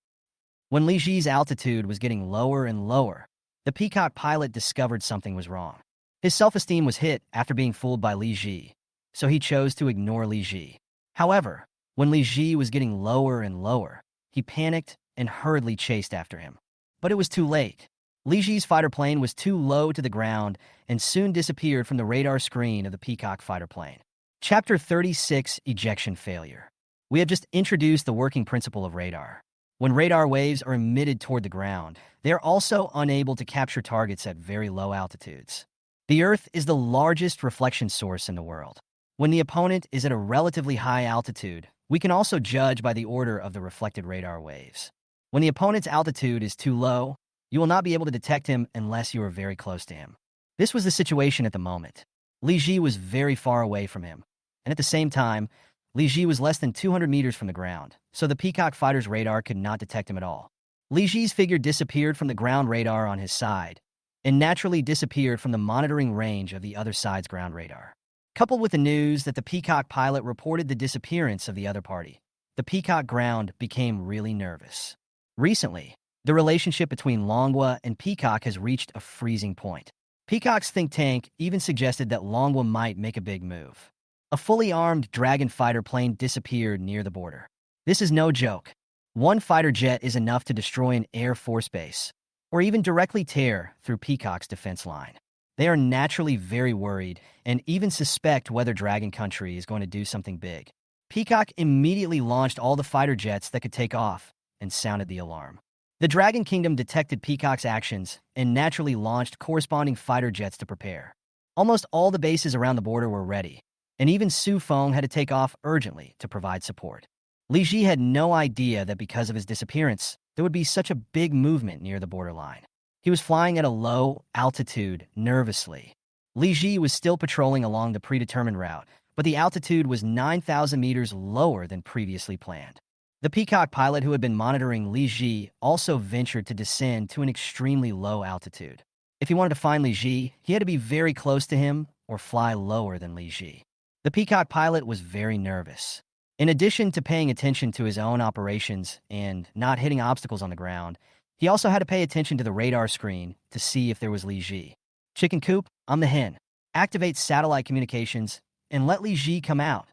When Li Ji's altitude was getting lower and lower, the Peacock pilot discovered something was wrong. His self-esteem was hit after being fooled by Li Ji, so he chose to ignore Li Ji. However, when Li Ji was getting lower and lower, he panicked and hurriedly chased after him. But it was too late. Li Ji's fighter plane was too low to the ground and soon disappeared from the radar screen of the Peacock fighter plane. Chapter 36, Ejection Failure. We have just introduced the working principle of radar. When radar waves are emitted toward the ground, they are also unable to capture targets at very low altitudes. The Earth is the largest reflection source in the world. When the opponent is at a relatively high altitude, we can also judge by the order of the reflected radar waves. When the opponent's altitude is too low, you will not be able to detect him unless you are very close to him. This was the situation at the moment. Li Ji was very far away from him, and at the same time, Li Ji was less than 200 meters from the ground, so the Peacock fighter's radar could not detect him at all. Li Ji's figure disappeared from the ground radar on his side, and naturally disappeared from the monitoring range of the other side's ground radar. Coupled with the news that the Peacock pilot reported the disappearance of the other party, the Peacock ground became really nervous. Recently, the relationship between Manhwa and Peacock has reached a freezing point. Peacock's think tank even suggested that Manhwa might make a big move. A fully armed dragon fighter plane disappeared near the border. This is no joke. One fighter jet is enough to destroy an Air Force base, or even directly tear through Peacock's defense line. They are naturally very worried and even suspect whether Dragon Country is going to do something big. Peacock immediately launched all the fighter jets that could take off and sounded the alarm. The Dragon Kingdom detected Peacock's actions and naturally launched corresponding fighter jets to prepare. Almost all the bases around the border were ready, and even Su Feng had to take off urgently to provide support. Li Ji had no idea that because of his disappearance, there would be such a big movement near the borderline. He was flying at a low altitude nervously. Li Ji was still patrolling along the predetermined route, but the altitude was 9,000 meters lower than previously planned. The Peacock pilot who had been monitoring Li Ji also ventured to descend to an extremely low altitude. If he wanted to find Li Ji, he had to be very close to him or fly lower than Li Ji. The Peacock pilot was very nervous. In addition to paying attention to his own operations and not hitting obstacles on the ground, he also had to pay attention to the radar screen to see if there was Li Ji. Chicken coop, I'm the hen. Activate satellite communications and let Li Ji come out.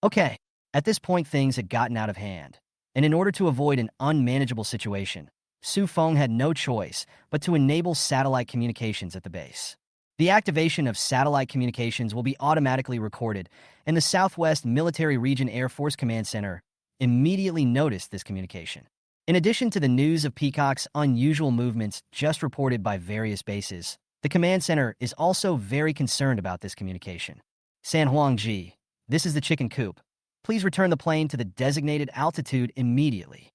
Okay, at this point things had gotten out of hand, and in order to avoid an unmanageable situation, Su Feng had no choice but to enable satellite communications at the base. The activation of satellite communications will be automatically recorded, and the Southwest Military Region Air Force Command Center immediately noticed this communication. In addition to the news of Peacock's unusual movements just reported by various bases, the command center is also very concerned about this communication. San Huangji, this is the chicken coop. Please return the plane to the designated altitude immediately.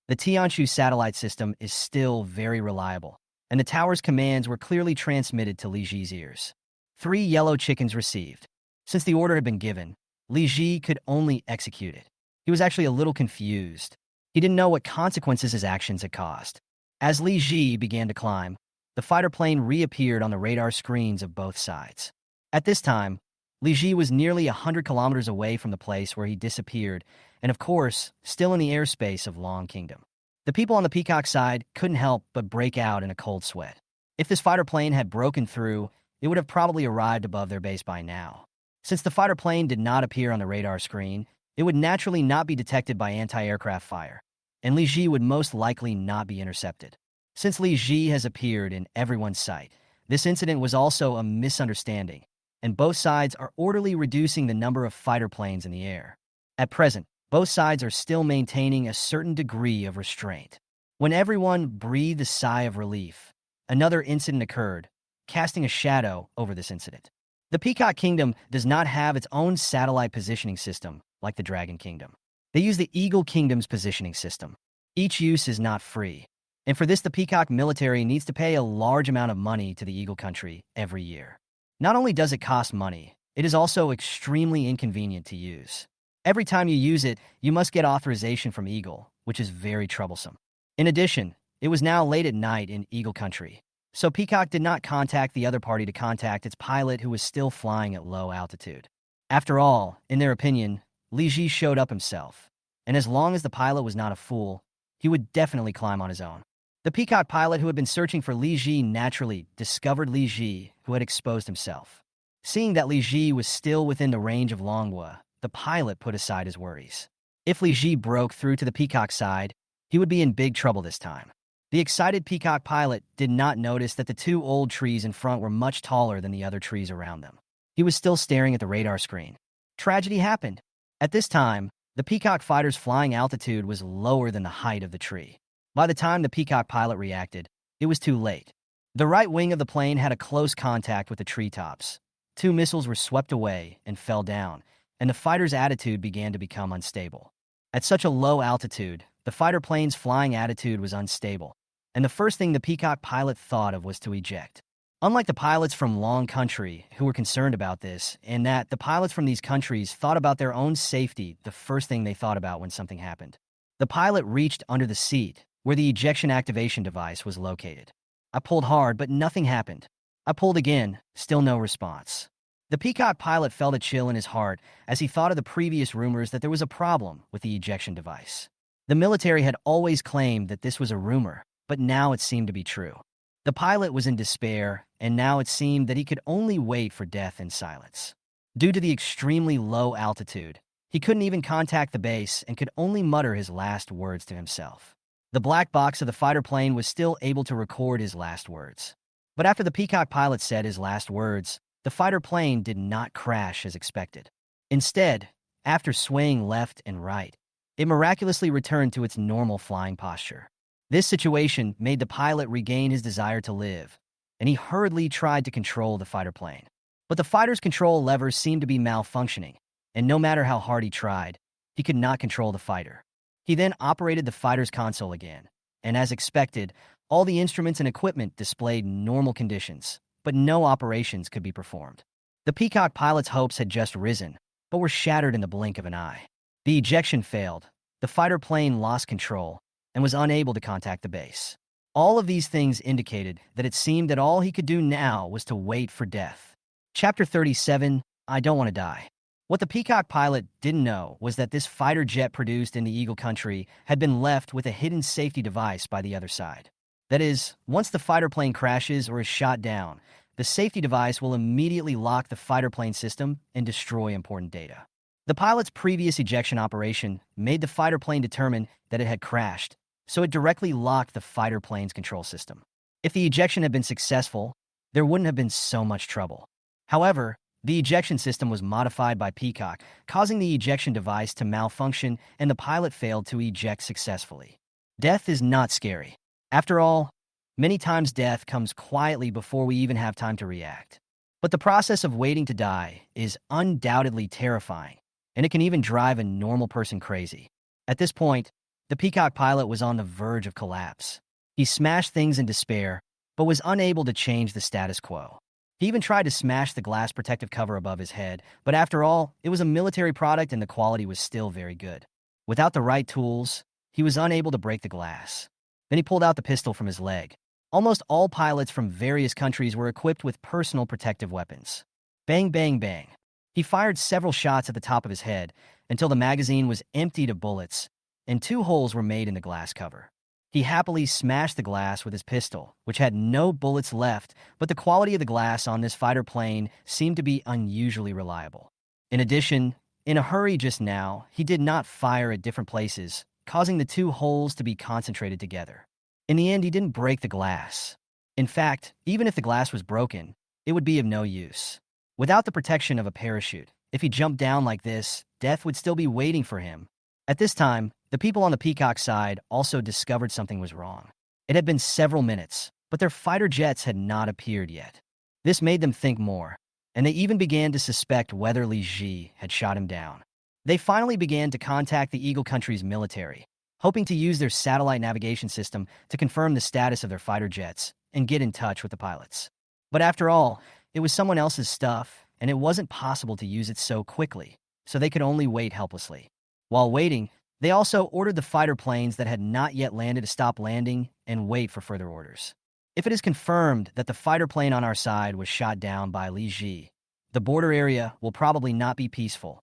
The Tianshu satellite system is still very reliable, and the tower's commands were clearly transmitted to Li Ji's ears. 3 yellow chickens received. Since the order had been given, Li Ji could only execute it. He was actually a little confused. He didn't know what consequences his actions had caused. As Li Ji began to climb, the fighter plane reappeared on the radar screens of both sides. At this time, Li Ji was nearly 100 kilometers away from the place where he disappeared, and of course, still in the airspace of Long Kingdom. The people on the Peacock side couldn't help but break out in a cold sweat. If this fighter plane had broken through, it would have probably arrived above their base by now. Since the fighter plane did not appear on the radar screen, it would naturally not be detected by anti-aircraft fire, and Li Ji would most likely not be intercepted. Since Li Ji has appeared in everyone's sight, this incident was also a misunderstanding, and both sides are orderly reducing the number of fighter planes in the air. At present, both sides are still maintaining a certain degree of restraint. When everyone breathed a sigh of relief, another incident occurred, casting a shadow over this incident. The Peacock Kingdom does not have its own satellite positioning system like the Dragon Kingdom. They use the Eagle Kingdom's positioning system. Each use is not free, and for this the Peacock military needs to pay a large amount of money to the Eagle country every year. Not only does it cost money, it is also extremely inconvenient to use. Every time you use it, you must get authorization from Eagle, which is very troublesome. In addition, it was now late at night in Eagle country, so Peacock did not contact the other party to contact its pilot who was still flying at low altitude. After all, in their opinion, Li Ji showed up himself, and as long as the pilot was not a fool, he would definitely climb on his own. The Peacock pilot who had been searching for Li Ji naturally discovered Li Ji, who had exposed himself. Seeing that Li Ji was still within the range of Longhua, the pilot put aside his worries. If Li Ji broke through to the Peacock side, he would be in big trouble this time. The excited Peacock pilot did not notice that the 2 old trees in front were much taller than the other trees around them. He was still staring at the radar screen. Tragedy happened. At this time, the Peacock fighter's flying altitude was lower than the height of the tree. By the time the Peacock pilot reacted, it was too late. The right wing of the plane had a close contact with the treetops. 2 missiles were swept away and fell down, and the fighter's attitude began to become unstable. At such a low altitude, the fighter plane's flying attitude was unstable, and the first thing the Peacock pilot thought of was to eject. Unlike the pilots from Long Country, who were concerned about this, in that the pilots from these countries thought about their own safety the first thing they thought about when something happened. The pilot reached under the seat, where the ejection activation device was located. I pulled hard, but nothing happened. I pulled again, still no response. The Peacock pilot felt a chill in his heart as he thought of the previous rumors that there was a problem with the ejection device. The military had always claimed that this was a rumor, but now it seemed to be true. The pilot was in despair, and now it seemed that he could only wait for death in silence. Due to the extremely low altitude, he couldn't even contact the base and could only mutter his last words to himself. The black box of the fighter plane was still able to record his last words. But after the Peacock pilot said his last words, the fighter plane did not crash as expected. Instead, after swaying left and right, it miraculously returned to its normal flying posture. This situation made the pilot regain his desire to live, and he hurriedly tried to control the fighter plane. But the fighter's control levers seemed to be malfunctioning, and no matter how hard he tried, he could not control the fighter. He then operated the fighter's console again, and as expected, all the instruments and equipment displayed normal conditions, but no operations could be performed. The Peacock pilot's hopes had just risen, but were shattered in the blink of an eye. The ejection failed, the fighter plane lost control, and was unable to contact the base. All of these things indicated that it seemed that all he could do now was to wait for death. Chapter 37, I Don't Want to Die. What the Peacock pilot didn't know was that this fighter jet produced in the Eagle country had been left with a hidden safety device by the other side. That is, once the fighter plane crashes or is shot down, the safety device will immediately lock the fighter plane system and destroy important data. The pilot's previous ejection operation made the fighter plane determine that it had crashed, so it directly locked the fighter plane's control system. If the ejection had been successful, there wouldn't have been so much trouble. However, the ejection system was modified by Peacock, causing the ejection device to malfunction and the pilot failed to eject successfully. Death is not scary. After all, many times death comes quietly before we even have time to react. But the process of waiting to die is undoubtedly terrifying, and it can even drive a normal person crazy. At this point, the Peacock pilot was on the verge of collapse. He smashed things in despair, but was unable to change the status quo. He even tried to smash the glass protective cover above his head, but after all, it was a military product and the quality was still very good. Without the right tools, he was unable to break the glass. Then he pulled out the pistol from his leg. Almost all pilots from various countries were equipped with personal protective weapons. Bang, bang, bang. He fired several shots at the top of his head until the magazine was emptied of bullets, and 2 holes were made in the glass cover. He happily smashed the glass with his pistol, which had no bullets left, but the quality of the glass on this fighter plane seemed to be unusually reliable. In addition, in a hurry just now, he did not fire at different places, causing the 2 holes to be concentrated together. In the end, he didn't break the glass. In fact, even if the glass was broken, it would be of no use. Without the protection of a parachute, if he jumped down like this, death would still be waiting for him. At this time, the people on the Peacock side also discovered something was wrong. It had been several minutes, but their fighter jets had not appeared yet. This made them think more, and they even began to suspect whether Li Ji had shot him down. They finally began to contact the Eagle country's military, hoping to use their satellite navigation system to confirm the status of their fighter jets and get in touch with the pilots. But after all, it was someone else's stuff, and it wasn't possible to use it so quickly, so they could only wait helplessly. While waiting, they also ordered the fighter planes that had not yet landed to stop landing and wait for further orders. If it is confirmed that the fighter plane on our side was shot down by Li Ji, the border area will probably not be peaceful.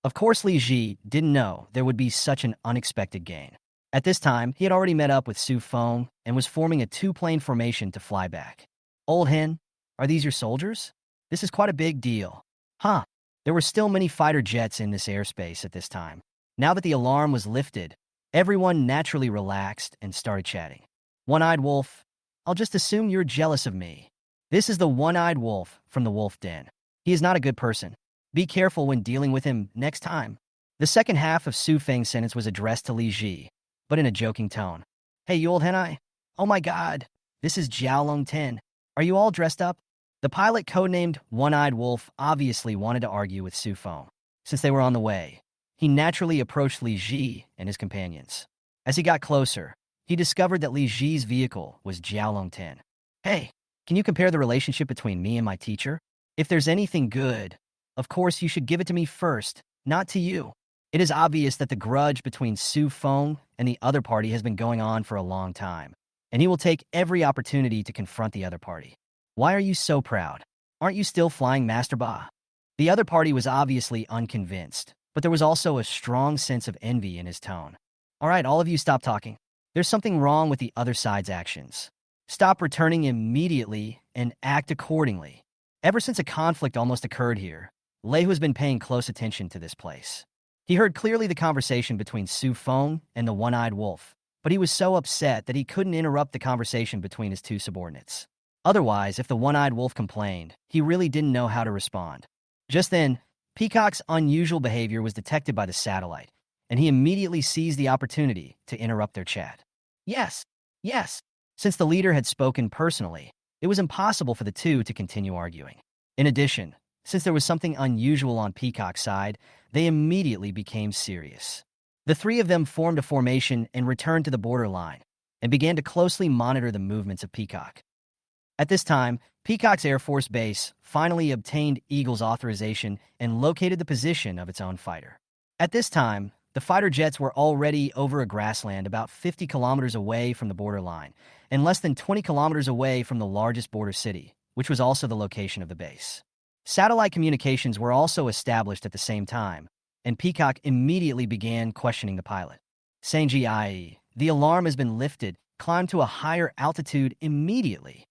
Of course, Li Ji didn't know there would be such an unexpected gain. At this time, he had already met up with Su Feng and was forming a 2-plane formation to fly back. Old hen, are these your soldiers? This is quite a big deal. Huh. There were still many fighter jets in this airspace at this time. Now that the alarm was lifted, everyone naturally relaxed and started chatting. One-eyed wolf, I'll just assume you're jealous of me. This is the one-eyed wolf from the wolf den. He is not a good person. Be careful when dealing with him next time. The second half of Su Feng's sentence was addressed to Li Ji, but in a joking tone. Hey, you old henai. Oh my god, this is Jiao Long Ten. Are you all dressed up? The pilot codenamed One-Eyed Wolf obviously wanted to argue with Su Feng. Since they were on the way, he naturally approached Li Ji and his companions. As he got closer, he discovered that Li Ji's vehicle was Jiao Long Ten. Hey, can you compare the relationship between me and my teacher? If there's anything good, of course you should give it to me first, not to you. It is obvious that the grudge between Su Feng and the other party has been going on for a long time, and he will take every opportunity to confront the other party. Why are you so proud? Aren't you still flying Master Ba? The other party was obviously unconvinced, but there was also a strong sense of envy in his tone. All right, all of you stop talking. There's something wrong with the other side's actions. Stop returning immediately and act accordingly. Ever since a conflict almost occurred here, Lei has been paying close attention to this place. He heard clearly the conversation between Su Feng and the one-eyed wolf, but he was so upset that he couldn't interrupt the conversation between his 2 subordinates. Otherwise, if the one-eyed wolf complained, he really didn't know how to respond. Just then, Peacock's unusual behavior was detected by the satellite, and he immediately seized the opportunity to interrupt their chat. Yes. Since the leader had spoken personally, it was impossible for the 2 to continue arguing. In addition, since there was something unusual on Peacock's side, they immediately became serious. The 3 of them formed a formation and returned to the borderline, and began to closely monitor the movements of Peacock. At this time, Peacock's Air Force Base finally obtained Eagle's authorization and located the position of its own fighter. At this time, the fighter jets were already over a grassland about 50 kilometers away from the borderline, and less than 20 kilometers away from the largest border city, which was also the location of the base. Satellite communications were also established at the same time, and Peacock immediately began questioning the pilot. Sanji IE, the alarm has been lifted, climb to a higher altitude immediately.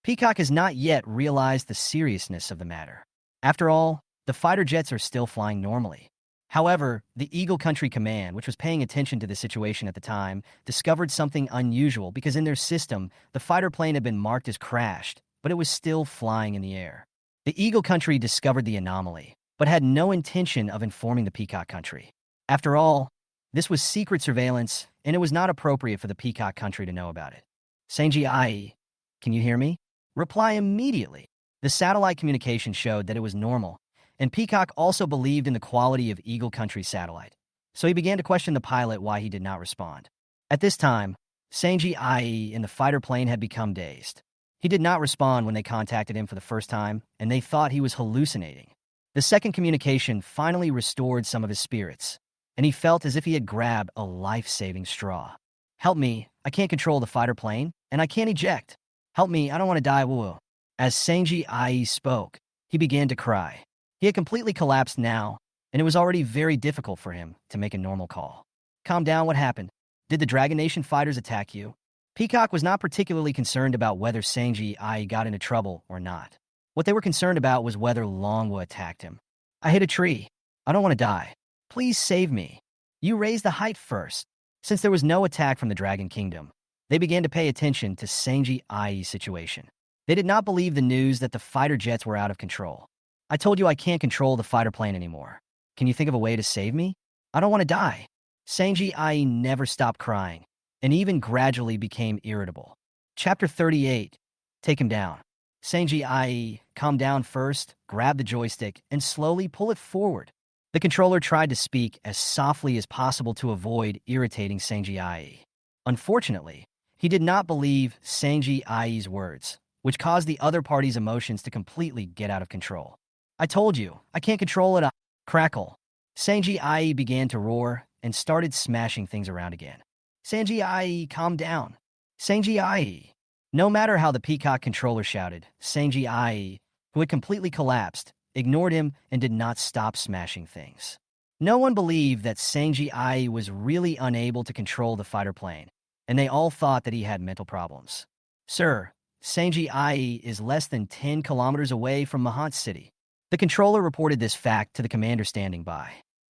Peacock has not yet realized the seriousness of the matter. After all, the fighter jets are still flying normally. However, the Eagle Country Command, which was paying attention to the situation at the time, discovered something unusual because in their system, the fighter plane had been marked as crashed, but it was still flying in the air. The Eagle Country discovered the anomaly, but had no intention of informing the Peacock Country. After all, this was secret surveillance, and it was not appropriate for the Peacock Country to know about it. Sanji Ai, can you hear me? Reply immediately. The satellite communication showed that it was normal, and Peacock also believed in the quality of Eagle Country's satellite. So he began to question the pilot why he did not respond. At this time, Sanji Ai in the fighter plane had become dazed. He did not respond when they contacted him for the first time, and they thought he was hallucinating. The second communication finally restored some of his spirits, and he felt as if he had grabbed a life-saving straw. Help me, I can't control the fighter plane, and I can't eject. Help me, I don't want to die, woo. As Sanji Ai spoke, he began to cry. He had completely collapsed now, and it was already very difficult for him to make a normal call. Calm down, what happened? Did the Dragon Nation fighters attack you? Peacock was not particularly concerned about whether Sanji Ai got into trouble or not. What they were concerned about was whether Longwa attacked him. I hit a tree. I don't want to die. Please save me. You raised the height first. Since there was no attack from the Dragon Kingdom, they began to pay attention to Sanji Ai's situation. They did not believe the news that the fighter jets were out of control. I told you I can't control the fighter plane anymore. Can you think of a way to save me? I don't want to die. Sanji Ai never stopped crying, and even gradually became irritable. Chapter 38. Take him down. Sanji Ai, calm down first, grab the joystick, and slowly pull it forward. The controller tried to speak as softly as possible to avoid irritating Sanji Ai. Unfortunately, he did not believe Sanji Ai's words, which caused the other party's emotions to completely get out of control. I told you, I can't control it. Crackle. Sanji Ai began to roar and started smashing things around again. Sanji Ai, calm down. Sanji Ai. No matter how the Peacock controller shouted, Sanji Ai, who had completely collapsed, ignored him and did not stop smashing things. No one believed that Sanji Ai was really unable to control the fighter plane, and they all thought that he had mental problems. Sir, Sanji Ai is less than 10 kilometers away from Mahant City. The controller reported this fact to the commander standing by.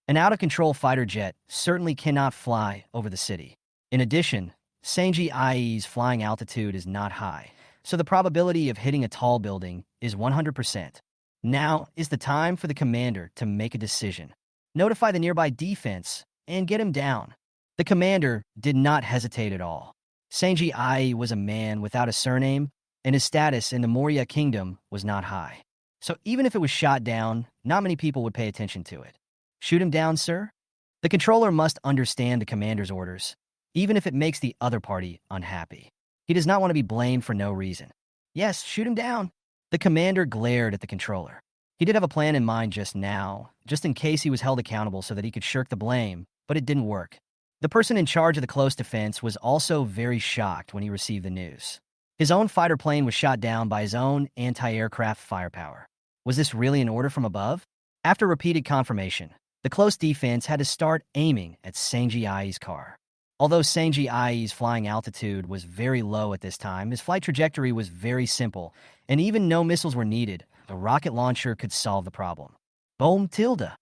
An out-of-control fighter jet certainly cannot fly over the city. In addition, Sanji Ai's flying altitude is not high, so the probability of hitting a tall building is 100%. Now is the time for the commander to make a decision. Notify the nearby defense and get him down. The commander did not hesitate at all. Sanji Ai was a man without a surname, and his status in the Moria Kingdom was not high. So even if it was shot down, not many people would pay attention to it. Shoot him down, sir? The controller must understand the commander's orders, even if it makes the other party unhappy. He does not want to be blamed for no reason. Yes, shoot him down. The commander glared at the controller. He did have a plan in mind just now, just in case he was held accountable so that he could shirk the blame, but it didn't work. The person in charge of the close defense was also very shocked when he received the news. His own fighter plane was shot down by his own anti-aircraft firepower. Was this really an order from above? After repeated confirmation, the close defense had to start aiming at Sanji Ai's car. Although Sanji Ai's flying altitude was very low at this time, his flight trajectory was very simple, and even no missiles were needed, the rocket launcher could solve the problem. Boom tilde.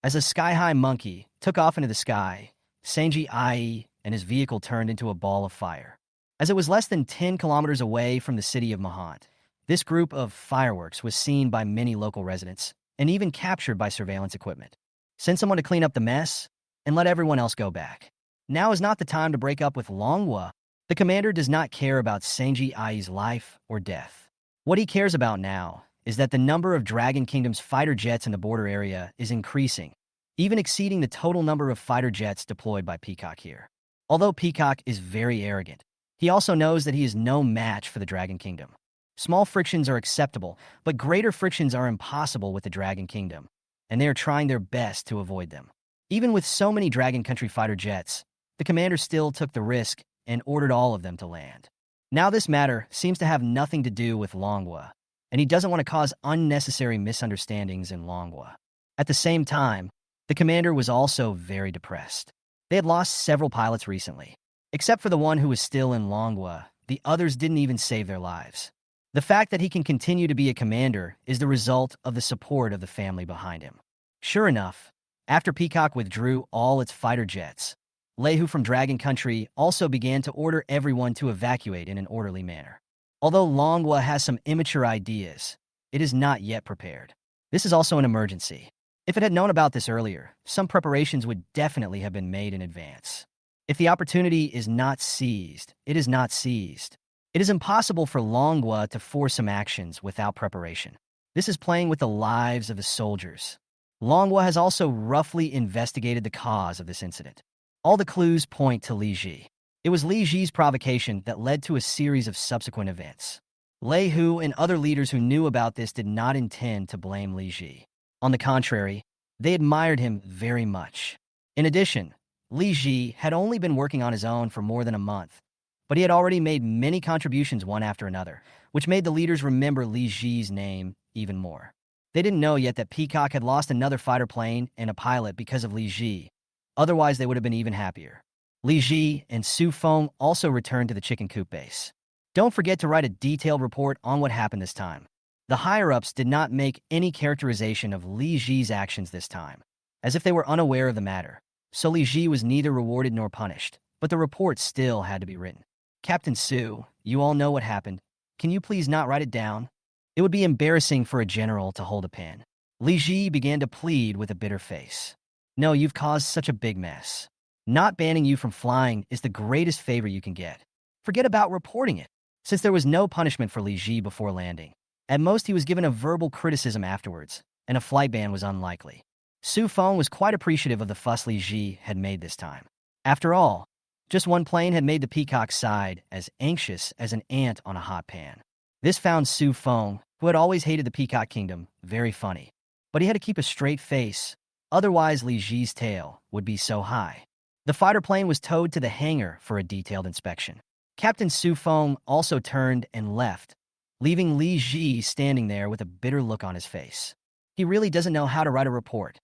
As a sky-high monkey took off into the sky, Sanji Ai and his vehicle turned into a ball of fire. As it was less than 10 kilometers away from the city of Mahant, this group of fireworks was seen by many local residents and even captured by surveillance equipment. Send someone to clean up the mess and let everyone else go back. Now is not the time to break up with Longwa. The commander does not care about Sanji Ai's life or death. What he cares about now is that the number of Dragon Kingdom's fighter jets in the border area is increasing, even exceeding the total number of fighter jets deployed by Peacock here. Although Peacock is very arrogant, he also knows that he is no match for the Dragon Kingdom. Small frictions are acceptable, but greater frictions are impossible with the Dragon Kingdom, and they are trying their best to avoid them. Even with so many Dragon Country fighter jets, the commander still took the risk and ordered all of them to land. Now this matter seems to have nothing to do with Longwa, and he doesn't want to cause unnecessary misunderstandings in Longwa. At the same time, the commander was also very depressed. They had lost several pilots recently. Except for the one who was still in Longwa, the others didn't even save their lives. The fact that he can continue to be a commander is the result of the support of the family behind him. Sure enough, After Peacock withdrew all its fighter jets, Lehu from Dragon Country also began to order everyone to evacuate in an orderly manner. Although Longwa has some immature ideas, it is not yet prepared. This is also an emergency. If it had known about this earlier, some preparations would definitely have been made in advance. If the opportunity is not seized, it is not seized. It is impossible for Longwa to force some actions without preparation. This is playing with the lives of the soldiers. Longwa has also roughly investigated the cause of this incident. All the clues point to Li Ji. It was Li Ji's provocation that led to a series of subsequent events. Lei Hu and other leaders who knew about this did not intend to blame Li Ji. On the contrary, they admired him very much. In addition, Li Ji had only been working on his own for more than a month, but he had already made many contributions one after another, which made the leaders remember Li Ji's name even more. They didn't know yet that Peacock had lost another fighter plane and a pilot because of Li Ji. Otherwise, they would have been even happier. Li Ji and Su Feng also returned to the chicken coop base. Don't forget to write a detailed report on what happened this time. The higher-ups did not make any characterization of Li Ji's actions this time, as if they were unaware of the matter. So Li Ji was neither rewarded nor punished, but the report still had to be written. Captain Su, you all know what happened. Can you please not write it down? It would be embarrassing for a general to hold a pen. Li Ji began to plead with a bitter face. No, you've caused such a big mess. Not banning you from flying is the greatest favor you can get. Forget about reporting it, since there was no punishment for Li Ji before landing. At most, he was given a verbal criticism afterwards, and a flight ban was unlikely. Su Feng was quite appreciative of the fuss Li Ji had made this time. After all, just one plane had made the Peacock side as anxious as an ant on a hot pan. This found Su Feng, who had always hated the Peacock Kingdom, very funny. But he had to keep a straight face, otherwise Li Ji's tail would be so high. The fighter plane was towed to the hangar for a detailed inspection. Captain Su Feng also turned and left, leaving Li Ji standing there with a bitter look on his face. He really doesn't know how to write a report.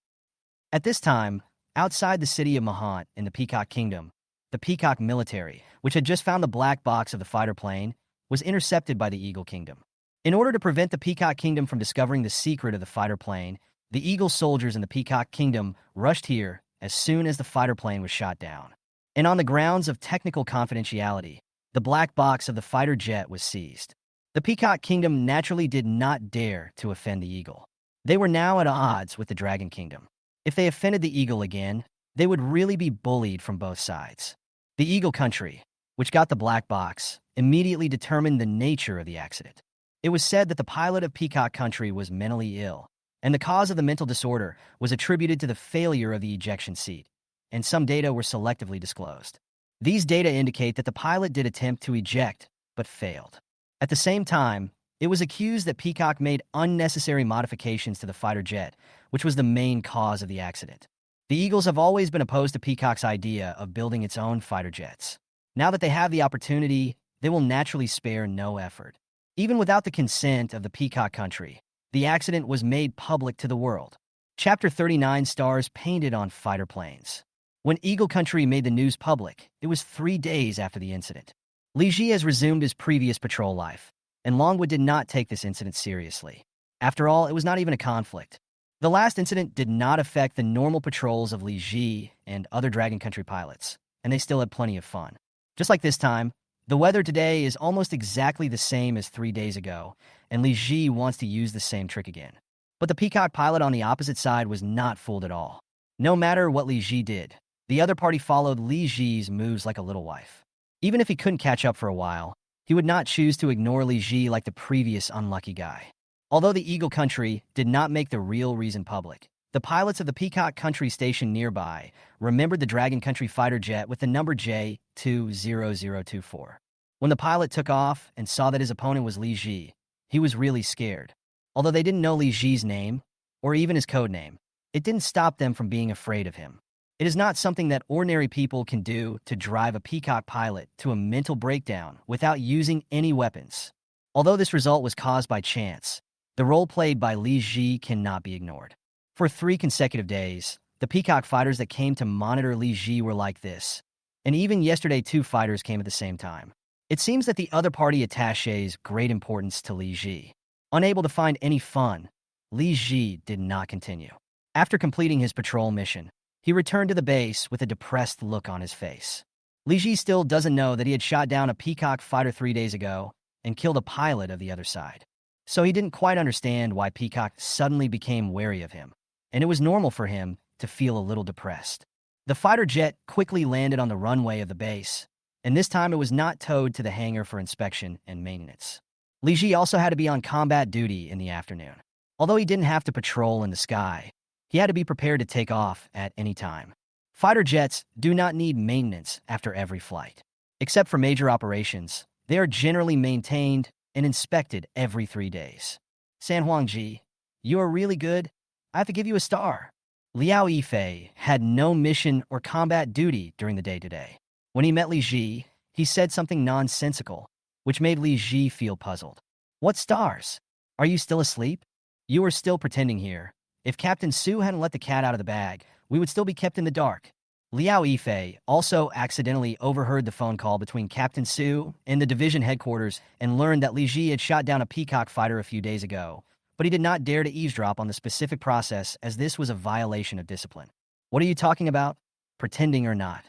At this time, outside the city of Mahant in the Peacock Kingdom, the Peacock military, which had just found the black box of the fighter plane, was intercepted by the Eagle Kingdom. In order to prevent the Peacock Kingdom from discovering the secret of the fighter plane, the Eagle soldiers in the Peacock Kingdom rushed here as soon as the fighter plane was shot down. And on the grounds of technical confidentiality, the black box of the fighter jet was seized. The Peacock Kingdom naturally did not dare to offend the Eagle. They were now at odds with the Dragon Kingdom. If they offended the Eagle again, they would really be bullied from both sides. The Eagle Country, which got the black box, immediately determined the nature of the accident. It was said that the pilot of Peacock Country was mentally ill, and the cause of the mental disorder was attributed to the failure of the ejection seat, and some data were selectively disclosed. These data indicate that the pilot did attempt to eject, but failed. At the same time, it was accused that Peacock made unnecessary modifications to the fighter jet, which was the main cause of the accident. The Eagles have always been opposed to Peacock's idea of building its own fighter jets. Now that they have the opportunity, they will naturally spare no effort. Even without the consent of the Peacock Country, the accident was made public to the world. Chapter 39 stars painted on fighter planes. When Eagle Country made the news public, it was 3 days after the incident. Li Ji has resumed his previous patrol life, and Longwood did not take this incident seriously. After all, it was not even a conflict. The last incident did not affect the normal patrols of Li Ji and other Dragon Country pilots, and they still had plenty of fun. Just like this time, the weather today is almost exactly the same as 3 days ago, and Li Ji wants to use the same trick again. But the Peacock pilot on the opposite side was not fooled at all. No matter what Li Ji did, the other party followed Li Ji's moves like a little wife. Even if he couldn't catch up for a while, he would not choose to ignore Li Ji like the previous unlucky guy. Although the Eagle Country did not make the real reason public, the pilots of the Peacock Country station nearby remembered the Dragon Country fighter jet with the number J20024. When the pilot took off and saw that his opponent was Li Ji, he was really scared. Although they didn't know Li Ji's name, or even his code name, it didn't stop them from being afraid of him. It is not something that ordinary people can do to drive a Peacock pilot to a mental breakdown without using any weapons. Although this result was caused by chance, the role played by Li Ji cannot be ignored. For 3 consecutive days, the Peacock fighters that came to monitor Li Ji were like this, and even yesterday 2 fighters came at the same time. It seems that the other party attaches great importance to Li Ji. Unable to find any fun, Li Ji did not continue. After completing his patrol mission, he returned to the base with a depressed look on his face. Li Ji still doesn't know that he had shot down a Peacock fighter 3 days ago and killed a pilot of the other side. So he didn't quite understand why Peacock suddenly became wary of him, and it was normal for him to feel a little depressed. The fighter jet quickly landed on the runway of the base, and this time it was not towed to the hangar for inspection and maintenance. Li Ji also had to be on combat duty in the afternoon. Although he didn't have to patrol in the sky, he had to be prepared to take off at any time. Fighter jets do not need maintenance after every flight. Except for major operations, they are generally maintained and inspected every 3 days. San Huangji, you are really good. I have to give you a star. Liao Yifei had no mission or combat duty during the day today. When he met Li Ji, he said something nonsensical, which made Li Ji feel puzzled. What stars? Are you still asleep? You are still pretending here. If Captain Su hadn't let the cat out of the bag, we would still be kept in the dark. Liao Yifei also accidentally overheard the phone call between Captain Su and the division headquarters and learned that Li Ji had shot down a Peacock fighter a few days ago, but he did not dare to eavesdrop on the specific process as this was a violation of discipline. What are you talking about? Pretending or not?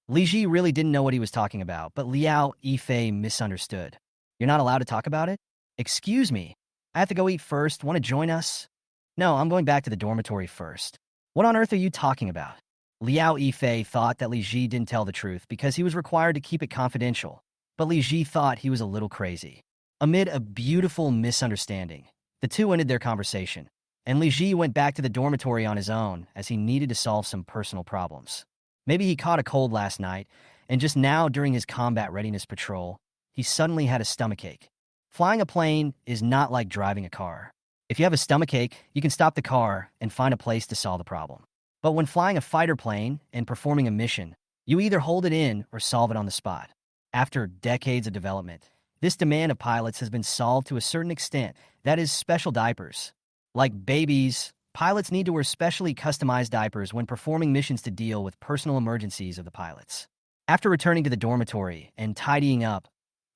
Li Ji really didn't know what he was talking about, but Liao Yifei misunderstood. You're not allowed to talk about it? Excuse me. I have to go eat first. Want to join us? No, I'm going back to the dormitory first. What on earth are you talking about? Liao Yifei thought that Li Ji didn't tell the truth because he was required to keep it confidential, but Li Ji thought he was a little crazy. Amid a beautiful misunderstanding, the two ended their conversation, and Li Ji went back to the dormitory on his own as he needed to solve some personal problems. Maybe he caught a cold last night, and just now during his combat readiness patrol, he suddenly had a stomachache. Flying a plane is not like driving a car. If you have a stomachache, you can stop the car and find a place to solve the problem. But when flying a fighter plane and performing a mission, you either hold it in or solve it on the spot. After decades of development, this demand of pilots has been solved to a certain extent, that is, special diapers. Like babies, pilots need to wear specially customized diapers when performing missions to deal with personal emergencies of the pilots. After returning to the dormitory and tidying up,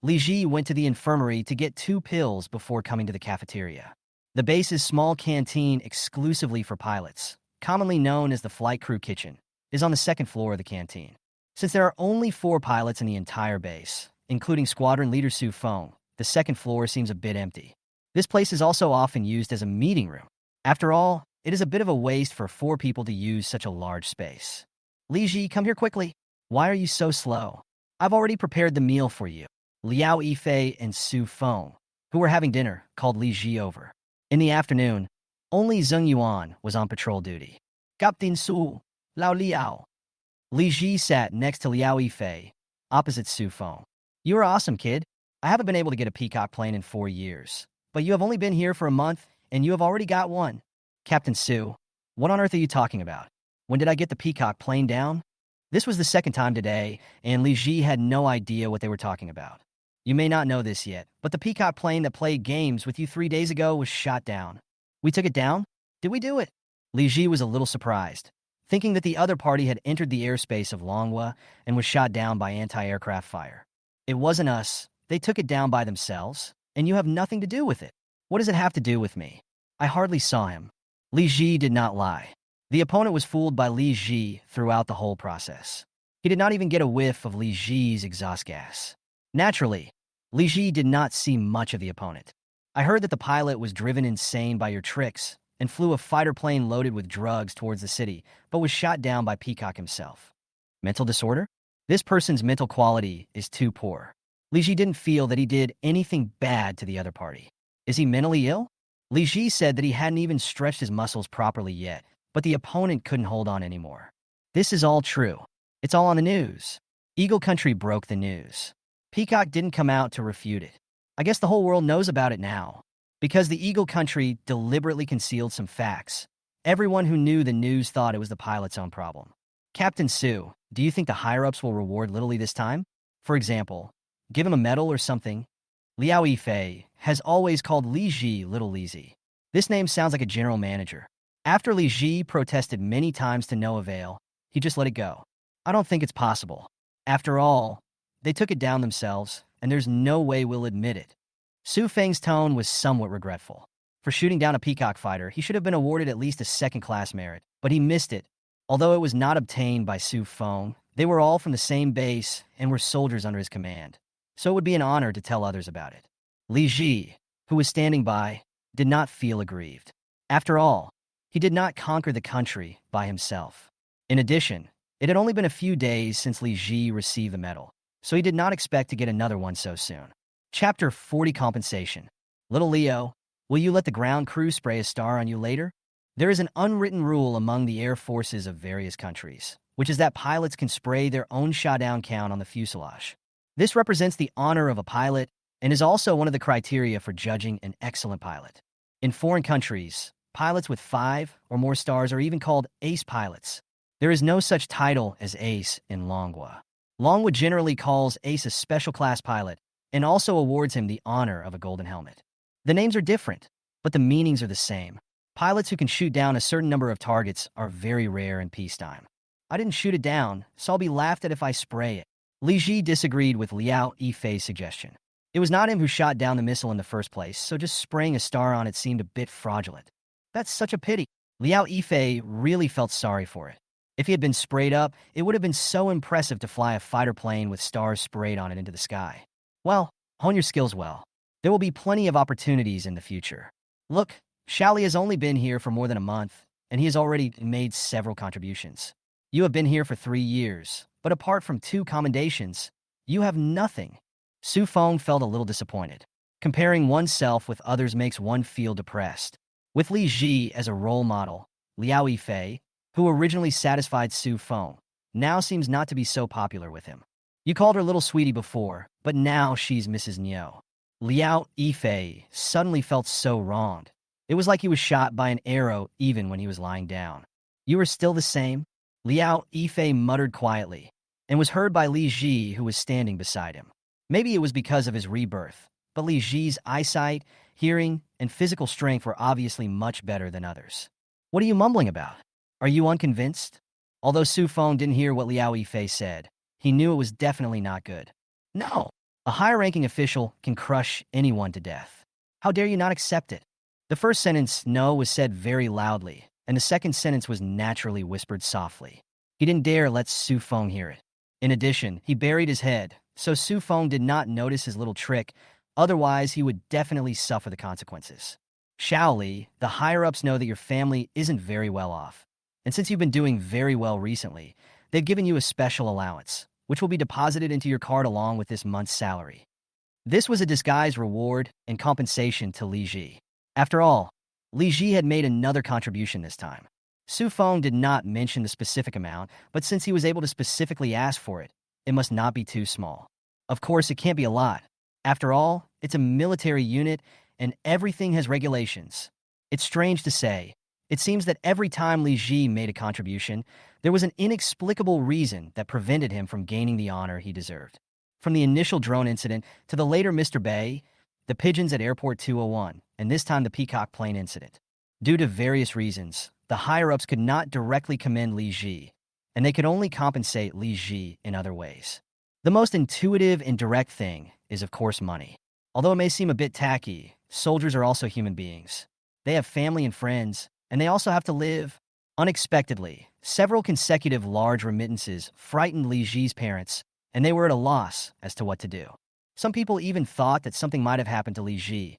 Li Ji went to the infirmary to get 2 pills before coming to the cafeteria. The base's small canteen exclusively for pilots, commonly known as the flight crew kitchen, is on the 2nd floor of the canteen. Since there are only 4 pilots in the entire base, including squadron leader Su Feng, the 2nd floor seems a bit empty. This place is also often used as a meeting room. After all, it is a bit of a waste for 4 people to use such a large space. Li Ji, come here quickly. Why are you so slow? I've already prepared the meal for you. Liao Yifei and Su Feng, who were having dinner, called Li Ji over. In the afternoon, only Zheng Yuan was on patrol duty. Captain Su, Lao Liao. Li Ji sat next to Liao Yifei, opposite Su Feng. You are awesome, kid. I haven't been able to get a Peacock plane in 4 years, but you have only been here for a month, and you have already got one. Captain Su, what on earth are you talking about? When did I get the Peacock plane down? This was the 2nd time today, and Li Ji had no idea what they were talking about. You may not know this yet, but the Peacock plane that played games with you 3 days ago was shot down. We took it down? Did we do it? Li Ji was a little surprised, thinking that the other party had entered the airspace of Manhwa and was shot down by anti-aircraft fire. It wasn't us. They took it down by themselves, and you have nothing to do with it. What does it have to do with me? I hardly saw him. Li Ji did not lie. The opponent was fooled by Li Ji throughout the whole process. He did not even get a whiff of Li Ji's exhaust gas. Naturally, Li Ji did not see much of the opponent. I heard that the pilot was driven insane by your tricks and flew a fighter plane loaded with drugs towards the city, but was shot down by Peacock himself. Mental disorder? This person's mental quality is too poor. Li Ji didn't feel that he did anything bad to the other party. Is he mentally ill? Li Ji said that he hadn't even stretched his muscles properly yet, but the opponent couldn't hold on anymore. This is all true. It's all on the news. Eagle Country broke the news. Peacock didn't come out to refute it. I guess the whole world knows about it now. Because the Eagle Country deliberately concealed some facts, everyone who knew the news thought it was the pilot's own problem. Captain Su, do you think the higher-ups will reward Little Lee this time? For example, give him a medal or something? Liao Yifei has always called Li Ji Little Leezy. This name sounds like a general manager. After Li Ji protested many times to no avail, he just let it go. I don't think it's possible. After all, they took it down themselves, and there's no way we'll admit it. Su Feng's tone was somewhat regretful. For shooting down a Peacock fighter, he should have been awarded at least a second-class merit, but he missed it. Although it was not obtained by Su Feng, they were all from the same base and were soldiers under his command, so it would be an honor to tell others about it. Li Ji, who was standing by, did not feel aggrieved. After all, he did not conquer the country by himself. In addition, it had only been a few days since Li Ji received the medal, so he did not expect to get another one so soon. Chapter 40 Compensation. Little Leo, will you let the ground crew spray a star on you later? There is an unwritten rule among the air forces of various countries, which is that pilots can spray their own shot-down count on the fuselage. This represents the honor of a pilot and is also one of the criteria for judging an excellent pilot. In foreign countries, pilots with 5 or more stars are even called ace pilots. There is no such title as ace in Manhwa. Manhwa generally calls ace a special class pilot and also awards him the honor of a golden helmet. The names are different, but the meanings are the same. Pilots who can shoot down a certain number of targets are very rare in peacetime. I didn't shoot it down, so I'll be laughed at if I spray it. Li Ji disagreed with Liao Yifei's suggestion. It was not him who shot down the missile in the first place, so just spraying a star on it seemed a bit fraudulent. That's such a pity. Liao Yifei really felt sorry for it. If he had been sprayed up, it would have been so impressive to fly a fighter plane with stars sprayed on it into the sky. Well, hone your skills well. There will be plenty of opportunities in the future. Look, Xiaoli has only been here for more than a month, and he has already made several contributions. You have been here for 3 years, but apart from 2 commendations, you have nothing. Su Feng felt a little disappointed. Comparing oneself with others makes one feel depressed. With Li Ji as a role model, Liao Yifei, who originally satisfied Su Feng, now seems not to be so popular with him. You called her little sweetie before, but now she's Mrs. Niu. Liao Yifei suddenly felt so wronged. It was like he was shot by an arrow even when he was lying down. You are still the same? Liao Yifei muttered quietly, and was heard by Li Ji, who was standing beside him. Maybe it was because of his rebirth, but Li Ji's eyesight, hearing, and physical strength were obviously much better than others. What are you mumbling about? Are you unconvinced? Although Su Feng didn't hear what Liao Yifei said, he knew it was definitely not good. No, a higher-ranking official can crush anyone to death. How dare you not accept it? The first sentence, no, was said very loudly, and the second sentence was naturally whispered softly. He didn't dare let Su Feng hear it. In addition, he buried his head, so Su Feng did not notice his little trick, otherwise he would definitely suffer the consequences. Xiaoli, the higher-ups know that your family isn't very well off, and since you've been doing very well recently, they've given you a special allowance, which will be deposited into your card along with this month's salary. This was a disguised reward and compensation to Li Ji. After all, Li Ji had made another contribution this time. Su Feng did not mention the specific amount, but since he was able to specifically ask for it, it must not be too small. Of course, it can't be a lot. After all, it's a military unit, and everything has regulations. It's strange to say. It seems that every time Li Ji made a contribution, there was an inexplicable reason that prevented him from gaining the honor he deserved. From the initial drone incident to the later Mr. Bay, the pigeons at Airport 201, and this time the Peacock plane incident. Due to various reasons, the higher-ups could not directly commend Li Ji, and they could only compensate Li Ji in other ways. The most intuitive and direct thing is, of course, money. Although it may seem a bit tacky, soldiers are also human beings. They have family and friends, and they also have to live. Unexpectedly, several consecutive large remittances frightened Li Ji's parents, and they were at a loss as to what to do. Some people even thought that something might have happened to Li Ji.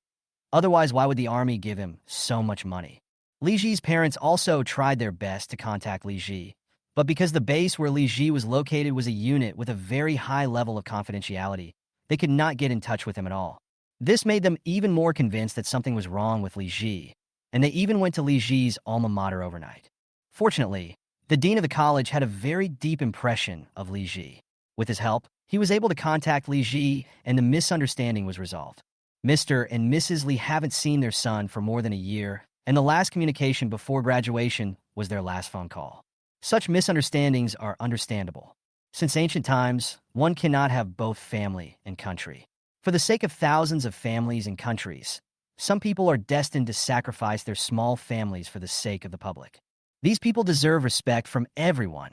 Otherwise, why would the army give him so much money? Li Ji's parents also tried their best to contact Li Ji, but because the base where Li Ji was located was a unit with a very high level of confidentiality, they could not get in touch with him at all. This made them even more convinced that something was wrong with Li Ji, and they even went to Li Ji's alma mater overnight. Fortunately, the dean of the college had a very deep impression of Li Ji. With his help, he was able to contact Li Ji, and the misunderstanding was resolved. Mr. and Mrs. Li haven't seen their son for more than a year, and the last communication before graduation was their last phone call. Such misunderstandings are understandable. Since ancient times, one cannot have both family and country. For the sake of thousands of families and countries, some people are destined to sacrifice their small families for the sake of the public. These people deserve respect from everyone.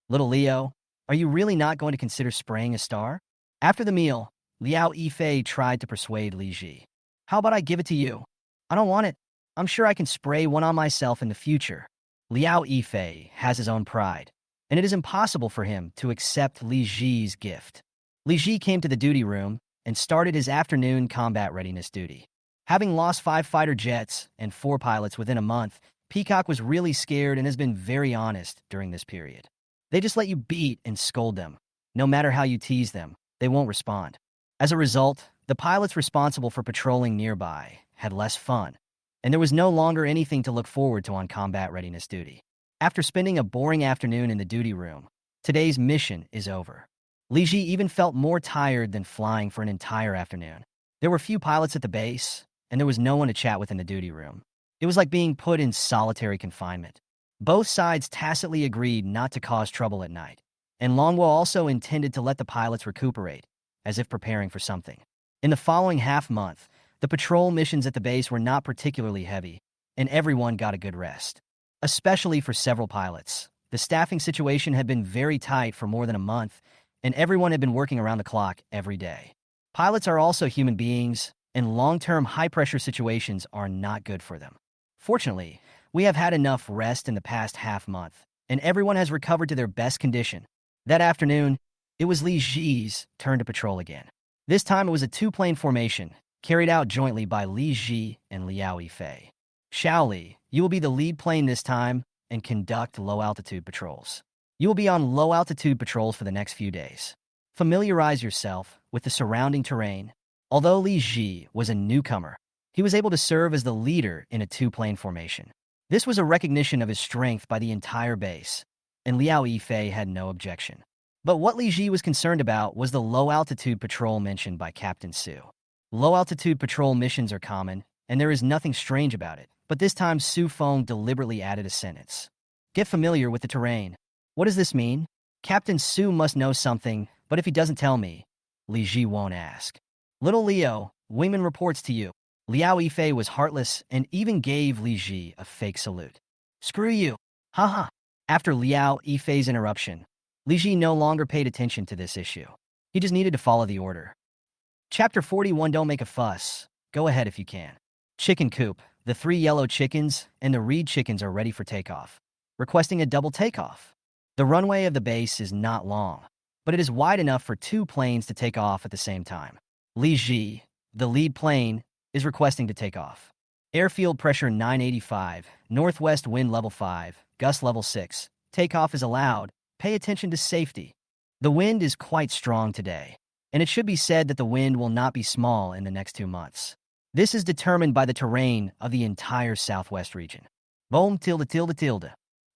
Little Leo, are you really not going to consider spraying a star? After the meal, Liao Yifei tried to persuade Li Ji. How about I give it to you? I don't want it. I'm sure I can spray one on myself in the future. Liao Yifei has his own pride, and it is impossible for him to accept Li Ji's gift. Li Ji came to the duty room and started his afternoon combat readiness duty. Having lost 5 fighter jets and 4 pilots within a month, Peacock was really scared and has been very honest during this period. They just let you beat and scold them. No matter how you tease them, they won't respond. As a result, the pilots responsible for patrolling nearby had less fun, and there was no longer anything to look forward to on combat readiness duty. After spending a boring afternoon in the duty room, today's mission is over. Li Ji even felt more tired than flying for an entire afternoon. There were few pilots at the base, and there was no one to chat with in the duty room. It was like being put in solitary confinement. Both sides tacitly agreed not to cause trouble at night, and Longwo also intended to let the pilots recuperate, as if preparing for something. In the following half-month, the patrol missions at the base were not particularly heavy, and everyone got a good rest. Especially for several pilots. The staffing situation had been very tight for more than a month, and everyone had been working around the clock every day. Pilots are also human beings, and long-term high-pressure situations are not good for them. Fortunately, we have had enough rest in the past half-month, and everyone has recovered to their best condition. That afternoon, it was Li Ji's turn to patrol again. This time it was a 2-plane formation, carried out jointly by Li Ji and Liao Yifei. Xiao Li, you will be the lead plane this time and conduct low-altitude patrols. You will be on low-altitude patrols for the next few days. Familiarize yourself with the surrounding terrain. Although Li Ji was a newcomer, he was able to serve as the leader in a 2-plane formation. This was a recognition of his strength by the entire base, and Liao Yifei had no objection. But what Li Ji was concerned about was the low-altitude patrol mentioned by Captain Su. Low-altitude patrol missions are common, and there is nothing strange about it, but this time Su Feng deliberately added a sentence. Get familiar with the terrain. What does this mean? Captain Su must know something, but if he doesn't tell me, Li Ji won't ask. Little Leo, wingman reports to you. Liao Yifei was heartless and even gave Li Ji a fake salute. Screw you. Haha. After Liao Yifei's interruption, Li Ji no longer paid attention to this issue. He just needed to follow the order. Chapter 41. Don't make a fuss. Go ahead if you can. Chicken coop. The 3 yellow chickens and the reed chickens are ready for takeoff. Requesting a double takeoff. The runway of the base is not long, but it is wide enough for 2 planes to take off at the same time. Li Ji, the lead plane, is requesting to take off. Airfield pressure 985, northwest wind level 5, gust level 6. Takeoff is allowed. Pay attention to safety. The wind is quite strong today, and it should be said that the wind will not be small in the next 2 months. This is determined by the terrain of the entire southwest region. Boom tilde tilde tilde.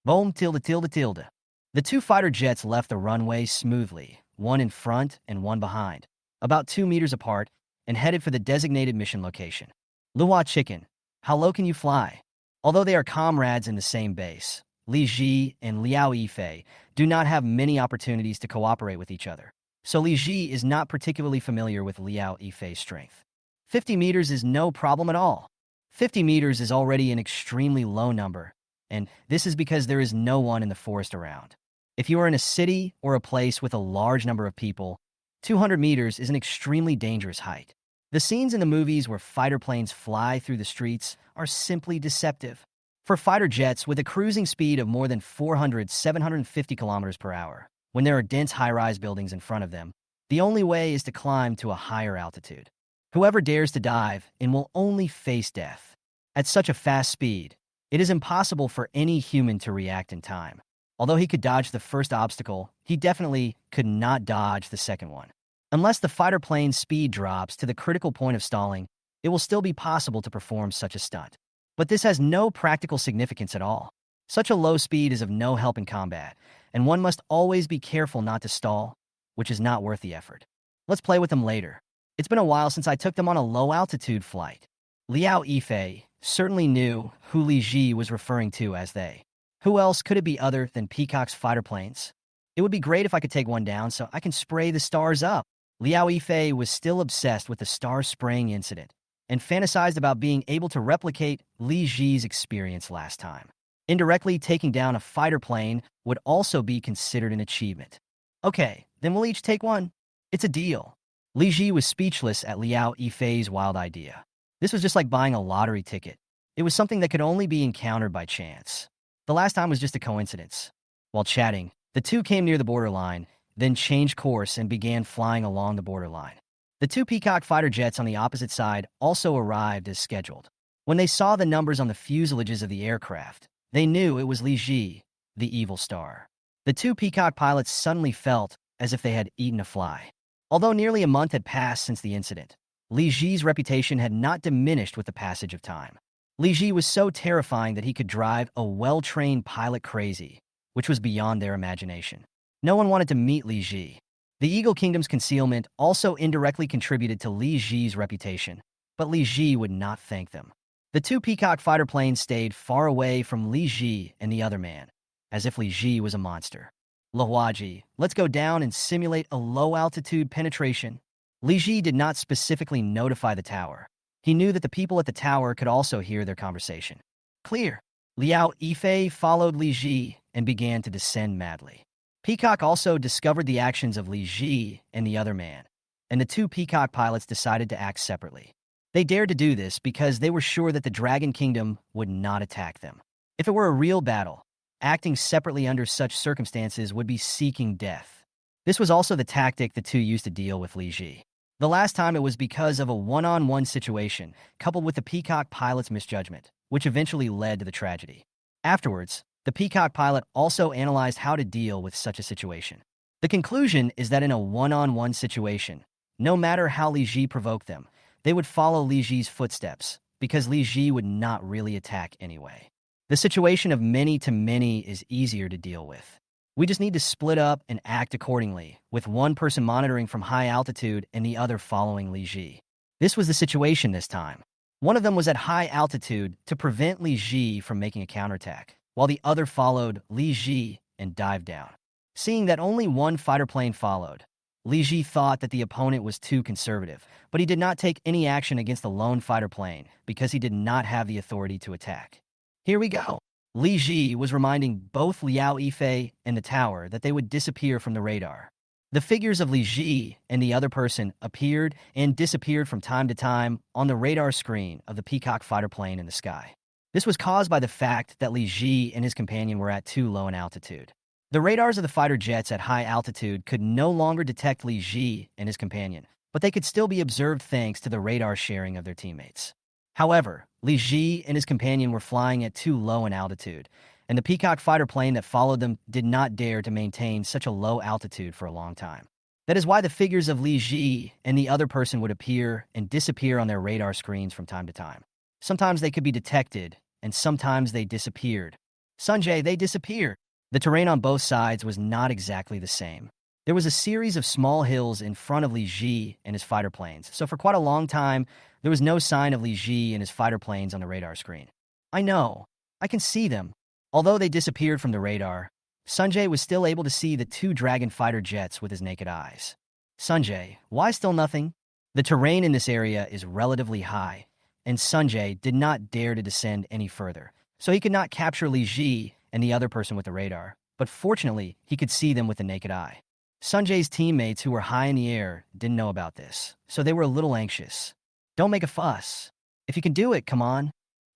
Boom tilde tilde tilde. The 2 fighter jets left the runway smoothly, one in front and one behind, about 2 meters apart, and headed for the designated mission location. Luo Chicken, how low can you fly? Although they are comrades in the same base, Li Ji and Liao Yifei do not have many opportunities to cooperate with each other, so Li Ji is not particularly familiar with Liao Yifei's strength. 50 meters is no problem at all. 50 meters is already an extremely low number, and this is because there is no one in the forest around. If you are in a city or a place with a large number of people, 200 meters is an extremely dangerous height. The scenes in the movies where fighter planes fly through the streets are simply deceptive. For fighter jets with a cruising speed of more than 750 kilometers per hour, when there are dense high-rise buildings in front of them, the only way is to climb to a higher altitude. Whoever dares to dive in will only face death. At such a fast speed, it is impossible for any human to react in time. Although he could dodge the first obstacle, he definitely could not dodge the second one. Unless the fighter plane's speed drops to the critical point of stalling, it will still be possible to perform such a stunt. But this has no practical significance at all. Such a low speed is of no help in combat, and one must always be careful not to stall, which is not worth the effort. Let's play with them later. It's been a while since I took them on a low-altitude flight. Liao Yifei certainly knew who Li Ji was referring to as they. Who else could it be other than Peacock's fighter planes? It would be great if I could take one down so I can spray the stars up. Liao Yifei was still obsessed with the star spraying incident and fantasized about being able to replicate Li Ji's experience last time. Indirectly taking down a fighter plane would also be considered an achievement. Okay, then we'll each take one. It's a deal. Li Ji was speechless at Liao Yifei's wild idea. This was just like buying a lottery ticket. It was something that could only be encountered by chance. The last time was just a coincidence. While chatting, the two came near the borderline, then changed course and began flying along the borderline. The two Peacock fighter jets on the opposite side also arrived as scheduled. When they saw the numbers on the fuselages of the aircraft, they knew it was Li Ji, the evil star. The two Peacock pilots suddenly felt as if they had eaten a fly. Although nearly a month had passed since the incident, Li Ji's reputation had not diminished with the passage of time. Li Ji was so terrifying that he could drive a well-trained pilot crazy, which was beyond their imagination. No one wanted to meet Li Ji. The Eagle Kingdom's concealment also indirectly contributed to Li Ji's reputation, but Li Ji would not thank them. The two Peacock fighter planes stayed far away from Li Ji and the other man, as if Li Ji was a monster. Lahuaji, let's go down and simulate a low-altitude penetration. Li Ji did not specifically notify the tower. He knew that the people at the tower could also hear their conversation. Clear. Liao Yifei followed Li Ji and began to descend madly. Peacock also discovered the actions of Li Ji and the other man, and the two Peacock pilots decided to act separately. They dared to do this because they were sure that the Dragon Kingdom would not attack them. If it were a real battle, acting separately under such circumstances would be seeking death. This was also the tactic the two used to deal with Li Ji. The last time it was because of a one-on-one situation, coupled with the Peacock pilot's misjudgment, which eventually led to the tragedy. Afterwards, the Peacock pilot also analyzed how to deal with such a situation. The conclusion is that in a one-on-one situation, no matter how Li Ji provoked them, they would follow Li Ji's footsteps, because Li Ji would not really attack anyway. The situation of many to many is easier to deal with. We just need to split up and act accordingly, with one person monitoring from high altitude and the other following Li Ji. This was the situation this time. One of them was at high altitude to prevent Li Ji from making a counterattack, while the other followed Li Ji and dived down. Seeing that only one fighter plane followed, Li Ji thought that the opponent was too conservative, but he did not take any action against the lone fighter plane because he did not have the authority to attack. Here we go. Li Ji was reminding both Liao Yifei and the tower that they would disappear from the radar. The figures of Li Ji and the other person appeared and disappeared from time to time on the radar screen of the Peacock fighter plane in the sky. This was caused by the fact that Li Ji and his companion were at too low an altitude. The radars of the fighter jets at high altitude could no longer detect Li Ji and his companion, but they could still be observed thanks to the radar sharing of their teammates. However, Li Ji and his companion were flying at too low an altitude, and the Peacock fighter plane that followed them did not dare to maintain such a low altitude for a long time. That is why the figures of Li Ji and the other person would appear and disappear on their radar screens from time to time. Sometimes they could be detected, and sometimes they disappeared. Sanjay, they disappeared. The terrain on both sides was not exactly the same. There was a series of small hills in front of Li Ji and his fighter planes, so for quite a long time, there was no sign of Li Ji and his fighter planes on the radar screen. I know. I can see them. Although they disappeared from the radar, Sanjay was still able to see the two Dragon fighter jets with his naked eyes. Sanjay, why still nothing? The terrain in this area is relatively high, and Sanjay did not dare to descend any further, so he could not capture Li Ji and the other person with the radar, but fortunately, he could see them with the naked eye. Sanjay's teammates who were high in the air didn't know about this, so they were a little anxious. Don't make a fuss. If you can do it, come on.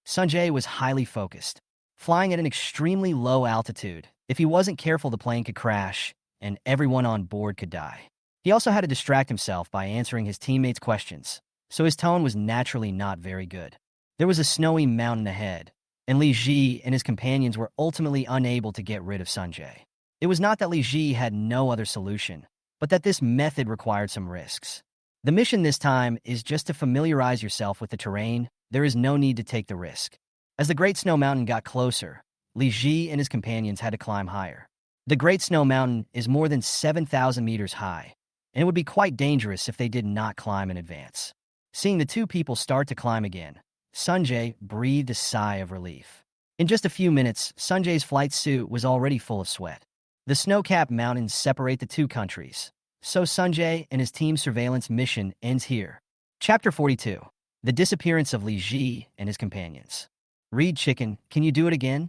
Sanjay was highly focused. Flying at an extremely low altitude, if he wasn't careful, the plane could crash, and everyone on board could die. He also had to distract himself by answering his teammates' questions, so his tone was naturally not very good. There was a snowy mountain ahead, and Li Ji and his companions were ultimately unable to get rid of Sanjay. It was not that Li Ji had no other solution, but that this method required some risks. The mission this time is just to familiarize yourself with the terrain. There is no need to take the risk. As the Great Snow Mountain got closer, Li Ji and his companions had to climb higher. The Great Snow Mountain is more than 7,000 meters high, and it would be quite dangerous if they did not climb in advance. Seeing the two people start to climb again, Sanjay breathed a sigh of relief. In just a few minutes, Sanjay's flight suit was already full of sweat. The snow-capped mountains separate the two countries, so Sanjay and his team's surveillance mission ends here. Chapter 42. The Disappearance of Li Ji and his companions. Reed Chicken, can you do it again?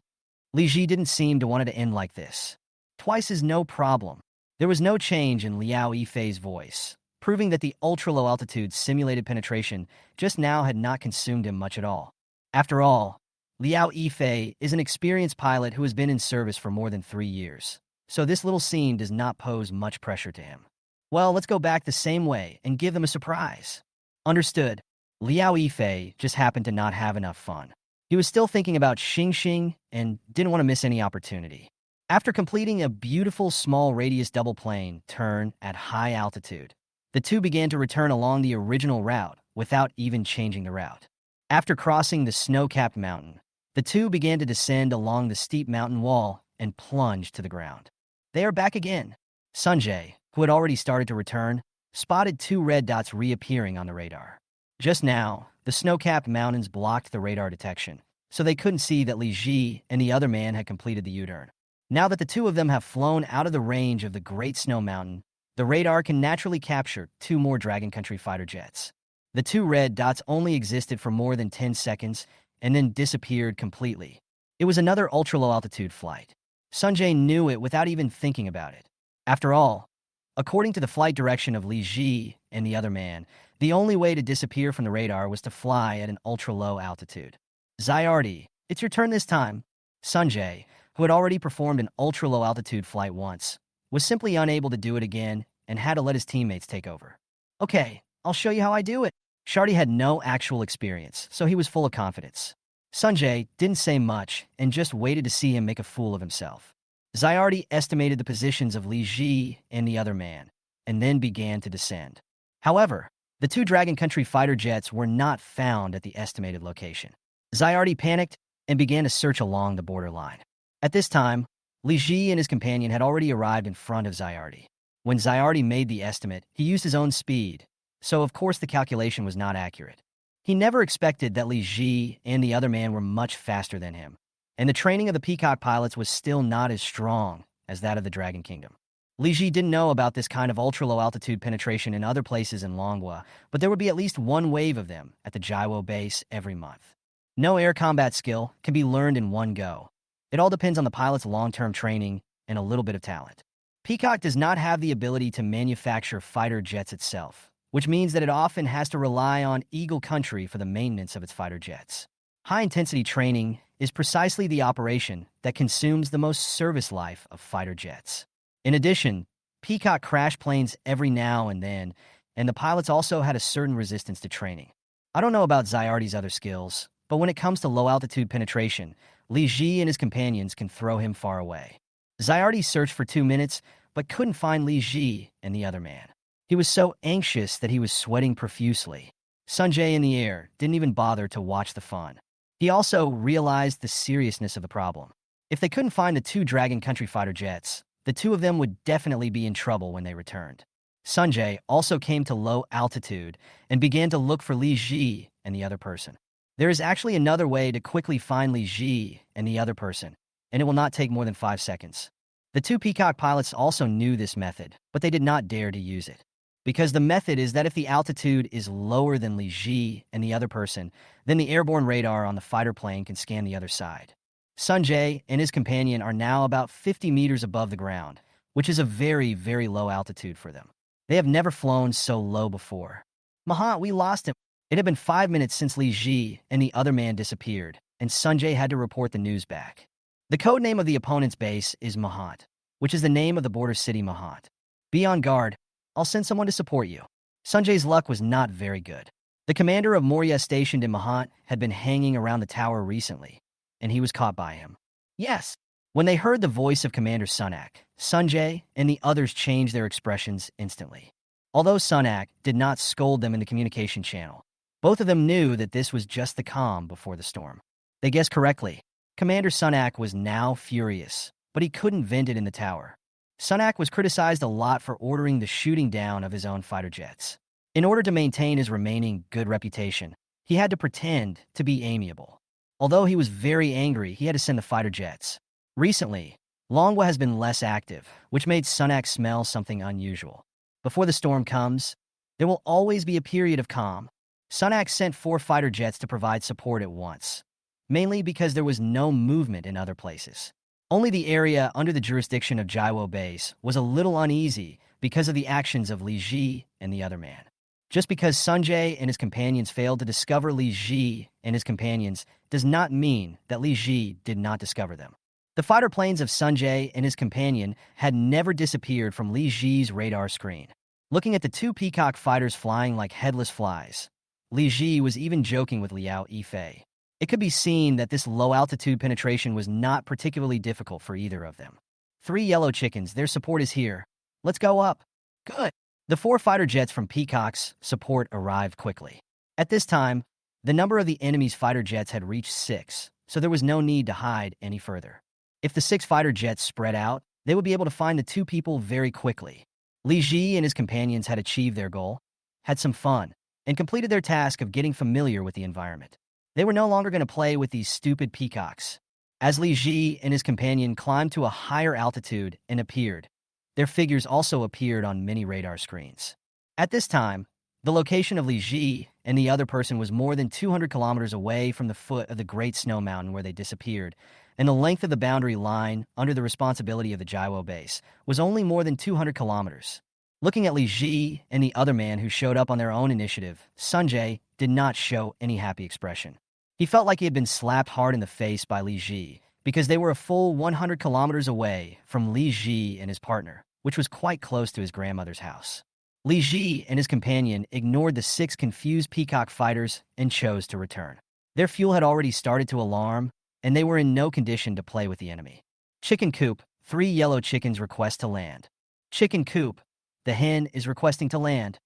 Li Ji didn't seem to want it to end like this. Twice is no problem. There was no change in Liao Yifei's voice, proving that the ultra-low altitude simulated penetration just now had not consumed him much at all. After all, Liao Yifei is an experienced pilot who has been in service for more than 3 years, so this little scene does not pose much pressure to him. Well, let's go back the same way and give them a surprise. Understood. Liao Yifei just happened to not have enough fun. He was still thinking about Xing and didn't want to miss any opportunity. After completing a beautiful small radius double plane turn at high altitude, the two began to return along the original route without even changing the route. After crossing the snow-capped mountain, the two began to descend along the steep mountain wall and plunge to the ground. They are back again. Sanjay, who had already started to return, spotted 2 red dots reappearing on the radar. Just now, the snow-capped mountains blocked the radar detection, so they couldn't see that Li Ji and the other man had completed the U-turn. Now that the two of them have flown out of the range of the Great Snow Mountain, the radar can naturally capture 2 more Dragon Country fighter jets. The 2 red dots only existed for more than 10 seconds and then disappeared completely. It was another ultra-low-altitude flight. Sanjay knew it without even thinking about it. After all, according to the flight direction of Li Ji and the other man, the only way to disappear from the radar was to fly at an ultra-low altitude. Zyardi, it's your turn this time. Sanjay, who had already performed an ultra-low altitude flight once, was simply unable to do it again and had to let his teammates take over. Okay, I'll show you how I do it. Shardy had no actual experience, so he was full of confidence. Sanjay didn't say much and just waited to see him make a fool of himself. Zyardi estimated the positions of Li Ji and the other man, and then began to descend. However, the 2 Dragon Country fighter jets were not found at the estimated location. Zyardi panicked and began to search along the borderline. At this time, Li Ji and his companion had already arrived in front of Zyardi. When Zyardi made the estimate, he used his own speed, so of course the calculation was not accurate. He never expected that Li Ji and the other man were much faster than him, and the training of the Peacock pilots was still not as strong as that of the Dragon Kingdom. Li Ji didn't know about this kind of ultra-low altitude penetration in other places in Manhwa, but there would be at least 1 wave of them at the Jiwo base every month. No air combat skill can be learned in one go. It all depends on the pilot's long-term training and a little bit of talent. Peacock does not have the ability to manufacture fighter jets itself, which means that it often has to rely on Eagle Country for the maintenance of its fighter jets. High-intensity training is precisely the operation that consumes the most service life of fighter jets. In addition, Peacock crashed planes every now and then, and the pilots also had a certain resistance to training. I don't know about Zyardi's other skills, but when it comes to low-altitude penetration, Li Ji and his companions can throw him far away. Zyardi searched for 2 minutes, but couldn't find Li Ji and the other man. He was so anxious that he was sweating profusely. Sanjay in the air didn't even bother to watch the fun. He also realized the seriousness of the problem. If they couldn't find the 2 Dragon Country fighter jets, the 2 of them would definitely be in trouble when they returned. Sanjay also came to low altitude and began to look for Li Ji and the other person. There is actually another way to quickly find Li Ji and the other person, and it will not take more than 5 seconds. The 2 Peacock pilots also knew this method, but they did not dare to use it. Because the method is that if the altitude is lower than Li Ji and the other person, then the airborne radar on the fighter plane can scan the other side. Sanjay and his companion are now about 50 meters above the ground, which is a very, very low altitude for them. They have never flown so low before. Mahat, we lost him. It had been 5 minutes since Li Ji and the other man disappeared, and Sanjay had to report the news back. The code name of the opponent's base is Mahat, which is the name of the border city Mahat. Be on guard. I'll send someone to support you. Sanjay's luck was not very good. The commander of Moria stationed in Mahat had been hanging around the tower recently, and he was caught by him. Yes. When they heard the voice of Commander Sunak, Sanjay and the others changed their expressions instantly. Although Sunak did not scold them in the communication channel, both of them knew that this was just the calm before the storm. They guessed correctly. Commander Sunak was now furious, but he couldn't vent it in the tower. Sunak was criticized a lot for ordering the shooting down of his own fighter jets. In order to maintain his remaining good reputation, he had to pretend to be amiable. Although he was very angry, he had to send the fighter jets. Recently, Longwa has been less active, which made Sunak smell something unusual. Before the storm comes, there will always be a period of calm. Sunak sent 4 fighter jets to provide support at once, mainly because there was no movement in other places. Only the area under the jurisdiction of Jiwo Base was a little uneasy because of the actions of Li Ji and the other man. Just because Sanjay and his companions failed to discover Li Ji and his companions does not mean that Li Ji did not discover them. The fighter planes of Sanjay and his companion had never disappeared from Li Ji's radar screen. Looking at the two peacock fighters flying like headless flies, Li Ji was even joking with Liao Yifei. It could be seen that this low-altitude penetration was not particularly difficult for either of them. 3 yellow chickens, their support is here. Let's go up. Good. The 4 fighter jets from Peacock's support arrived quickly. At this time, the number of the enemy's fighter jets had reached 6, so there was no need to hide any further. If the 6 fighter jets spread out, they would be able to find the 2 people very quickly. Li Ji and his companions had achieved their goal, had some fun, and completed their task of getting familiar with the environment. They were no longer going to play with these stupid peacocks. As Li Ji and his companion climbed to a higher altitude and appeared, their figures also appeared on many radar screens. At this time, the location of Li Ji and the other person was more than 200 kilometers away from the foot of the Great Snow Mountain where they disappeared, and the length of the boundary line under the responsibility of the Jiwo base was only more than 200 kilometers. Looking at Li Ji and the other man who showed up on their own initiative, Sanjay did not show any happy expression. He felt like he had been slapped hard in the face by Li Ji because they were a full 100 kilometers away from Li Ji and his partner, which was quite close to his grandmother's house. Li Ji and his companion ignored the 6 confused peacock fighters and chose to return. Their fuel had already started to alarm, and they were in no condition to play with the enemy. Chicken coop, 3 yellow chickens request to land. Chicken coop, the hen is requesting to land.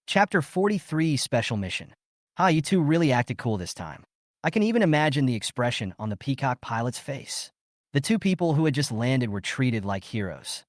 Chapter 43 Special Mission. You two really acted cool this time. I can even imagine the expression on the peacock pilot's face. The 2 people who had just landed were treated like heroes.